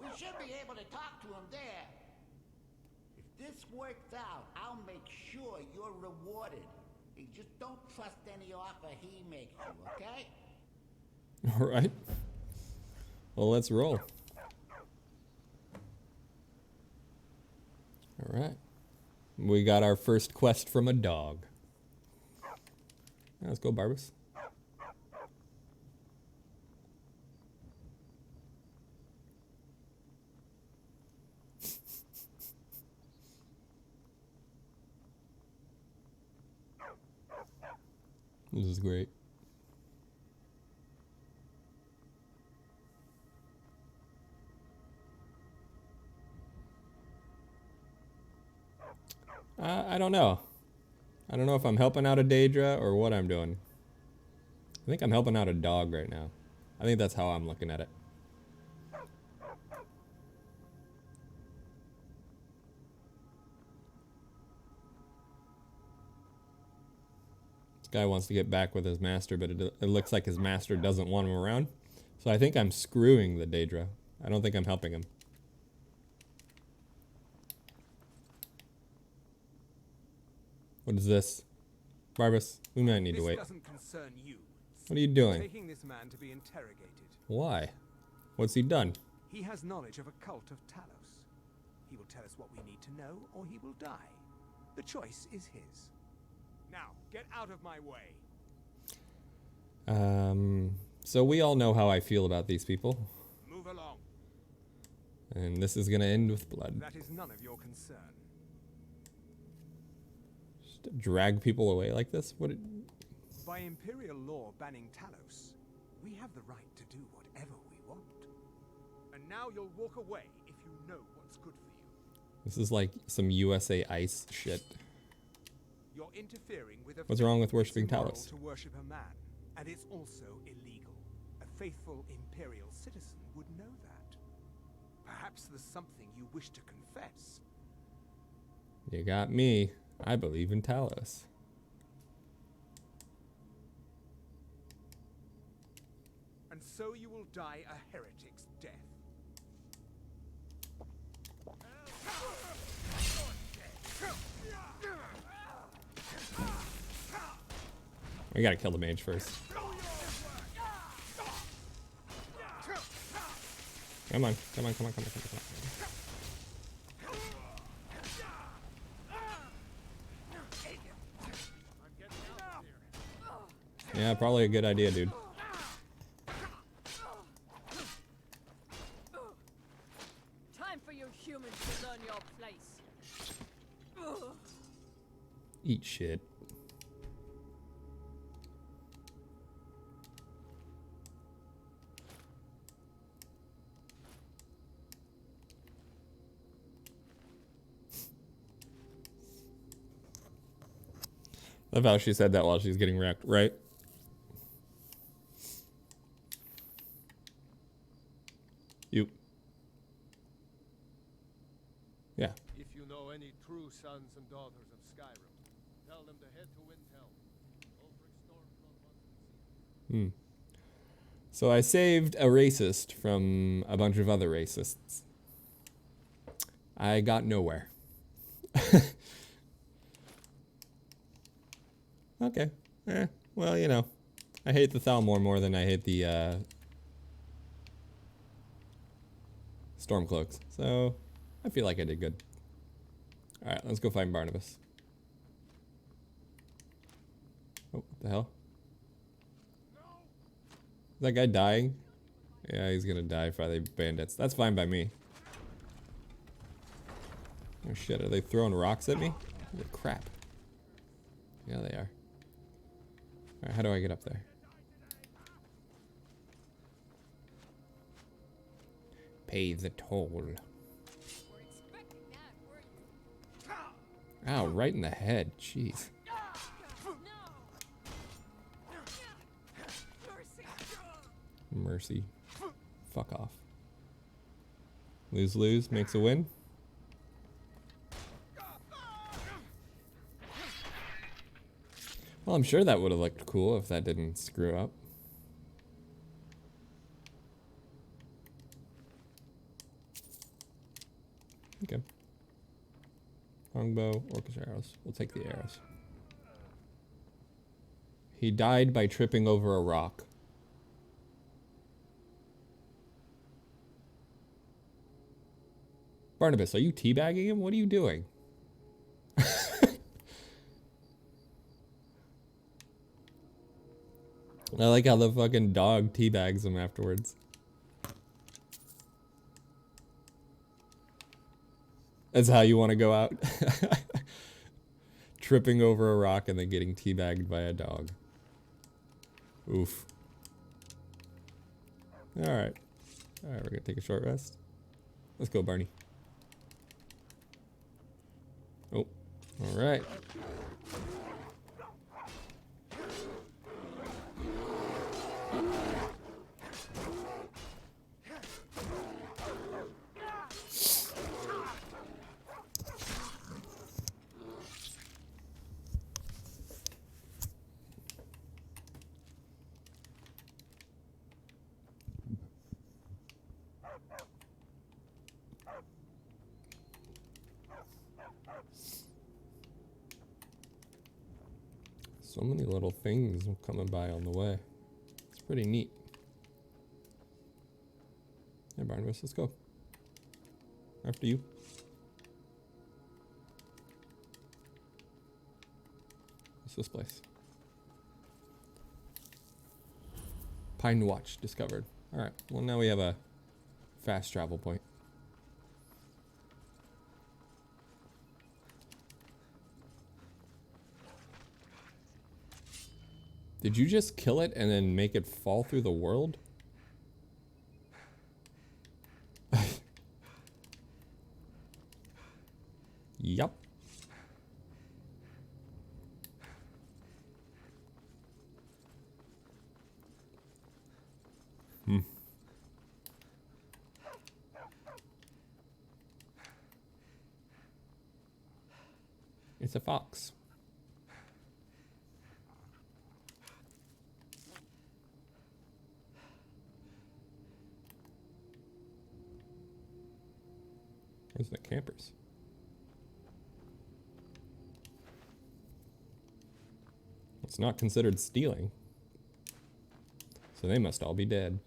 We should be able to talk to him there. If this works out, I'll make sure you're rewarded. You just don't trust any offer he makes you, okay? All right. Well, let's roll. All right. We got our first quest from a dog. Let's go, Barbas. This is great. I don't know. I don't know if I'm helping out a Daedra or what I'm doing. I think I'm helping out a dog right now. I think that's how I'm looking at it. This guy wants to get back with his master, but it looks like his master doesn't want him around. So I think I'm screwing the Daedra. I don't think I'm helping him. What is this? Barbas, we might need to wait. This doesn't concern you. What are you doing? Taking this man to be interrogated. Why? What's he done? He has knowledge of a cult of Talos. He will tell us what we need to know, or he will die. The choice is his. Now, get out of my way. So we all know how I feel about these people. Move along. And this is gonna end with blood. That is none of your concern. Just to drag people away like this? What? By Imperial law banning Talos, we have the right to do whatever we want. And now you'll walk away if you know what's good for you. This is like some USA ICE shit. You're interfering with a What's wrong with faith. worshipping It's immoral Talos? to worship a man, and it's also illegal. A faithful Imperial citizen would know that. Perhaps there's something you wish to confess. You got me. I believe in Talos. And so you will die a heretic's death. We gotta kill the mage first. Come on, come on, come on, come on, come on, come on. Yeah, probably a good idea, dude. Time for you humans to learn your place. Eat shit. Love how she said that while she's getting wrecked, right? You. Yeah. If you know any true sons and daughters of Skyrim, tell them to head to Windhelm. Ulfric Stormcloak wants to see them. So I saved a racist from a bunch of other racists. I got nowhere. Okay. Well, you know, I hate the Thalmor more than I hate the Stormcloaks. So I feel like I did good. All right, let's go find Barnabas. Oh, what the hell? Is that guy dying? Yeah, he's gonna die by the bandits. That's fine by me. Oh shit, are they throwing rocks at me? Holy crap. Yeah, they are. Alright, how do I get up there? Pay the toll. Ow, right in the head. Jeez. Mercy. Fuck off. Lose-lose makes a win. Well, I'm sure that would have looked cool if that didn't screw up. Okay. Longbow, orcish arrows. We'll take the arrows. He died by tripping over a rock. Barnabas, are you teabagging him? What are you doing? I like how the fucking dog teabags him afterwards. That's how you want to go out. Tripping over a rock and then getting teabagged by a dog. Oof. Alright. Alright, we're gonna take a short rest. Let's go, Barney. Oh, All right. So many little things coming by on the way. It's pretty neat. Hey, Barnabas, let's go. After you. What's this place? Pine Watch discovered. Alright, well now we have a fast travel point. Did you just kill it and then make it fall through the world? Yup. It's a fox. Where's the campers? It's not considered stealing. So they must all be dead.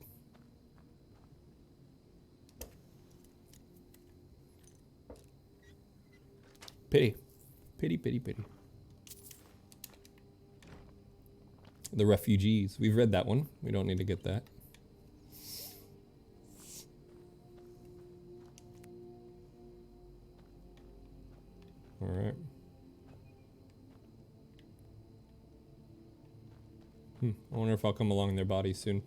Pity. Pity, pity, pity. The Refugees. We've read that one. We don't need to get that. All right. I wonder if I'll come along their bodies soon.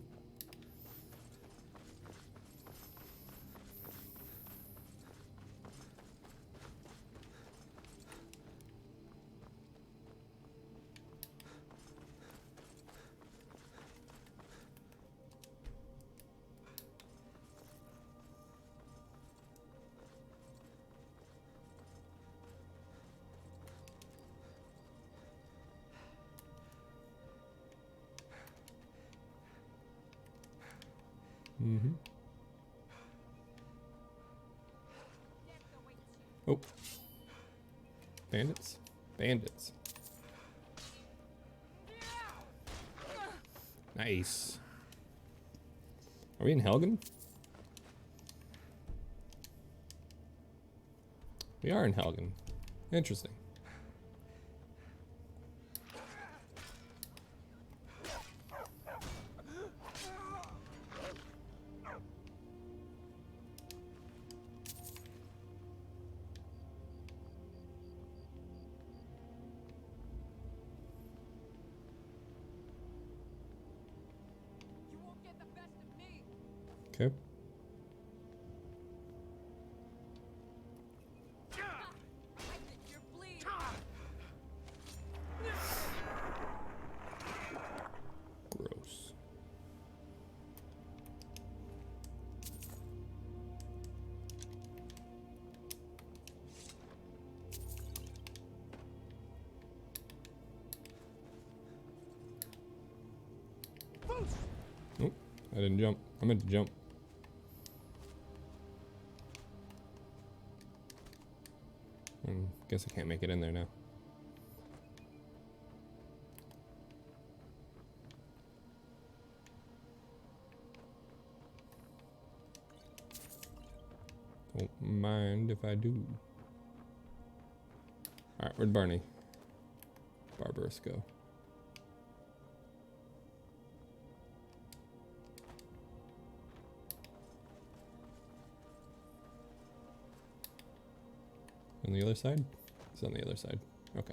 Oh. Bandits? Bandits. Nice. Are we in Helgen? We are in Helgen. Interesting. Okay. Gross. Nope, I didn't jump. I meant to jump. Guess I can't make it in there now. Don't mind if I do. Alright, where'd Barney? Barbarous go? On the other side? It's on the other side. Okay.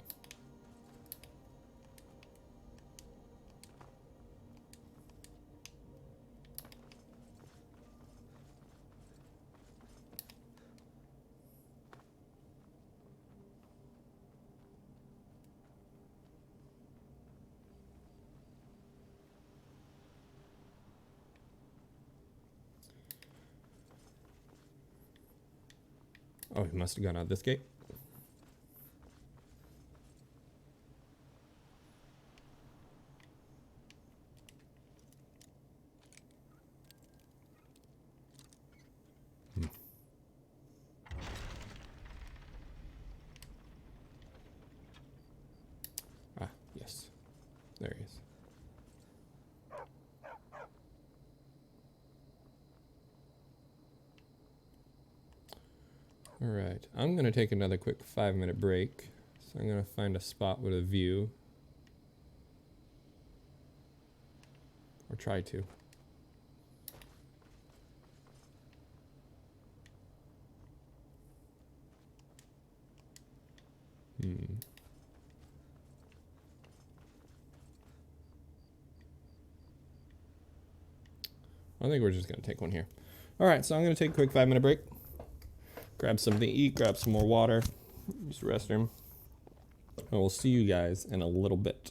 Oh, he must have gone out this gate. Ah, yes. There he is. All right, I'm gonna take another quick 5-minute break. So I'm gonna find a spot with a view. Or try to. I think we're just gonna take one here. All right, so I'm gonna take a quick 5-minute break. Grab something to eat, grab some more water, use the restroom. And we'll see you guys in a little bit.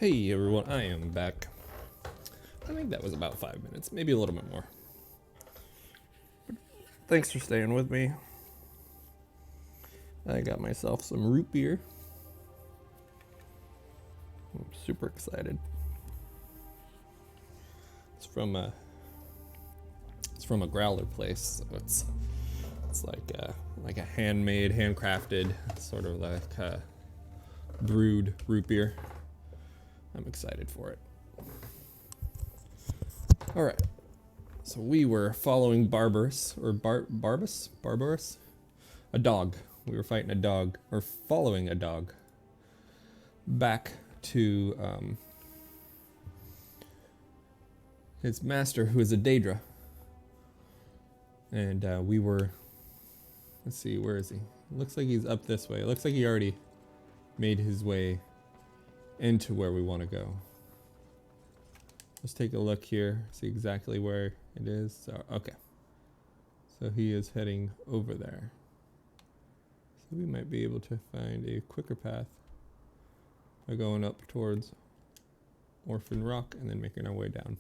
Hey everyone, I am back. I think that was about 5 minutes, maybe a little bit more. Thanks for staying with me. I got myself some root beer. I'm super excited. It's from a growler place, so it's like a handmade, handcrafted, sort of like brewed root beer. I'm excited for it. All right, so we were following Barbarous, a dog. We were fighting a dog, or following a dog, back to his master, who is a Daedra. And we were, let's see, where is he? Looks like he's up this way. It looks like he already made his way into where we want to go. Let's take a look here, see exactly where it is. So, okay. So he is heading over there. So we might be able to find a quicker path by going up towards Orphan Rock and then making our way down.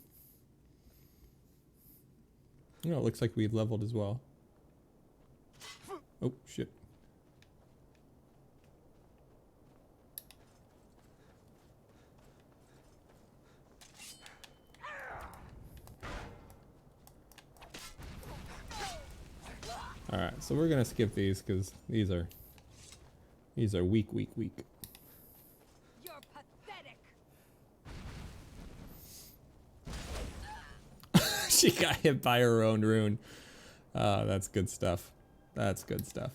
Oh, it looks like we leveled as well. Oh, shit. Alright, so we're gonna skip these because these are weak. You're pathetic. She got hit by her own rune. That's good stuff. That's good stuff.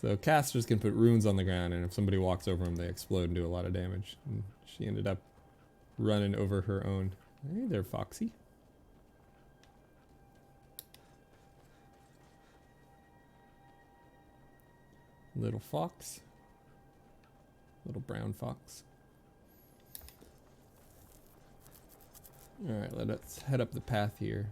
So casters can put runes on the ground, and if somebody walks over them, they explode and do a lot of damage. And she ended up running over her own. Hey there, Foxy. Little fox. Little brown fox. Alright, let's head up the path here.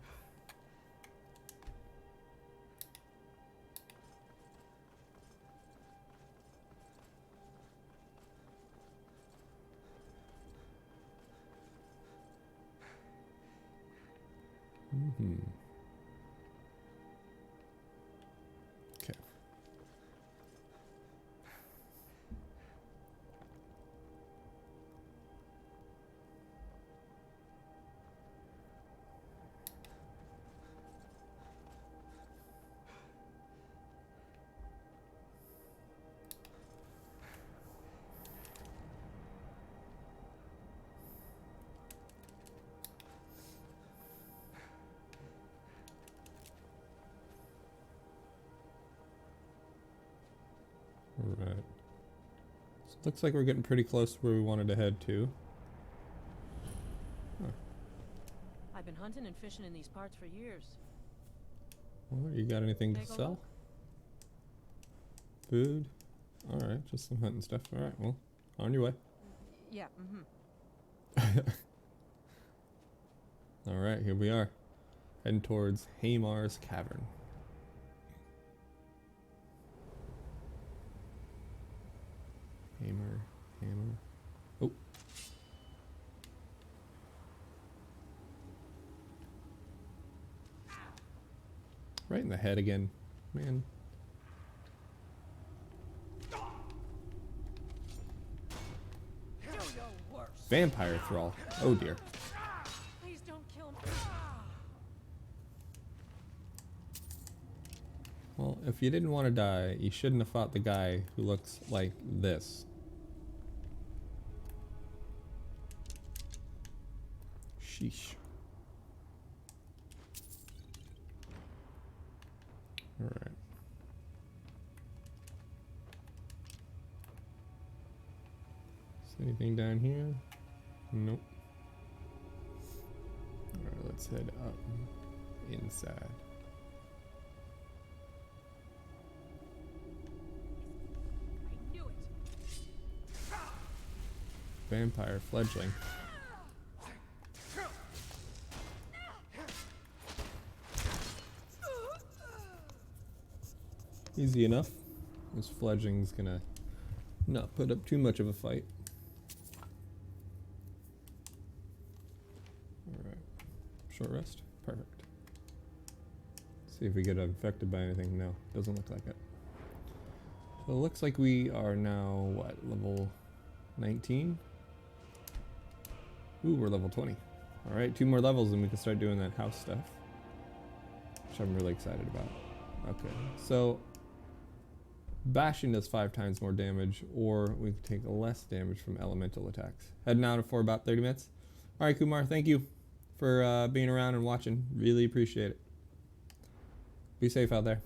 Okay. Alright. So it looks like we're getting pretty close to where we wanted to head to. Huh. I've been hunting and fishing in these parts for years. Well, you got anything to sell? Food? Alright, just some hunting stuff. Alright, well, on your way. Yeah, Alright, here we are. Heading towards Hamar's Cavern. Hammer. Oh. Right in the head again, man. Vampire thrall. Oh dear. Please don't kill me. Well, if you didn't want to die, you shouldn't have fought the guy who looks like this. Sheesh. Alright. Is anything down here? Nope. Alright, let's head up inside. I knew it. Vampire fledgling. Easy enough. This fledgling's gonna not put up too much of a fight. short rest. Perfect. See if we get infected by anything. No, doesn't look like it. So it looks like we are now, what, level 19? Ooh, we're level 20. All right, 2 more levels and we can start doing that house stuff, which I'm really excited about. Okay, so bashing does 5 times more damage, or we can take less damage from elemental attacks. Heading out for about 30 minutes. All right, Kumar, thank you for being around and watching. Really appreciate it. Be safe out there.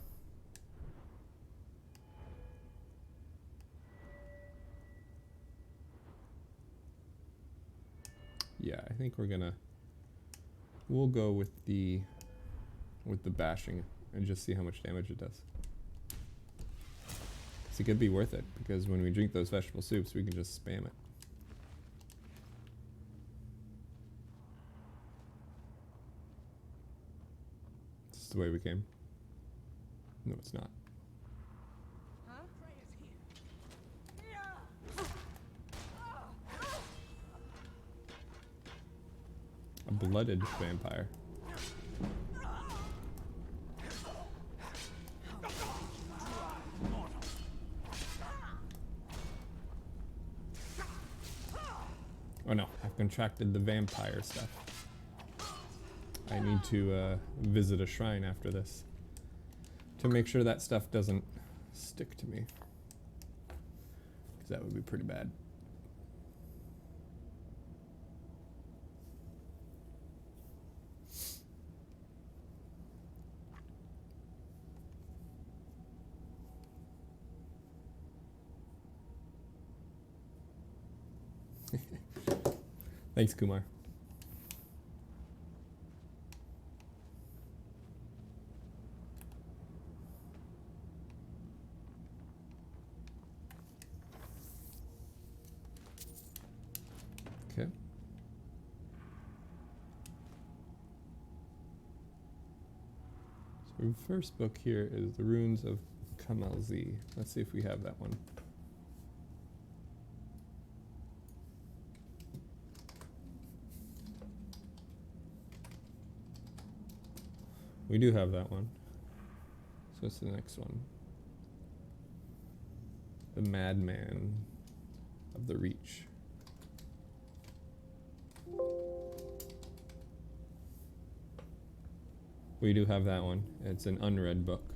Yeah, I think we'll go with the bashing and just see how much damage it does. It could be worth it, because when we drink those vegetable soups, we can just spam it. This is the way we came. No, it's not. A blooded vampire. Oh no, I've contracted the vampire stuff. I need to visit a shrine after this to make sure that stuff doesn't stick to me, because that would be pretty bad. Thanks, Kumar. Okay. So the first book here is the Runes of Kamalzi. Let's see if we have that one. We do have that one. So what's the next one? The Madman of the Reach. We do have that one. It's an unread book.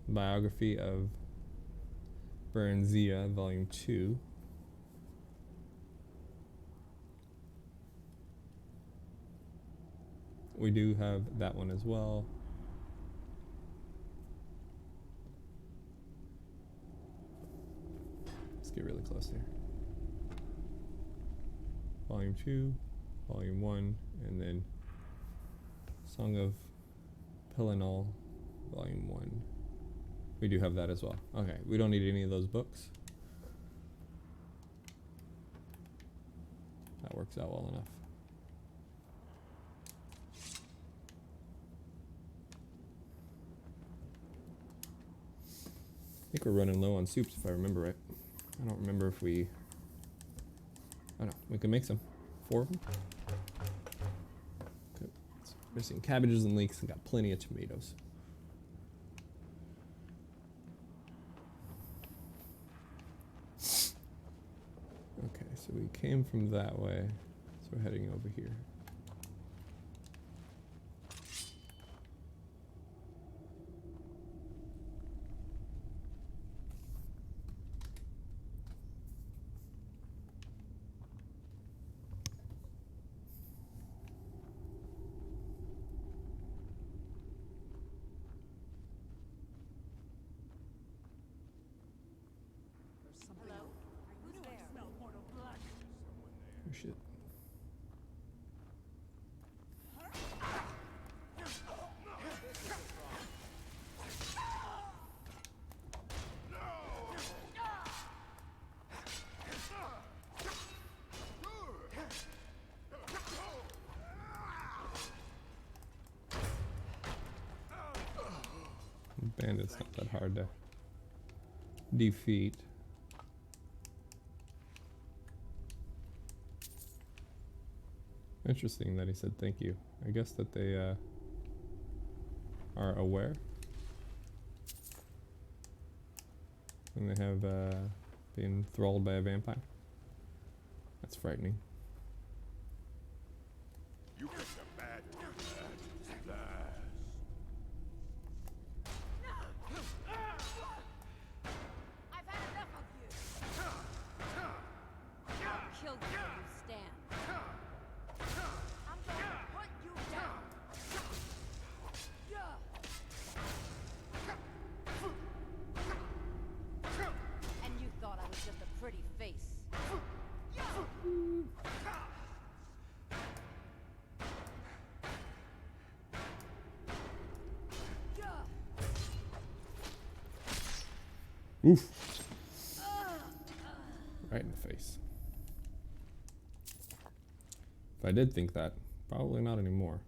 Biography of Bernzia, Volume 2. We do have that one as well. Let's get really close here. Volume 2, Volume 1, and then Song of Pelinal, Volume 1. We do have that as well. Okay, we don't need any of those books. That works out well enough. I think we're running low on soups if I remember right. I don't remember if we... Oh no, we can make some. 4 of them. Okay. It's missing cabbages and leeks and got plenty of tomatoes. Okay, so we came from that way, so we're heading over here. Oh shit. Bandit's not that hard to defeat. Interesting that he said thank you. I guess that they are aware. And they have been enthralled by a vampire. That's frightening. You picked a bad one. I've had enough of you. I'll kill you where you stand. I'm going to put you down. And you thought I was just a pretty face. Oof. Right in the face. If I did think that, probably not anymore.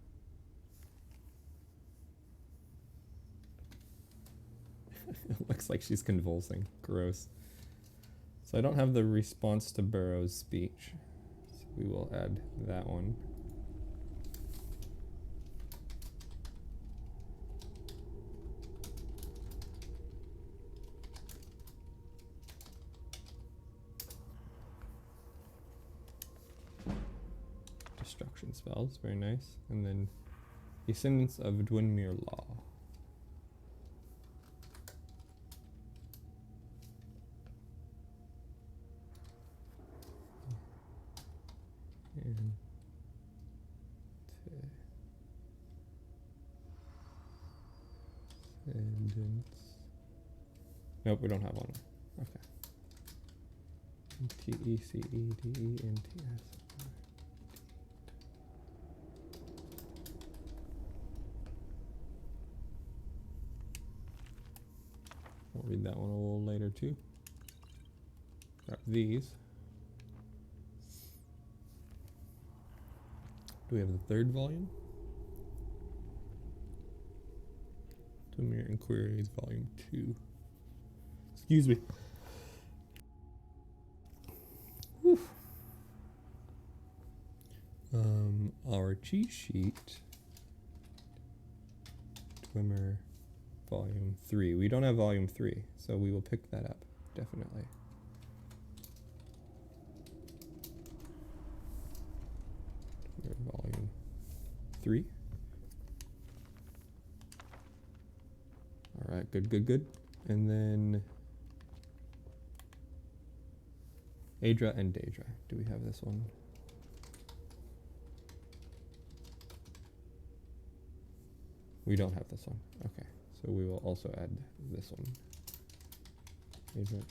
It looks like she's convulsing. Gross. So I don't have the response to Burrow's speech. So we will add that one. Destruction spells, very nice. And then Descendants of Dwinmere Law. And Descendants. Nope, we don't have one. Okay. TECEDENTS. We'll read that one a little later too. Grab these. Do we have the third volume? Dimir Inquiries, Volume 2. Excuse me. Whew. Our cheat sheet. Dwimmer, Volume 3. We don't have Volume 3, so we will pick that up, definitely. Volume 3. All right, good, good, good. And then Adra and Daedra. Do we have this one? We don't have this one. Okay, so we will also add this one. Adra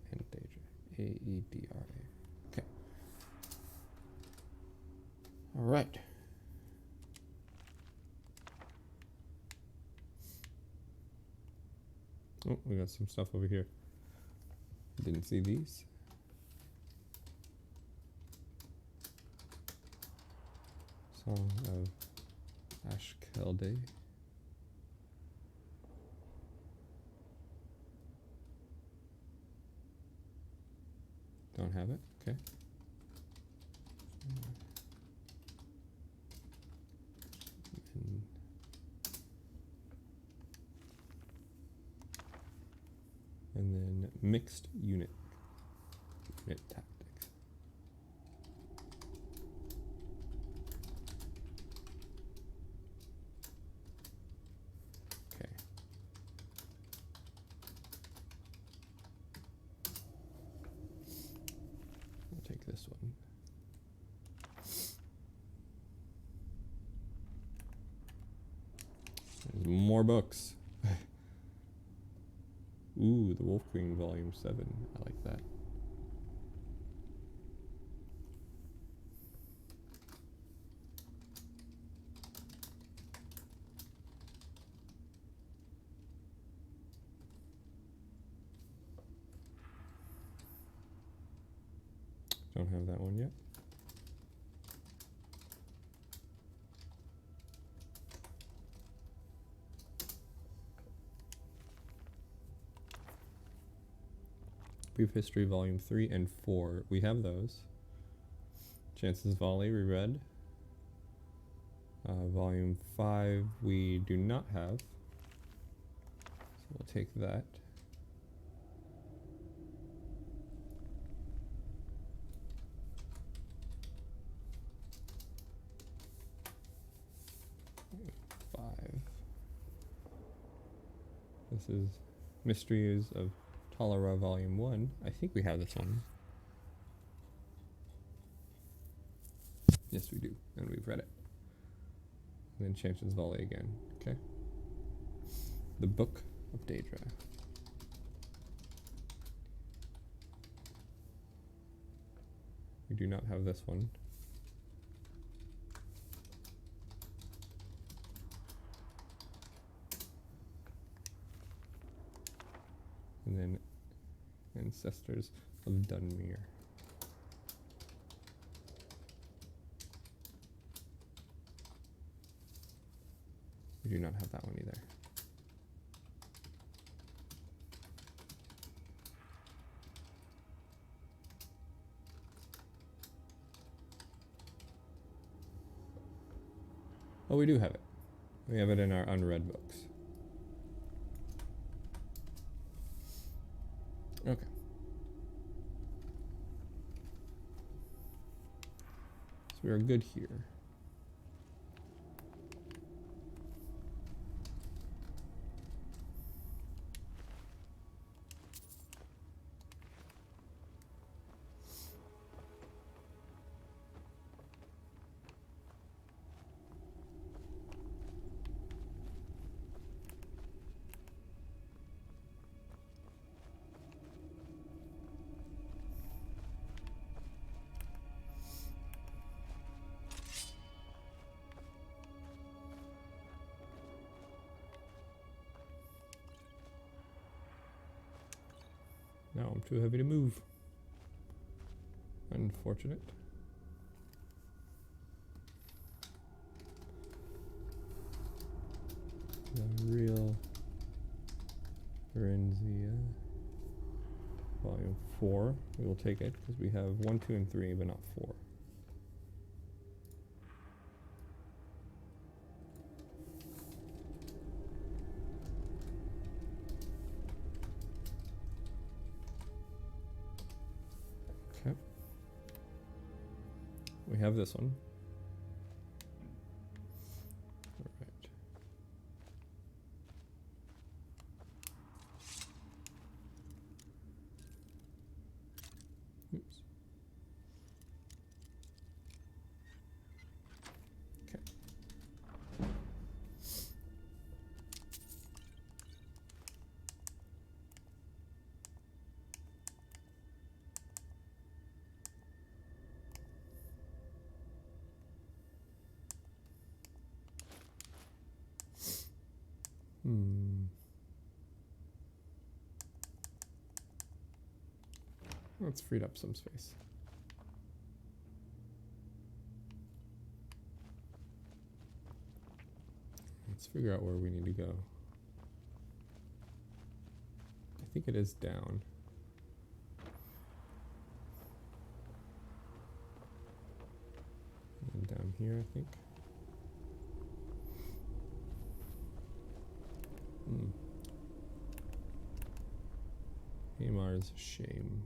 and Daedra. A-E-D-R-A. Okay. All right. Oh, we got some stuff over here. Didn't see these. Song of Ashkelde. Don't have it. Okay. And then mixed unit tactics. Okay. We'll take this one. There's more books. Ooh, the Wolf Queen Volume 7. I like that. Don't have that one yet. Copy of History, Volume 3 and 4. We have those. Chance's Volley, we read. Volume 5 we do not have. So we'll take that. This is Mysteries of Talara Volume 1. I think we have this one. Yes, we do. And we've read it. And then Chance's Volley again. Okay. The Book of Daedra. We do not have this one. And then Ancestors of Dunmere. We do not have that one either. Oh, we do have it. We have it in our unread books. Okay. So we are good here. Now I'm too heavy to move. Unfortunate. The real Varenzia. Volume 4. We will take it because we have 1, 2, and 3, but not 4. Okay. We have this one. All right. Oops. Okay. Let's free up some space. Let's figure out where we need to go. I think it is down. And down here, I think. Hamar's Shame.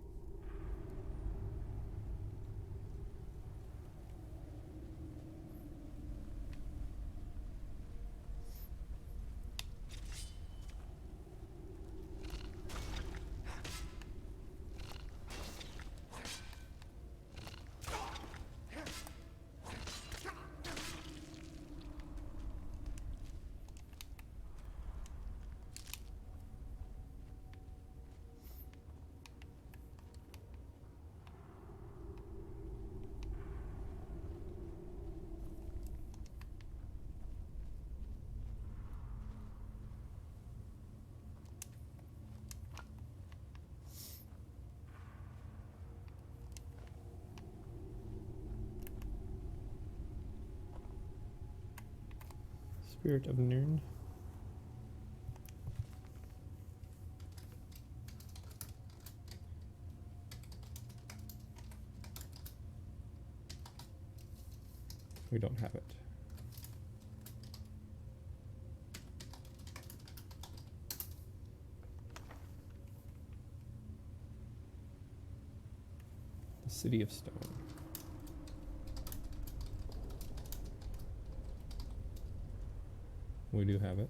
Spirit of Nirn. we don't have it. The City of Stone. We do have it.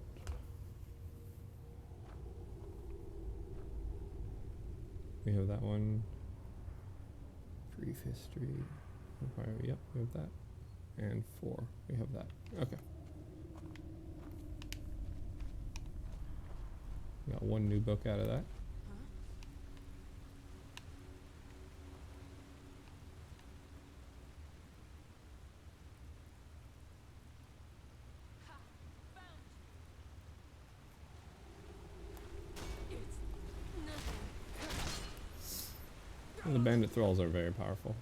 We have that one. Brief history. Yep, we have that. And 4. We have that. Okay. Got one new book out of that. The bandit thralls are very powerful.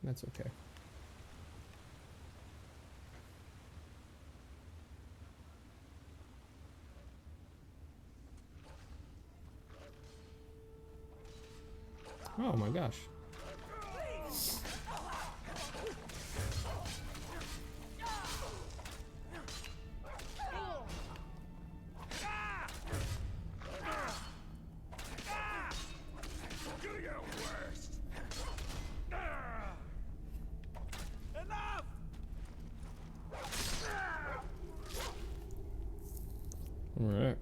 That's okay. Oh my gosh. All right.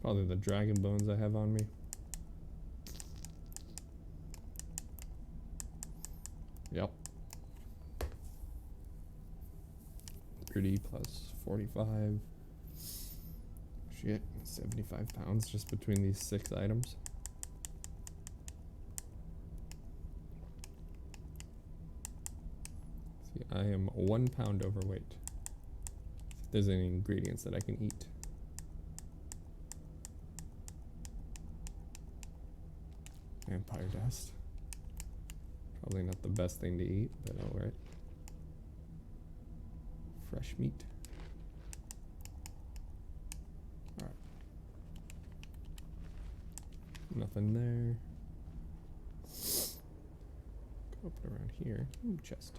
Probably the dragon bones I have on me. Yep. 30 plus 45. Shit, 75 pounds just between these 6 items. See, I am 1 pound overweight. If there's any ingredients that I can eat. Vampire dust. Probably not the best thing to eat, but alright. Fresh meat. Alright. Nothing there. Go up around here. Ooh, chest.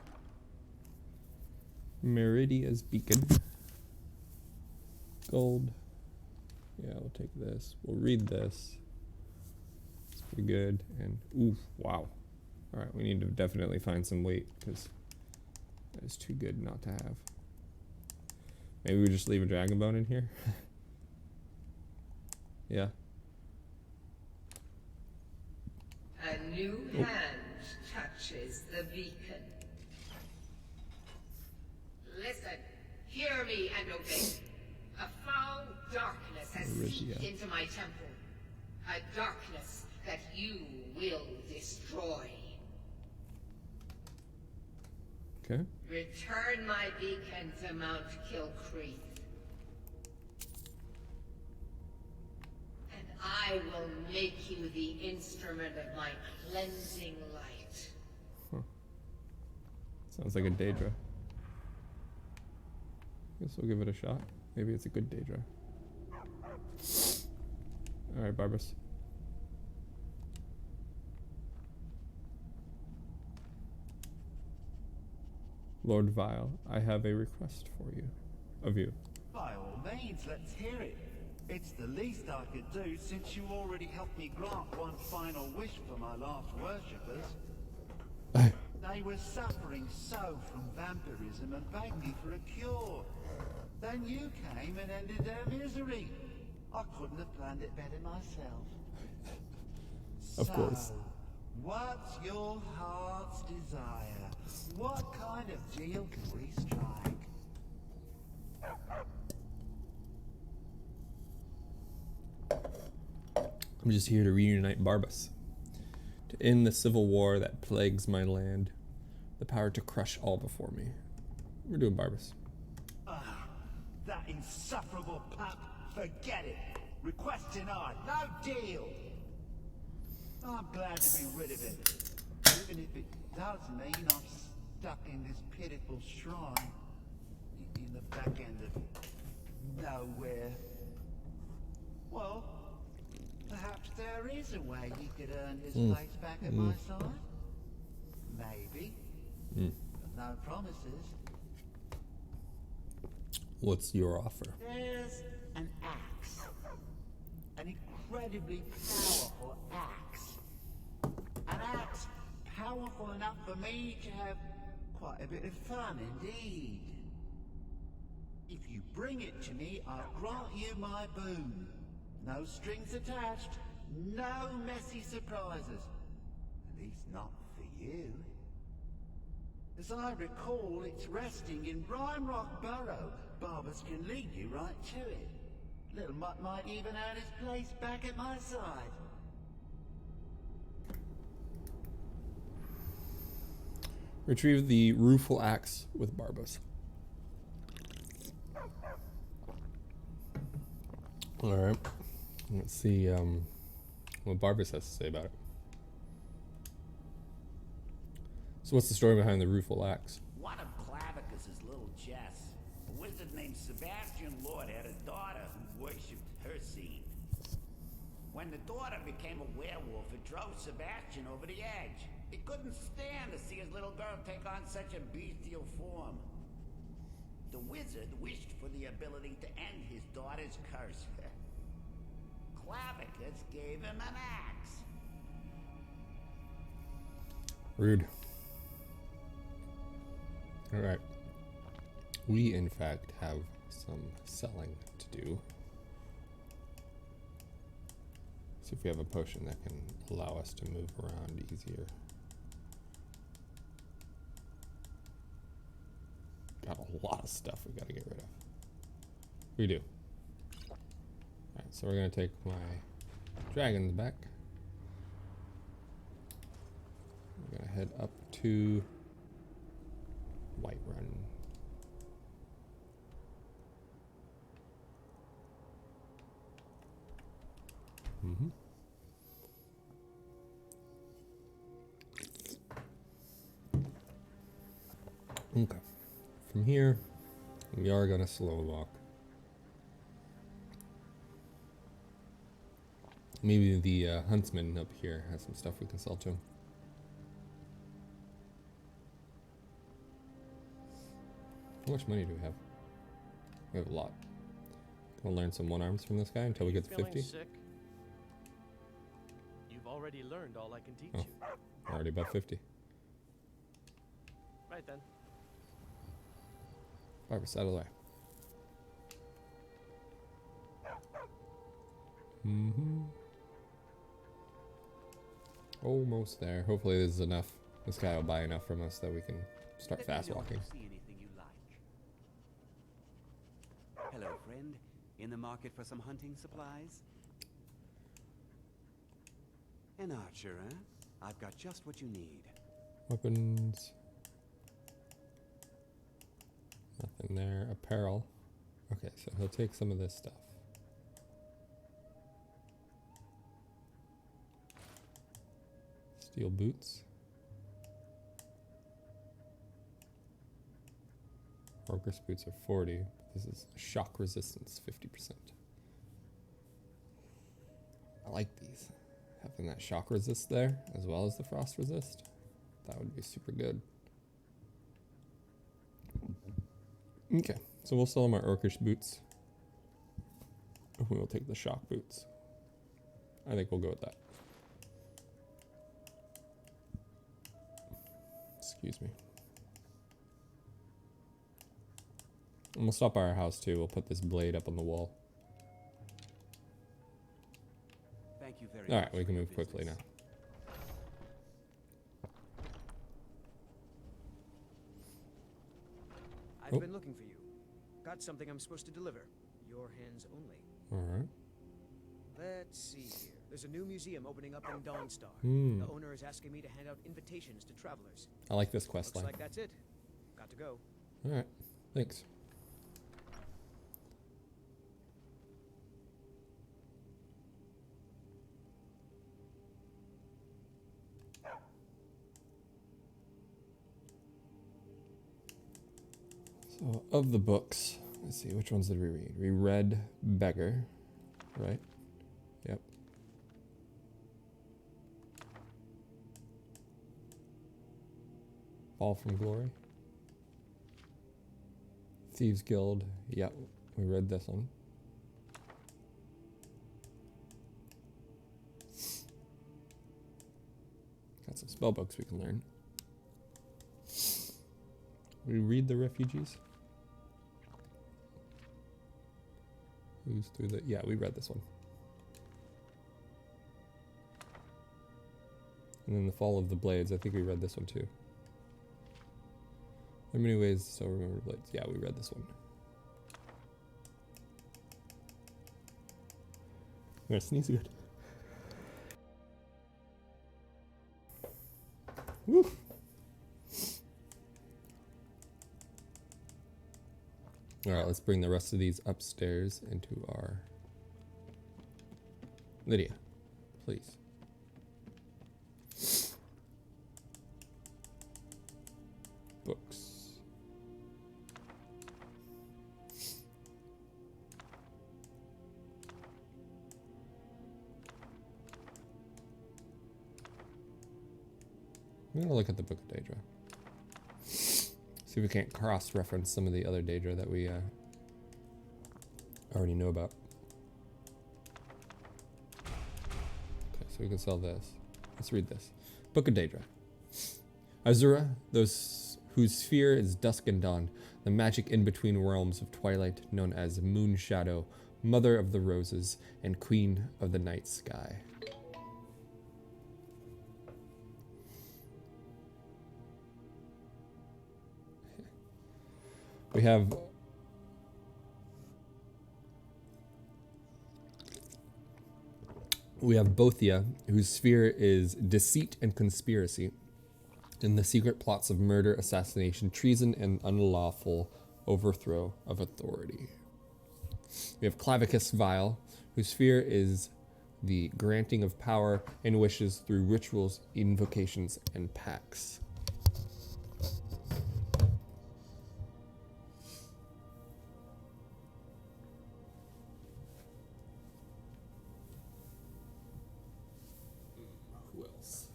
Meridia's beacon. Gold. Yeah, we'll take this. We'll read this. Pretty good. And ooh, wow. All right, we need to definitely find some weight because that is too good not to have. Maybe we just leave a dragon bone in here. Yeah. A new hand touches the beacon. Listen, hear me and obey. A foul darkness has seeped into my temple. A darkness that you will destroy. Okay. Return my beacon to Mount Kilcreath. And I will make you the instrument of my cleansing light. Huh. Sounds like a Daedra. Guess we'll give it a shot. Maybe it's a good Daedra. Alright, Barbas. Lord Vile, I have a request for you. Of you. By all means, let's hear it. It's the least I could do since you already helped me grant one final wish for my last worshippers. They were suffering so from vampirism and begged me for a cure. Then you came and ended their misery. I couldn't have planned it better myself. Of course. What's your heart's desire? What kind of deal can we strike? I'm just here to reunite Barbas. to end the civil war that plagues my land, the power to crush all before me. We're doing Barbas. Ah, that insufferable pup. Forget it. Request denied. No deal. I'm glad to be rid of him, even if it does mean I'm stuck in this pitiful shrine in the back end of nowhere. Well, perhaps there is a way he could earn his place back at my side. Maybe. But no promises. What's your offer? There's an axe. An incredibly powerful axe. An axe powerful enough for me to have quite a bit of fun indeed. If you bring it to me, I'll grant you my boon. No strings attached, no messy surprises. At least not for you. As I recall, it's resting in Rime Rock Burrow. Barbas can lead you right to it. Little Mutt might even earn his place back at my side. Retrieve the rueful axe with Barbas. Alright. Let's see what Barbas has to say about it. So what's the story behind the rueful axe? One of Clavicus's little Jess, a wizard named Sebastian Lord, had a daughter who worshipped her seed. When the daughter became a werewolf, it drove Sebastian over the edge. He couldn't stand to see his little girl take on such a bestial form. The wizard wished for the ability to end his daughter's curse. Clavicus gave him an axe. Rude. Alright. We, in fact, have some selling to do. See if we have a potion that can allow us to move around easier. Got a lot of stuff we gotta get rid of. We do. Alright, so we're gonna take my dragons back. We're gonna head up to Whiterun. Okay. From here, we are gonna slow walk. Maybe the huntsman up here has some stuff we can sell to him. How much money do we have? We have a lot. Gonna learn some one arms from this guy until we get to 50. Sick? You've already learned all I can teach you. Already about 50. Right then. Barbas, out of the way. Almost there. Hopefully this is enough. This guy will buy enough from us that we can start fast walking. See anything you like. Hello, friend. In the market for some hunting supplies? An archer, eh? I've got just what you need. Weapons. Nothing there. Apparel. Okay, so he'll take some of this stuff. Steel boots. Orcus boots are 40. This is shock resistance, 50%. I like these. Having that shock resist there, as well as the frost resist, that would be super good. Okay, so we'll sell him our Orcish boots. We will take the shock boots. I think we'll go with that. Excuse me. And we'll stop by our house too. We'll put this blade up on the wall. Thank you very Alright, we can move quickly now. I've been looking for you. Got something I'm supposed to deliver. Your hands only. Alright. Let's see here. There's a new museum opening up in Dawnstar. The owner is asking me to hand out invitations to travelers. I like this quest line. Looks like that's it. Got to go. All right. Thanks. So, of the books, let's see, which ones did we read? We read Beggar, right? Yep. Fall from Glory. Thieves Guild, yep, we read this one. Got some spell books we can learn. We read The Refugees. Who's through the... Yeah, we read this one. And then The Fall of the Blades. I think we read this one too. There are many ways to still remember blades. Yeah, we read this one. I'm gonna sneeze good. Woo! Alright, let's bring the rest of these upstairs into our... Lydia, please. Books. I'm gonna look at the Book of Daedra. See if we can't cross-reference some of the other Daedra that we already know about. Okay, so we can sell this. Let's read this. Book of Daedra. Azura, those whose sphere is dusk and dawn, the magic in-between realms of twilight known as Moon Shadow, Mother of the Roses, and Queen of the Night Sky. We have Bothia, whose sphere is deceit and conspiracy, in the secret plots of murder, assassination, treason, and unlawful overthrow of authority. We have Clavicus Vile, whose sphere is the granting of power and wishes through rituals, invocations, and pacts. Who else?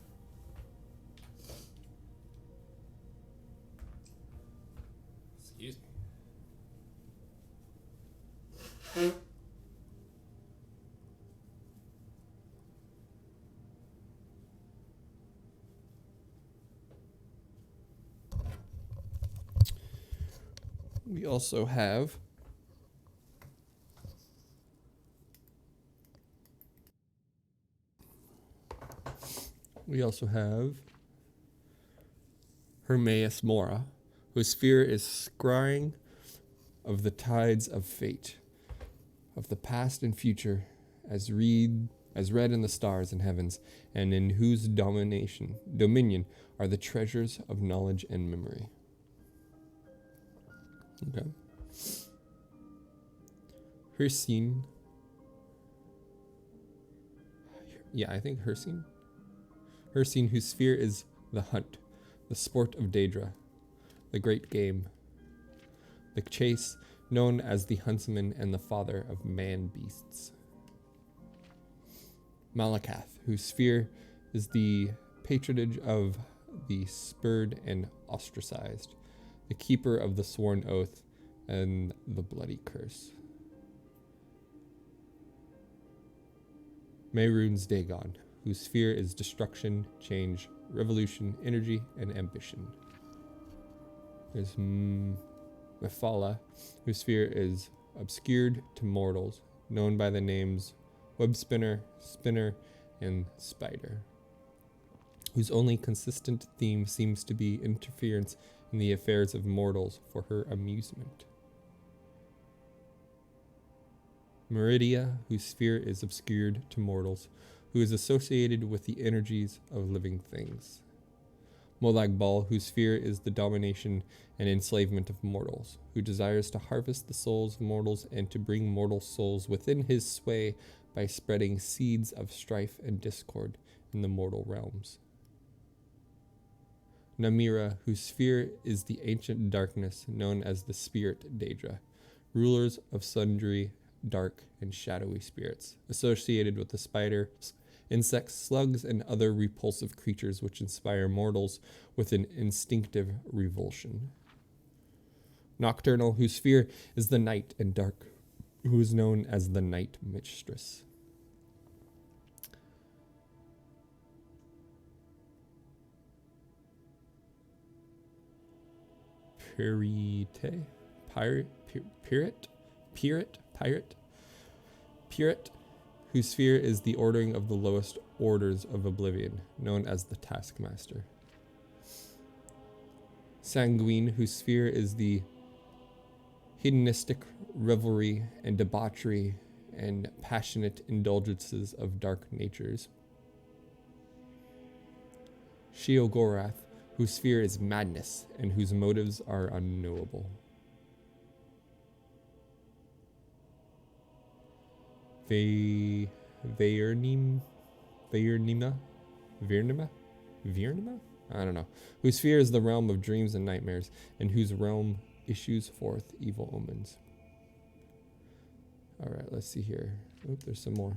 Excuse me. We also have Hermaeus Mora, whose sphere is scrying of the tides of fate, of the past and future, as read in the stars and heavens, and in whose dominion are the treasures of knowledge and memory. Okay. Hircine. Yeah, I think Hircine. Hircine, whose sphere is the hunt, the sport of Daedra, the great game, the chase, known as the huntsman and the father of man-beasts. Malakath, whose sphere is the patronage of the spurred and ostracized, the keeper of the sworn oath and the bloody curse. Mehrunes Dagon, whose sphere is destruction, change, revolution, energy, and ambition. There's Mephala, whose sphere is obscured to mortals, known by the names Webspinner, Spinner, and Spider, whose only consistent theme seems to be interference in the affairs of mortals for her amusement. Meridia, whose sphere is obscured to mortals, who is associated with the energies of living things. Molag Bal, whose fear is the domination and enslavement of mortals, who desires to harvest the souls of mortals and to bring mortal souls within his sway by spreading seeds of strife and discord in the mortal realms. Namira, whose fear is the ancient darkness known as the spirit Daedra, rulers of sundry dark and shadowy spirits, associated with the spiders, insects, slugs, and other repulsive creatures which inspire mortals with an instinctive revulsion. Nocturnal, whose fear is the night and dark, who is known as the Night Mistress. Pirate, whose fear is the ordering of the lowest orders of oblivion, known as the Taskmaster. Sanguine, whose fear is the hedonistic revelry and debauchery and passionate indulgences of dark natures. Sheogorath, whose fear is madness and whose motives are unknowable. Virnima? I don't know. Whose fear is the realm of dreams and nightmares, and whose realm issues forth evil omens. Alright, let's see here. Oop, there's some more.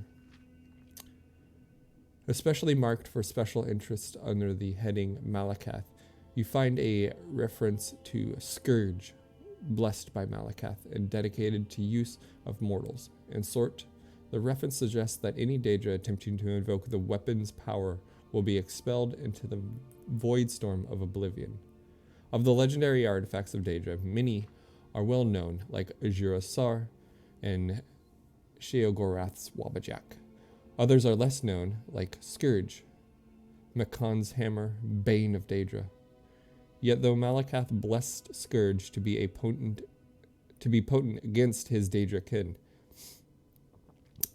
Especially marked for special interest under the heading Malakath, you find a reference to Scourge, blessed by Malakath and dedicated to use of mortals. In short, the reference suggests that any Daedra attempting to invoke the weapon's power will be expelled into the void storm of oblivion. Of the legendary artifacts of Daedra, many are well known, like Azura Sar and Sheogorath's Wabajak. Others are less known, like Scourge, Makan's hammer, bane of Daedra. Yet though Malakath blessed Scourge to be potent against his Daedra kin,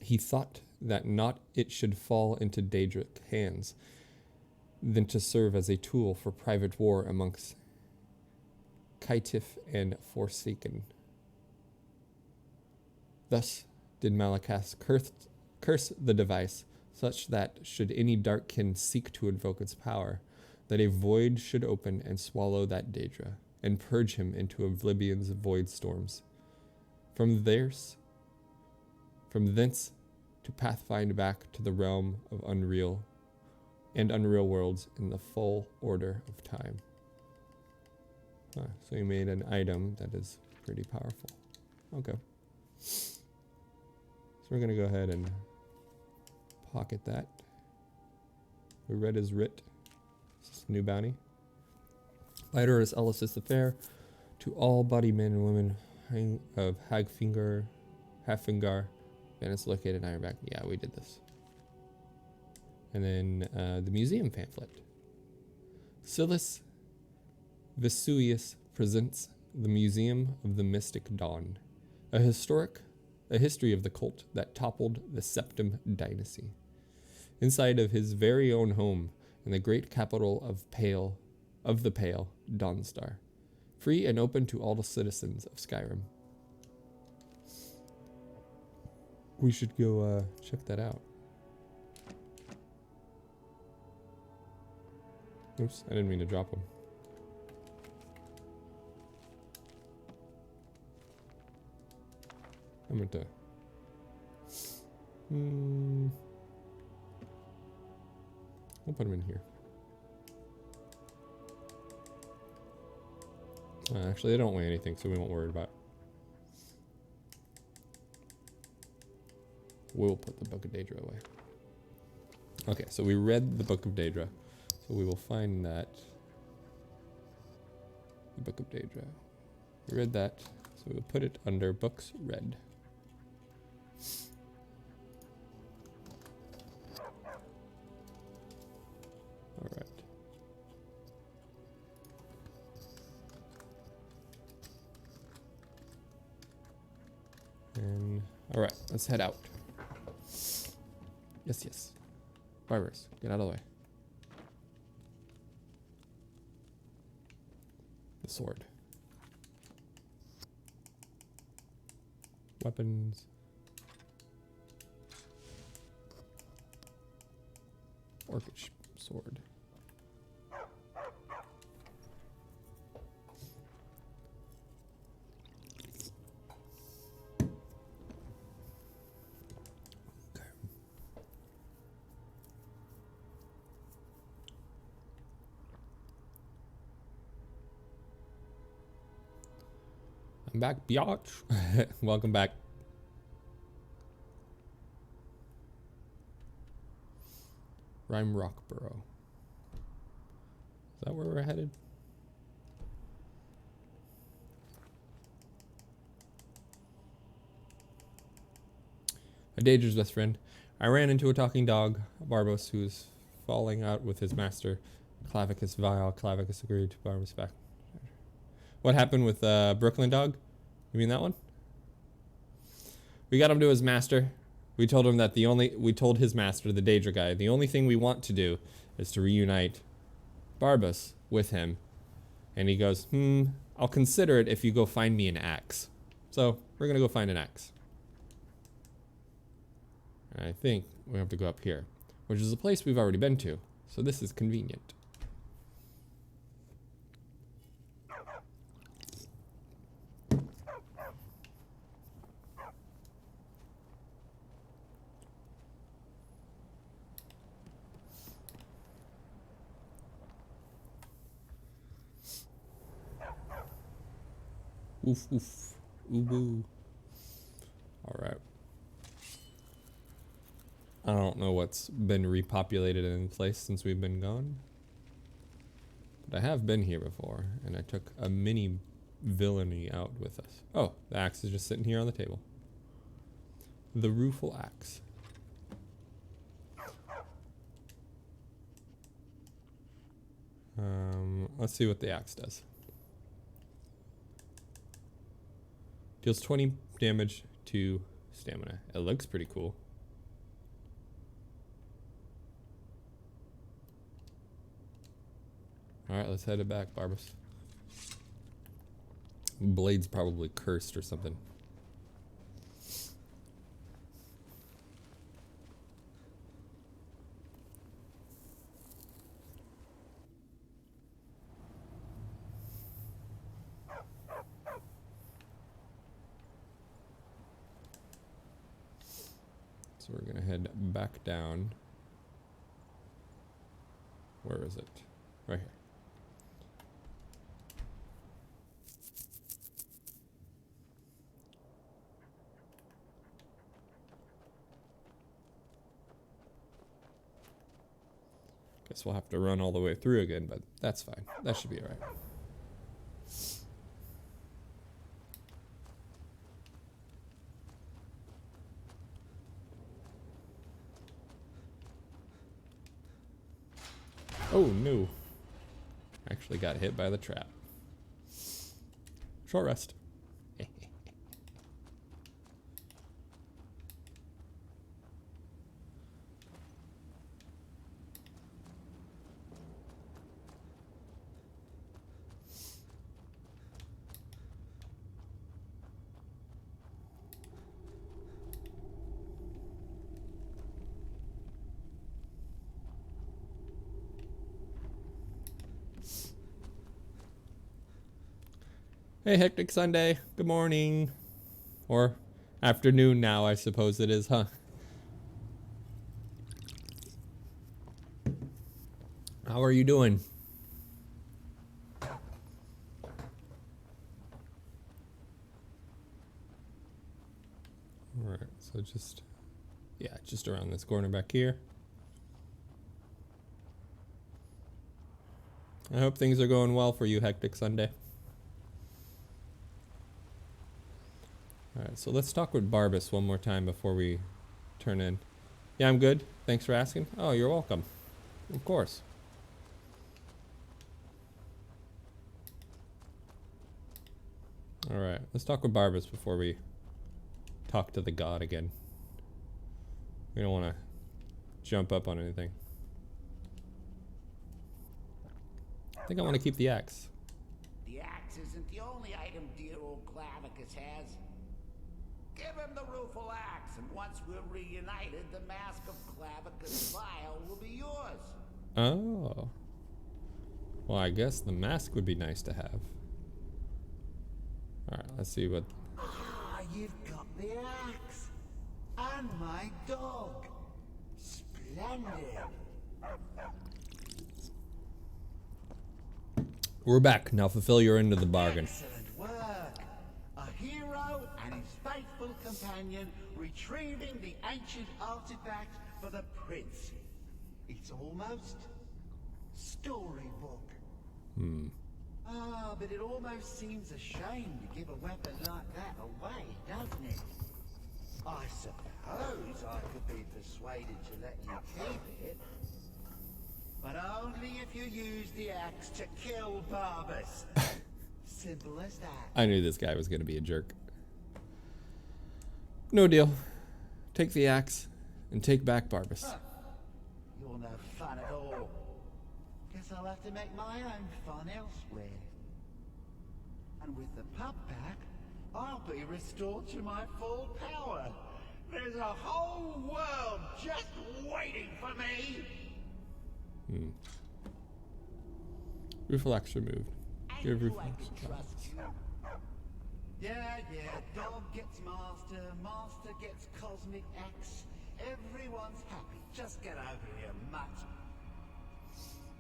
he thought that not it should fall into Daedric hands, than to serve as a tool for private war amongst Kaitif and Forsaken. Thus did Malakath curse the device, such that should any dark kin seek to invoke its power, that a void should open and swallow that Daedra, and purge him into oblivion's void storms. From thence to pathfind back to the realm of unreal worlds in the full order of time. So he made an item that is pretty powerful. Okay. So we're going to go ahead and pocket that. We read his writ. This is new bounty. Lighter Ellis' affair to all body men and women of Haffingar, and it's located in Ironback. Yeah, we did this. And then the museum pamphlet. Silas Vesuvius presents the Museum of the Mystic Dawn, a history of the cult that toppled the Septim dynasty. Inside of his very own home in the great capital of the Pale, Dawnstar, free and open to all the citizens of Skyrim. We should go check that out. Oops, I didn't mean to drop them. I'm going to... I'll put them in here. Actually, they don't weigh anything, so we won't worry about it. We'll put the Book of Daedra away. Okay, so we read the Book of Daedra. So we will find that. The Book of Daedra. We read that, so we'll put it under Books Read. Alright. And alright, let's head out. Yes. Barbers, get out of the way. The sword. Weapons. Orcish sword. I'm back, biatch. Welcome back. Rhyme Rockborough. Is that where we're headed? A Daedra's best friend. I ran into a talking dog, Barbos, who's falling out with his master, Clavicus Vile. Clavicus agreed to Barbos back. What happened with Brooklyn Dog? You mean that one? We got him to his master. We told him that we told his master, the Daedra guy, the only thing we want to do is to reunite Barbos with him. And he goes, I'll consider it if you go find me an axe. So we're gonna go find an axe. And I think we have to go up here, which is a place we've already been to. So this is convenient. Oof, oof. Ooh, boo. Alright. I don't know what's been repopulated in place since we've been gone. But I have been here before, and I took a mini villainy out with us. Oh, the axe is just sitting here on the table. The rueful axe. Let's see what the axe does. Deals 20 damage to stamina. It looks pretty cool. Alright, let's head it back, Barbos. Blade's probably cursed or something. So we're gonna head back down. Where is it? Right here. Guess we'll have to run all the way through again, but that's fine. That should be alright. Oh no. Actually got hit by the trap. Short rest. Hey, Hectic Sunday. Good morning. Or afternoon now, I suppose it is, huh? How are you doing? Alright, so just around this corner back here. I hope things are going well for you, Hectic Sunday. Alright, so let's talk with Barbos one more time before we turn in. Yeah, I'm good. Thanks for asking. Oh, you're welcome. Of course. Alright, let's talk with Barbos before we talk to the god again. We don't want to jump up on anything. I think I want to keep the axe. The axe isn't the only item dear old Clavicus has. Give him the rueful axe, and once we're reunited, the mask of Clavicus Vile will be yours. Oh. Well, I guess the mask would be nice to have. Alright, let's see what... Ah, you've got the axe. And my dog. Splendid. We're back. Now fulfill your end of the bargain. Excellent work. A hero and his faithful companion retrieving the ancient artifact for the prince. It's almost storybook. Ah, but it almost seems a shame to give a weapon like that away, doesn't it? I suppose I could be persuaded to let you keep it. But only if you use the axe to kill Barbas. Simple as that. I knew this guy was going to be a jerk. No deal. Take the axe and take back Barbas. Huh. You're no fun at all. Guess I'll have to make my own fun elsewhere. And with the pup back, I'll be restored to my full power. There's a whole world just waiting for me. Rueful axe removed. Give rueful I axe. can trust you. Yeah, dog gets master, master gets cosmic axe. Everyone's happy. Just get over here, mutt.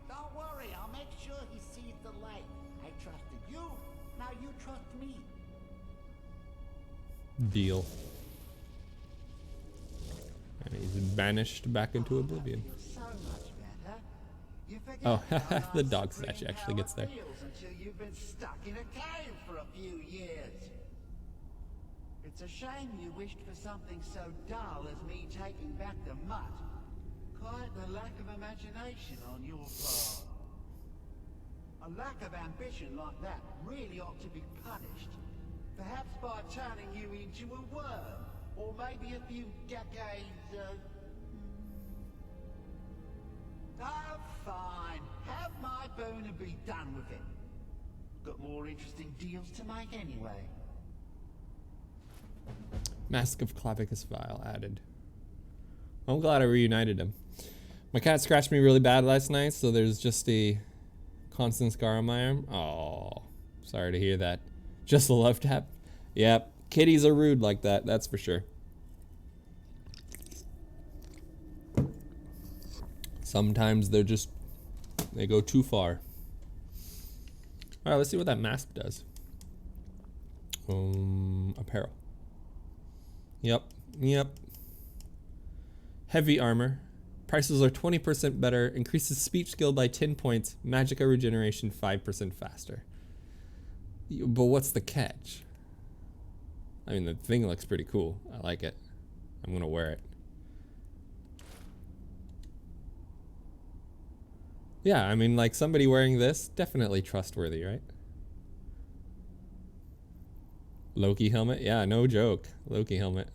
Don't worry, I'll make sure he sees the light. I trusted you, now you trust me. Deal. And he's banished back into oblivion. So much better. You forget Oh, how the nice dog spring statue actually gets there. feels until you've been stuck in a cave for a few years. It's a shame you wished for something so dull as me taking back the mutt. Quite the lack of imagination on your part. A lack of ambition like that really ought to be punished. Perhaps by turning you into a worm, or maybe a few decades, Oh, fine. Have my boon and be done with it. Got more interesting deals to make anyway. Mask of Clavicus Vile added. I'm glad I reunited him. My cat scratched me really bad last night, so there's just a constant scar on my arm. Oh, sorry to hear that. Just a love tap? Yep, kitties are rude like that, that's for sure. Sometimes they go too far. Alright, let's see what that mask does. Apparel. Yep. Heavy armor. Prices are 20% better. Increases speech skill by 10 points. Magicka regeneration 5% faster. But what's the catch? I mean, the thing looks pretty cool. I like it. I'm gonna wear it. Yeah, I mean, like, somebody wearing this, definitely trustworthy, right? Loki helmet? Yeah, no joke. Loki helmet.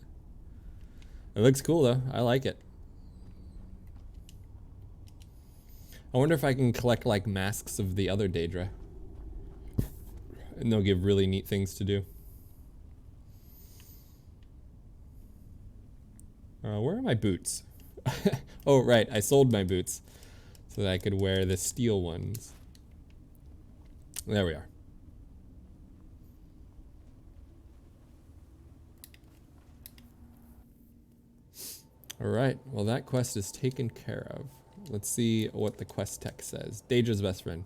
It looks cool, though. I like it. I wonder if I can collect, like, masks of the other Daedra. And they'll give really neat things to do. Where are my boots? Oh, right. I sold my boots so that I could wear the steel ones. There we are. Alright, well that quest is taken care of. Let's see what the quest text says. Daedra's best friend.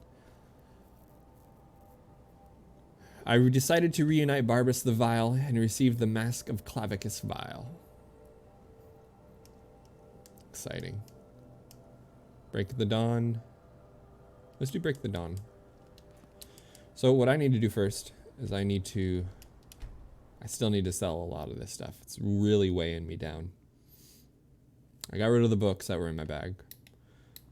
I decided to reunite Barbas the Vile and received the Mask of Clavicus Vile. Exciting. Break the Dawn. Let's do Break the Dawn. So what I need to do first is I still need to sell a lot of this stuff. It's really weighing me down. I got rid of the books that were in my bag.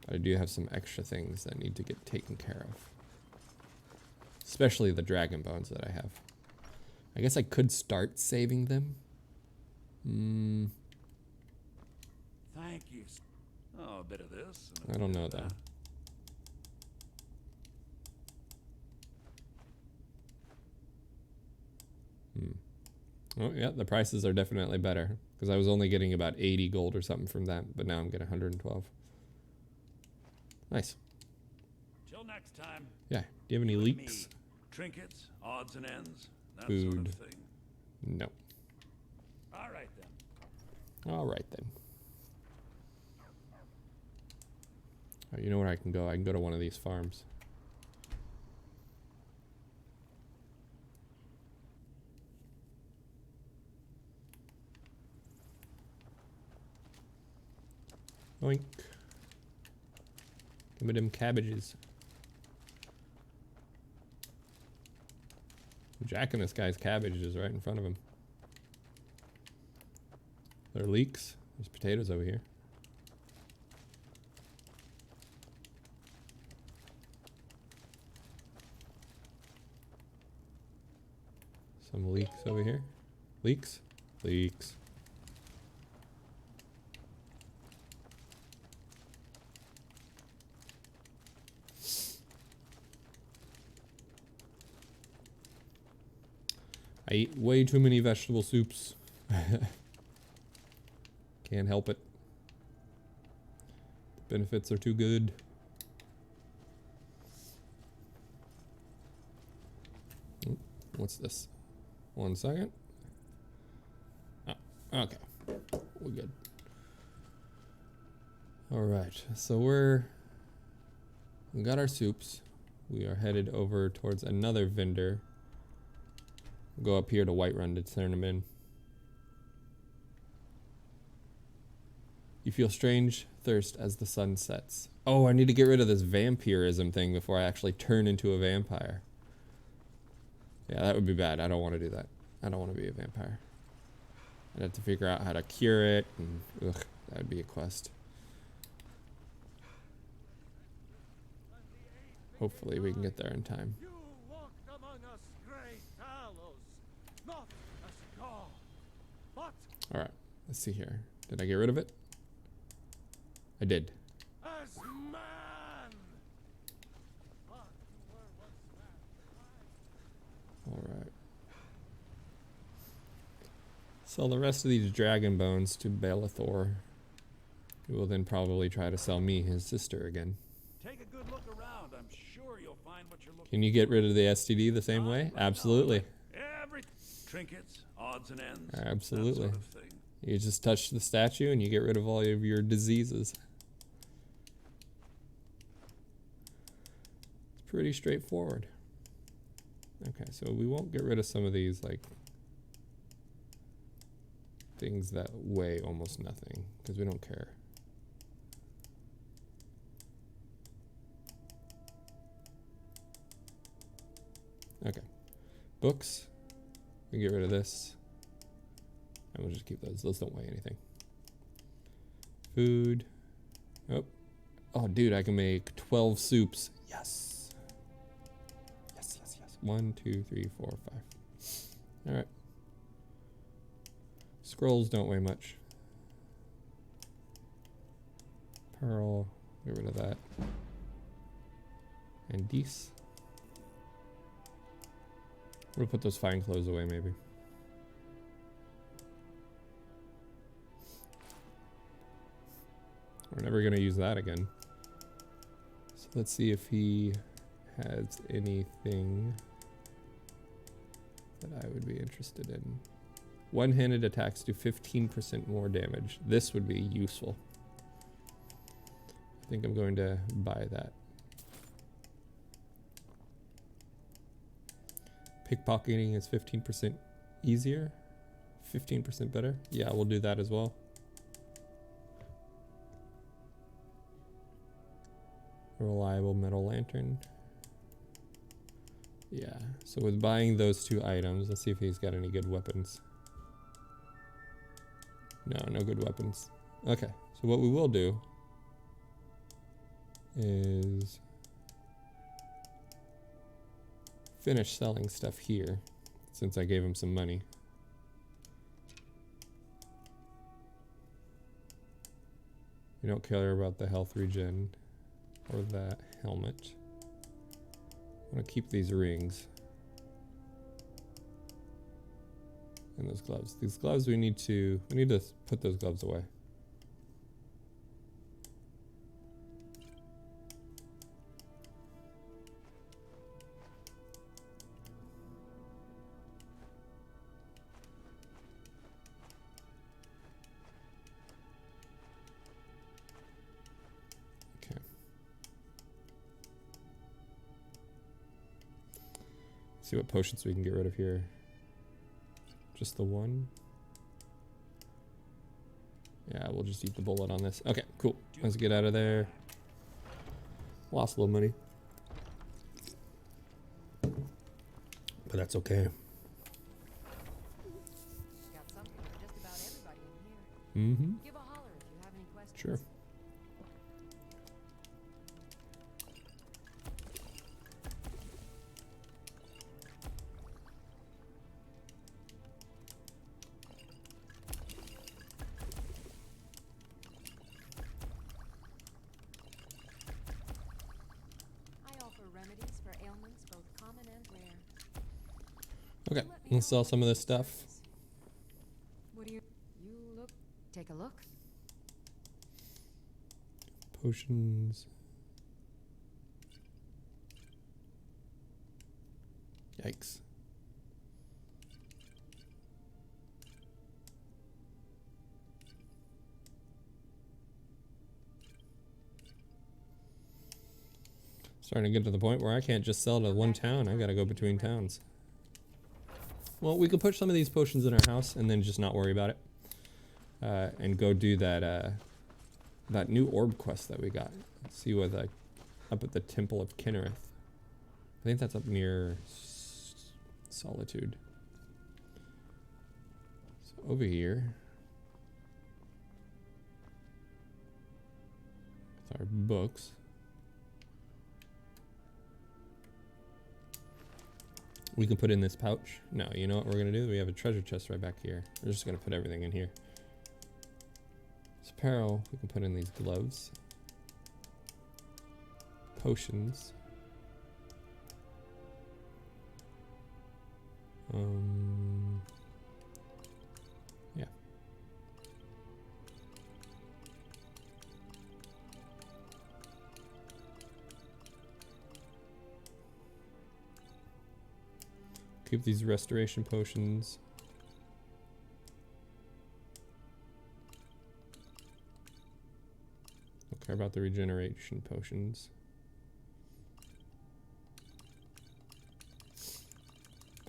But I do have some extra things that need to get taken care of. Especially the dragon bones that I have. I guess I could start saving them. Thank you. Oh, a bit of this. I don't know though. Oh yeah, the prices are definitely better because I was only getting about 80 gold or something from that, but now I'm getting 112. Nice. Till next time. Yeah. Do you have any leaks? Trinkets, odds and ends, that Food. sort of thing. No. All right then. All right then. Oh, you know where I can go? I can go to one of these farms. Oink. Give me them cabbages. Jacking this guy's cabbages right in front of him. There are leeks. There's potatoes over here. Some leeks over here. Leeks? Leeks. I eat way too many vegetable soups. Can't help it. The benefits are too good. What's this? 1 second. Oh, okay. We're good. Alright, so we got our soups. We are headed over towards another vendor. Go up here to Whiterun to turn them in. You feel strange thirst as the sun sets. Oh, I need to get rid of this vampirism thing before I actually turn into a vampire. Yeah, that would be bad. I don't want to do that. I don't want to be a vampire. I'd have to figure out how to cure it, and ugh, that would be a quest. Hopefully we can get there in time. Alright, let's see here. Did I get rid of it? I did. Alright. Sell the rest of these dragon bones to Bellathor, who will then probably try to sell me his sister again. Take a good look around. I'm sure you'll find what you're looking for. Can you get rid of the STD the same way? Absolutely. Every trinkets, odds and ends. Absolutely. That sort of thing. You just touch the statue and you get rid of all of your diseases. It's pretty straightforward. Okay, so we won't get rid of some of these, like, things that weigh almost nothing, because we don't care. Okay. Books. We get rid of this. And we'll just keep those. Those don't weigh anything. Food. Oh. Oh, dude, I can make 12 soups. Yes. Yes, yes, yes. 1, 2, 3, 4, 5. All right. Scrolls don't weigh much. Pearl. Get rid of that. And these. We'll put those fine clothes away, maybe. We're never going to use that again. So let's see if he has anything that I would be interested in. One-handed attacks do 15% more damage. This would be useful. I think I'm going to buy that. Pickpocketing is 15% easier. 15% better. Yeah, we'll do that as well. A reliable metal lantern. Yeah, so with buying those 2 items, let's see if he's got any good weapons. No, no good weapons. Okay, so what we will do is finish selling stuff here, since I gave him some money. We don't care about the health regen or that helmet. I want to keep these rings. And those gloves. These gloves we need to put those gloves away. Okay. See what potions we can get rid of here. Just the one? Yeah, we'll just eat the bullet on this. Okay, cool. Let's get out of there. Lost a little money. But that's okay. Got something for just about everybody in here. Mm-hmm. Give a holler if you have any questions. Sure. Remedies for ailments both common and rare. Okay, let's sell some of this stuff. What do you look? Take a look. Potions. Yikes. Starting to get to the point where I can't just sell to one town. I gotta go between towns. Well, we could put some of these potions in our house and then just not worry about it. And go do that that new orb quest that we got. Let's see what up at the Temple of Kinnereth. I think that's up near Solitude. So over here. With our books. We can put in this pouch. No, you know what we're gonna do? We have a treasure chest right back here. We're just gonna put everything in here. This apparel, we can put in these gloves. Potions. Yeah. Keep these restoration potions. Don't care about the regeneration potions.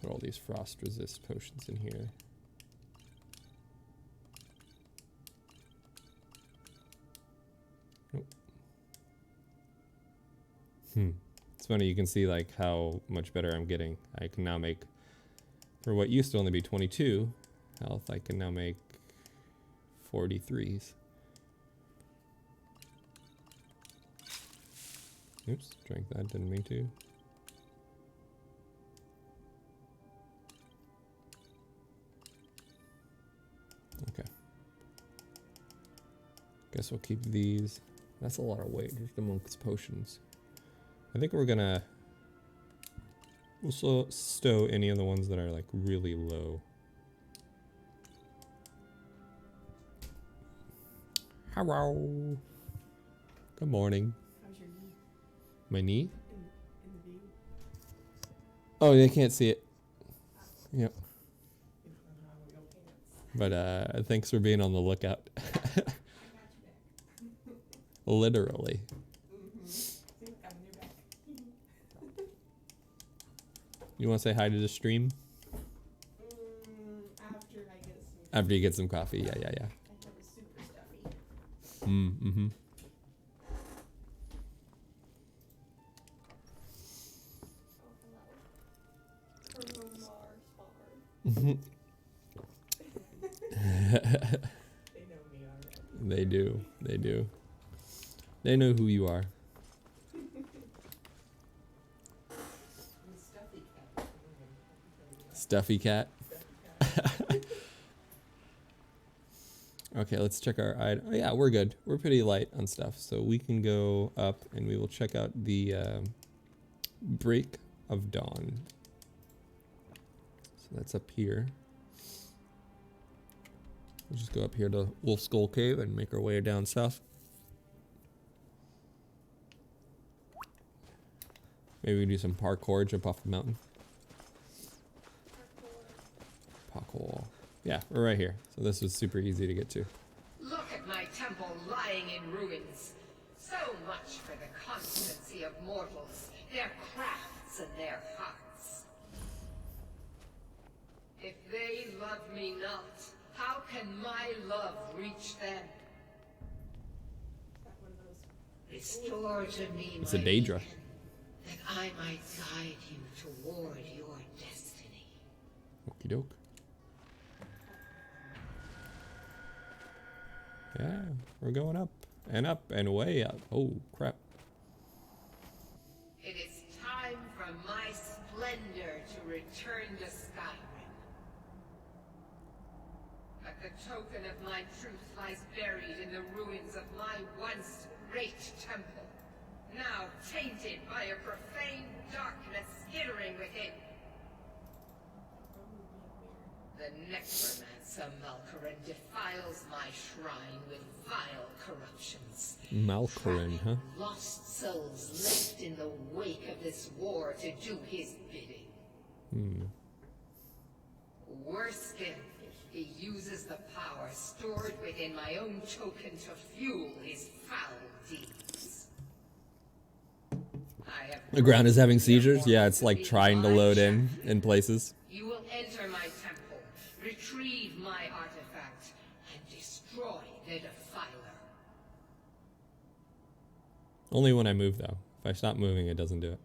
Put all these frost resist potions in here. Nope. It's funny, you can see like how much better I'm getting. I can now make, for what used to only be 22 health, I can now make 43s. Oops, drank that, didn't mean to. Okay. Guess we'll keep these. That's a lot of weight, just amongst potions. I think we're gonna, we'll stow any of the ones that are like really low. Hello. Good morning. How's your knee? My knee? In the view? Oh, they can't see it. Yep. In front of But thanks for being on the lookout. I got you back. Literally. See, look, I'm in your back. You want to say hi to the stream? After I get some. After you get some coffee, yeah. I thought it was super stuffy. Mm-hmm. They know me already. They do. They do. They know who you are. Stuffy cat. Okay, let's check our item. Oh, yeah, we're good. We're pretty light on stuff, so we can go up and we will check out the Break of Dawn. So that's up here. We'll just go up here to Wolf Skull Cave and make our way down south. Maybe we do some parkour, jump off the mountain. Parkour. Yeah, we're right here. So this was super easy to get to. Look at my temple lying in ruins. So much for the constancy of mortals, their crafts and their hearts. If they love me not, how can my love reach them? Restore to me It's a my Daedra. beacon, that I might guide you toward your destiny. Okie doke. Yeah, we're going up and way up. Oh, crap. It is time for my splendor to return to Skyrim. But the token of my truth lies buried in the ruins of my once great temple, now tainted by a profane darkness skittering within. The necromancer Malkoran defiles my shrine with vile corruptions. Malkoran, huh? Lost souls left in the wake of this war to do his bidding. Worse still, he uses the power stored within my own token to fuel his foul deeds. The ground is having seizures? Yeah, it's like trying to load in places. You will enter my temple, retrieve my artifact, and destroy the defiler. Only when I move, though. If I stop moving, it doesn't do it.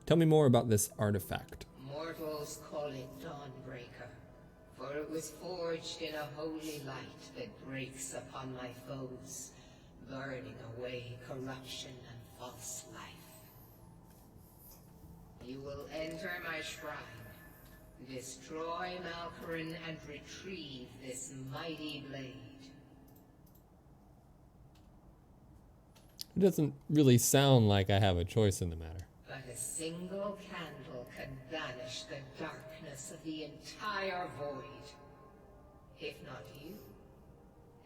Tell me more about this artifact. Mortals call it Dawnbreaker, for it was forged in a holy light that breaks upon my foes, burning away corruption and false life. You will enter my shrine, destroy Malkoran, and retrieve this mighty blade. It doesn't really sound like I have a choice in the matter. But a single candle can banish the darkness of the entire void. If not you,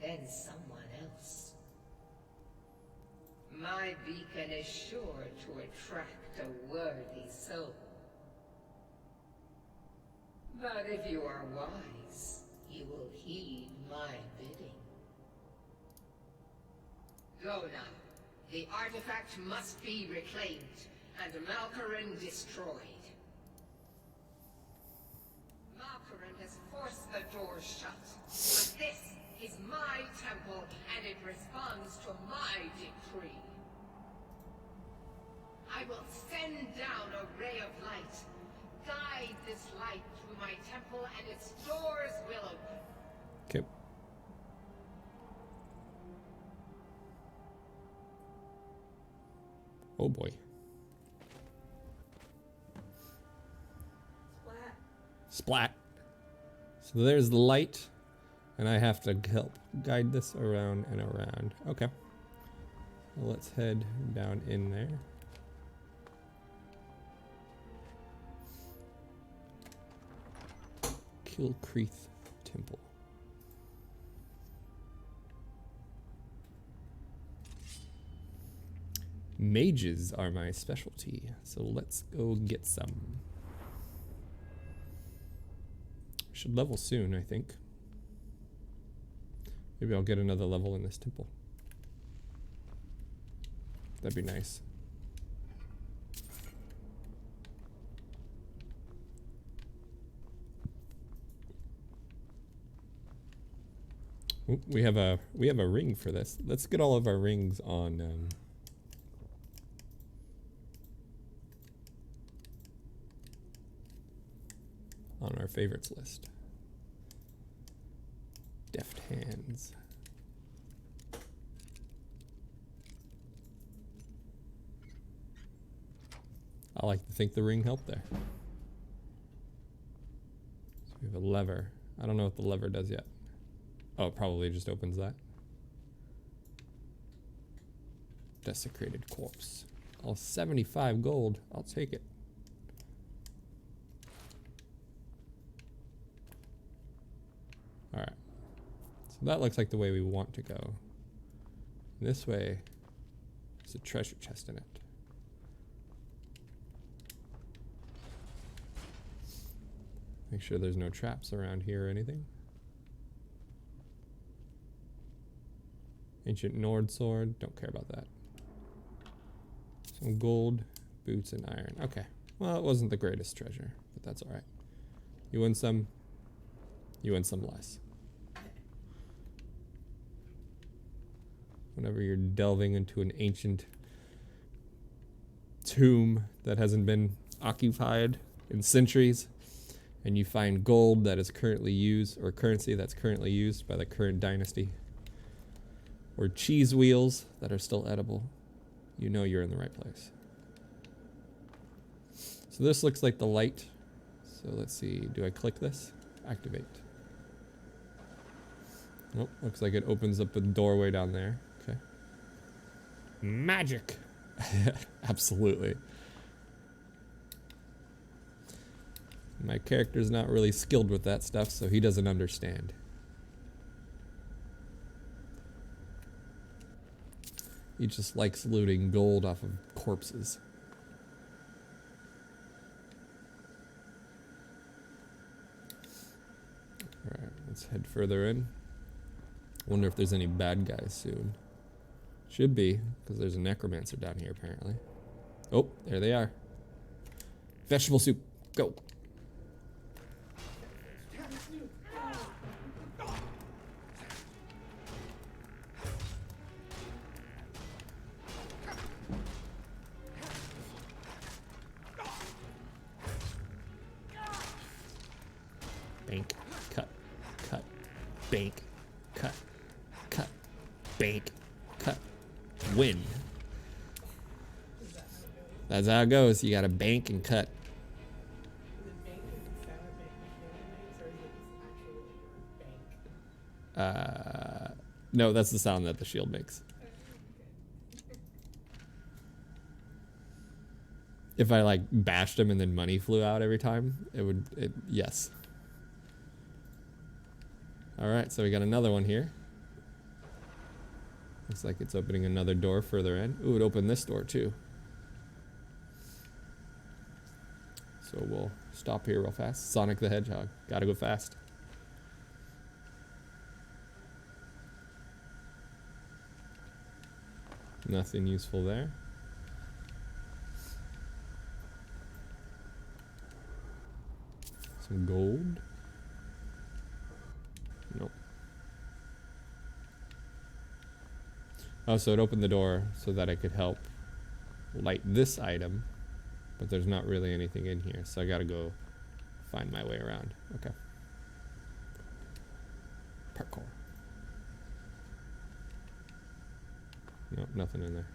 then someone else. My beacon is sure to attract a worthy soul. But if you are wise, you will heed my bidding. Go now. The artifact must be reclaimed, and Malkoran destroyed. Malkoran has forced the door shut, but this is my temple, and it responds to my decree. I will send down a ray of light. Guide this light through my temple, and its doors will open. Okay. Oh boy. Splat. So there's the light, and I have to help guide this around and around. Okay. Well, let's head down in there. Kilcreath Temple. Mages are my specialty, so let's go get some. Should level soon, I think. Maybe I'll get another level in this temple. That'd be nice. Ooh, we have a ring for this. Let's get all of our rings on our favorites list. Deft hands. I like to think the ring helped there. So we have a lever. I don't know what the lever does yet. Oh, it probably just opens that. Desecrated corpse. All 75 gold. I'll take it. Alright. So that looks like the way we want to go. This way, there's a treasure chest in it. Make sure there's no traps around here or anything. Ancient Nord sword. Don't care about that. Some gold, boots, and iron. Okay. Well, it wasn't the greatest treasure, but that's alright. You win some, you win some less. Whenever you're delving into an ancient tomb that hasn't been occupied in centuries, and you find gold that is currently used, or currency that's currently used by the current dynasty, or cheese wheels that are still edible, you know you're in the right place. So this looks like the light. So let's see, do I click this? Activate. Nope, looks like it opens up the doorway down there. Okay. Magic! Absolutely. My character's not really skilled with that stuff, so he doesn't understand. He just likes looting gold off of corpses. Alright, let's head further in. Wonder if there's any bad guys soon. Should be, because there's a necromancer down here apparently. Oh, there they are. Vegetable soup, go! Bank, cut, cut, bank, cut, cut, bank, cut, win. That's how it goes. You gotta bank and cut. No, that's the sound that the shield makes. If I like bashed him and then money flew out every time, yes. Alright, so we got another one here. Looks like it's opening another door further in. Ooh, it opened this door too. So we'll stop here real fast. Sonic the Hedgehog. Gotta go fast. Nothing useful there. Some gold. Nope. Oh, so it opened the door so that I could help light this item, but there's not really anything in here, so I gotta go find my way around. Okay. Parkour. Nope, nothing in there.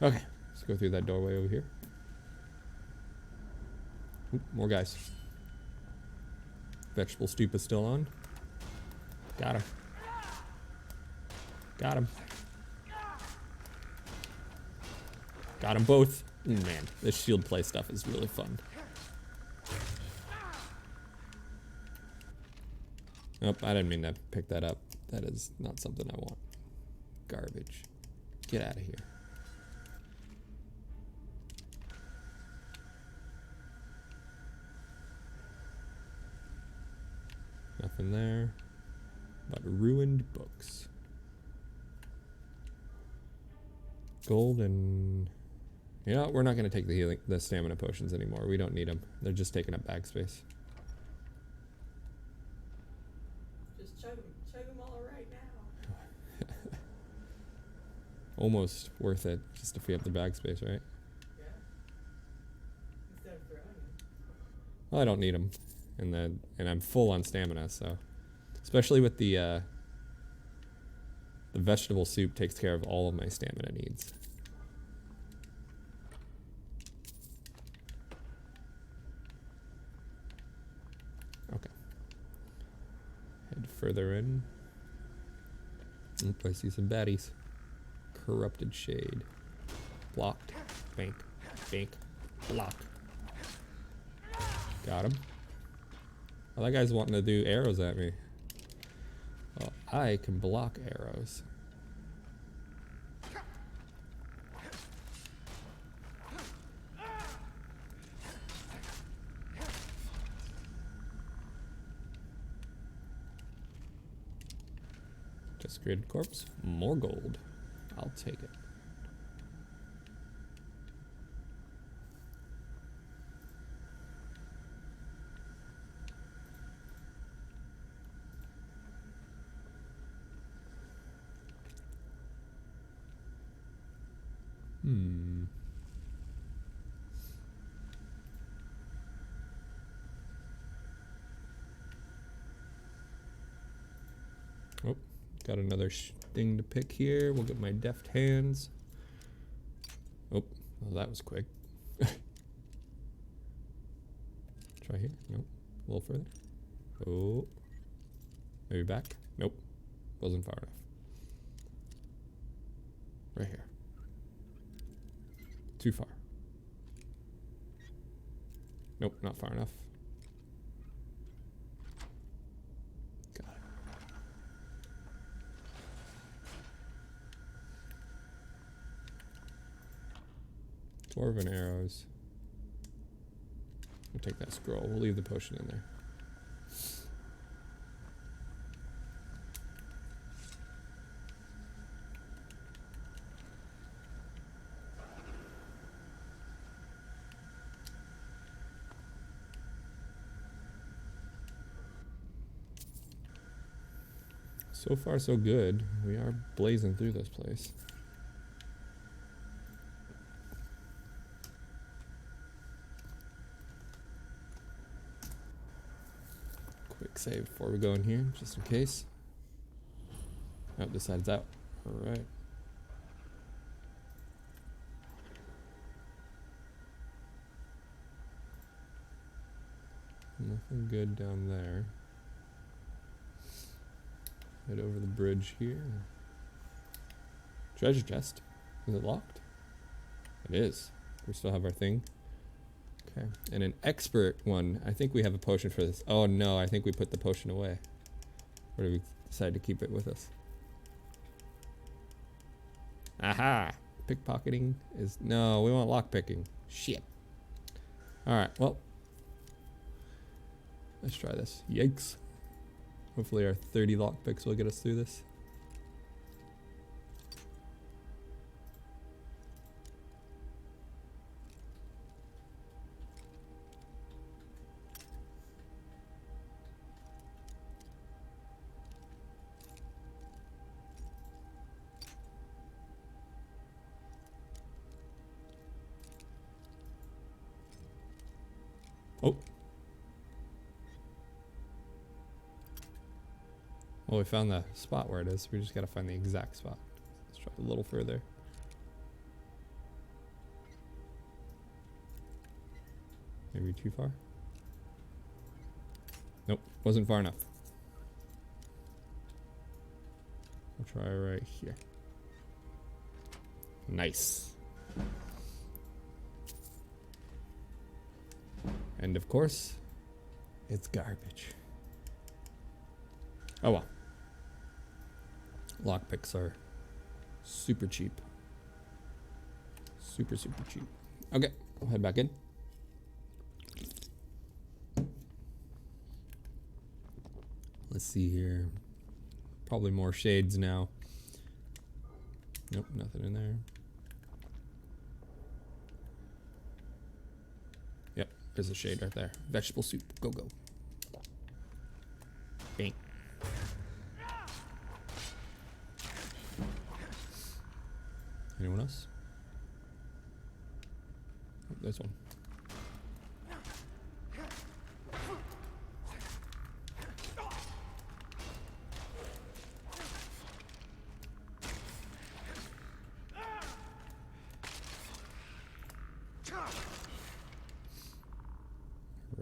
Okay, let's go through that doorway over here. Oop, more guys. Vegetable stoop is still on. Got him. Got him. Got them both. Man, this shield play stuff is really fun. Nope, I didn't mean to pick that up. That is not something I want. Garbage. Get out of here. Nothing there but ruined books. Gold and... You know, we're not going to take the stamina potions anymore. We don't need them. They're just taking up bag space. Just chug them all right now. Almost worth it just to free up the bag space, right? Yeah. Instead of throwing them. Well, I don't need them. And I'm full on stamina, so... Especially with the vegetable soup takes care of all of my stamina needs. Okay. further in. Oop, I see some baddies. Corrupted Shade. Blocked. Bank. Bank. Block. Got him. Oh, that guy's wanting to do arrows at me. Well, I can block arrows. Just created corpse. More gold. I'll take it. Oh, got another thing to pick here. We'll get my deft hands. Oh, well, that was quick. Try here. Nope. A little further. Oh. Maybe back. Nope. Wasn't far enough. Right here. Too far. Nope, not far enough. Got it. Dwarven arrows. We'll take that scroll. We'll leave the potion in there. So far, so good. We are blazing through this place. Quick save before we go in here, just in case. Oh, this side's out. All right. Nothing good down there. Head over the bridge here. Treasure chest. Is it locked? It is. We still have our thing. Okay. And an expert one. I think we have a potion for this. Oh no, I think we put the potion away. Or did we decide to keep it with us? Aha! Pickpocketing is... No, we want lockpicking. Shit. Alright, well. Let's try this. Yikes. Hopefully our 30 lockpicks will get us through this. Oh. Well, we found the spot where it is. We just gotta find the exact spot. Let's try a little further. Maybe too far? Nope, wasn't far enough. We'll try right here. Nice. And of course, it's garbage. Oh well. Lockpicks are super cheap. Super, super cheap. Okay, we'll head back in. Let's see here. Probably more shades now. Nope, nothing in there. Yep, there's a shade right there. Vegetable soup, go go. Bang. Anyone else? Oh, there's one.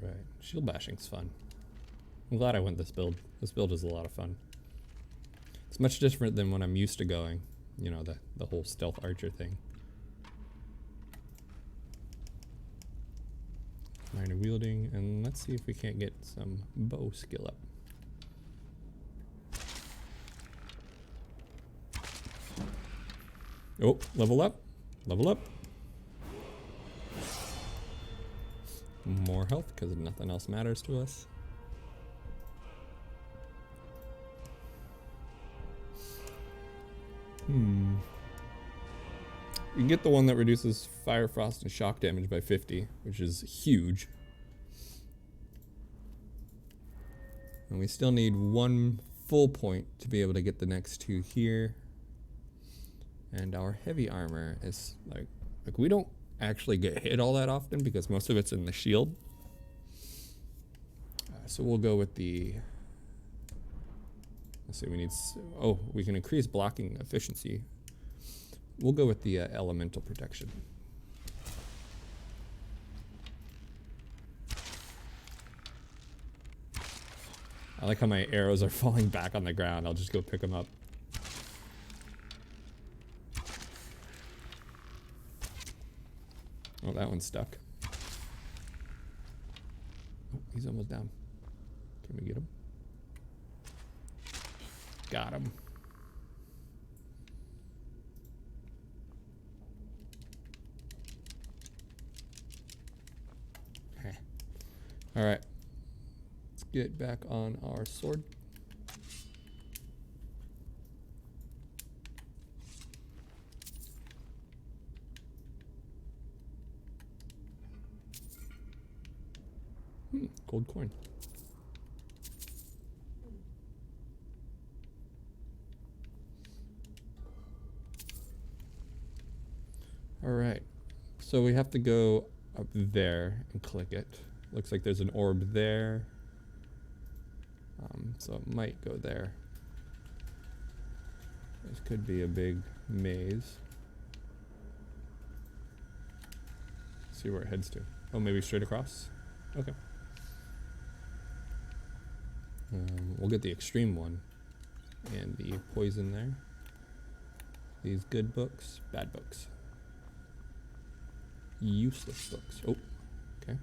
Right, shield bashing's fun. I'm glad I went this build. This build is a lot of fun. It's much different than when I'm used to going. You know, the whole stealth archer thing. Minor wielding, and let's see if we can't get some bow skill up. Oh, level up. Level up. More health, because nothing else matters to us. You can get the one that reduces fire, frost, and shock damage by 50, which is huge. And we still need 1 full point to be able to get the next 2 here. And our heavy armor is like we don't actually get hit all that often because most of it's in the shield. So we'll go with the, let's see, we need, oh, we can increase blocking efficiency. We'll go with the elemental protection. I like how my arrows are falling back on the ground. I'll just go pick them up. Oh, that one's stuck. Oh, he's almost down. Can we get him? Got him. All right, let's get back on our sword. Gold coin. All right, so we have to go up there and click it. Looks like there's an orb there. So it might go there. This could be a big maze. See where it heads to. Oh, maybe straight across? Okay. We'll get the extreme one and the poison there. These good books, bad books. Useless books. Oh, okay.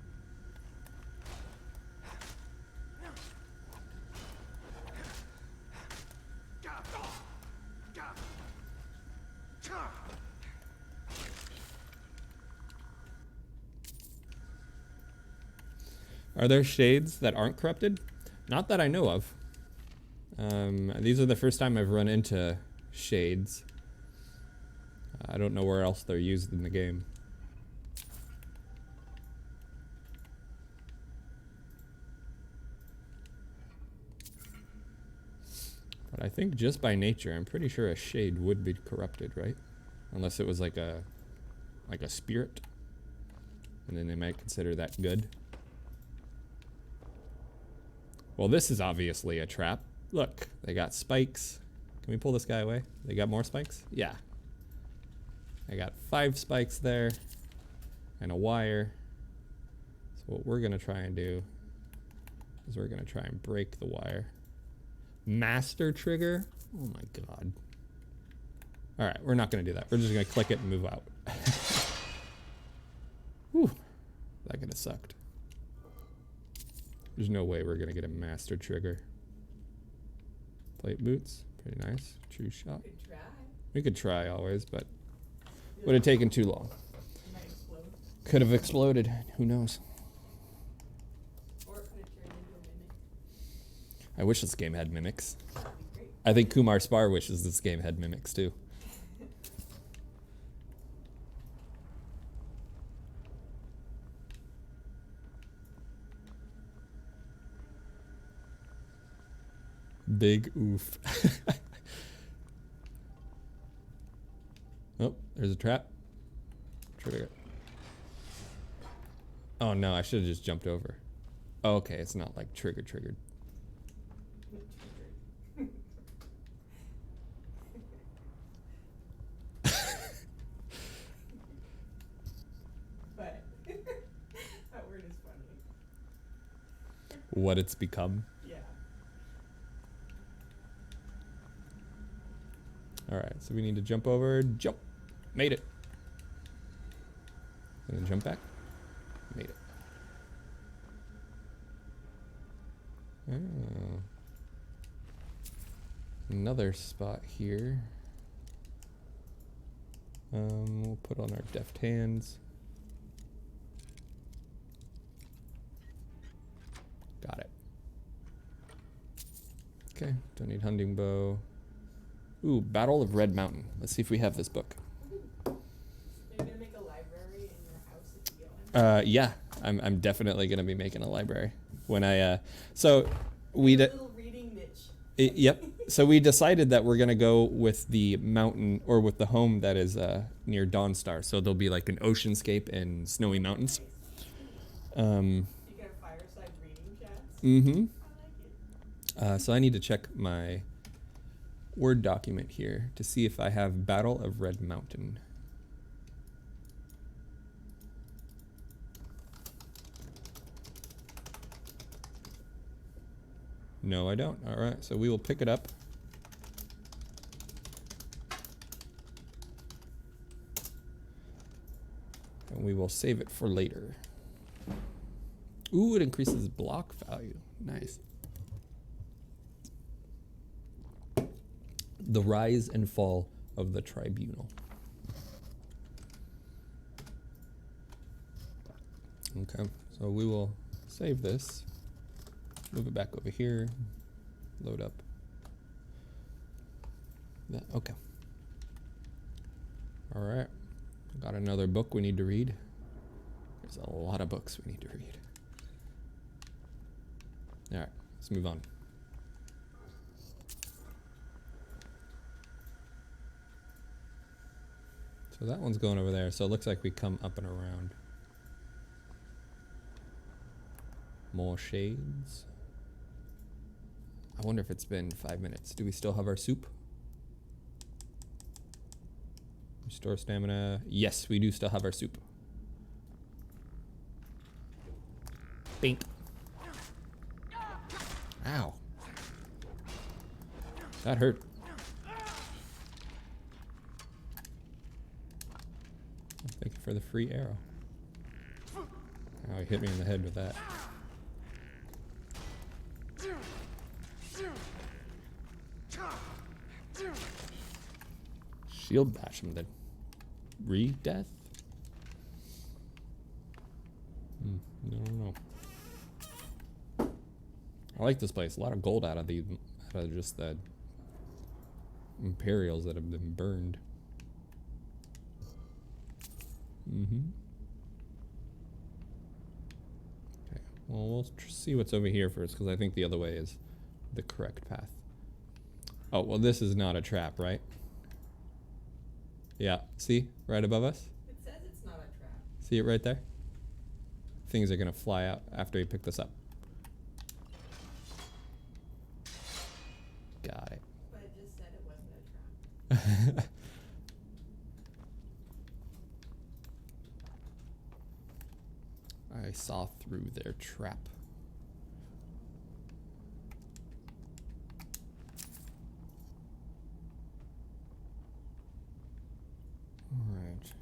Are there shades that aren't corrupted? Not that I know of. These are the first time I've run into shades. I don't know where else they're used in the game. But I think just by nature, I'm pretty sure a shade would be corrupted, right? Unless it was like a spirit. And then they might consider that good. Well, this is obviously a trap. Look, they got spikes. Can we pull this guy away? They got more spikes? Yeah. I got 5 spikes there and a wire. So what we're gonna try and do is we're gonna try and break the wire. Master trigger? Oh my god. All right, we're not gonna do that. We're just gonna click it and move out. Whew, that could have sucked. There's no way we're gonna get a master trigger. Plate boots, pretty nice. True shot. We could try. We could try always, but would have taken too long. Could have exploded. Who knows? Or it could have turned into a mimic. I wish this game had mimics. I think Kumar Spar wishes this game had mimics too. Big oof. Oh, there's a trap. Trigger. Oh no, I should have just jumped over. Oh, okay, it's not like triggered. But that word is funny. What it's become. Yeah. Alright, so we need to jump over. Jump. Made it. And then jump back. Made it. Oh. Another spot here. We'll put on our deft hands. Got it. Okay, don't need hunting bow. Ooh, Battle of Red Mountain. Let's see if we have this book. Are you gonna make a library in your house if you go in? Yeah, I'm definitely gonna be making a library when I so we little reading niche. Yep. So we decided that we're gonna go with the mountain or with the home that is near Dawnstar. So there'll be like an oceanscape and snowy mountains. You got fireside reading chats? Mm-hmm. I like it. So I need to check my Word document here to see if I have Battle of Red Mountain. No, I don't. All right, so we will pick it up. And we will save it for later. Ooh, it increases block value. Nice. The Rise and Fall of the Tribunal. Okay, so we will save this. Move it back over here. Load up. That, okay. All right. Got another book we need to read. There's a lot of books we need to read. All right, let's move on. So that one's going over there. So it looks like we come up and around. More shades. I wonder if it's been 5 minutes. Do we still have our soup? Restore stamina. Yes, we do still have our soup. Bink. Ow. That hurt. Thank you for the free arrow. Oh, he hit me in the head with that. Shield bash him then. Re-death? No. I like this place. A lot of gold out of just the Imperials that have been burned. Okay, well, we'll see what's over here first, because I think the other way is the correct path. Oh, well, this is not a trap, right? Yeah, see? Right above us? It says it's not a trap. See it right there? Things are going to fly out after we pick this up. Got it. But it just said it wasn't a trap. I saw through their trap. All right.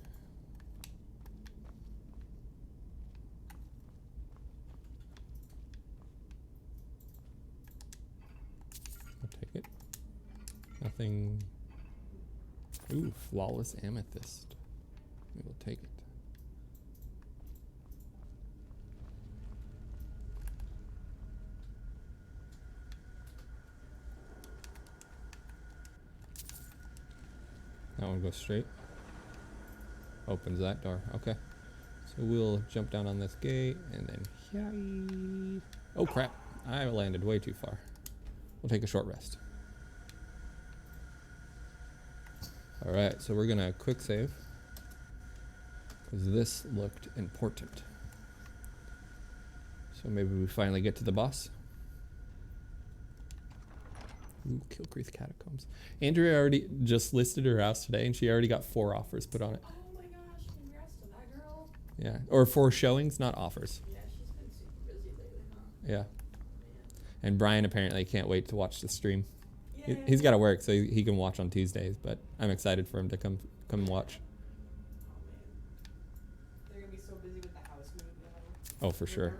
I'll take it. Nothing. Ooh, flawless amethyst. We will take it. That one goes straight. Opens that door. Okay. So we'll jump down on this gate and then... Oh crap. I landed way too far. We'll take a short rest. Alright, so we're gonna quick save. Because this looked important. So maybe we finally get to the boss. Ooh, Kilcreath Catacombs. Andrea already just listed her house today, and she already got 4 offers put on it. Oh my gosh, congrats to that girl. Yeah, or 4 showings, not offers. Yeah, she's been super busy lately, huh? Yeah. And Brian apparently can't wait to watch the stream. Yeah, He's got to work, so he can watch on Tuesdays. But I'm excited for him to come watch. They're gonna be so busy with the house move though. Oh, for sure.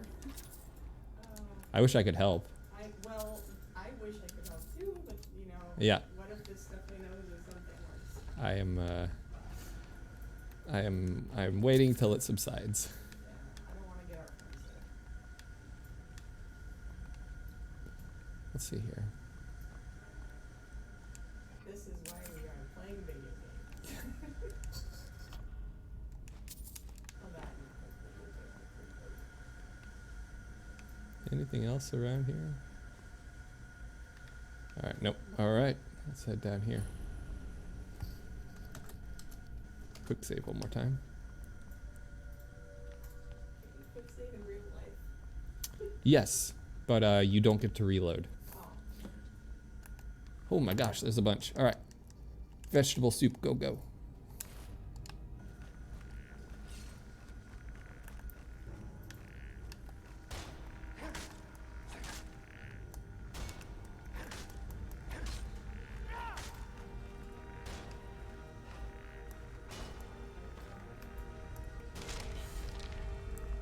I wish I could help. I wish I could help too, but you know. Yeah. What if this stuff we know is something worse? I am waiting till it subsides. I don't want to get our friends sick. Let's see here. This is why we are playing video games. Well, that and Anything else around here? All right, nope. All right, let's head down here. Quick save one more time. quick save in real life. Yes, but you don't get to reload. Oh my gosh, there's a bunch. All right, vegetable soup, go go.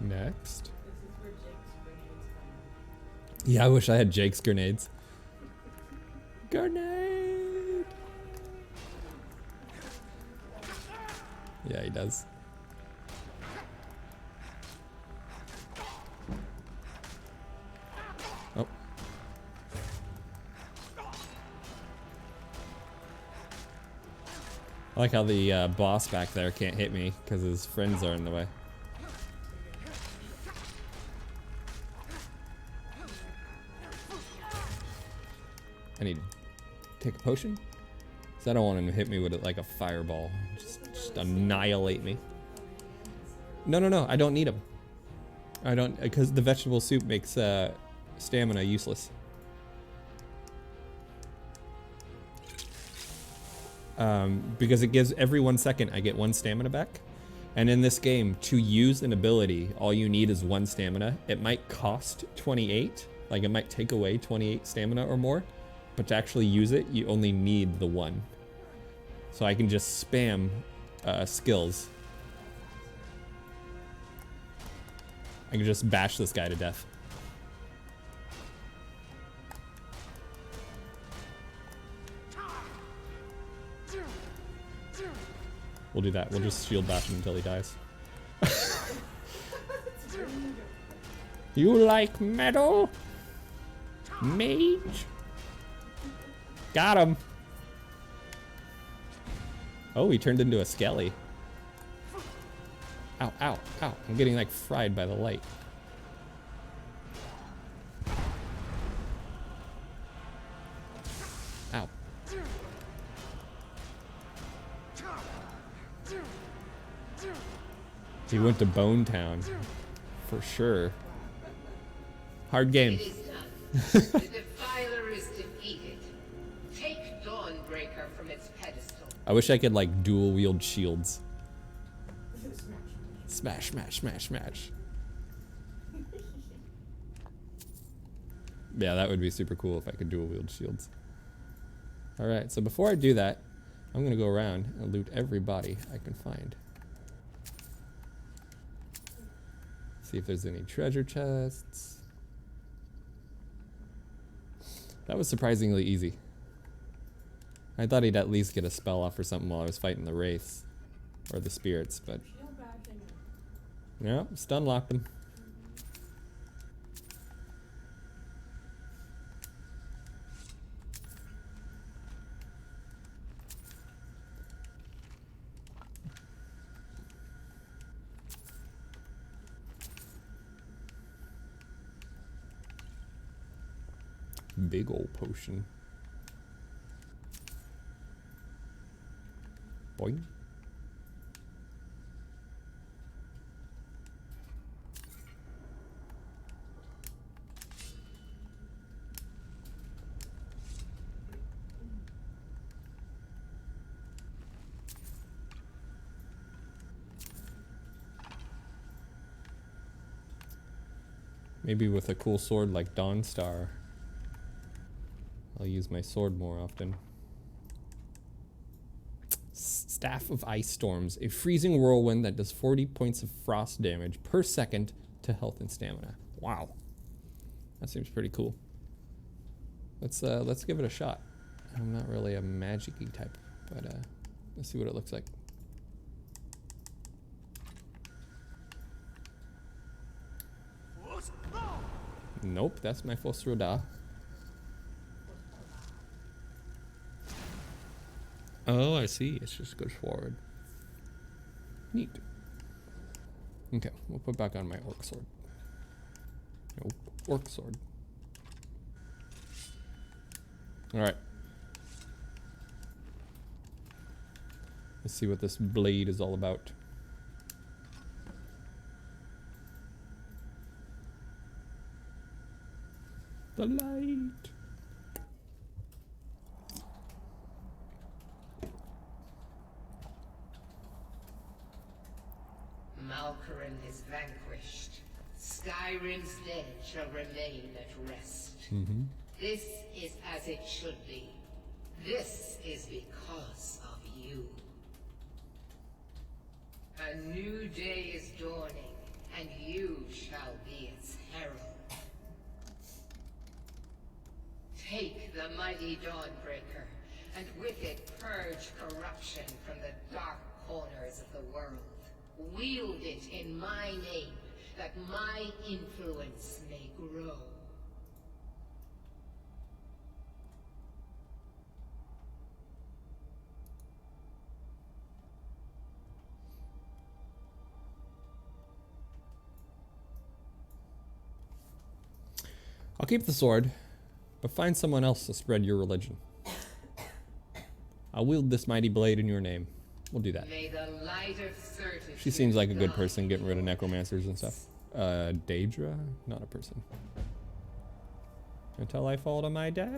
Next. Yeah, I wish I had Jake's grenades. Grenade! Yeah, he does. Oh. I like how the boss back there can't hit me because his friends are in the way. I need to take a potion? Because I don't want him to hit me with it like a fireball. Just annihilate me. No, I don't need him. I don't, because the vegetable soup makes stamina useless. Because it gives every 1 second I get 1 stamina back. And in this game, to use an ability, all you need is 1 stamina. It might cost 28, like it might take away 28 stamina or more. But to actually use it, you only need the 1. So I can just spam skills. I can just bash this guy to death. We'll do that. We'll just shield bash him until he dies. You like metal? Mage? Got him. Oh, he turned into a skelly. Ow, ow, ow. I'm getting like fried by the light. Ow. He went to Bone Town. For sure. Hard game. It is done. The Defiler is defeated. Take Dawnbreaker from its pedestal. I wish I could like dual wield shields. Smash, smash, smash, smash. Yeah, that would be super cool if I could dual wield shields. Alright, so before I do that, I'm gonna go around and loot every body I can find. See if there's any treasure chests. That was surprisingly easy. I thought he'd at least get a spell off or something while I was fighting the wraiths. Or the spirits, but... no, stun locked him. Big old potion. Boing. Maybe with a cool sword like Dawnstar. I'll use my sword more often. Staff of Ice Storms. A freezing whirlwind that does 40 points of frost damage per second to health and stamina. Wow. That seems pretty cool. Let's give it a shot. I'm not really a magic-y type, but let's see what it looks like. Nope, that's my Fosroda. Oh, I see. It just goes forward. Neat. Okay, we'll put back on my orc sword. Nope, orc sword. Alright. Let's see what this blade is all about. The light. Malkaran is vanquished. Skyrim's dead shall remain at rest. This is as it should be. This is because of you. A new day is dawning, and you shall be its herald. Take the mighty Dawnbreaker, and with it purge corruption from the dark corners of the world. Wield it in my name, that my influence may grow. I'll keep the sword, but find someone else to spread your religion. I'll wield this mighty blade in your name. We'll do that. May the light of certitude She seems like a good person, getting rid of necromancers and stuff. Daedra? Not a person. Until I fall to my death.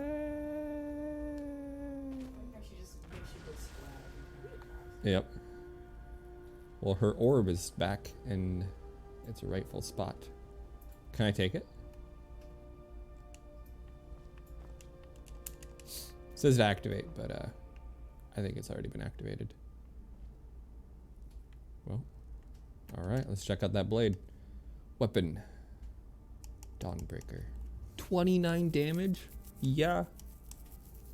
Yep. Well, her orb is back in its rightful spot. Can I take it? It says to activate, but I think it's already been activated. Well, alright, let's check out that blade. Weapon. Dawnbreaker. 29 damage? Yeah.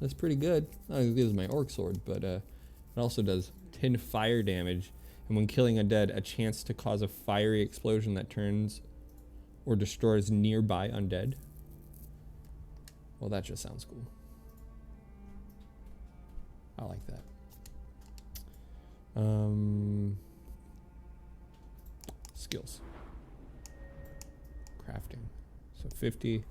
That's pretty good. Not as good as my orc sword, but it also does 10 fire damage. And when killing a dead, a chance to cause a fiery explosion that turns or destroys nearby undead. Well, that just sounds cool. I like that. Skills. Crafting. So 50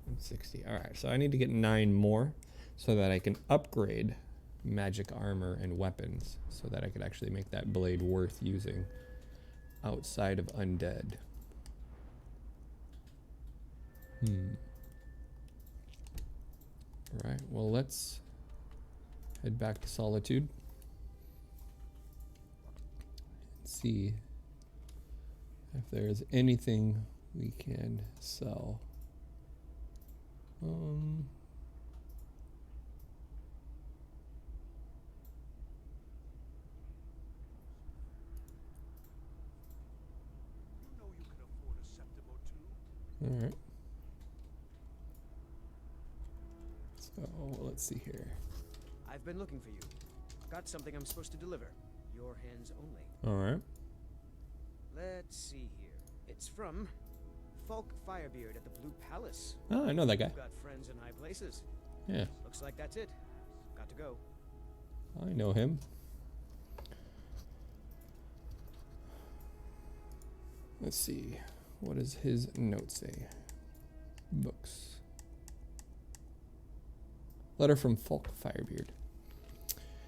and 60. Alright, so I need to get 9 more so that I can upgrade magic armor and weapons so that I could actually make that blade worth using outside of undead. Alright, well let's head back to Solitude. See if there's anything we can sell. All right. So let's see here. I've been looking for you. Got something I'm supposed to deliver. Your hands only. All right. Let's see here. It's from Falk Firebeard at the Blue Palace. Oh, I know that guy. You've got friends in high places. Yeah. Looks like that's it. Got to go. I know him. Let's see. What does his note say? Books. Letter from Falk Firebeard.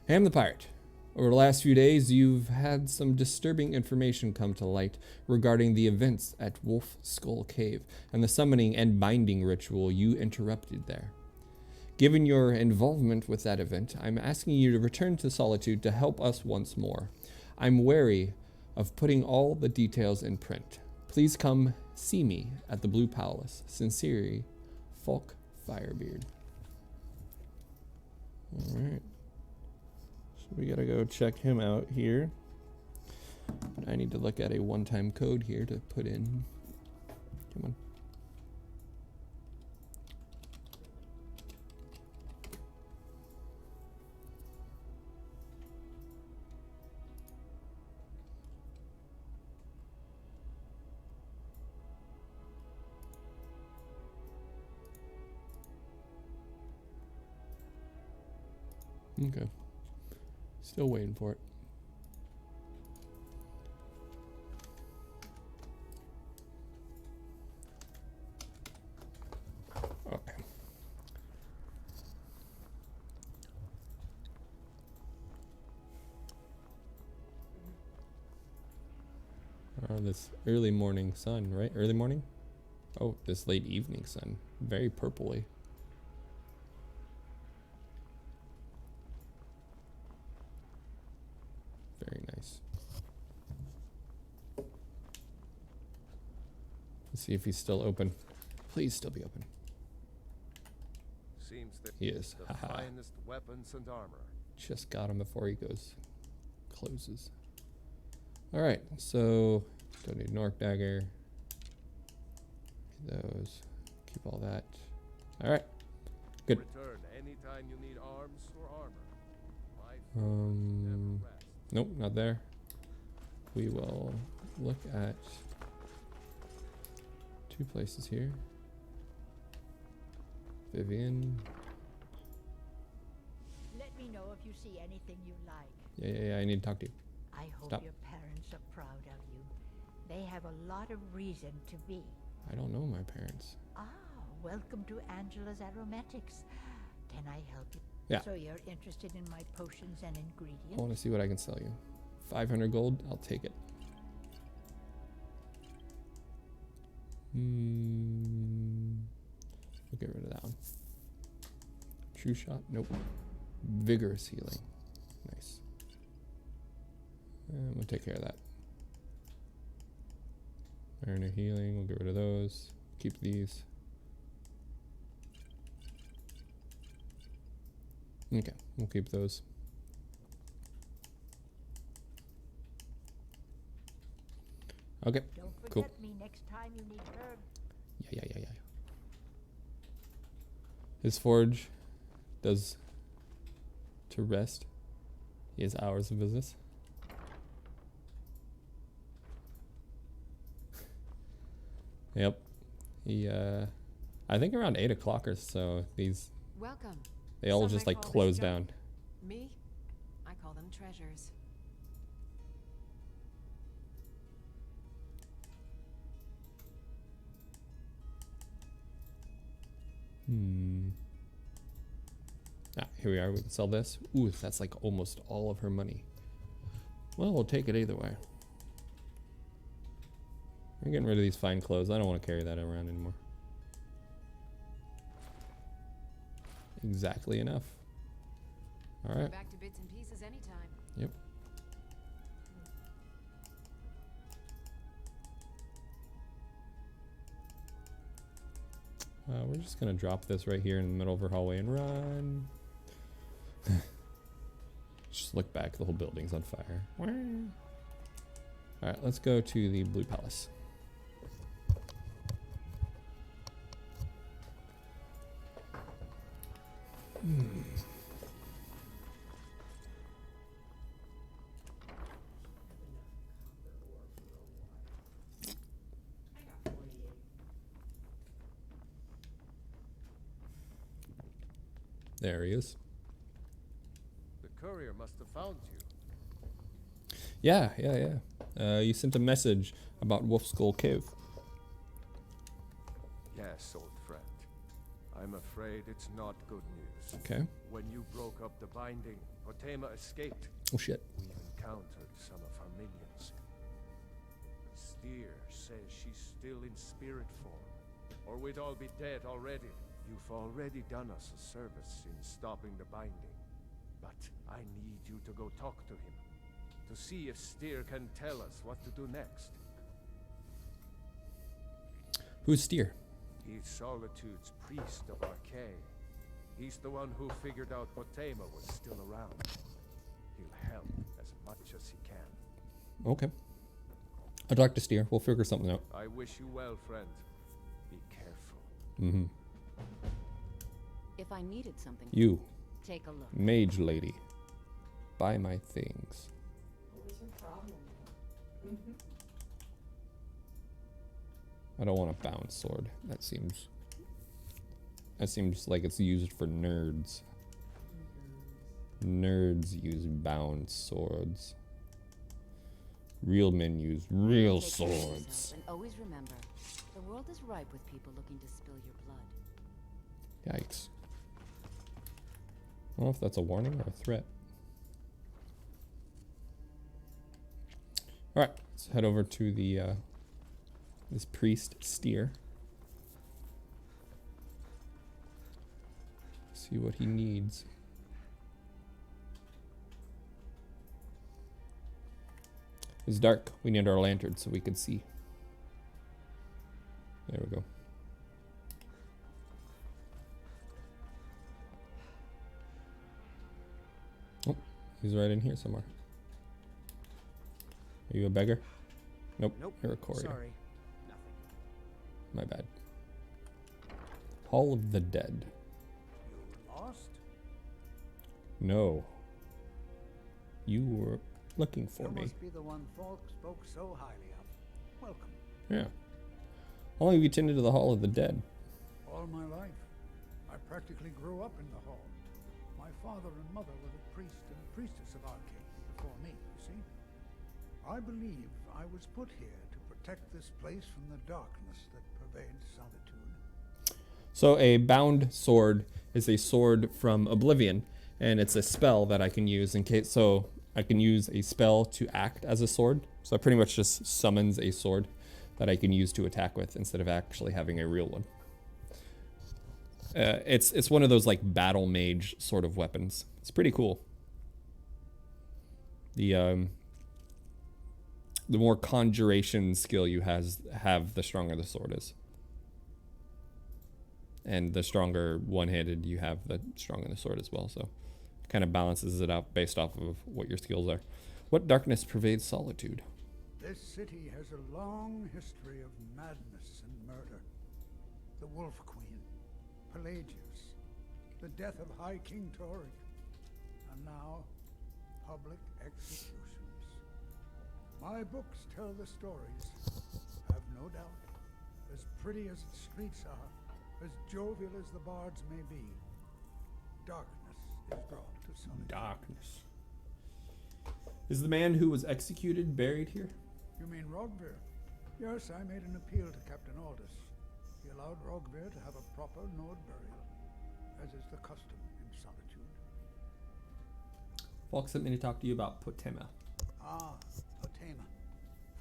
I am the pirate. Over the last few days, you've had some disturbing information come to light regarding the events at Wolf Skull Cave and the summoning and binding ritual you interrupted there. Given your involvement with that event, I'm asking you to return to Solitude to help us once more. I'm wary of putting all the details in print. Please come see me at the Blue Palace. Sincerely, Falk Firebeard. Alright. So we gotta go check him out here. But I need to look at a one-time code here to put in. Come on. Okay. Still waiting for it. Okay. This early morning sun, right? Early morning? Oh, this late evening sun. Very purpley. Very nice. Let's see if he's still open. Please still be open. Seems that He is. the Haha. finest weapons and armor. Just got him before he closes. All right, so don't need an orc dagger. Those. Keep all that. All right. Good. Return anytime you need arms or armor. My forge never rests. Nope, not there. We will look at two places here. Vivian. Let me know if you see anything you like. Yeah, I need to talk to you. I hope Stop. your parents are proud of you. They have a lot of reason to be. I don't know my parents. Ah, welcome to Angela's Aromatics. Can I help you? Yeah. So you're interested in my potions and ingredients? I want to see what I can sell you. 500 gold, I'll take it. We'll get rid of that one. True shot, nope. Vigorous healing, nice. And we'll take care of that. Earn a healing, we'll get rid of those. Keep these. Okay, we'll keep those. Okay, Don't forget cool. me next time you need herb. Yeah. His forge does to rest. He has hours of business. Yep. He I think around 8 o'clock or so these Welcome. they all Some just might like call this close junk. down. Me? I call them treasures. Here we are, we can sell this. Ooh, that's like almost all of her money. Well, we'll take it either way. I'm getting rid of these fine clothes. I don't want to carry that around anymore. Exactly enough. All right. Back to bits and pieces anytime. Yep. We're just gonna drop this right here in the middle of her hallway and run. Just look back, the whole building's on fire. Alright, let's go to the Blue Palace. There he is. The courier must have found you. Yeah. You sent a message about Wolf Skull Cave. Yes, old friend. I'm afraid it's not good news. Okay. When you broke up the binding, Potema escaped. Oh shit. We've encountered some of her minions. Steer says she's still in spirit form, or we'd all be dead already. You've already done us a service in stopping the binding, but I need you to go talk to him, to see if Steer can tell us what to do next. Who's Steer? He's Solitude's priest of Archay. He's the one who figured out Potema was still around. He'll help as much as he can. Okay. I'll talk to Steer. We'll figure something out. I wish you well, friend. Be careful. Mm-hmm. If I needed something, You, take a look. mage lady, buy my things. What was her problem? Mm-hmm. I don't want a bound sword. That seems like it's used for nerds. Nerds use bound swords. Real men use real Take care of yourself, swords. and always remember, the world is ripe with people looking to spill your blood. Yikes. I don't know if that's a warning or a threat. Alright, let's head over to the this priest Steer. See what he needs. It's dark. We need our lantern so we can see. There we go. Oh, he's right in here somewhere. Are you a beggar? Nope. You're a courier. Sorry. My bad. Hall of the Dead. You lost? No. You were looking for You me. must be the one Falk spoke so highly of. Welcome. Yeah. How long have you tended to the Hall of the Dead? All my life. I practically grew up in the hall. My father and mother were the priest and priestess of Arcade before me, you see. I believe I was put here to protect this place from the darkness that pervades solitude. So a bound sword is a sword from Oblivion, and it's a spell that I can use in case. So I can use a spell to act as a sword. So it pretty much just summons a sword that I can use to attack with instead of actually having a real one. It's one of those like battle mage sort of weapons. It's pretty cool. The more conjuration skill you have, the stronger the sword is. And the stronger one-handed you have, the stronger the sword as well. So it kind of balances it out based off of what your skills are. What darkness pervades solitude? This city has a long history of madness and murder. The Wolf Queen, Pelagius, the death of High King Toric, and now public executions. My books tell the stories, have no doubt. As pretty as its streets are, as jovial as the bards may be, darkness is brought to solitude. Darkness. Is the man who was executed buried here? You mean Rogvir? Yes, I made an appeal to Captain Aldous. He allowed Rogvir to have a proper Nord burial, as is the custom in solitude. Falk sent me to talk to you about Potema. Ah, Potema,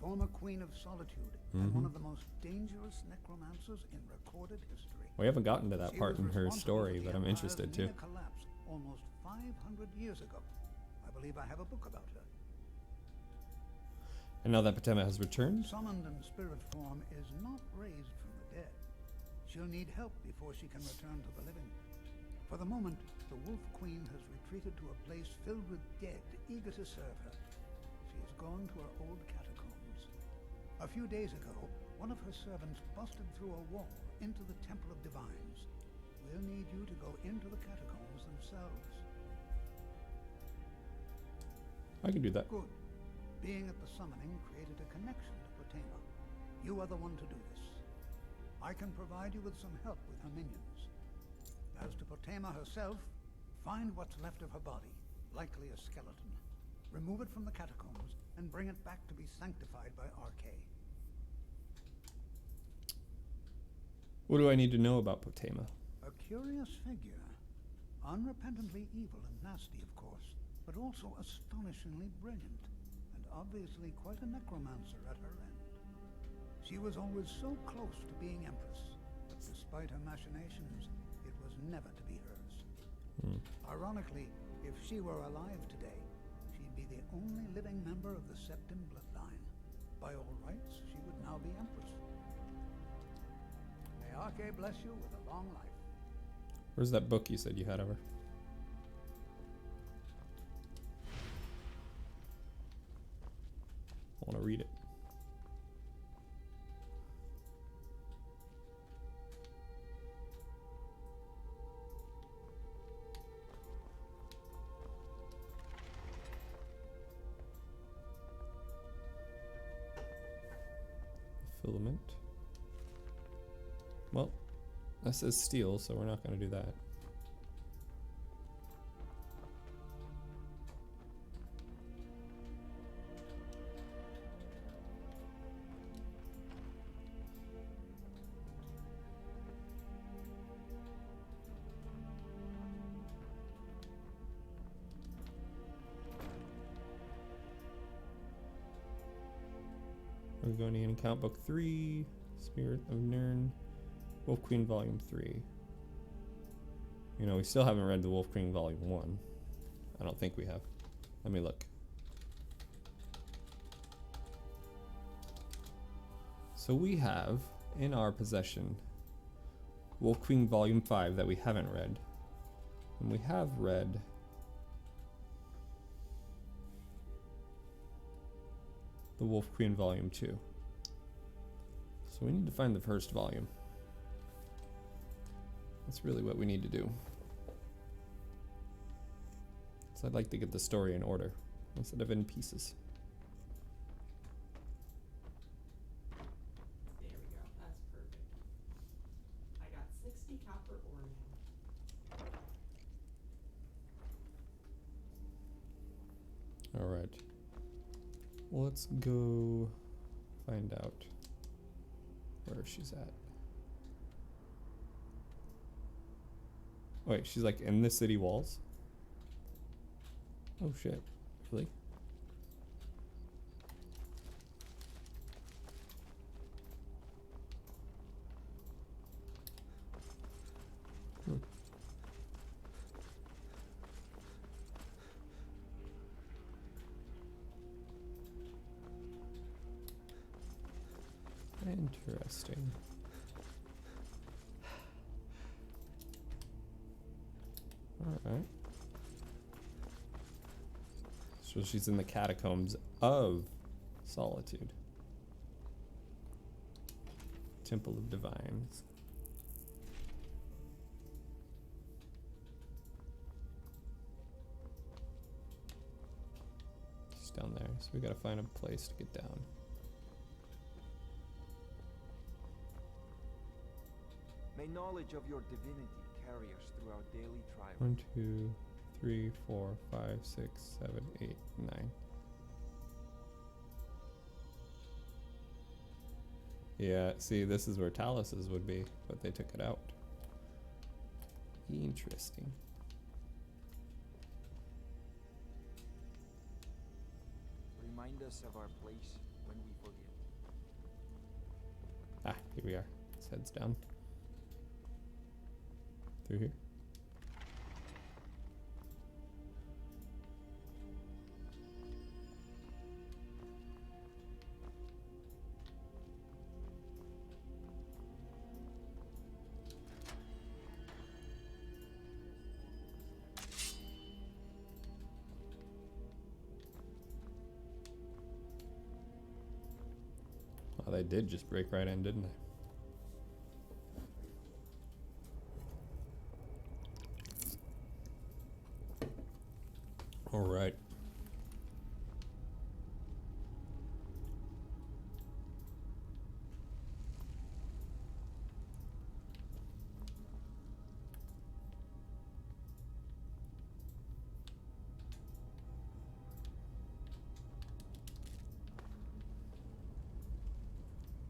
former Queen of Solitude, and one of the most dangerous necromancers in recorded history. We haven't gotten to that She part was in her responsible story, for but the I'm Empire's interested too. near collapse almost 500 years ago. I believe I have a book about her. And now that Potema has returned, Summoned in spirit form is not raised from the dead. She'll need help before she can return to the living. For the moment, the Wolf Queen has retreated to a place filled with dead, eager to serve her. She has gone to her old catacombs. A few days ago, one of her servants busted through a wall into the Temple of Divines. We'll need you to go into the catacombs themselves. I can do that. Good. Being at the summoning created a connection to Potema. You are the one to do this. I can provide you with some help with her minions. As to Potema herself, find what's left of her body, likely a skeleton. Remove it from the catacombs and bring it back to be sanctified by Arcade. What do I need to know about Potema? A curious figure. Unrepentantly evil and nasty, of course, but also astonishingly brilliant, and obviously quite a necromancer at her end. She was always so close to being Empress, but despite her machinations, it was never to be hers. Ironically, if she were alive today, she'd be the only living member of the Septim bloodline. By all rights, she would now be Empress. May Arcade bless you with a long life. Where's that book you said you had over? I want to read it. Filament. Well, that says steel, so we're not going to do that. We're going to Count Book 3, Spirit of Nirn, Wolf Queen Volume 3. You know, we still haven't read the Wolf Queen Volume 1. I don't think we have. Let me look. So we have in our possession Wolf Queen Volume 5 that we haven't read. And we have read the Wolf Queen Volume 2. So we need to find the first volume. That's really what we need to do. So I'd like to get the story in order instead of in pieces. There we go. That's perfect. I got 60 copper ore now. All right. Well, let's go find out where she's at. Wait, she's like in the city walls? Oh shit, really? Interesting. Alright. So she's in the catacombs of Solitude. Temple of Divines. She's down there, so we gotta find a place to get down. May knowledge of your divinity carry us through our daily trials. 1, 2, 3, 4, 5, 6, 7, 8, 9. Yeah, see, this is where Talus's would be, but they took it out. Interesting. Remind us of our place when we forget. Ah, here we are. His head's down. Through here. Well, they did just break right in, didn't they? All right.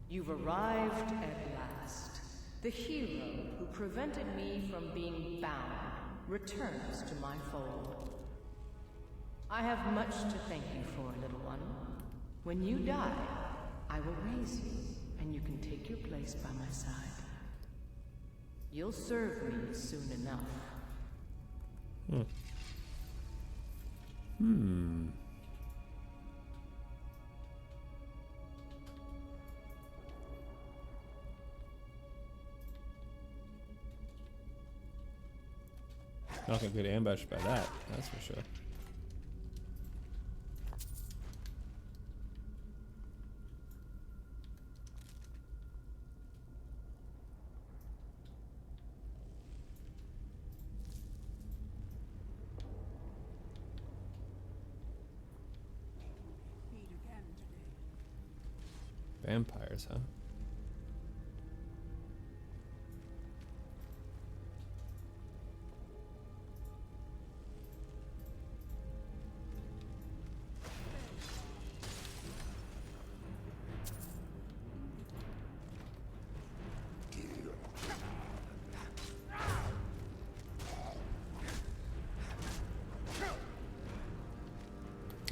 You've arrived at last. The hero who prevented me from being bound returns to my fold. I have much to thank you for, little one. When you die, I will raise you, and you can take your place by my side. You'll serve me soon enough. Not gonna get ambushed by that, that's for sure. Vampires, huh?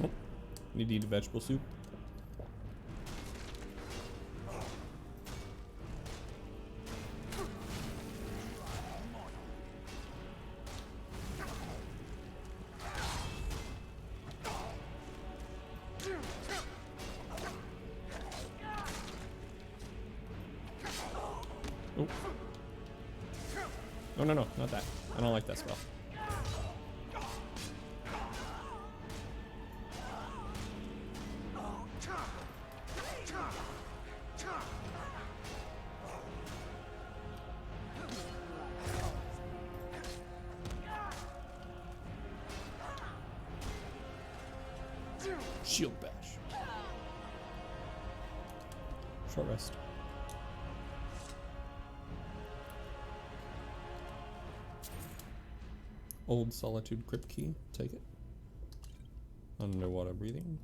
Oh, need to eat a vegetable soup. Oh. Oh, no, no, not that. I don't like that spell. Shield bash. Short rest. Old Solitude Crypt Key. Take it. Underwater breathing.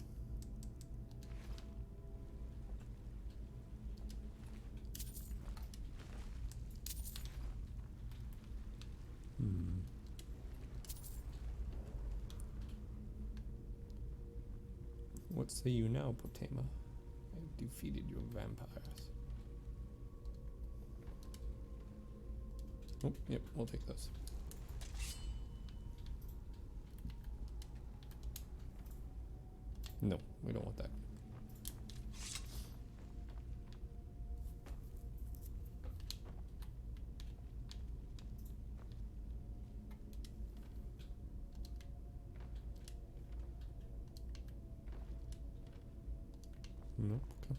What say you now, Potema? I defeated your vampires. Oh, yep, we'll take those. No, we don't want that. No, okay.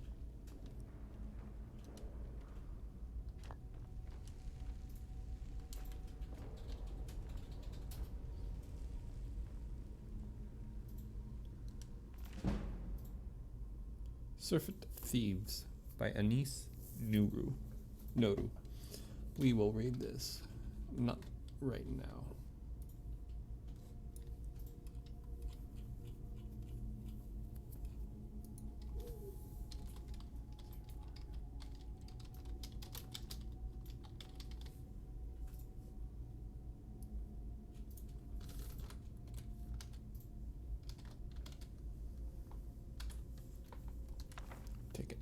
Surfeit Thieves by Anis Noru. We will read this. Not right now. Take it.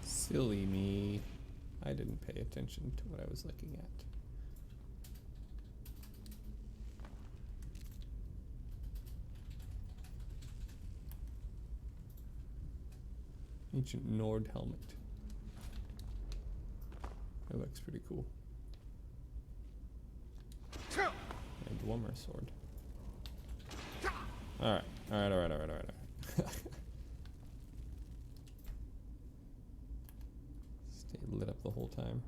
Silly me. I didn't pay attention to what I was looking at. Ancient Nord helmet. That looks pretty cool. And Dwemer sword. Alright. Stay lit up the whole time.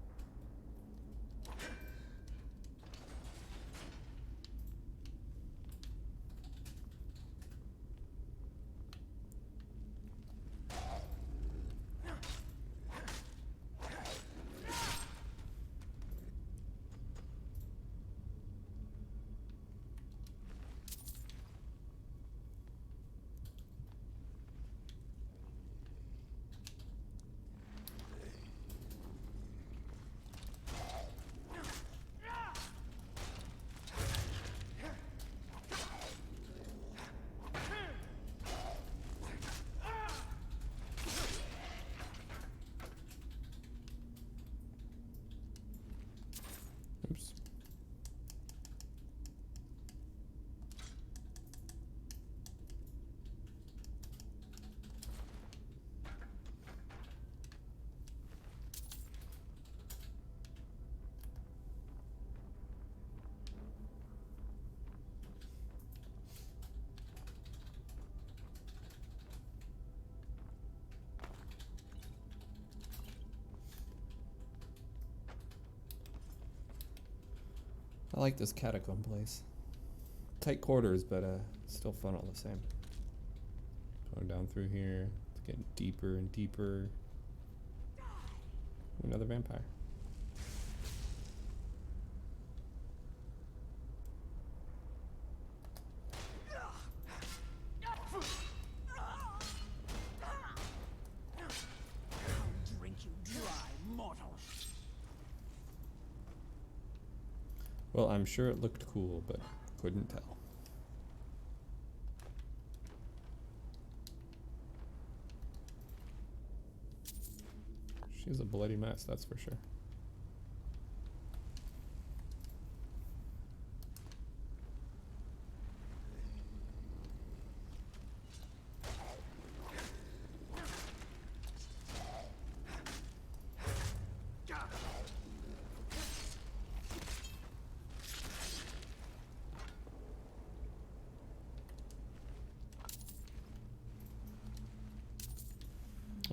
I like this catacomb place. Tight quarters, but still fun all the same. Going down through here. It's getting deeper and deeper. Another vampire. Drink you dry, mortal. Well, I'm sure it looked cool, but couldn't tell. She's a bloody mess, that's for sure.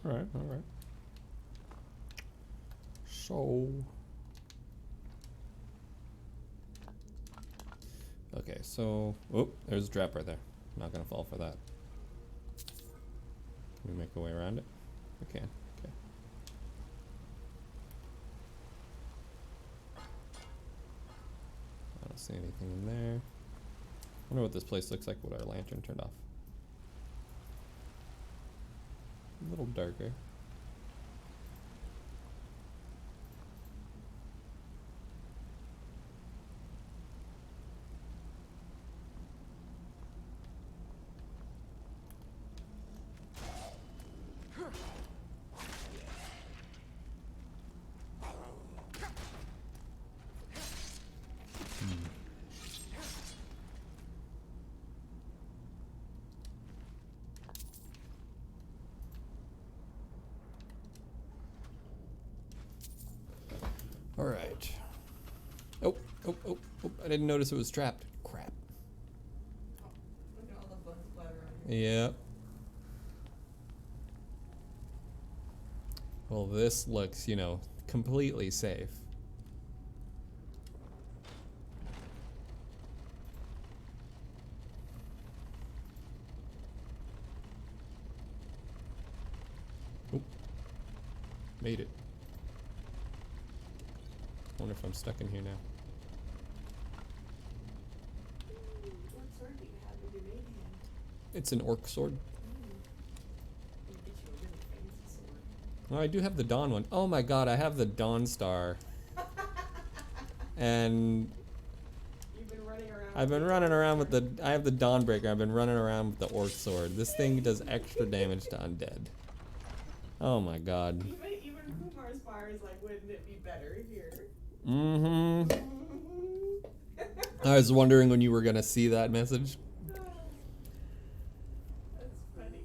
All right. So, okay, so, oh, there's a trap right there. Not gonna fall for that. Can we make a way around it? We can, okay. I don't see anything in there. I wonder what this place looks like with our lantern turned off. A little darker. All right. Oh, I didn't notice it was trapped. Crap. Look at all the blood splatter on Yep. Well, this looks, you know, completely safe. Oh. Made it. Wonder if I'm stuck in here now. What sword do you have with your main hand? It's an orc sword. We'll get you a really fancy sword. Oh, I do have the Dawn one. Oh my god, I have the Dawn Star. And You've been running around. I've been running around with the. I have the Dawnbreaker. I've been running around with the orc sword. This thing does extra damage to undead. Oh my god. Even Kumar's fire is like, wouldn't it be better here? Mm-hmm. I was wondering when you were gonna see that message. That's funny.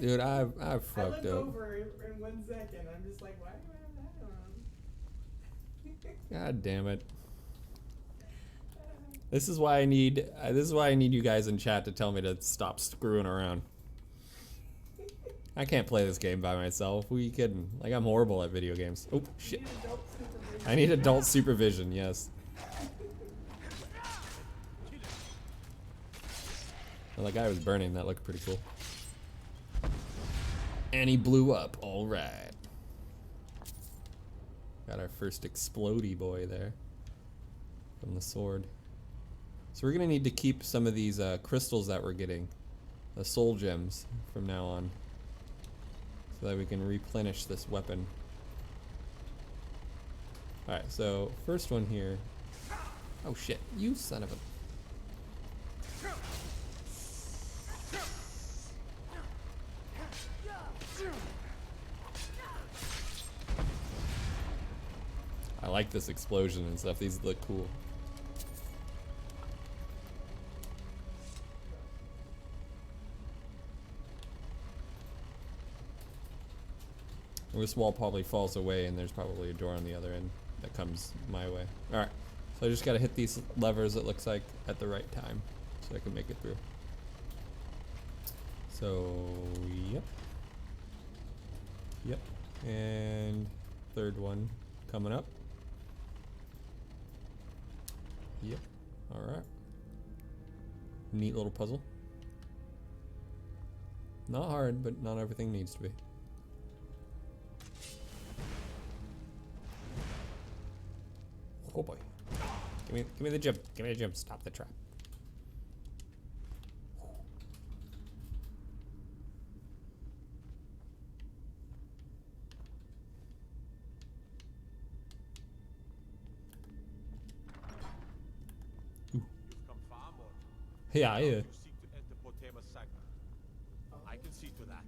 Dude, I've I fucked looked up. over in 1 second. I'm just like, why do I have that on? God damn it. This is why I need you guys in chat to tell me to stop screwing around. I can't play this game by myself. Who are you kidding? Like, I'm horrible at video games. Oh, shit. I need adult supervision, yes. Well, that guy was burning. That looked pretty cool. And he blew up. All right. Got our first explodey boy there from the sword. So we're going to need to keep some of these crystals that we're getting, the soul gems, from now on, so that we can replenish this weapon. Alright, so first one here. Oh shit, you son of a... I like this explosion and stuff. These look cool. This wall probably falls away and there's probably a door on the other end that comes my way. Alright, so I just gotta hit these levers, it looks like, at the right time so I can make it through. So, yep. Yep, and third one coming up. Yep. Alright. Neat little puzzle. Not hard, but not everything needs to be. Oh boy. Give me the jump. Give me the jump. Stop the trap. Yeah, You seek to enter Potema Sagna. I can see to that.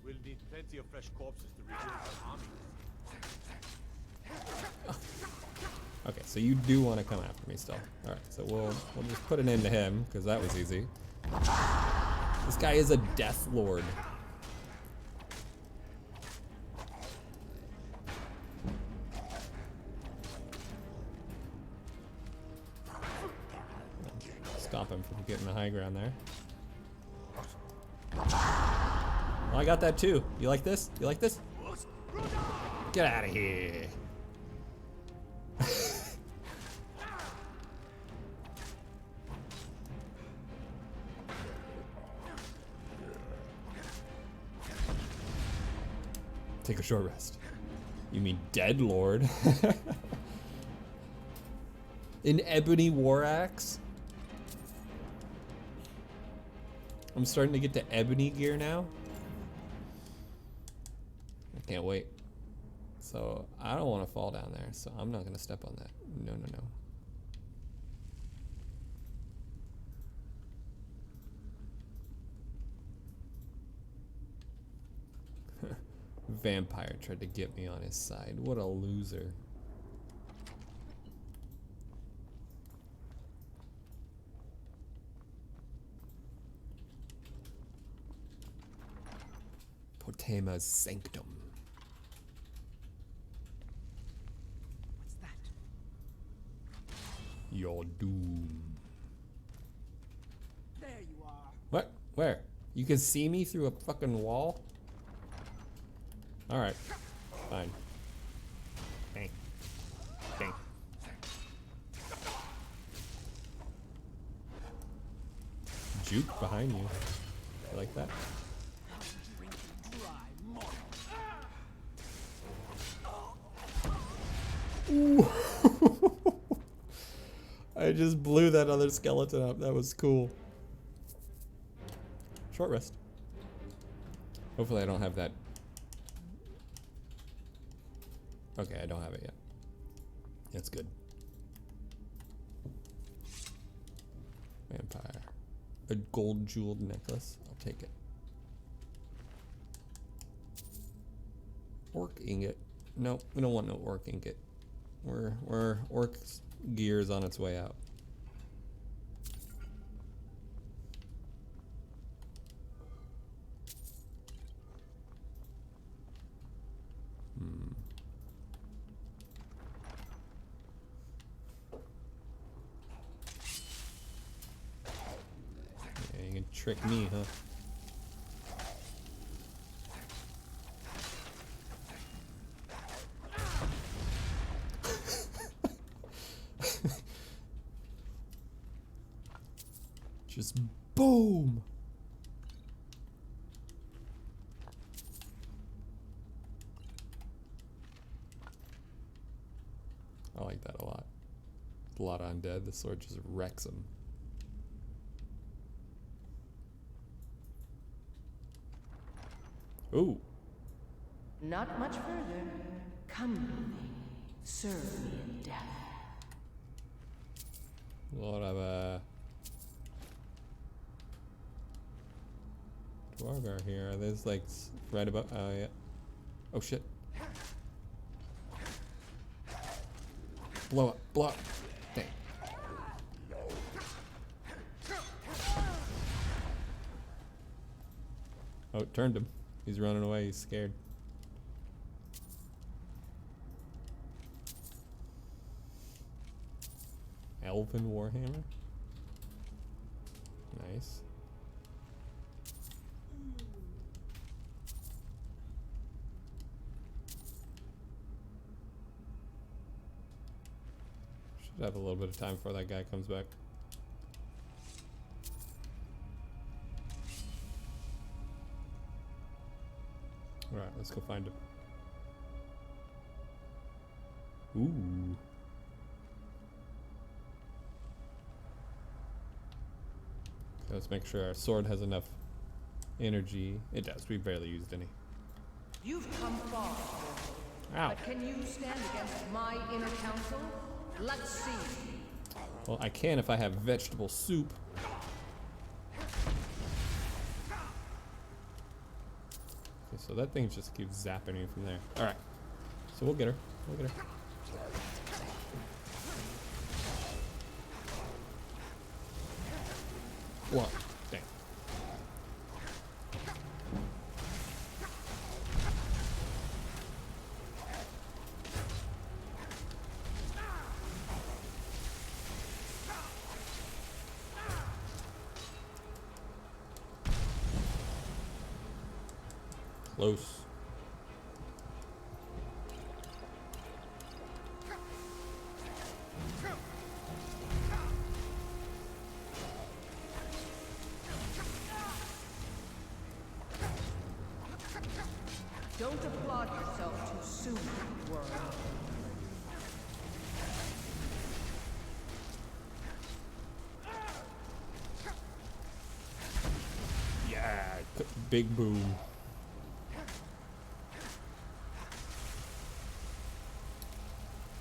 We'll need plenty of fresh corpses to rebuild our army. Okay, so you do want to come after me still. Alright, so we'll just put an end to him, because that was easy. This guy is a Death Lord. Stop him from getting the high ground there. Well, I got that too. You like this? You like this? Get out of here. Take a short rest. You mean Dead Lord? An ebony war axe? I'm starting to get to ebony gear now. I can't wait. So I don't want to fall down there, so I'm not gonna step on that. No, no, no. Vampire tried to get me on his side. What a loser. Potema's Sanctum. What's that? Your doom. There you are. What? Where? You can see me through a fucking wall? Alright. Fine. Bang. Bang. Juke behind you. You like that? Ooh. I just blew that other skeleton up. That was cool. Short rest. Hopefully I don't have that. Okay, I don't have it yet. That's good. Vampire. A gold jeweled necklace. I'll take it. Orc ingot. Nope, we don't want no orc ingot. We're orc gear's on its way out. Yeah, you can trick me, huh? Just boom. I like that a lot. A lot of undead. The sword just wrecks them. Ooh. Not much further. Come with me. Serve me in death. A lot of Dwargar here. Are those like right above? Oh yeah. Oh shit. Blow up. Blow up. Dang. Oh, it turned him. He's running away. He's scared. Elven Warhammer. Nice. Should have a little bit of time before that guy comes back. Alright, let's go find him. Ooh. Okay, let's make sure our sword has enough energy. It does. We barely used any. You've come far. Ow. But can you stand against my inner council? Let's see. Well, I can if I have vegetable soup. Okay, so that thing just keeps zapping me from there. Alright. So we'll get her. We'll get her. What? Dang. Close. Don't applaud yourself too soon, world. Yeah, big boom.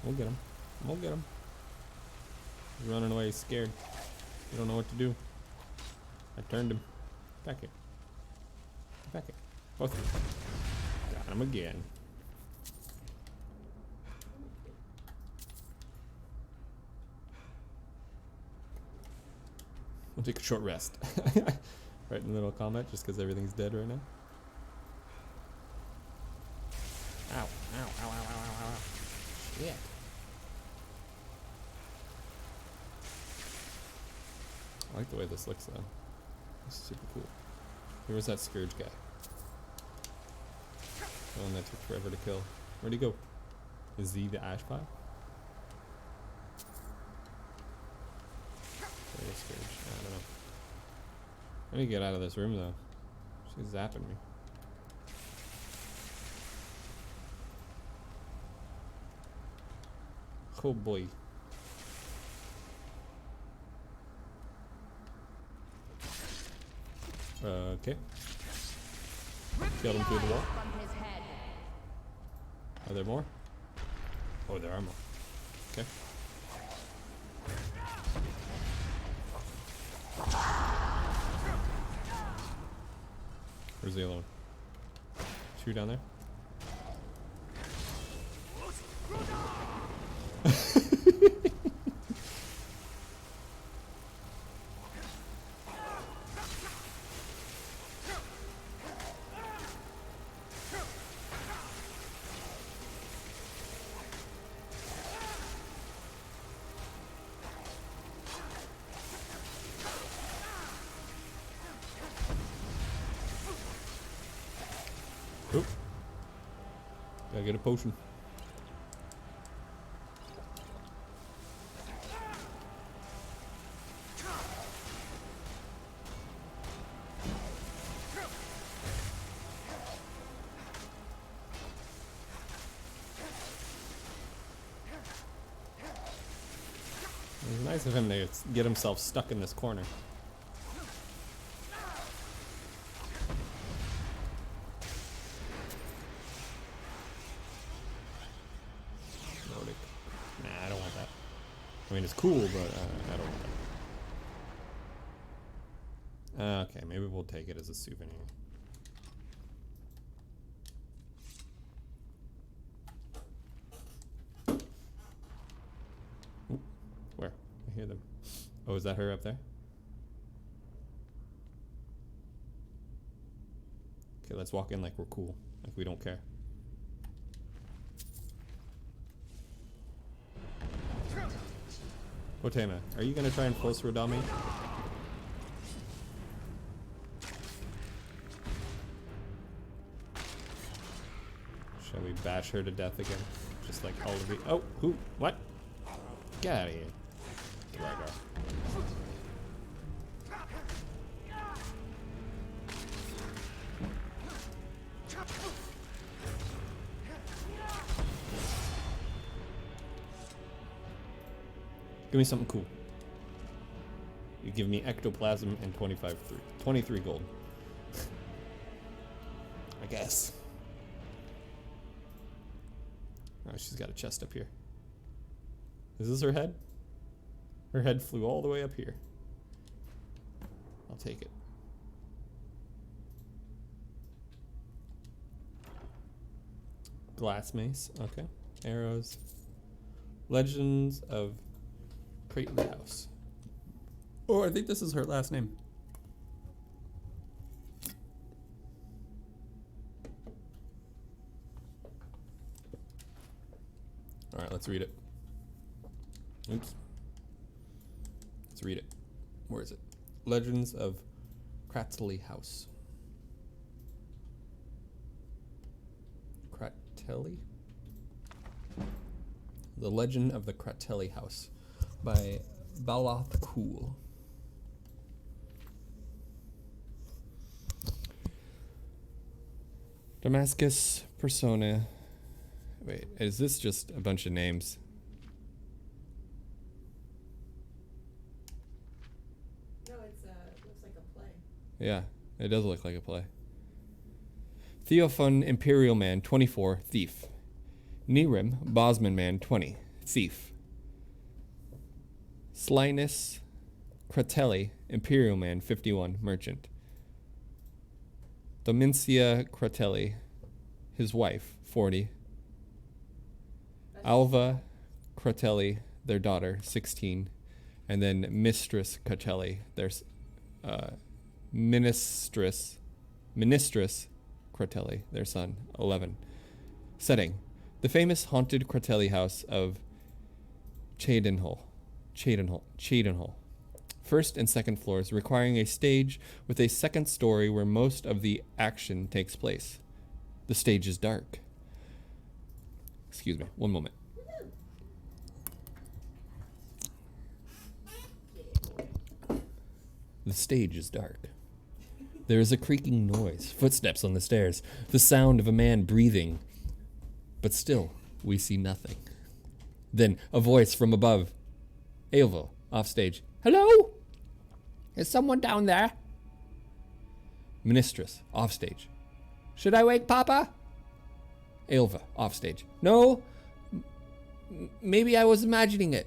We'll get him. We'll get him. He's running away, he's scared. You don't know what to do. I turned him. Back here. Back here. Both of them. Got him again. We'll take a short rest. Right in the middle of combat, just because everything's dead right now. Ow, ow, ow, ow, ow, ow, ow. Shit. I like the way this looks though. This is super cool. Where was that Scourge guy? The one that took forever to kill. Where'd he go? Is he the ash pile? There's Scourge. I don't know. I need to get out of this room though. She's zapping me. Oh boy. Okay. Killed him through the wall. Are there more? Oh, there are more. Okay. Where's the other one? Two down there? Oop. Gotta get a potion. It's nice of him to get himself stuck in this corner. Nah, I don't want that. I mean, it's cool, but I don't want that. Okay, maybe we'll take it as a souvenir. Ooh, where? I hear them. Oh, is that her up there? Okay, let's walk in like we're cool. Like we don't care. Otema, are you gonna try and close Rodami? Shall we bash her to death again? Just like all of the— oh, who? What? Get out of here. There I go. Give me something cool. You give me ectoplasm and 23 gold. I guess. Oh, she's got a chest up here. Is this her head? Her head flew all the way up here. I'll take it. Glass mace, okay. Arrows. Legends of Creighton House. Oh, I think this is her last name. All right, let's read it. Oops. Let's read it. Where is it? Legends of Cratelli House. Cratelli? The Legend of the Cratelli House by Baloth Cool. Damascus Persona. Wait, is this just a bunch of names? No, it looks like a play. Yeah, it does look like a play. Theophon Imperial Man 24, thief. Nirim Bosman Man 20, thief. Slinus Cratelli Imperial Man 51, merchant. Domicia Cratelli, his wife, 40. Alva Cratelli, their daughter, 16. And then Mistress Cratelli, their Ministress Cratelli, their son, 11. Setting: the famous haunted Cratelli house of Cheydinhall. First and second floors, requiring a stage with a second story where most of the action takes place. The stage is dark. Excuse me, one moment. The stage is dark. There is a creaking noise, footsteps on the stairs, the sound of a man breathing. But still, we see nothing. Then, a voice from above. Eovo, offstage. Hello? Is someone down there? Ministress, offstage. Should I wake Papa? Aelva, offstage. No, maybe I was imagining it.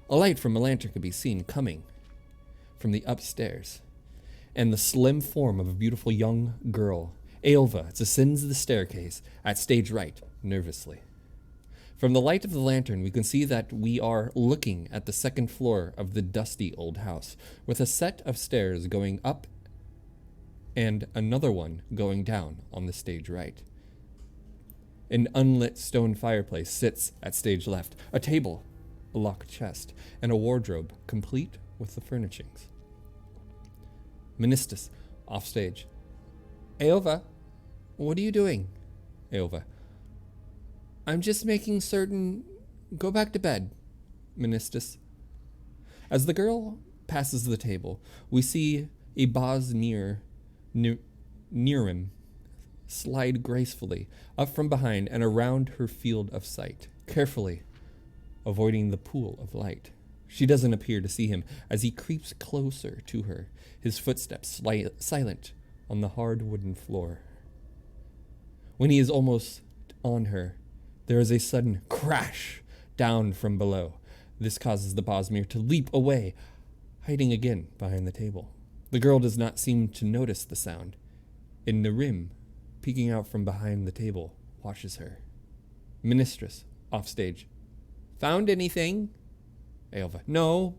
A light from a lantern could be seen coming from the upstairs, and the slim form of a beautiful young girl. Aelva ascends the staircase at stage right, nervously. From the light of the lantern, we can see that we are looking at the second floor of the dusty old house, with a set of stairs going up and another one going down on the stage right. An unlit stone fireplace sits at stage left, a table, a locked chest, and a wardrobe complete with the furnishings. Ministus, offstage. Aelva, what are you doing? Aelva, I'm just making certain. Go back to bed, Ministus. As the girl passes the table, we see a Bosnir Nirim slide gracefully up from behind and around her field of sight, carefully avoiding the pool of light. She doesn't appear to see him as he creeps closer to her, his footsteps silent on the hard wooden floor. When he is almost on her, there is a sudden crash down from below. This causes the Bosmir to leap away, hiding again behind the table. The girl does not seem to notice the sound. And Nirim, peeking out from behind the table, watches her. Ministress, offstage. Found anything? Aelva, no.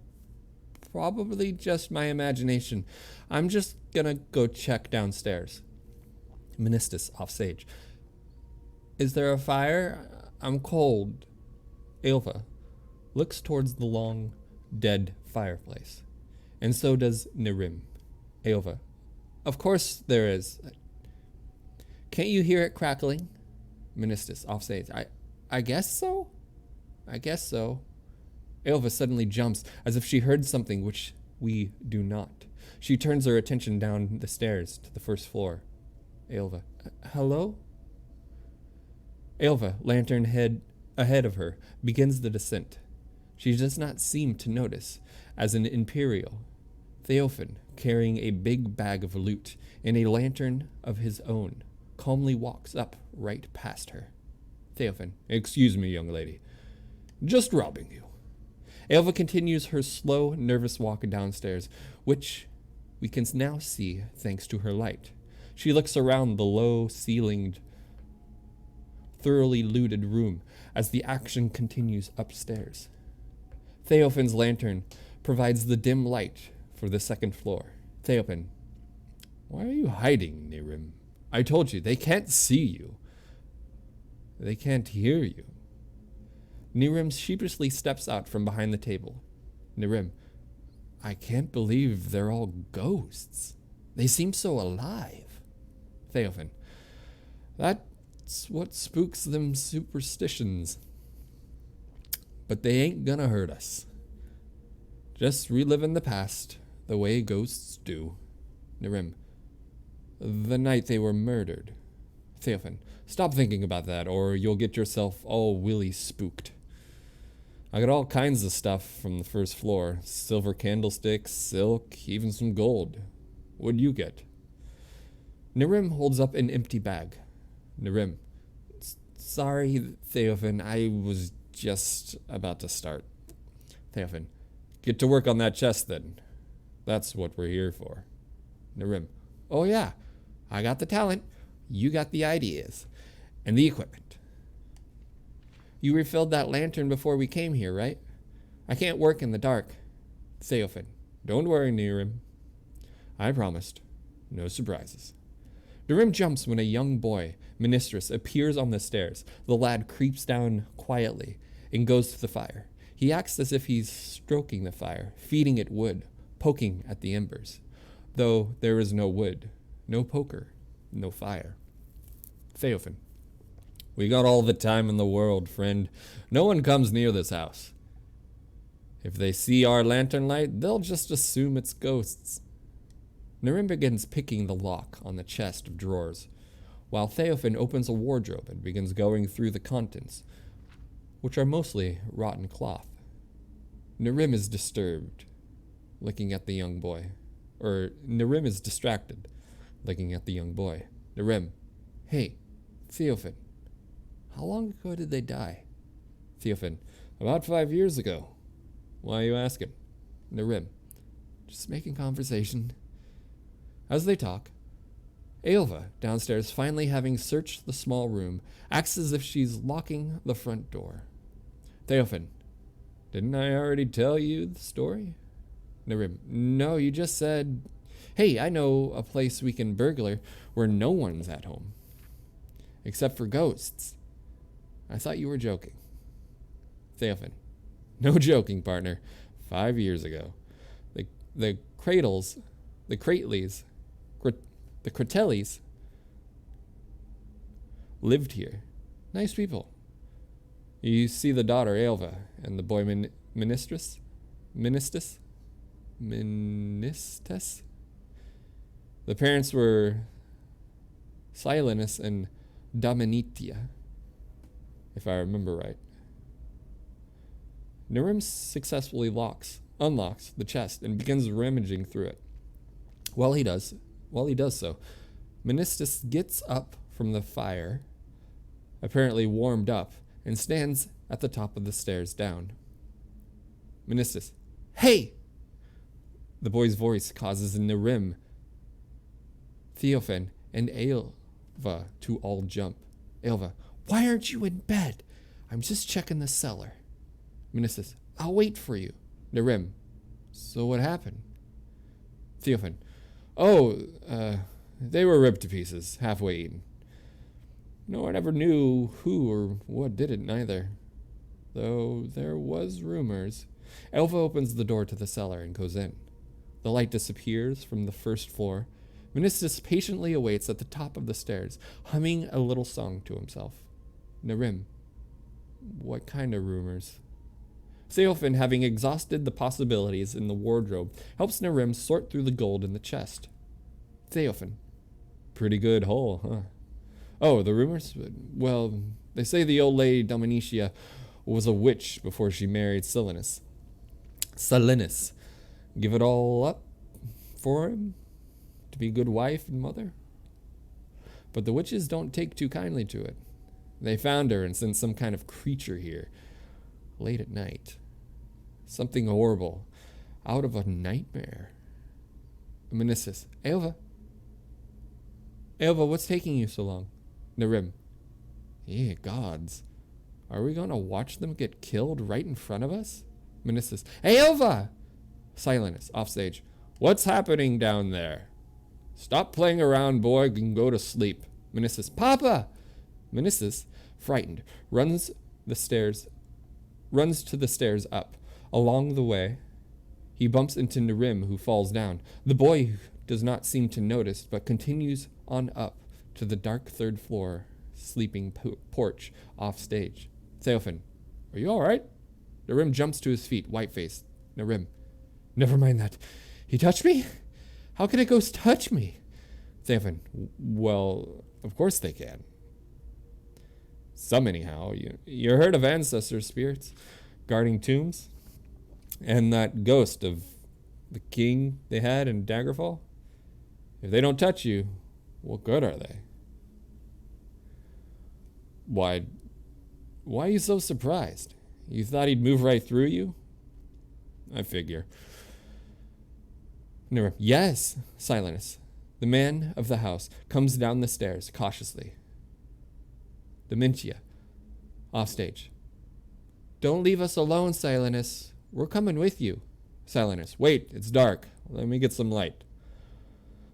Probably just my imagination. I'm just gonna go check downstairs. Ministus, offstage. Is there a fire? I'm cold. Aelva looks towards the long, dead fireplace. And so does Nirim. Aelva, of course there is. Can't you hear it crackling? Ministus, offstage. I guess so. I guess so. Aelva suddenly jumps, as if she heard something which we do not. She turns her attention down the stairs to the first floor. Aelva. Hello? Aelva, lantern head ahead of her, begins the descent. She does not seem to notice, as an Imperial, Theophan, carrying a big bag of loot and a lantern of his own, calmly walks up right past her. Theophan. Excuse me, young lady. Just robbing you. Aelva continues her slow, nervous walk downstairs, which we can now see thanks to her light. She looks around the low-ceilinged, thoroughly looted room as the action continues upstairs. Theophan's lantern provides the dim light for the second floor. Theophan. Why are you hiding, Nirim? I told you, they can't see you. They can't hear you. Nirim sheepishly steps out from behind the table. Nirim. I can't believe they're all ghosts. They seem so alive. Theophan. That's what spooks them superstitions. But they ain't gonna hurt us. Just reliving the past, the way ghosts do. Nirim. The night they were murdered. Theophan. Stop thinking about that, or you'll get yourself all willy spooked. I got all kinds of stuff from the first floor. Silver candlesticks, silk, even some gold. What'd you get? Nirim holds up an empty bag. Nirim. Sorry, Theophan, I was just about to start. Theophan. Get to work on that chest then. That's what we're here for. Nirim. Oh yeah, I got the talent. You got the ideas. And the equipment. You refilled that lantern before we came here, right? I can't work in the dark. Theophan. Don't worry, Nirim. I promised. No surprises. Nirim jumps when a young boy, Ministrus, appears on the stairs. The lad creeps down quietly and goes to the fire. He acts as if he's stroking the fire, feeding it wood, poking at the embers. Though there is no wood, no poker, no fire. Theophan. We got all the time in the world, friend. No one comes near this house. If they see our lantern light, they'll just assume it's ghosts. Nirim begins picking the lock on the chest of drawers, while Theophan opens a wardrobe and begins going through the contents, which are mostly rotten cloth. Nirim is disturbed, looking at the young boy. Nirim is distracted, looking at the young boy. Nirim. Hey, Theophan. How long ago did they die? Theophan. About 5 years ago. Why are you asking? Nirim. Just making conversation. As they talk, Aelva, downstairs, finally having searched the small room, acts as if she's locking the front door. Theophan. Didn't I already tell you the story? Nirim. No, you just said, hey, I know a place we can burglar where no one's at home. Except for ghosts. I thought you were joking. Theophan. No joking, partner. 5 years ago. The Crateleys, the Cratellis lived here. Nice people. You see the daughter, Aelva, and the boy, Ministrus? Ministus? Ministus? The parents were Silenus and Dominitia, if I remember right. Nirim successfully unlocks the chest and begins rummaging through it. While he does so, Ministus gets up from the fire, apparently warmed up, and stands at the top of the stairs down. Ministus. Hey! The boy's voice causes Nirim, Theophan, and Aelva to all jump. Aelva. Why aren't you in bed? I'm just checking the cellar. Ministus. I'll wait for you. Nirim. So what happened? Theophan. Oh, they were ripped to pieces, halfway eaten. No one ever knew who or what did it, neither. Though there was rumors. Aelva opens the door to the cellar and goes in. The light disappears from the first floor. Ministus patiently awaits at the top of the stairs, humming a little song to himself. Nirim. What kind of rumors? Theophan, having exhausted the possibilities in the wardrobe, helps Narim sort through the gold in the chest. Theophan. Pretty good haul, huh? Oh, the rumors? Well, they say the old lady Dominicia was a witch before she married Silenus. Silenus. Give it all up for him to be a good wife and mother? But the witches don't take too kindly to it. They found her and sent some kind of creature here late at night. Something horrible out of a nightmare. Meniscus. Aelva? Aelva, what's taking you so long? Narim. Yeah, gods. Are we going to watch them get killed right in front of us? Meniscus. Aelva! Silenus, offstage. What's happening down there? Stop playing around, boy, and go to sleep. Meniscus. Papa! Meniscus, frightened, runs to the stairs up. Along the way, he bumps into Narim, who falls down. The boy does not seem to notice, but continues on up to the dark third floor sleeping porch off stage. Theophan, are you all right? Narim jumps to his feet, white-faced. Narim, never mind that. He touched me? How can a ghost touch me? Theophan, well, of course they can. Some anyhow. You heard of ancestor spirits guarding tombs? And that ghost of the king they had in Daggerfall? If they don't touch you, what good are they? Why are you so surprised? You thought he'd move right through you? I figure. Never. Yes, Silenus. The man of the house comes down the stairs cautiously. Dementia. Offstage. Don't leave us alone, Silenus. We're coming with you. Silenus. Wait, it's dark. Let me get some light.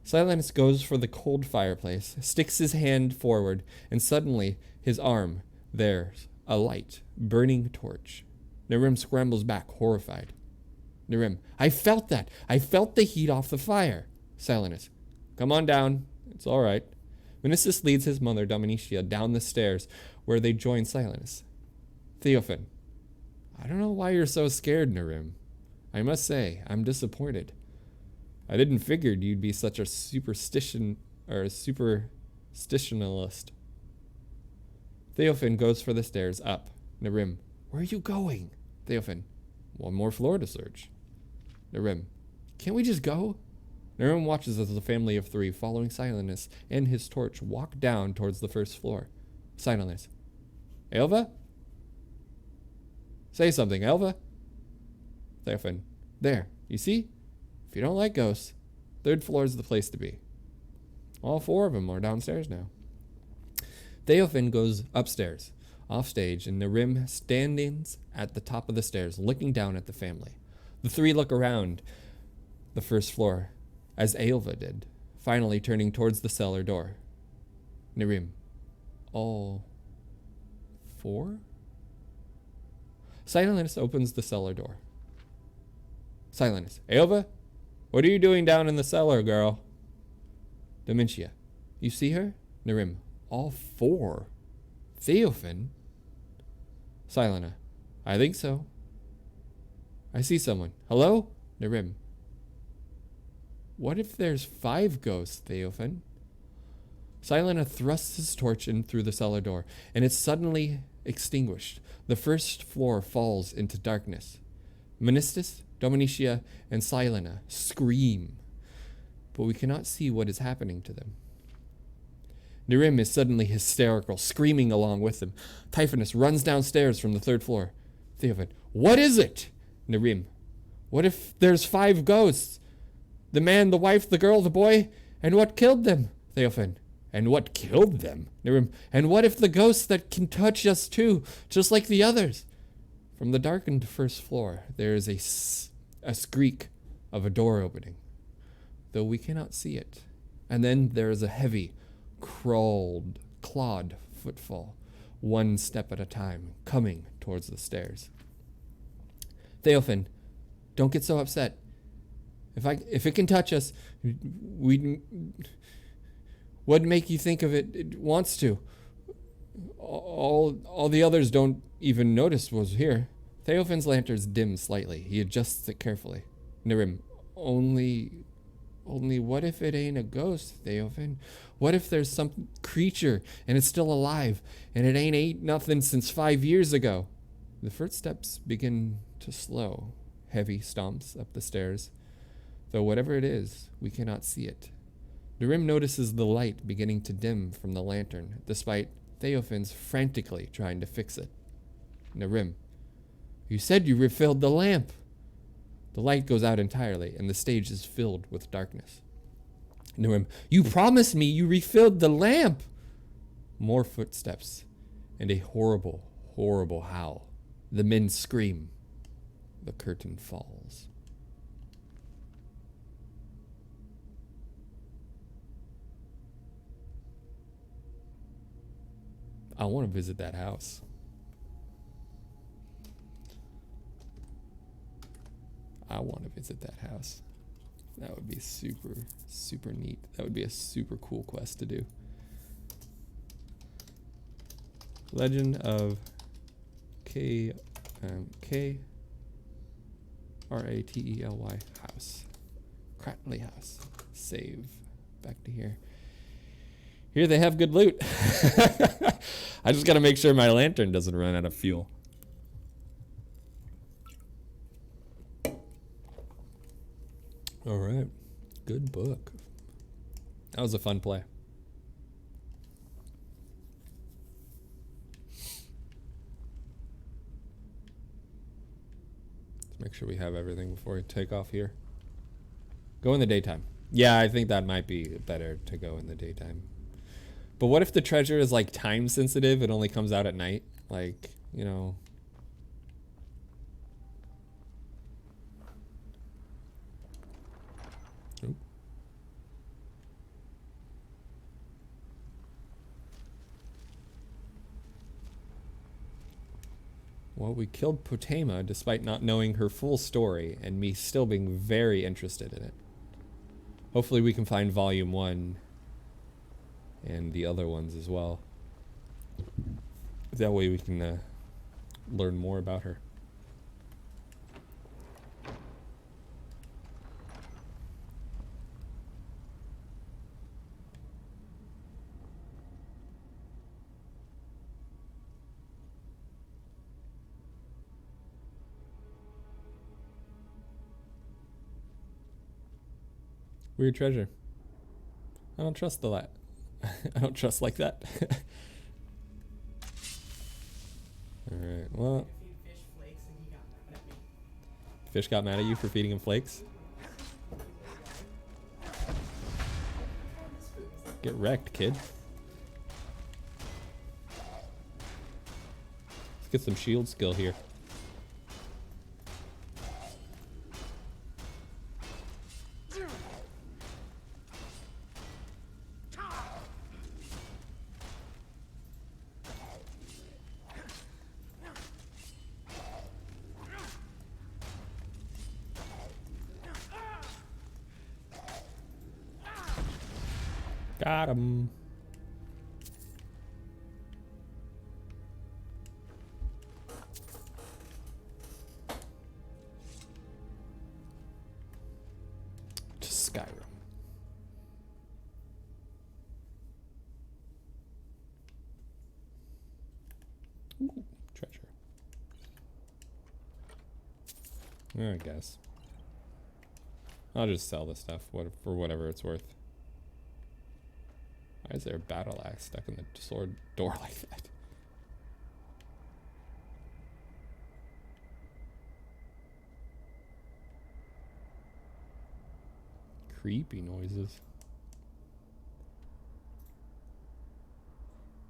Silenus goes for the cold fireplace, sticks his hand forward, and suddenly his arm, there's a light, burning torch. Narim scrambles back, horrified. Narim. I felt that. I felt the heat off the fire. Silenus. Come on down. It's all right. Meniscus leads his mother, Dominicia, down the stairs, where they join Silenus. Theophan. I don't know why you're so scared, Narim. I must say, I'm disappointed. I didn't figure you'd be such a superstitionalist. Theophan goes for the stairs up. Narim. Where are you going? Theophan. One more floor to search. Narim. Can't we just go? Narim watches as the family of three, following Silenus and his torch, walk down towards the first floor. Silenus. Aelva? Say something, Aelva. Theophan. There. You see? If you don't like ghosts, third floor is the place to be. All four of them are downstairs now. Theophan goes upstairs, off stage, and Narim stands at the top of the stairs, looking down at the family. The three look around the first floor, as Aelva did, finally turning towards the cellar door. Narim. All four? Silenus opens the cellar door. Silenus. Aelva? What are you doing down in the cellar, girl? Dementia. You see her? Narim. All four? Theophan? Silena. I think so. I see someone. Hello? Narim. What if there's 5 ghosts, Theophan? Silena thrusts his torch in through the cellar door, and it's suddenly extinguished. The first floor falls into darkness. Meniscus, Dominicia, and Silena scream, but we cannot see what is happening to them. Narim is suddenly hysterical, screaming along with them. Typhonus runs downstairs from the 3rd floor. Theophan, what is it? Narim, what if there's 5 ghosts? The man, the wife, the girl, the boy, and what killed them? Theophan, and what killed them? Narim, and what if the ghosts that can touch us too, just like the others? From the darkened 1st floor, there is a squeak of a door opening, though we cannot see it. And then there is a heavy, clawed footfall, 1 step at a time, coming towards the stairs. Theophan, don't get so upset. If it can touch us, what'd make you think of it wants to? All the others don't even notice was here. Theophan's lanterns dim slightly. He adjusts it carefully. Nirim, only what if it ain't a ghost, Theophan? What if there's some creature and it's still alive and it ain't ate nothing since 5 years ago? The footsteps begin to slow, heavy stomps up the stairs. Though whatever it is, we cannot see it. Nirim notices the light beginning to dim from the lantern, despite Theophan's frantically trying to fix it. Nirim, you said you refilled the lamp. The light goes out entirely, and the stage is filled with darkness. Nirim, you promised me you refilled the lamp. More footsteps, and a horrible, horrible howl. The men scream. The curtain falls. I want to visit that house. I want to visit that house. That would be super, super neat. That would be a super cool quest to do. Legend of K Rately house. Cratley house. Save. Back to here. Here they have good loot. I just got to make sure my lantern doesn't run out of fuel. All right. Good book. That was a fun play. Let's make sure we have everything before we take off here. Go in the daytime. Yeah, I think that might be better to go in the daytime. But what if the treasure is like time sensitive? It only comes out at night? Like, you know. Oop. Well, we killed Potema despite not knowing her full story and me still being very interested in it. Hopefully we can find volume 1 and the other ones as well. That way we can learn more about her. Weird treasure. I don't trust the light. I don't trust like that. Alright, well. Fish got mad at you for feeding him flakes? Get wrecked, kid. Let's get some shield skill here. Got him. To Skyrim. Ooh, treasure. I guess. I'll just sell this stuff for whatever it's worth. Why is there a battle axe stuck in the sword door like that? Creepy noises.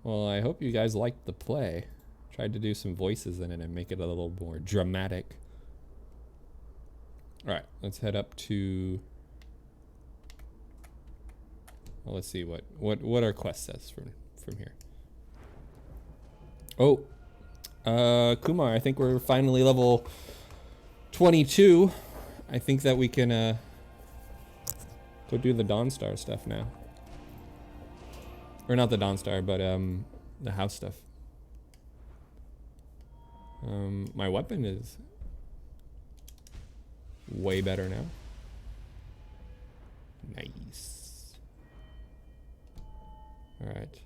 Well, I hope you guys liked the play. Tried to do some voices in it and make it a little more dramatic. Alright, let's head up to... Well, let's see what our quest says from here. Oh, Kumar, I think we're finally level 22. I think that we can go do the Dawnstar stuff now. Or not the Dawnstar, but the house stuff. My weapon is way better now. Nice. Alright.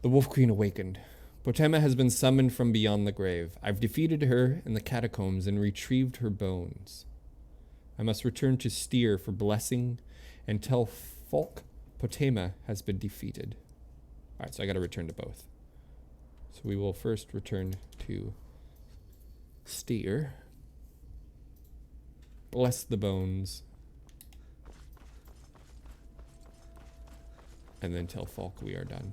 The Wolf Queen awakened. Potema has been summoned from beyond the grave. I've defeated her in the catacombs and retrieved her bones. I must return to Styr for blessing and tell Falk Potema has been defeated. Alright, so I gotta return to both. So we will first return to Styr. Bless the bones. And then tell Falk we are done.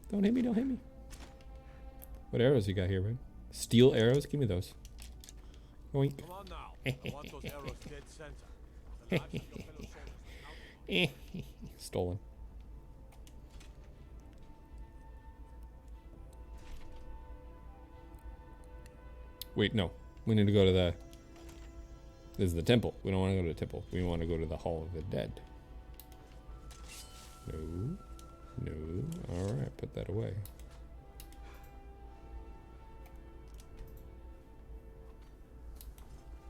Don't hit me, don't hit me. What arrows you got here, man? Steel arrows? Give me those. Oink. Come on now. I want those arrows dead center. The lives of your fellow soldiers. Stolen. Wait, no. We need to go to the... This is the temple. We don't want to go to the temple. We want to go to the Hall of the Dead. No. No. Alright, put that away.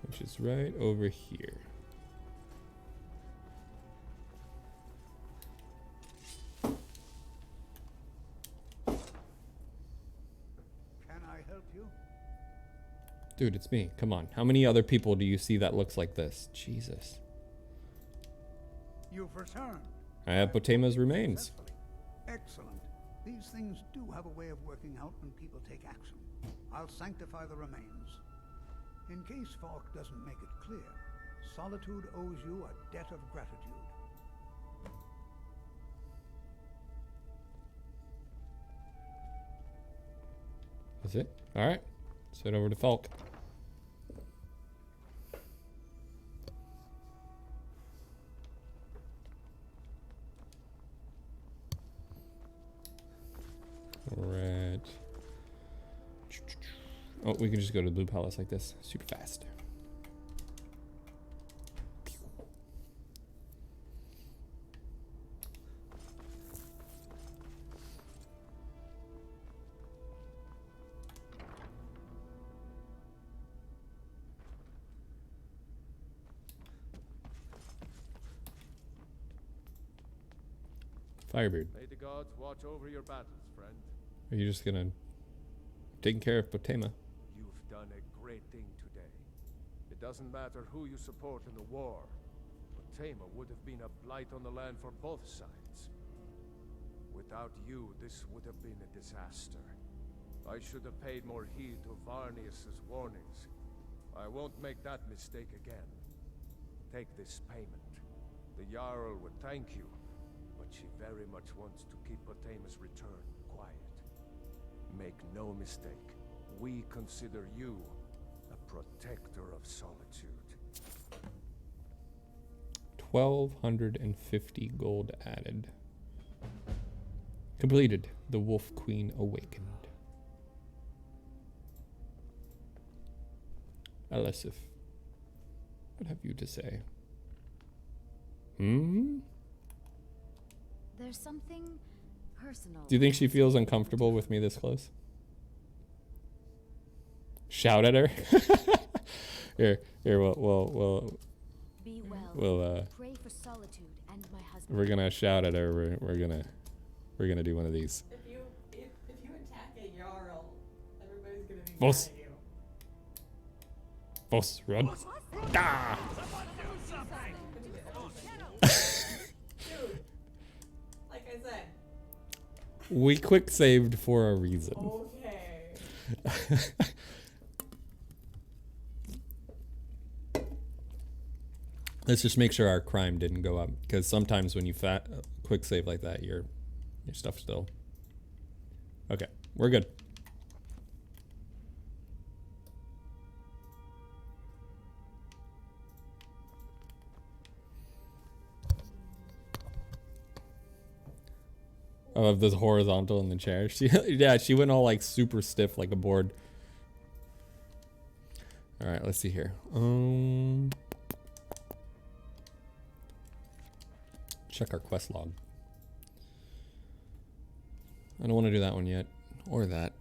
Which is right over here. Can I help you? Dude, it's me. Come on. How many other people do you see that looks like this? Jesus. You've returned. I have Potema's remains. Excellent. These things do have a way of working out when people take action. I'll sanctify the remains. In case Falk doesn't make it clear, Solitude owes you a debt of gratitude. That's it? Alright. Let's head over to Falk. Alright. Oh, we can just go to the Blue Palace like this. Super fast. Firebeard. May the gods watch over your battles, friend. Are you just gonna take care of Potema? You've done a great thing today. It doesn't matter who you support in the war. Potema would have been a blight on the land for both sides. Without you, this would have been a disaster. I should have paid more heed to Varnius's warnings. I won't make that mistake again. Take this payment. The Jarl would thank you, but she very much wants to keep Potema's return quiet. Make no mistake, we consider you a protector of solitude. 1,250 gold added. Completed. The Wolf Queen awakened. Elisif, what have you to say? Hmm? There's something personal. Do you think she feels uncomfortable with me this close? Shout at her? Here, we'll Be well. we'll Pray for solitude and my husband. we're gonna shout at her. We're gonna do one of these. If you attack a Jarl, everybody's gonna be Boss. mad at you. Boss, run. Ah! Dude, like I said. We quick saved for a reason. Okay. Let's just make sure our crime didn't go up, because sometimes when you quick save like that, your stuff still. Okay, we're good. I love this horizontal in the chair. She went all like super stiff like a board. All right, let's see here. Check our quest log. I don't want to do that one yet, or that.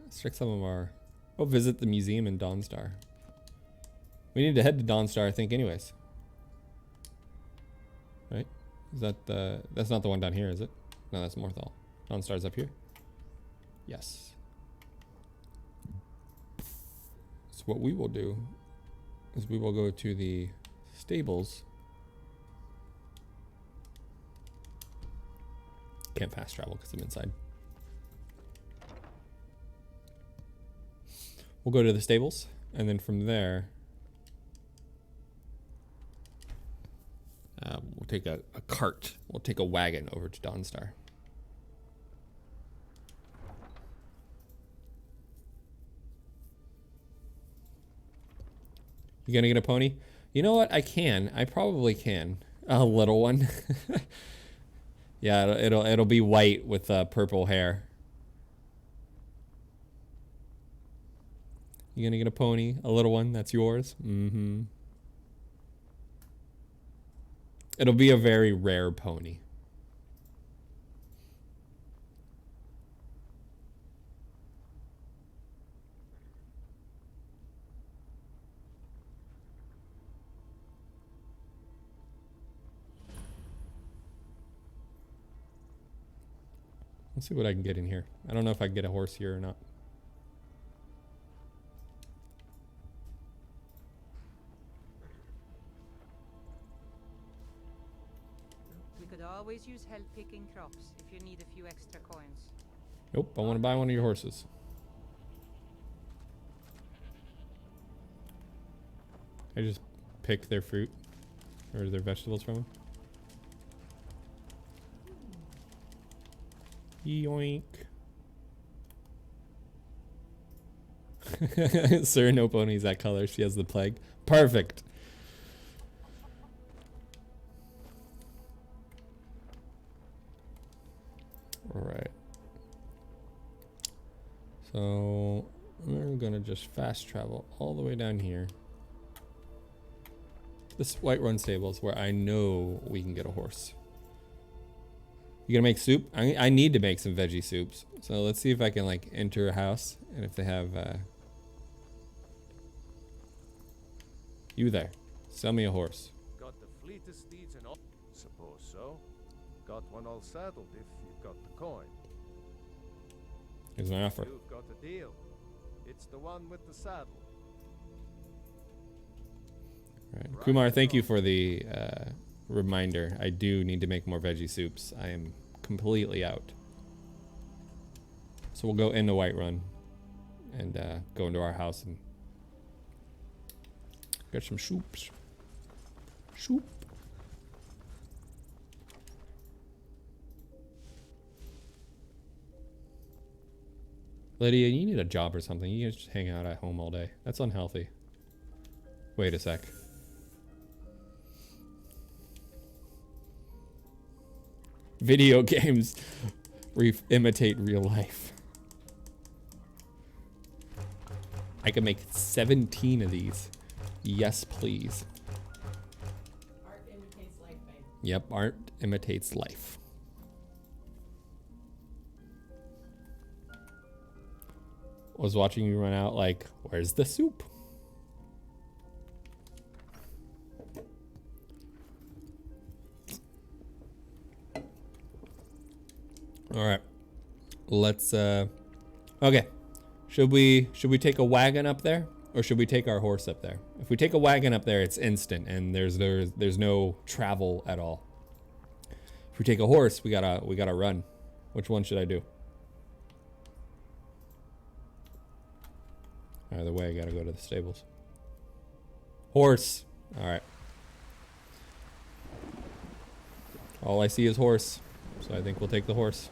Let's check some of our. Oh, visit the museum in Dawnstar. We need to head to Dawnstar, I think, anyways. Right? Is that the? That's not the one down here, is it? No, that's Morthal. Dawnstar's up here. Yes. So what we will do is we will go to the stables. Can't fast travel because I'm inside. We'll go to the stables, and then from there, we'll take a cart. We'll take a wagon over to Dawnstar. You gonna get a pony? You know what? I can. I probably can. A little one. Yeah, it'll be white with purple hair. You gonna get a pony? A little one? That's yours? Mm-hmm. It'll be a very rare pony. Let's see what I can get in here. I don't know if I can get a horse here or not. We could always use help picking crops if you need a few extra coins. Nope, I want to buy one of your horses. I just pick their fruit or their vegetables from them. Yoink. Sir, no ponies that color. She has the plague. Perfect. All right. So we're gonna just fast travel all the way down here. This Whiterun stables where I know we can get a horse. You gonna make soup? I need to make some veggie soups. So let's see if I can like enter a house and if they have you there. Sell me a horse. Got the fleetest steeds and all. Suppose so. Got one all saddled if you've got the coin. Here's my offer. You've got a deal. It's the one with the saddle. All right. Kumar, thank you for the reminder. I do need to make more veggie soups. I am completely out. So we'll go into Whiterun and go into our house and get some soups. Soup. Lydia, you need a job or something. You can just hang out at home all day. That's unhealthy. Wait a sec. Video games imitate real life. I can make 17 of these. Yes, please. Art imitates life, babe. Yep, art imitates life. Was watching you run out like, where's the soup? All right, let's okay. Should we take a wagon up there, or should we take our horse up there? If we take a wagon up there, it's instant, and there's no travel at all. If we take a horse, we gotta run. Which one should I do? Either way, I gotta go to the stables. Horse. All right. All I see is horse, so I think we'll take the horse.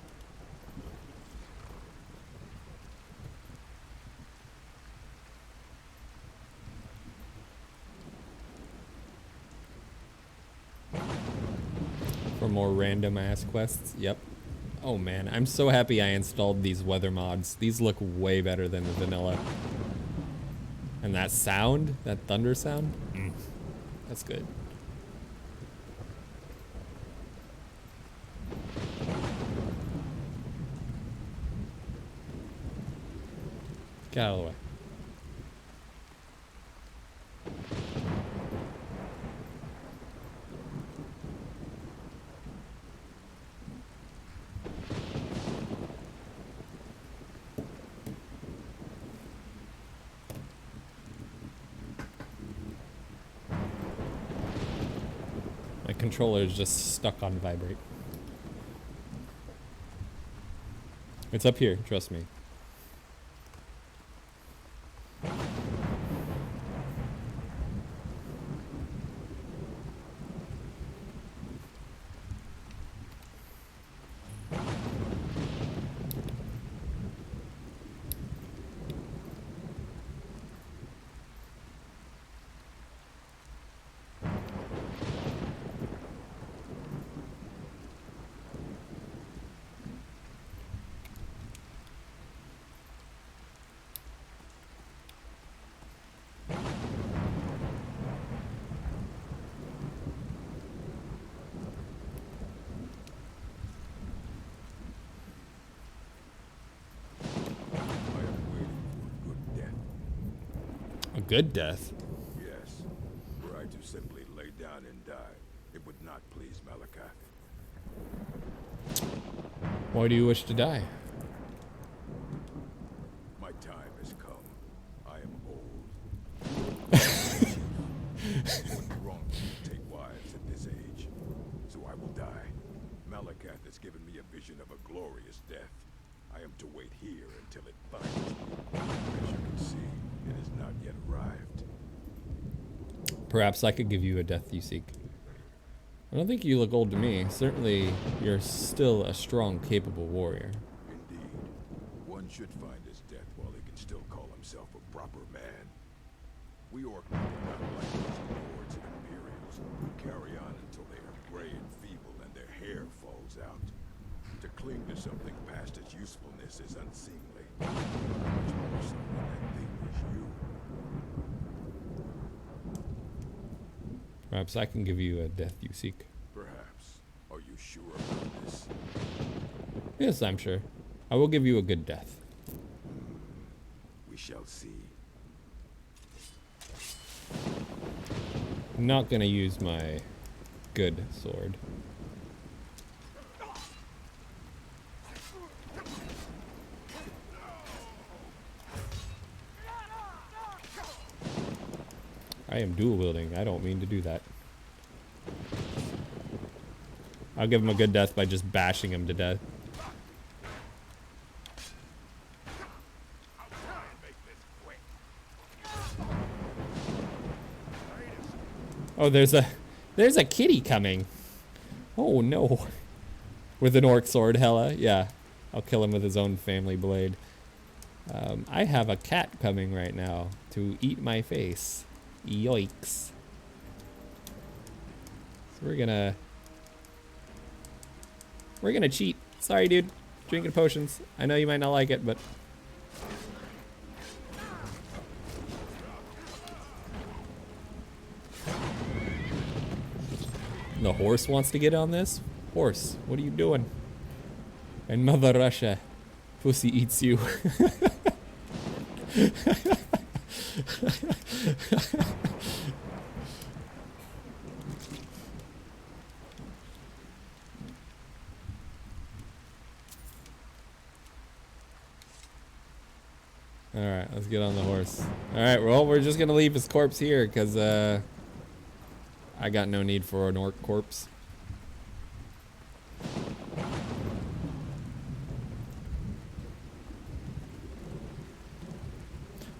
For more random ass quests. Yep. Oh man, I'm so happy I installed these weather mods. These look way better than the vanilla. And that sound, that thunder sound, that's good. Get out of the way. My controller is just stuck on vibrate. It's up here, trust me. A good death? Yes. Were I to simply lay down and die, it would not please Malacath. Why do you wish to die? My time has come. I am old. It would be wrong for me to take wives at this age. So I will die. Malacath has given me a vision of a glorious death. I am to wait here until it finds me. As you can see, it has not yet arrived. Perhaps I could give you a death you seek. I don't think you look old to me. Certainly, you're still a strong, capable warrior. Indeed. One should find his death while he can still call himself a proper man. We Orkmen are not like these lords and Imperials who carry on until they are gray and feeble and their hair falls out. To cling to something past its usefulness is unseemly. How much more so when that thing is you? Perhaps I can give you a death you seek. Perhaps. Are you sure about this? Yes, I'm sure. I will give you a good death. We shall see. I'm not gonna use my good sword. I am dual wielding. I don't mean to do that. I'll give him a good death by just bashing him to death. Oh, there's a kitty coming. Oh no. With an orc sword, hella. Yeah. I'll kill him with his own family blade. I have a cat coming right now to eat my face. Yoicks. So we're gonna cheat. Sorry, dude. Drinking potions. I know you might not like it, but the horse wants to get on this? Horse, what are you doing? And Mother Russia, pussy eats you. Alright, let's get on the horse. Alright, well, we're just gonna leave his corpse here, because, I got no need for an orc corpse.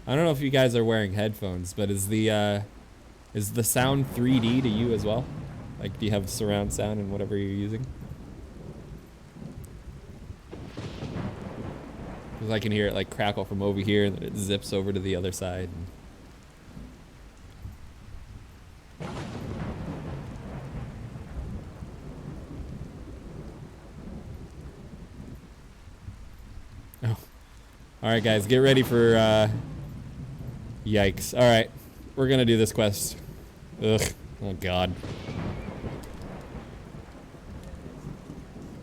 I don't know if you guys are wearing headphones, but is the sound 3D to you as well? Like, do you have surround sound in whatever you're using? Because I can hear it like crackle from over here, and then it zips over to the other side. Oh. Alright guys, get ready for Yikes. Alright. We're gonna do this quest. Ugh. Oh god.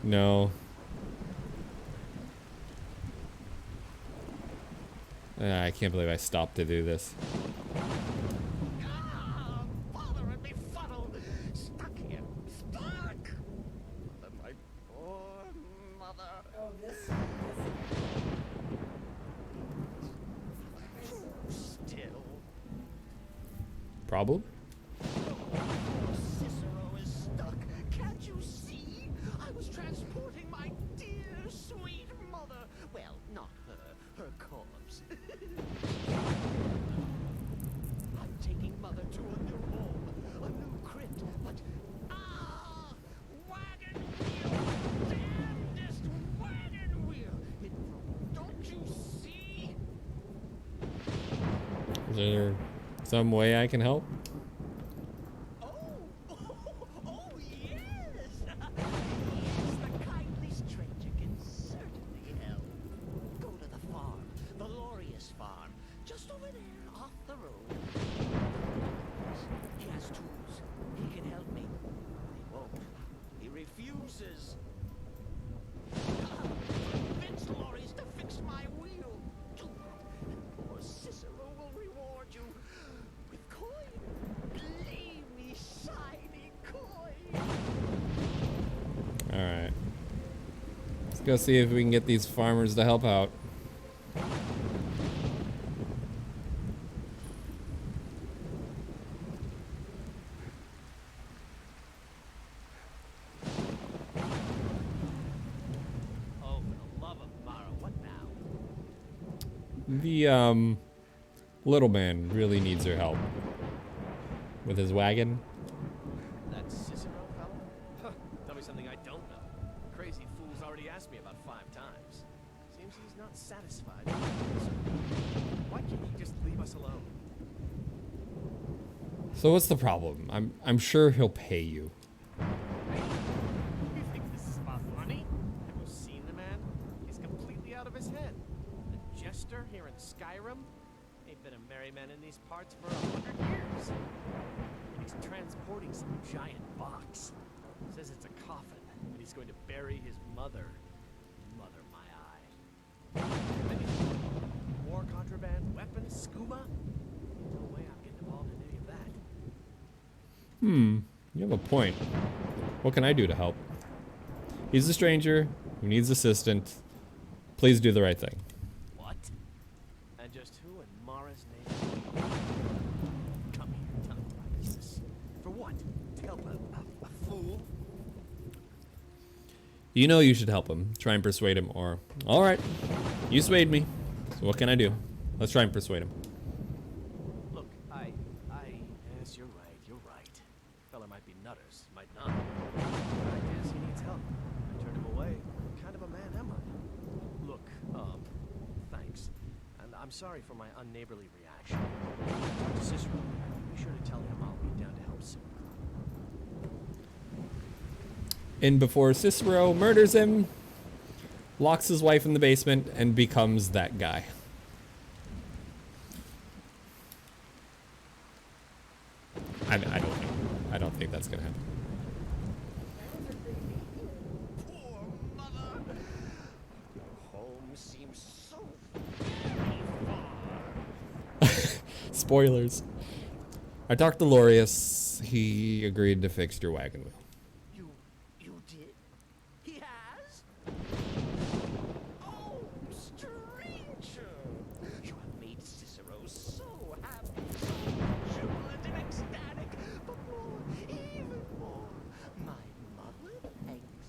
No. I can't believe I stopped to do this. Problem? Cicero is stuck. Can't you see? I was transporting my dear, sweet mother. Well, not her corpse. I'm taking mother to a new home, a new crypt, but wagon wheel, damnedest wagon wheel. Don't you see? Is there some way I can help? Alright. Let's go see if we can get these farmers to help out. Oh, for the love of Mara, what now? The, little man really needs your help. With his wagon. That Cicero fellow? Huh, tell me something I don't know. Crazy fool's already asked me about 5 times. Seems he's not satisfied. Why can't he just leave us alone? So what's the problem? I'm sure he'll pay you. You think this is about money? Have you seen the man? He's completely out of his head. A jester here in Skyrim? Ain't been a merry man in these parts for 100 years. And he's transporting some giant box. Says it's a coffin, and he's going to bury his mother. Mother, my eye. Maybe war contraband, weapons, scuba? No way I'm getting involved in any of that. You have a point. What can I do to help? He's a stranger who needs assistance. Please do the right thing. What? And just who in Mara's name? Come here, tell me my business. For what? To help a fool? You know you should help him. Try and persuade him, or... Alright, you swayed me. So what can I do? Let's try and persuade him. Look, yes, you're right. Fella might be nutters, might not. I guess he needs help. I turned him away. What kind of a man am I? Look, thanks. And I'm sorry for my unneighborly reaction. Talk to Cicero. Be sure to tell him I'll be down to help soon. And before Cicero murders him, locks his wife in the basement, and becomes that guy. I don't think that's gonna happen. Poor mother. Home seems so very far. Spoilers. I talked to Lorius. He agreed to fix your wagon wheel. You did? He has? Oh, stranger! You have made Cicero so happy, so jubilant and ecstatic, but more, even more, my mother thanks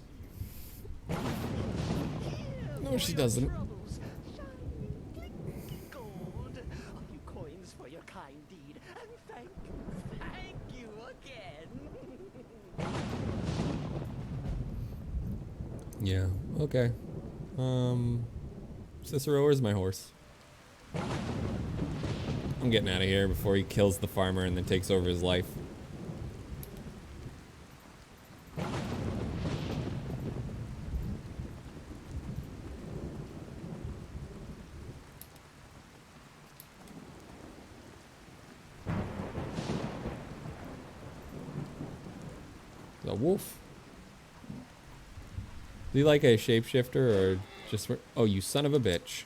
you. No, she doesn't. Troubles, shining, clinking gold. A few coins for your kind deed, and thank you again. Yeah, okay. Cicero, where's my horse? I'm getting out of here before he kills the farmer and then takes over his life. wolf. Is he like a shapeshifter or just... Oh, you son of a bitch.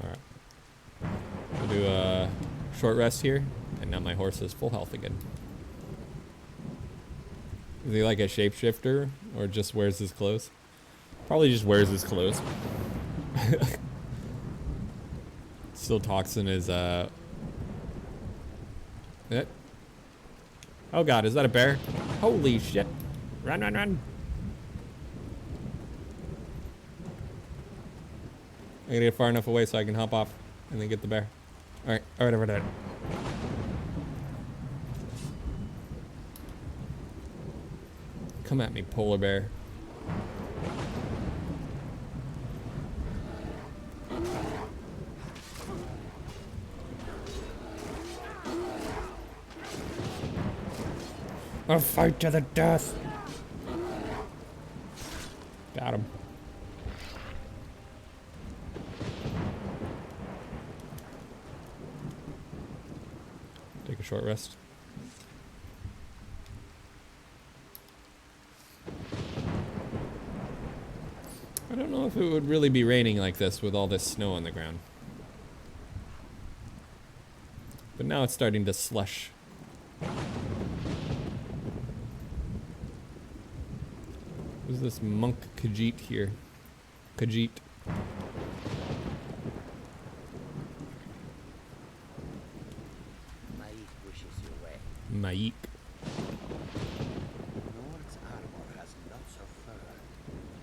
Alright. We'll do a short rest here, and now my horse is full health again. Is he like a shapeshifter, or just wears his clothes? Probably just wears his clothes. Still talks in his, Oh god, is that a bear? Holy shit. Run, run, run. I gotta get far enough away so I can hop off and then get the bear. Alright, alright. Come at me, polar bear. A fight to the death. Got him. Take a short rest. I don't know if it would really be raining like this with all this snow on the ground. But now it's starting to slush. Who's this monk Khajiit here? Khajiit. Maik wishes you well. Maik. Nord's armor has lots of fur.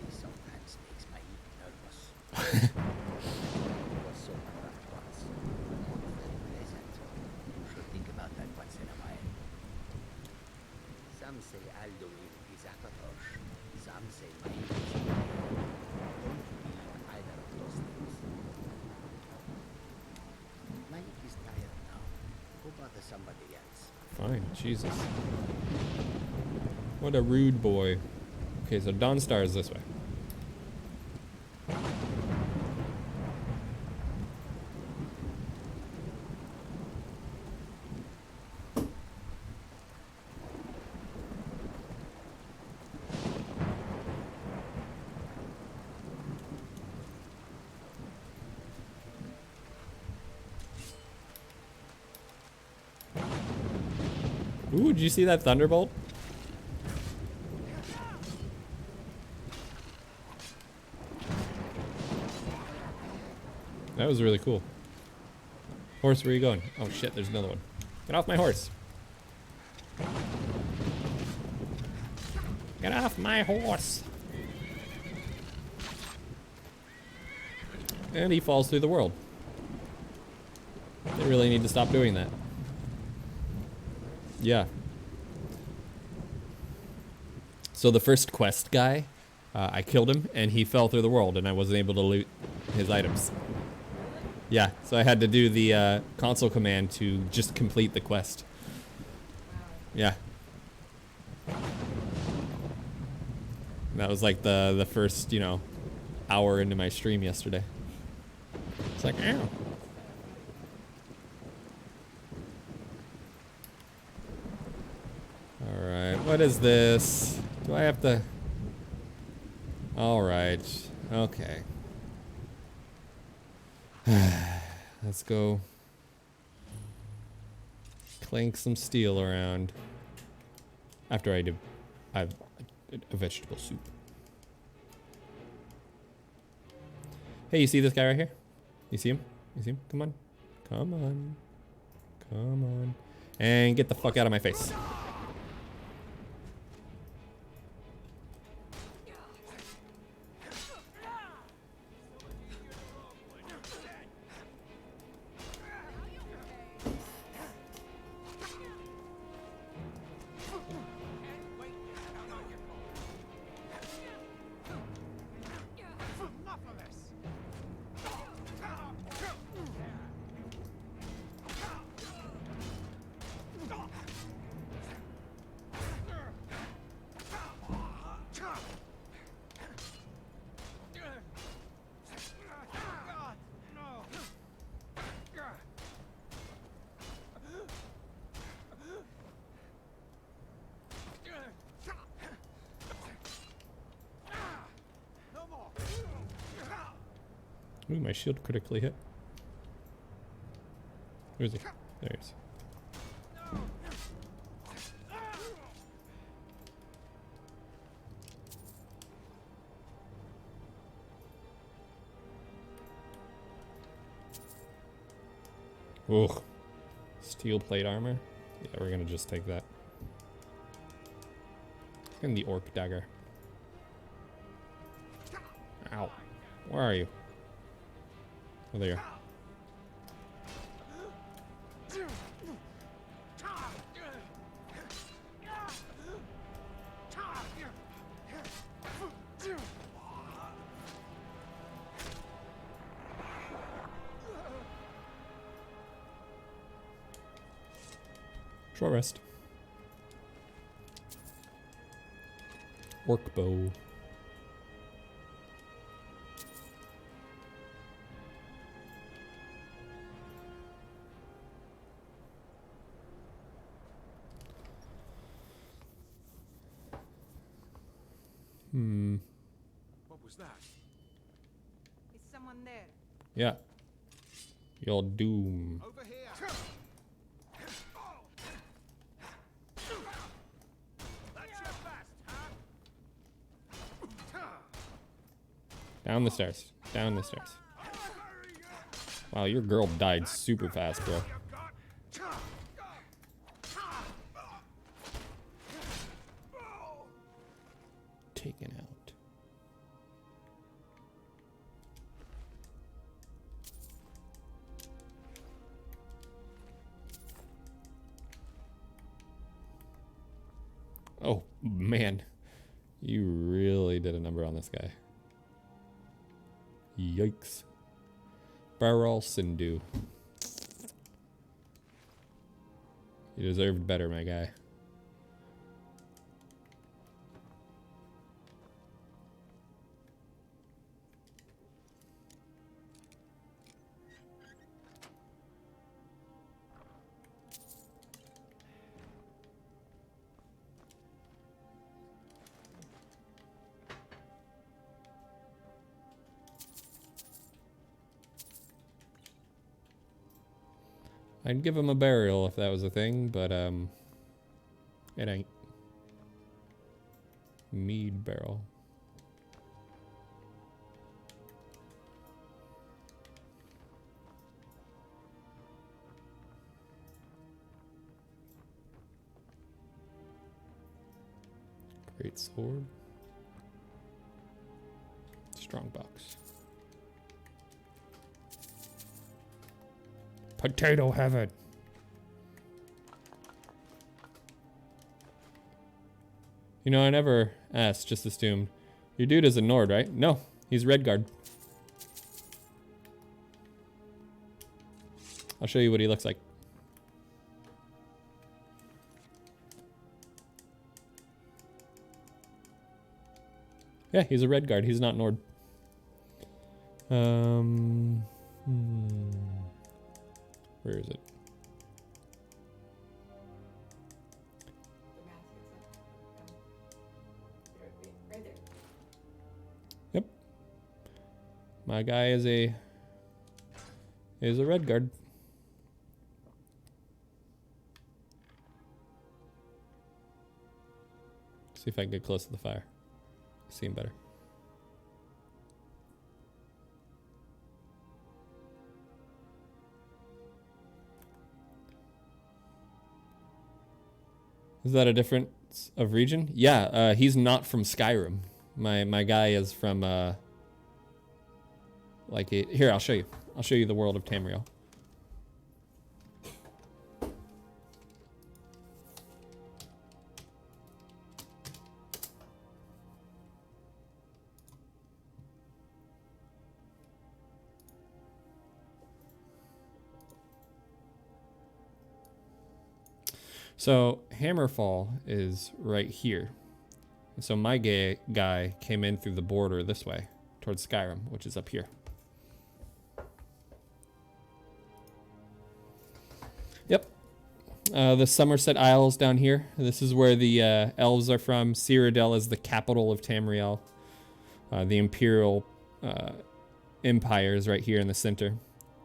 This sometimes makes Maik nervous. He was so corrupt once. Not very pleasant. You should think about that once in a while. Some say Alduin is Akatosh. Some say Maik is Alduin. Don't believe either of those things. Maik is tired now. Go bother somebody else. Fine, Jesus. What a rude boy. Okay, so Dawnstar is this way. Ooh, did you see that thunderbolt? That was really cool. Horse, where are you going? Oh shit, there's another one. Get off my horse. Get off my horse. And he falls through the world. They really need to stop doing that. Yeah. So the first quest guy, I killed him and he fell through the world and I wasn't able to loot his items. Yeah, so I had to do the console command to just complete the quest. Yeah. That was like the first, you know, hour into my stream yesterday. It's like, ow. Alright, what is this? Do I have to... Alright, okay. Let's go clank some steel around after I do a vegetable soup. Hey, you see this guy right here? You see him? You see him? Come on. Come on. Come on. And get the fuck out of my face. Ooh, my shield critically hit. Where is he? There he is. Ugh. Steel plate armor? Yeah, we're gonna just take that. And the orc dagger. Ow. Where are you? Oh, there you are. Short rest. Orc bow. What was that? Is someone there? Yeah. Your doom. Over here. Down the stairs. Down the stairs. Wow, your girl died super fast, bro. Taken out. Oh, man. You really did a number on this guy. Yikes. Barrel Sindhu. You deserved better, my guy. I'd give him a burial if that was a thing, but it ain't. Mead barrel. Great sword. Strong box. Potato heaven. You know, I never asked, just assumed. Your dude is a Nord, right? No, he's Redguard. I'll show you what he looks like. Yeah, he's a Redguard. He's not Nord. Where is it? Right there. Yep. My guy is a Redguard. See if I can get close to the fire. See him better. Is that a difference of region? Yeah, he's not from Skyrim. My guy is from here, I'll show you. I'll show you the world of Tamriel. So Hammerfall is right here. And so my guy came in through the border this way towards Skyrim, which is up here. Yep. The Somerset Isles down here. This is where the elves are from. Cyrodiil is the capital of Tamriel. The Imperial empires right here in the center.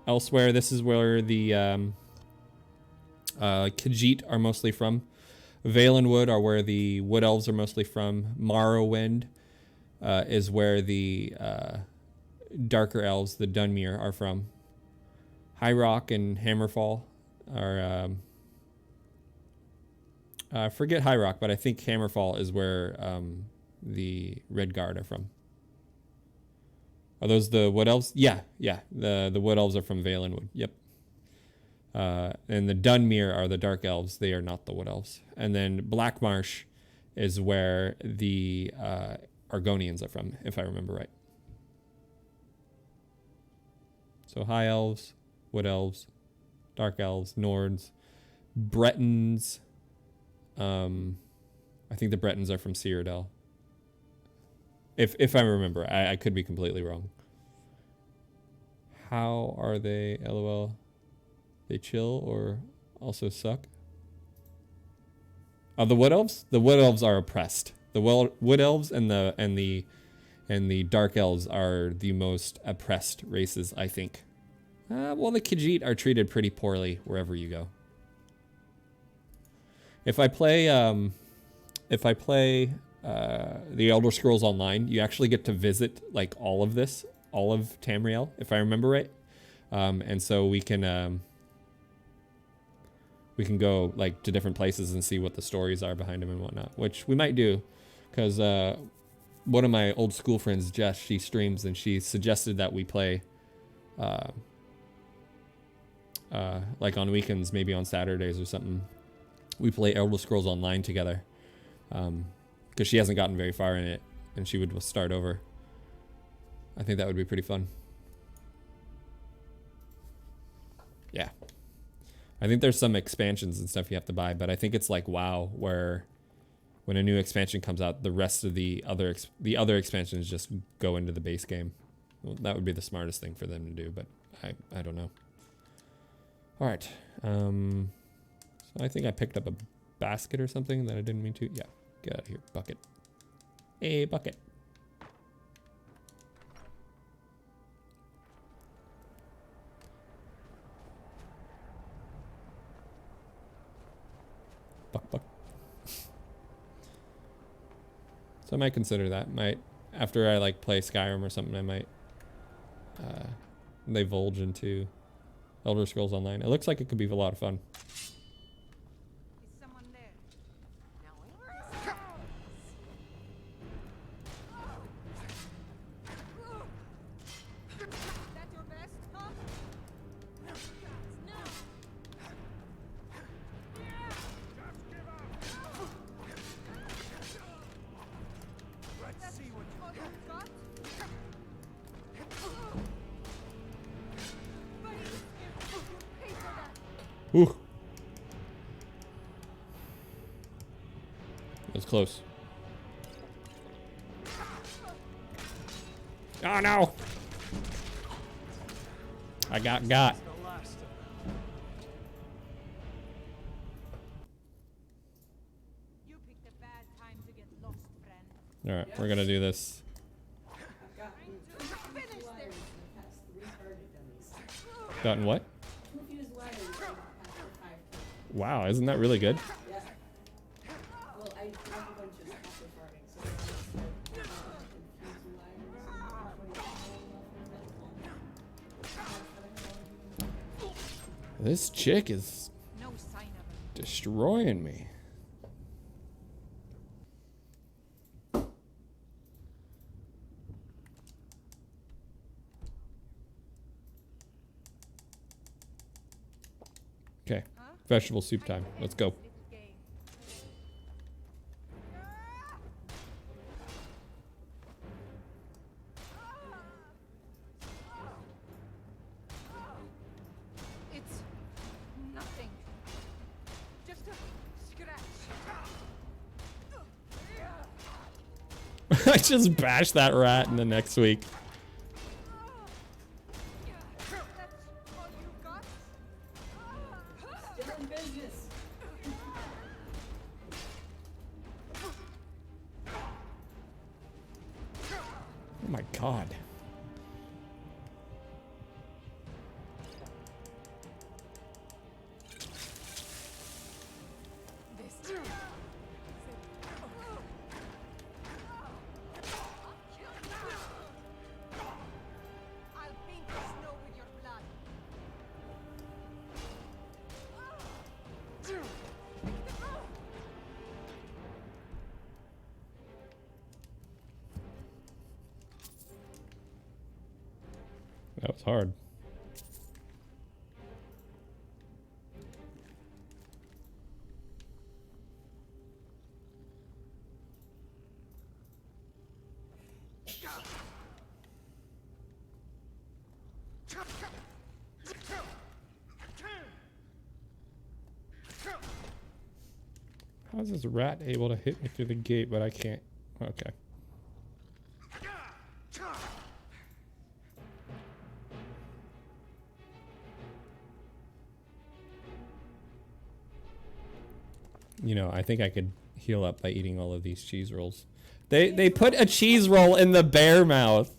Elsewhere, this is where the Khajiit are mostly from. Valenwood are where the Wood Elves are mostly from. Morrowind is where the Darker Elves, the Dunmere, are from. High Rock and Hammerfall are... I forget High Rock, but I think Hammerfall is where the Red Guard are from. Are those the Wood Elves? Yeah. The Wood Elves are from Valenwood. Yep. And the Dunmere are the Dark Elves. They are not the Wood Elves. And then Blackmarsh is where the Argonians are from, if I remember right. So High Elves, Wood Elves, Dark Elves, Nords, Bretons. I think the Bretons are from Cyrodiil. If I remember, I could be completely wrong. How are they? LOL. They chill or also suck? The Wood Elves? The Wood Elves are oppressed. The Wood Elves and the Dark Elves are the most oppressed races, I think. Well, the Khajiit are treated pretty poorly wherever you go. If I play the Elder Scrolls Online, you actually get to visit like all of Tamriel, if I remember right. And so we can go like to different places and see what the stories are behind them and whatnot, which we might do, because one of my old school friends, Jess, she streams and she suggested that we play like on weekends, maybe on Saturdays or something. We play Elder Scrolls Online together, because she hasn't gotten very far in it, and she would start over. I think that would be pretty fun. Yeah. I think there's some expansions and stuff you have to buy, but I think it's like WoW, where when a new expansion comes out, the rest of the other expansions just go into the base game. Well, that would be the smartest thing for them to do, but I don't know. All right. So I think I picked up a basket or something that I didn't mean to. Yeah, get out of here, bucket. Hey, bucket. Buck. So I might consider that. After I like play Skyrim or something, I might divulge into Elder Scrolls Online. It looks like it could be a lot of fun. Ooh. That was close. Oh no! I got. All right, we're gonna do this. Gotten what? Wow, isn't that really good? Yeah. Well, I have a bunch of copper farming, so it's This chick is destroying me. Okay, vegetable soup time. Let's go. It's nothing. Just a scratch. I just bashed that rat in the next week. Oh my god. That was hard. How is this rat able to hit me through the gate, but I can't? Okay. You know, I think I could heal up by eating all of these cheese rolls. They put a cheese roll in the bear mouth.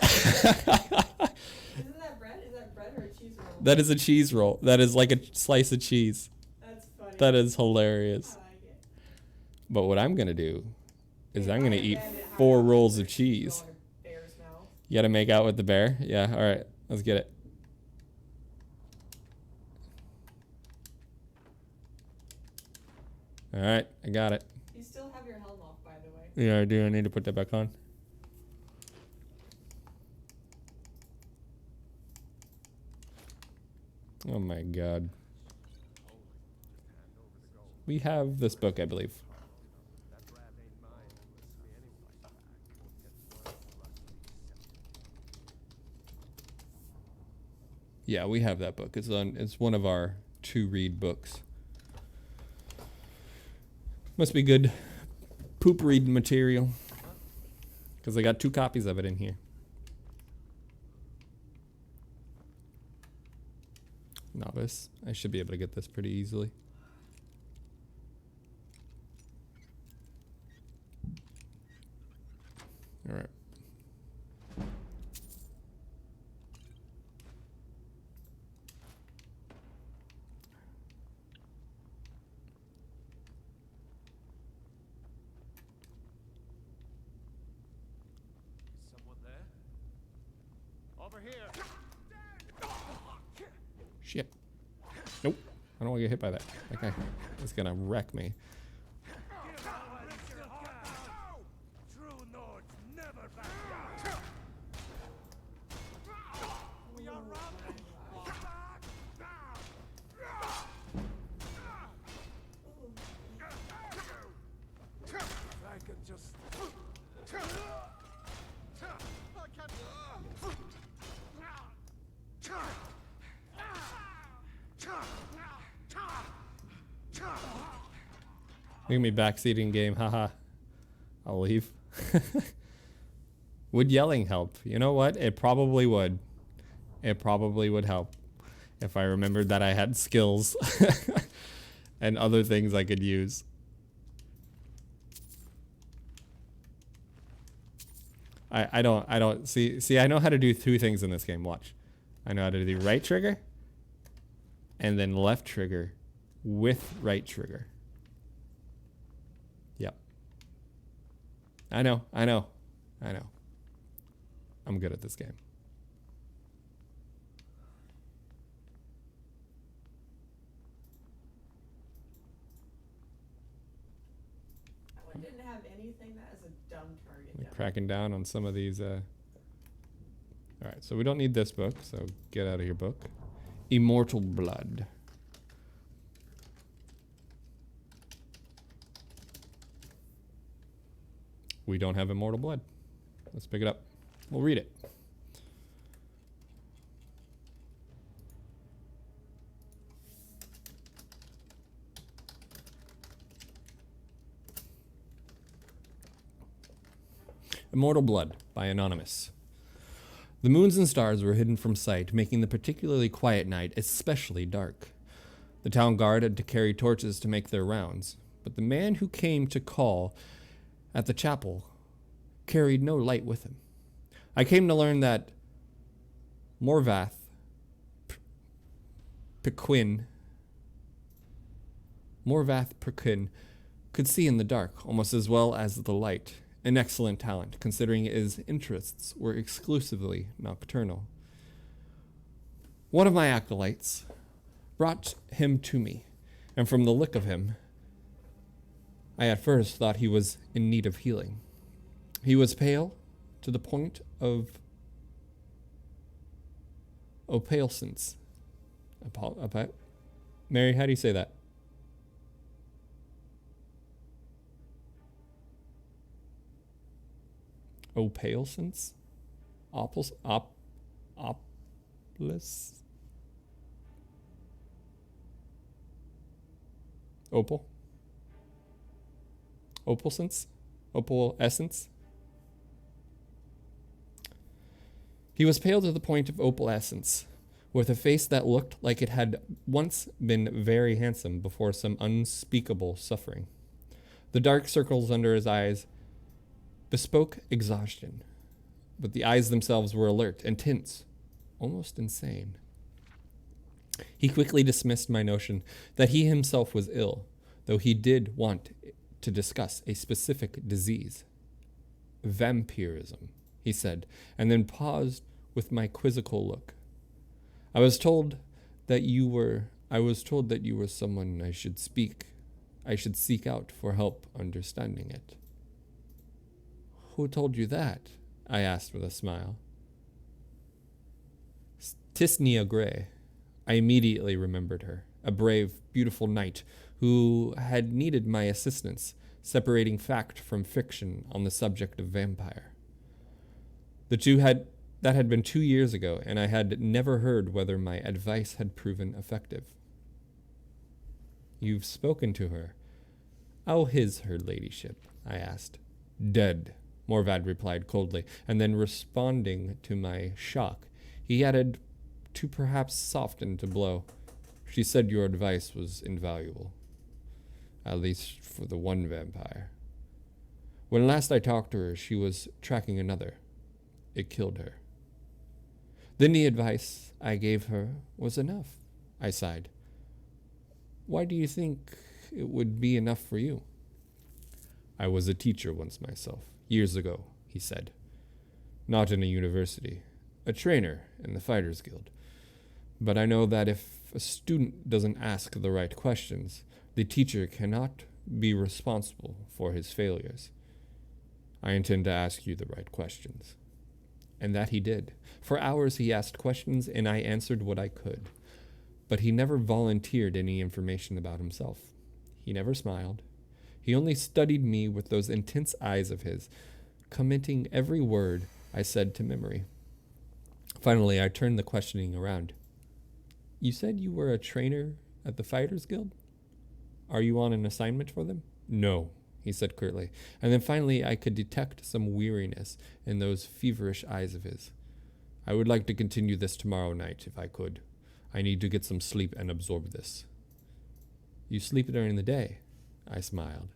Isn't that bread? Is that bread or a cheese roll? That is a cheese roll. That is like a slice of cheese. That's funny. That is hilarious. I like it. But what I'm going to do is I'm going to eat 4 rolls of cheese. You got to make out with the bear? Yeah, all right. Let's get it. All right, I got it. You still have your helm off, by the way. Yeah, I do. I need to put that back on. Oh my god. We have this book, I believe. Yeah, we have that book. It's one of our 2 read books. Must be good poop reading material. Because I got 2 copies of it in here. Novice. I should be able to get this pretty easily. All right. Someone there? Over here. Shit. Nope. I don't want to get hit by that. Okay. It's gonna wreck me. Look at me backseating game, haha. I'll leave. Would yelling help? You know what? It probably would. It probably would help if I remembered that I had skills and other things I could use. I don't see I know how to do 2 things in this game. Watch. I know how to do right trigger and then left trigger with right trigger. Yep. I know. I'm good at this game. I didn't have anything that is a dumb target. Cracking down on some of these. All right, so we don't need this book, so get out of here, book. Immortal Blood. We don't have Immortal Blood. Let's pick it up. We'll read it. Immortal Blood by Anonymous. The moons and stars were hidden from sight, making the particularly quiet night especially dark. The town guard had to carry torches to make their rounds, but the man who came to call at the chapel carried no light with him. I came to learn that Morvath Pequin could see in the dark almost as well as the light, an excellent talent, considering his interests were exclusively nocturnal. One of my acolytes brought him to me, and from the look of him, I at first thought he was in need of healing. He was pale to the point of Opalescence. Mary, how do you say that? Opalescence? Opals? Opalescence? Opal? Opalescence? Opalescence? He was pale to the point of opalescence, with a face that looked like it had once been very handsome before some unspeakable suffering. The dark circles under his eyes bespoke exhaustion, but the eyes themselves were alert and tense, almost insane. He quickly dismissed my notion that he himself was ill, though he did want to discuss a specific disease. Vampirism, he said, and then paused with my quizzical look. I was told that you were someone I should seek out for help understanding it. Who told you that? I asked with a smile. Tisnia Gray. I immediately remembered her, a brave, beautiful knight who had needed my assistance separating fact from fiction on the subject of vampire. That had been 2 years ago, and I had never heard whether my advice had proven effective. You've spoken to her. How is her ladyship? I asked. Dead, Morvad replied coldly, and then responding to my shock, he added, to perhaps soften the blow, she said your advice was invaluable. At least for the one vampire. When last I talked to her, she was tracking another. It killed her. Then the advice I gave her was enough, I sighed. Why do you think it would be enough for you? I was a teacher once myself, years ago, he said. Not in a university, a trainer in the Fighters Guild. But I know that if a student doesn't ask the right questions, the teacher cannot be responsible for his failures. I intend to ask you the right questions. And that he did. For hours he asked questions and I answered what I could. But he never volunteered any information about himself. He never smiled. He only studied me with those intense eyes of his, committing every word I said to memory. Finally, I turned the questioning around. You said you were a trainer at the Fighters Guild? Are you on an assignment for them? No, he said curtly. And then finally I could detect some weariness in those feverish eyes of his. I would like to continue this tomorrow night, if I could. I need to get some sleep and absorb this. You sleep during the day, I smiled.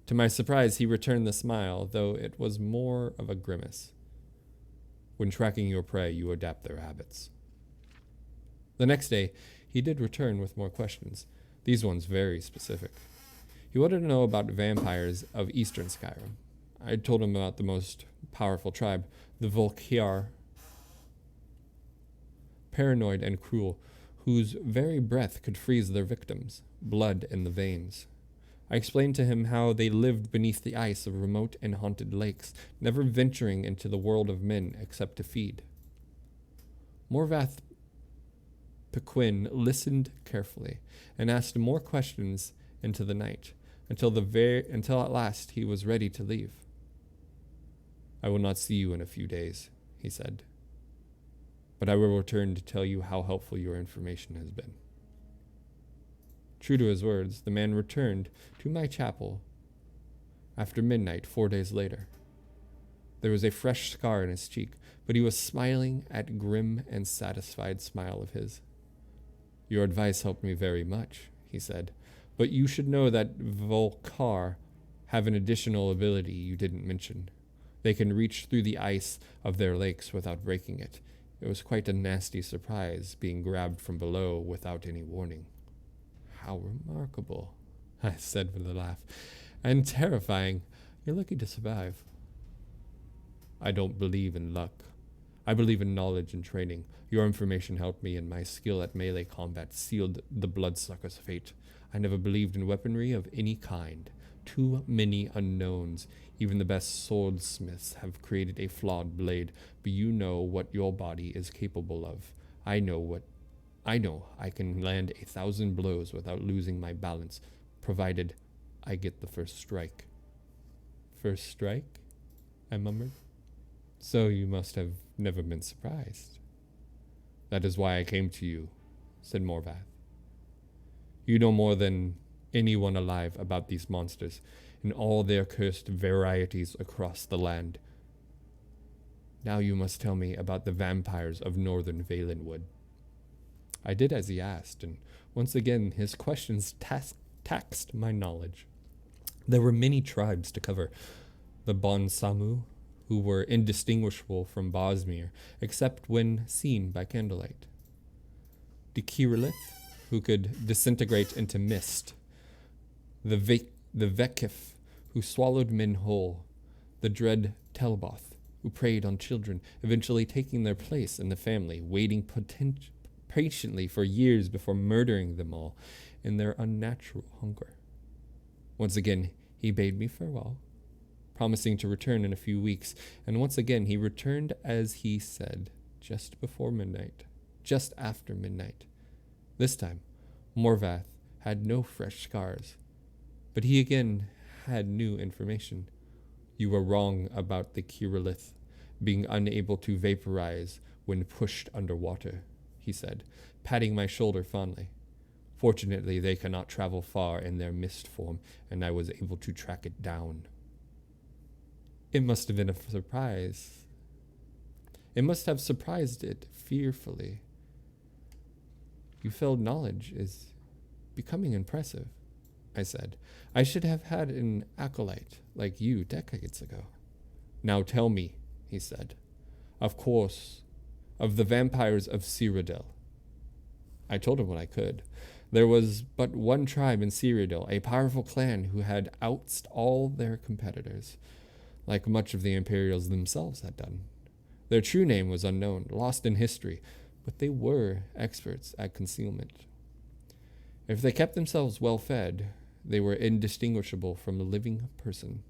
To my surprise, he returned the smile, though it was more of a grimace. When tracking your prey, you adapt their habits. The next day, he did return with more questions, these ones very specific. He wanted to know about vampires of eastern Skyrim. I had told him about the most powerful tribe, the Volkjar, paranoid and cruel, whose very breath could freeze their victims, blood in the veins. I explained to him how they lived beneath the ice of remote and haunted lakes, never venturing into the world of men except to feed. Morvath Pequin listened carefully and asked more questions into the night, until at last he was ready to leave. I will not see you in a few days, he said, but I will return to tell you how helpful your information has been. True to his words, the man returned to my chapel after midnight 4 days later. There was a fresh scar in his cheek, but he was smiling at grim and satisfied smile of his. Your advice helped me very much, he said, but you should know that Volkjar have an additional ability you didn't mention. They can reach through the ice of their lakes without breaking it. It was quite a nasty surprise being grabbed from below without any warning. How remarkable, I said with a laugh. And terrifying. You're lucky to survive. I don't believe in luck. I believe in knowledge and training. Your information helped me, and my skill at melee combat sealed the bloodsucker's fate. I never believed in weaponry of any kind. Too many unknowns. Even the best swordsmiths have created a flawed blade, but you know what your body is capable of. I know I can land 1,000 blows without losing my balance, provided I get the first strike. First strike? I murmured. So you must have never been surprised. That is why I came to you, said Morvath. You know more than anyone alive about these monsters and all their cursed varieties across the land. Now you must tell me about the vampires of northern Valenwood. I did as he asked, and once again his questions taxed my knowledge. There were many tribes to cover. The Bonsamu, who were indistinguishable from Bosmere, except when seen by candlelight. The Kirilith, who could disintegrate into mist. The Vekif, who swallowed men whole. The dread Telboth, who preyed on children, eventually taking their place in the family, waiting patiently for years before murdering them all in their unnatural hunger. Once again, he bade me farewell, promising to return in a few weeks, and once again he returned as he said, just after midnight. This time, Morvath had no fresh scars, but he again had new information. You were wrong about the Kirilith being unable to vaporize when pushed underwater, he said, patting my shoulder fondly. Fortunately, they cannot travel far in their mist form, and I was able to track it down. It must have been a surprise. It must have surprised it fearfully. You felt knowledge is becoming impressive, I said. I should have had an acolyte like you decades ago. Now tell me, he said. Of course, of the vampires of Cyrodiil. I told him what I could. There was but one tribe in Cyrodiil, a powerful clan who had outsed all their competitors, like much of the Imperials themselves had done. Their true name was unknown, lost in history, but they were experts at concealment. If they kept themselves well fed, they were indistinguishable from a living person.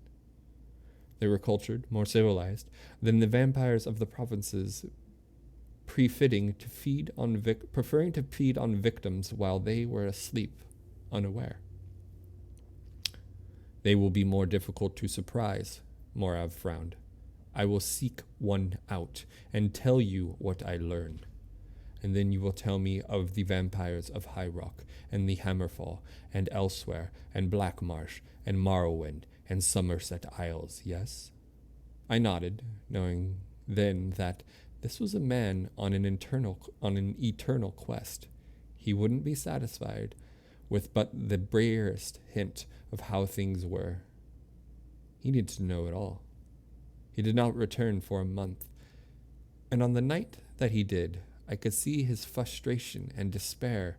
They were cultured, more civilized than the vampires of the provinces, preferring to feed on victims while they were asleep, unaware. They will be more difficult to surprise, Morav frowned. I will seek one out and tell you what I learn. And then you will tell me of the vampires of High Rock, and the Hammerfall, and elsewhere, and Blackmarsh, and Morrowind, and Somerset Isles, yes? I nodded, knowing then that this was a man on an eternal quest. He wouldn't be satisfied with but the barest hint of how things were. He needed to know it all. He did not return for a month, and on the night that he did, I could see his frustration and despair,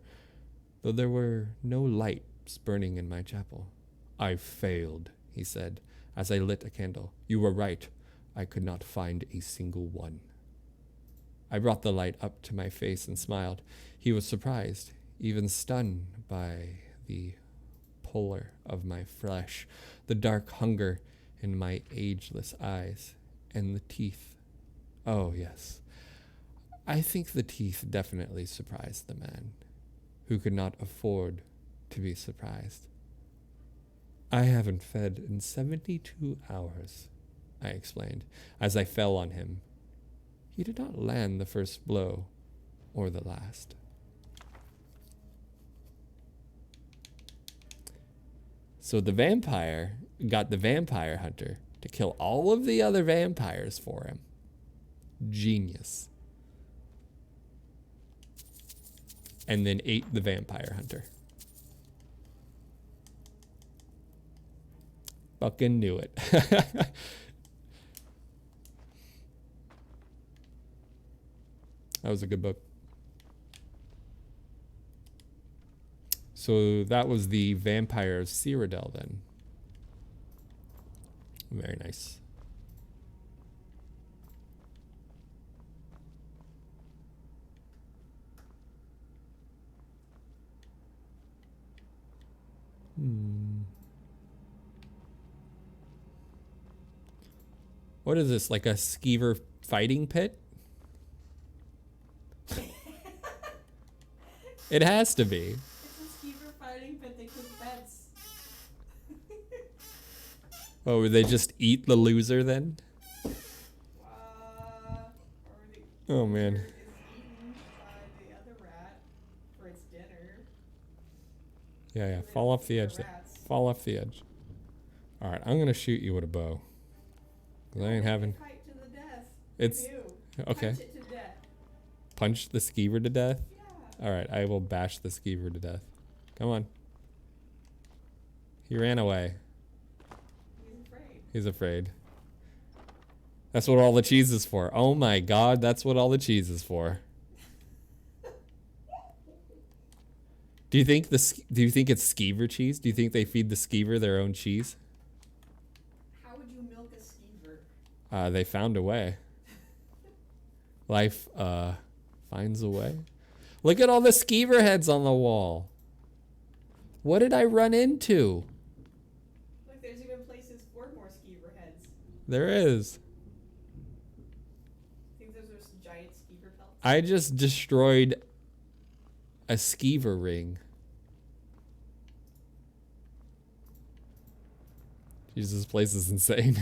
though there were no lights burning in my chapel. I failed, he said, as I lit a candle. You were right. I could not find a single one. I brought the light up to my face and smiled. He was surprised, even stunned by the pallor of my flesh, the dark hunger in my ageless eyes, and the teeth. Oh, yes. I think the teeth definitely surprised the man, who could not afford to be surprised. I haven't fed in 72 hours, I explained, as I fell on him. He did not land the first blow, or the last. So the vampire got the vampire hunter to kill all of the other vampires for him. Genius. And then ate the vampire hunter. Fucking knew it. That was a good book. So that was the Vampire of Cyrodiil then. Very nice. What is this, like a skeever fighting pit? It has to be. It's a skeever fighting, but they cook pets. Oh, would they just eat the loser then? Oh man. Is eaten by the other rat for its dinner. Yeah. Fall off the edge there. Fall off the edge. All right, I'm gonna shoot you with a bow. 'Cause I ain't having. Fight to the death. It's okay. Punch it to death. Punch the skeever to death. Yeah. All right, I will bash the skeever to death. Come on. He ran away. He's afraid. He's afraid. That's what all the cheese is for. Oh my god, that's what all the cheese is for. Do you think it's skeever cheese? Do you think they feed the skeever their own cheese? How would you milk a skeever? They found a way. Life finds a way. Look at all the skeever heads on the wall. What did I run into? Look, there's even places for more skeever heads. There is. Think those are some giant skeever pelts? I just destroyed a skeever ring. Jesus, this place is insane.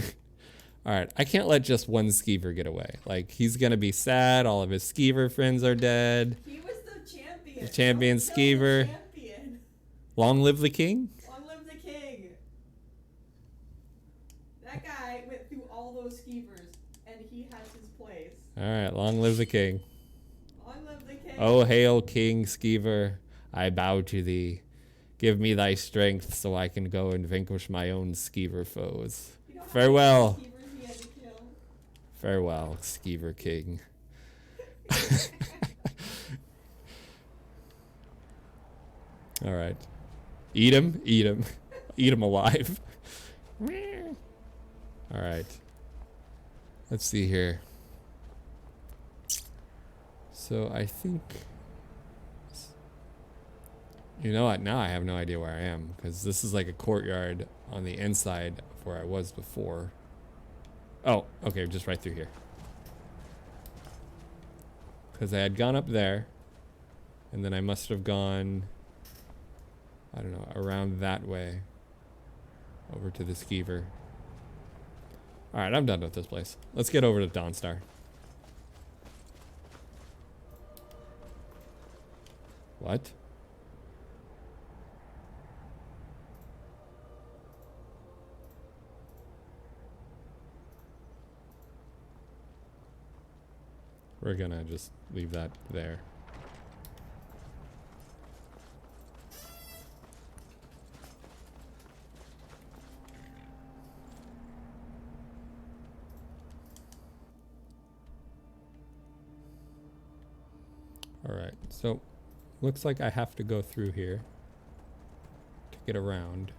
All right, I can't let just one skeever get away. Like, he's gonna be sad. All of his skeever friends are dead. He was the champion. The champion skeever. Champion. Long live the king. Long live the king. That guy went through all those skeevers, and he has his place. All right, long live the king. Long live the king. Oh, hail King Skeever, I bow to thee. Give me thy strength so I can go and vanquish my own skeever foes. Farewell. Farewell, Skeever King. All right. Eat him, eat him. Eat him alive. All right. Let's see here. So I think, you know what, now I have no idea where I am, because this is like a courtyard on the inside of where I was before. Oh, okay, just right through here. Because I had gone up there, and then I must have gone, I don't know, around that way, over to the skeever. Alright, I'm done with this place. Let's get over to Dawnstar. What? We're gonna just leave that there. Alright, so looks like I have to go through here to get around.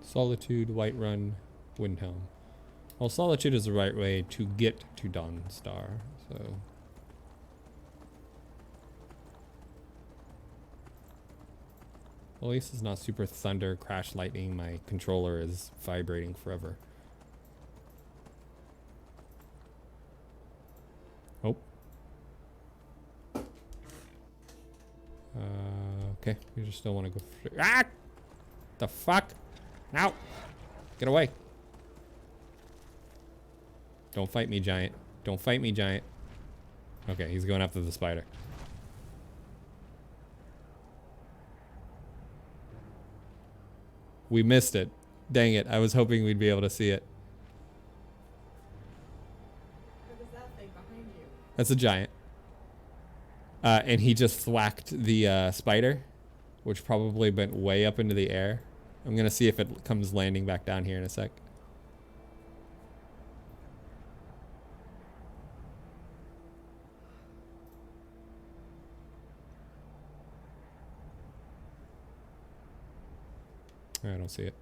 Solitude, Whiterun, Windhelm. Well, Solitude is the right way to get to Dawnstar, so... Well, at least it's not super thunder, crash lightning. My controller is vibrating forever. Oh. Okay, we just don't want to go through. Ah! The fuck? Now! Get away. Don't fight me, giant. Don't fight me, giant. Okay, he's going after the spider. We missed it. Dang it. I was hoping we'd be able to see it. What is that thing behind you? That's a giant. And he just thwacked the spider, which probably went way up into the air. I'm going to see if it comes landing back down here in a sec. I don't see it.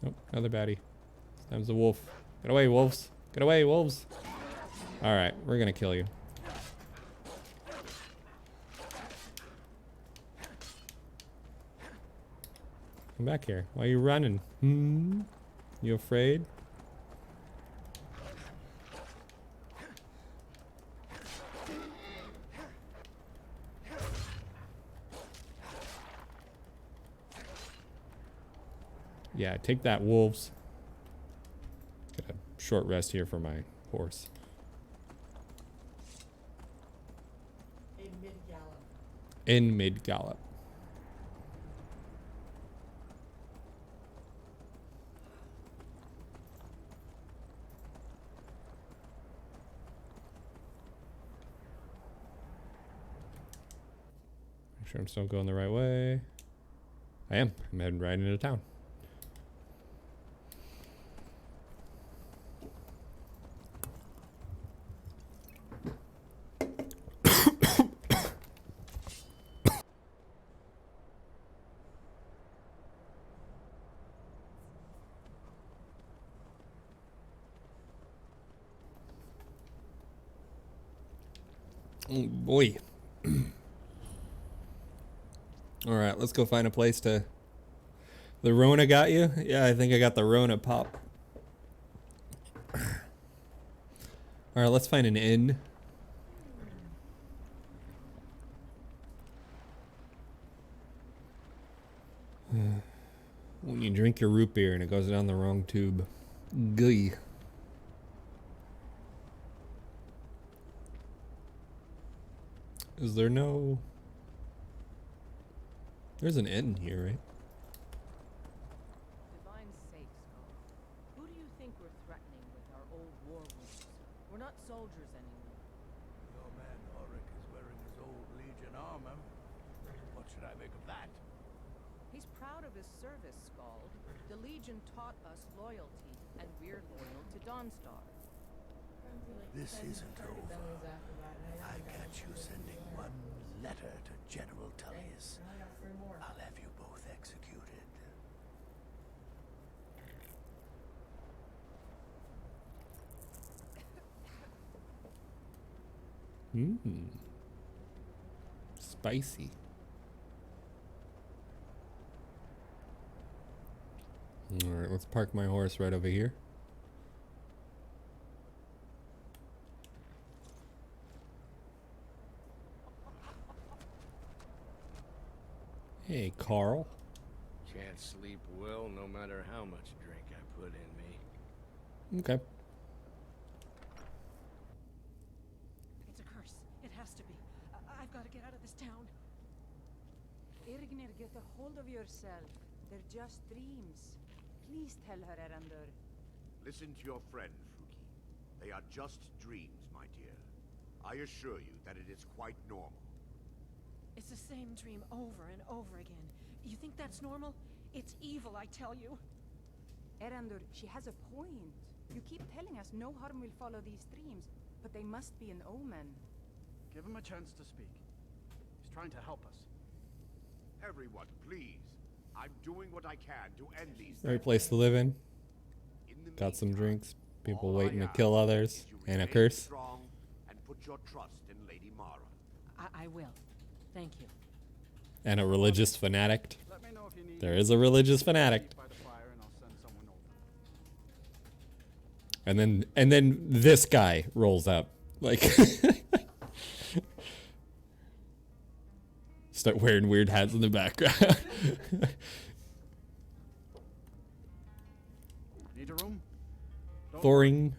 Nope, another baddie. This time's the wolf. Get away, wolves. Get away, wolves. Alright, we're gonna kill you. Come back here. Why are you running? You afraid? Yeah, take that, wolves. Get a short rest here for my horse. In mid-gallop. In mid-gallop. Make sure I'm still going the right way. I am. I'm heading right into town. Oh boy. Alright, let's go find a place to... The Rona got you? Yeah, I think I got the Rona pop. Alright, let's find an inn. When you drink your root beer and it goes down the wrong tube. Gee. Is there no... There's an inn here, right? Divine sakes, Skull. Who do you think we're threatening with our old war wounds? We're not soldiers anymore. Your man Ulrich is wearing his old Legion armor. What should I make of that? He's proud of his service, Skald. The Legion taught us loyalty, and we're loyal to Dawnstar. This isn't over. I catch you sending one letter to General Tullius. I'll have you both executed. Spicy. Alright, let's park my horse right over here. Hey, Carl. Can't sleep well no matter how much drink I put in me. Okay. It's a curse. It has to be. I've got to get out of this town. Irgnir, get a hold of yourself. They're just dreams. Please tell her, Erandur. Listen to your friend, Fruki. They are just dreams, my dear. I assure you that it is quite normal. It's the same dream over and over again. You think that's normal? It's evil, I tell you. Erandur, she has a point. You keep telling us no harm will follow these dreams, but they must be an omen. Give him a chance to speak. He's trying to help us. Everyone, please. I'm doing what I can to end these. Great place to live in. Got some drinks. People waiting to kill others. And a curse. Strong and put your trust in Lady Mara. I will. Thank you. And a religious fanatic. There is a religious fanatic. And then this guy rolls up. Like start wearing weird hats in the background. Need a room? Thoring,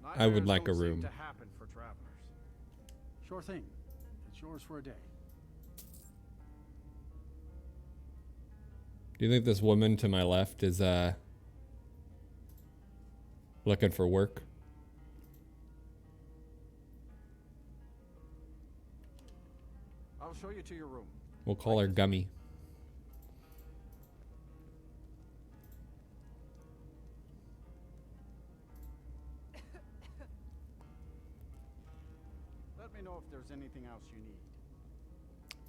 I would like a Nightmares don't room. seem to happen for travelers. Sure thing. It's yours for a day. Do you think this woman to my left is looking for work? I'll show you to your room. We'll call her Gummy. Let me know if there's anything else you need.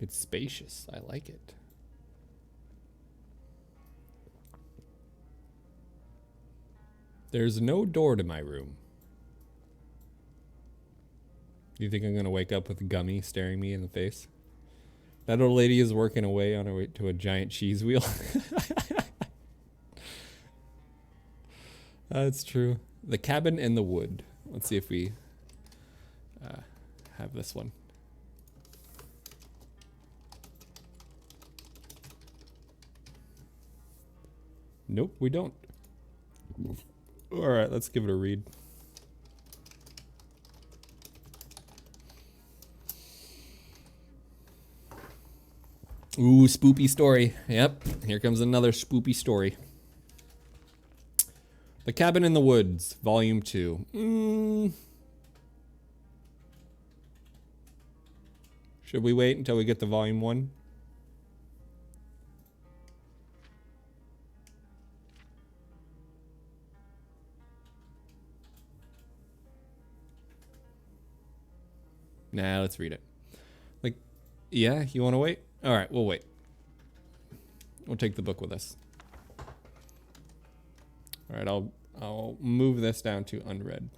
It's spacious. I like it. There's no door to my room. Do you think I'm gonna wake up with Gummy staring me in the face? That old lady is working away on her way to a giant cheese wheel. That's true. The cabin in the wood. Let's see if we have this one. Nope, we don't. All right, let's give it a read. Ooh, spoopy story. Yep, here comes another spoopy story. The Cabin in the Woods, Volume 2. Should we wait until we get to Volume 1? Nah, let's read it. Like, yeah, you want to wait? All right, we'll wait. We'll take the book with us. All right, I'll move this down to unread.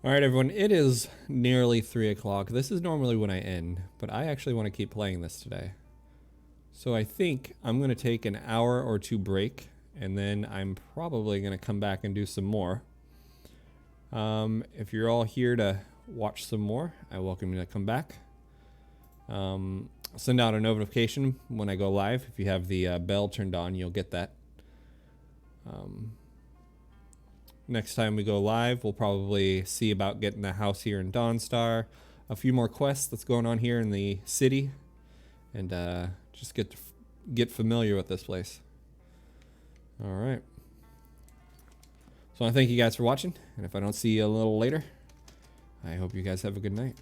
All right, everyone, it is nearly 3 o'clock. This is normally when I end, but I actually want to keep playing this today. So I think I'm going to take an hour or two break, and then I'm probably going to come back and do some more. If you're all here to watch some more, I welcome you to come back. I'll send out a notification when I go live. If you have the bell turned on, you'll get that. Next time we go live, we'll probably see about getting the house here in Dawnstar, a few more quests that's going on here in the city, and just get familiar with this place. All right. So I thank you guys for watching, and if I don't see you a little later, I hope you guys have a good night.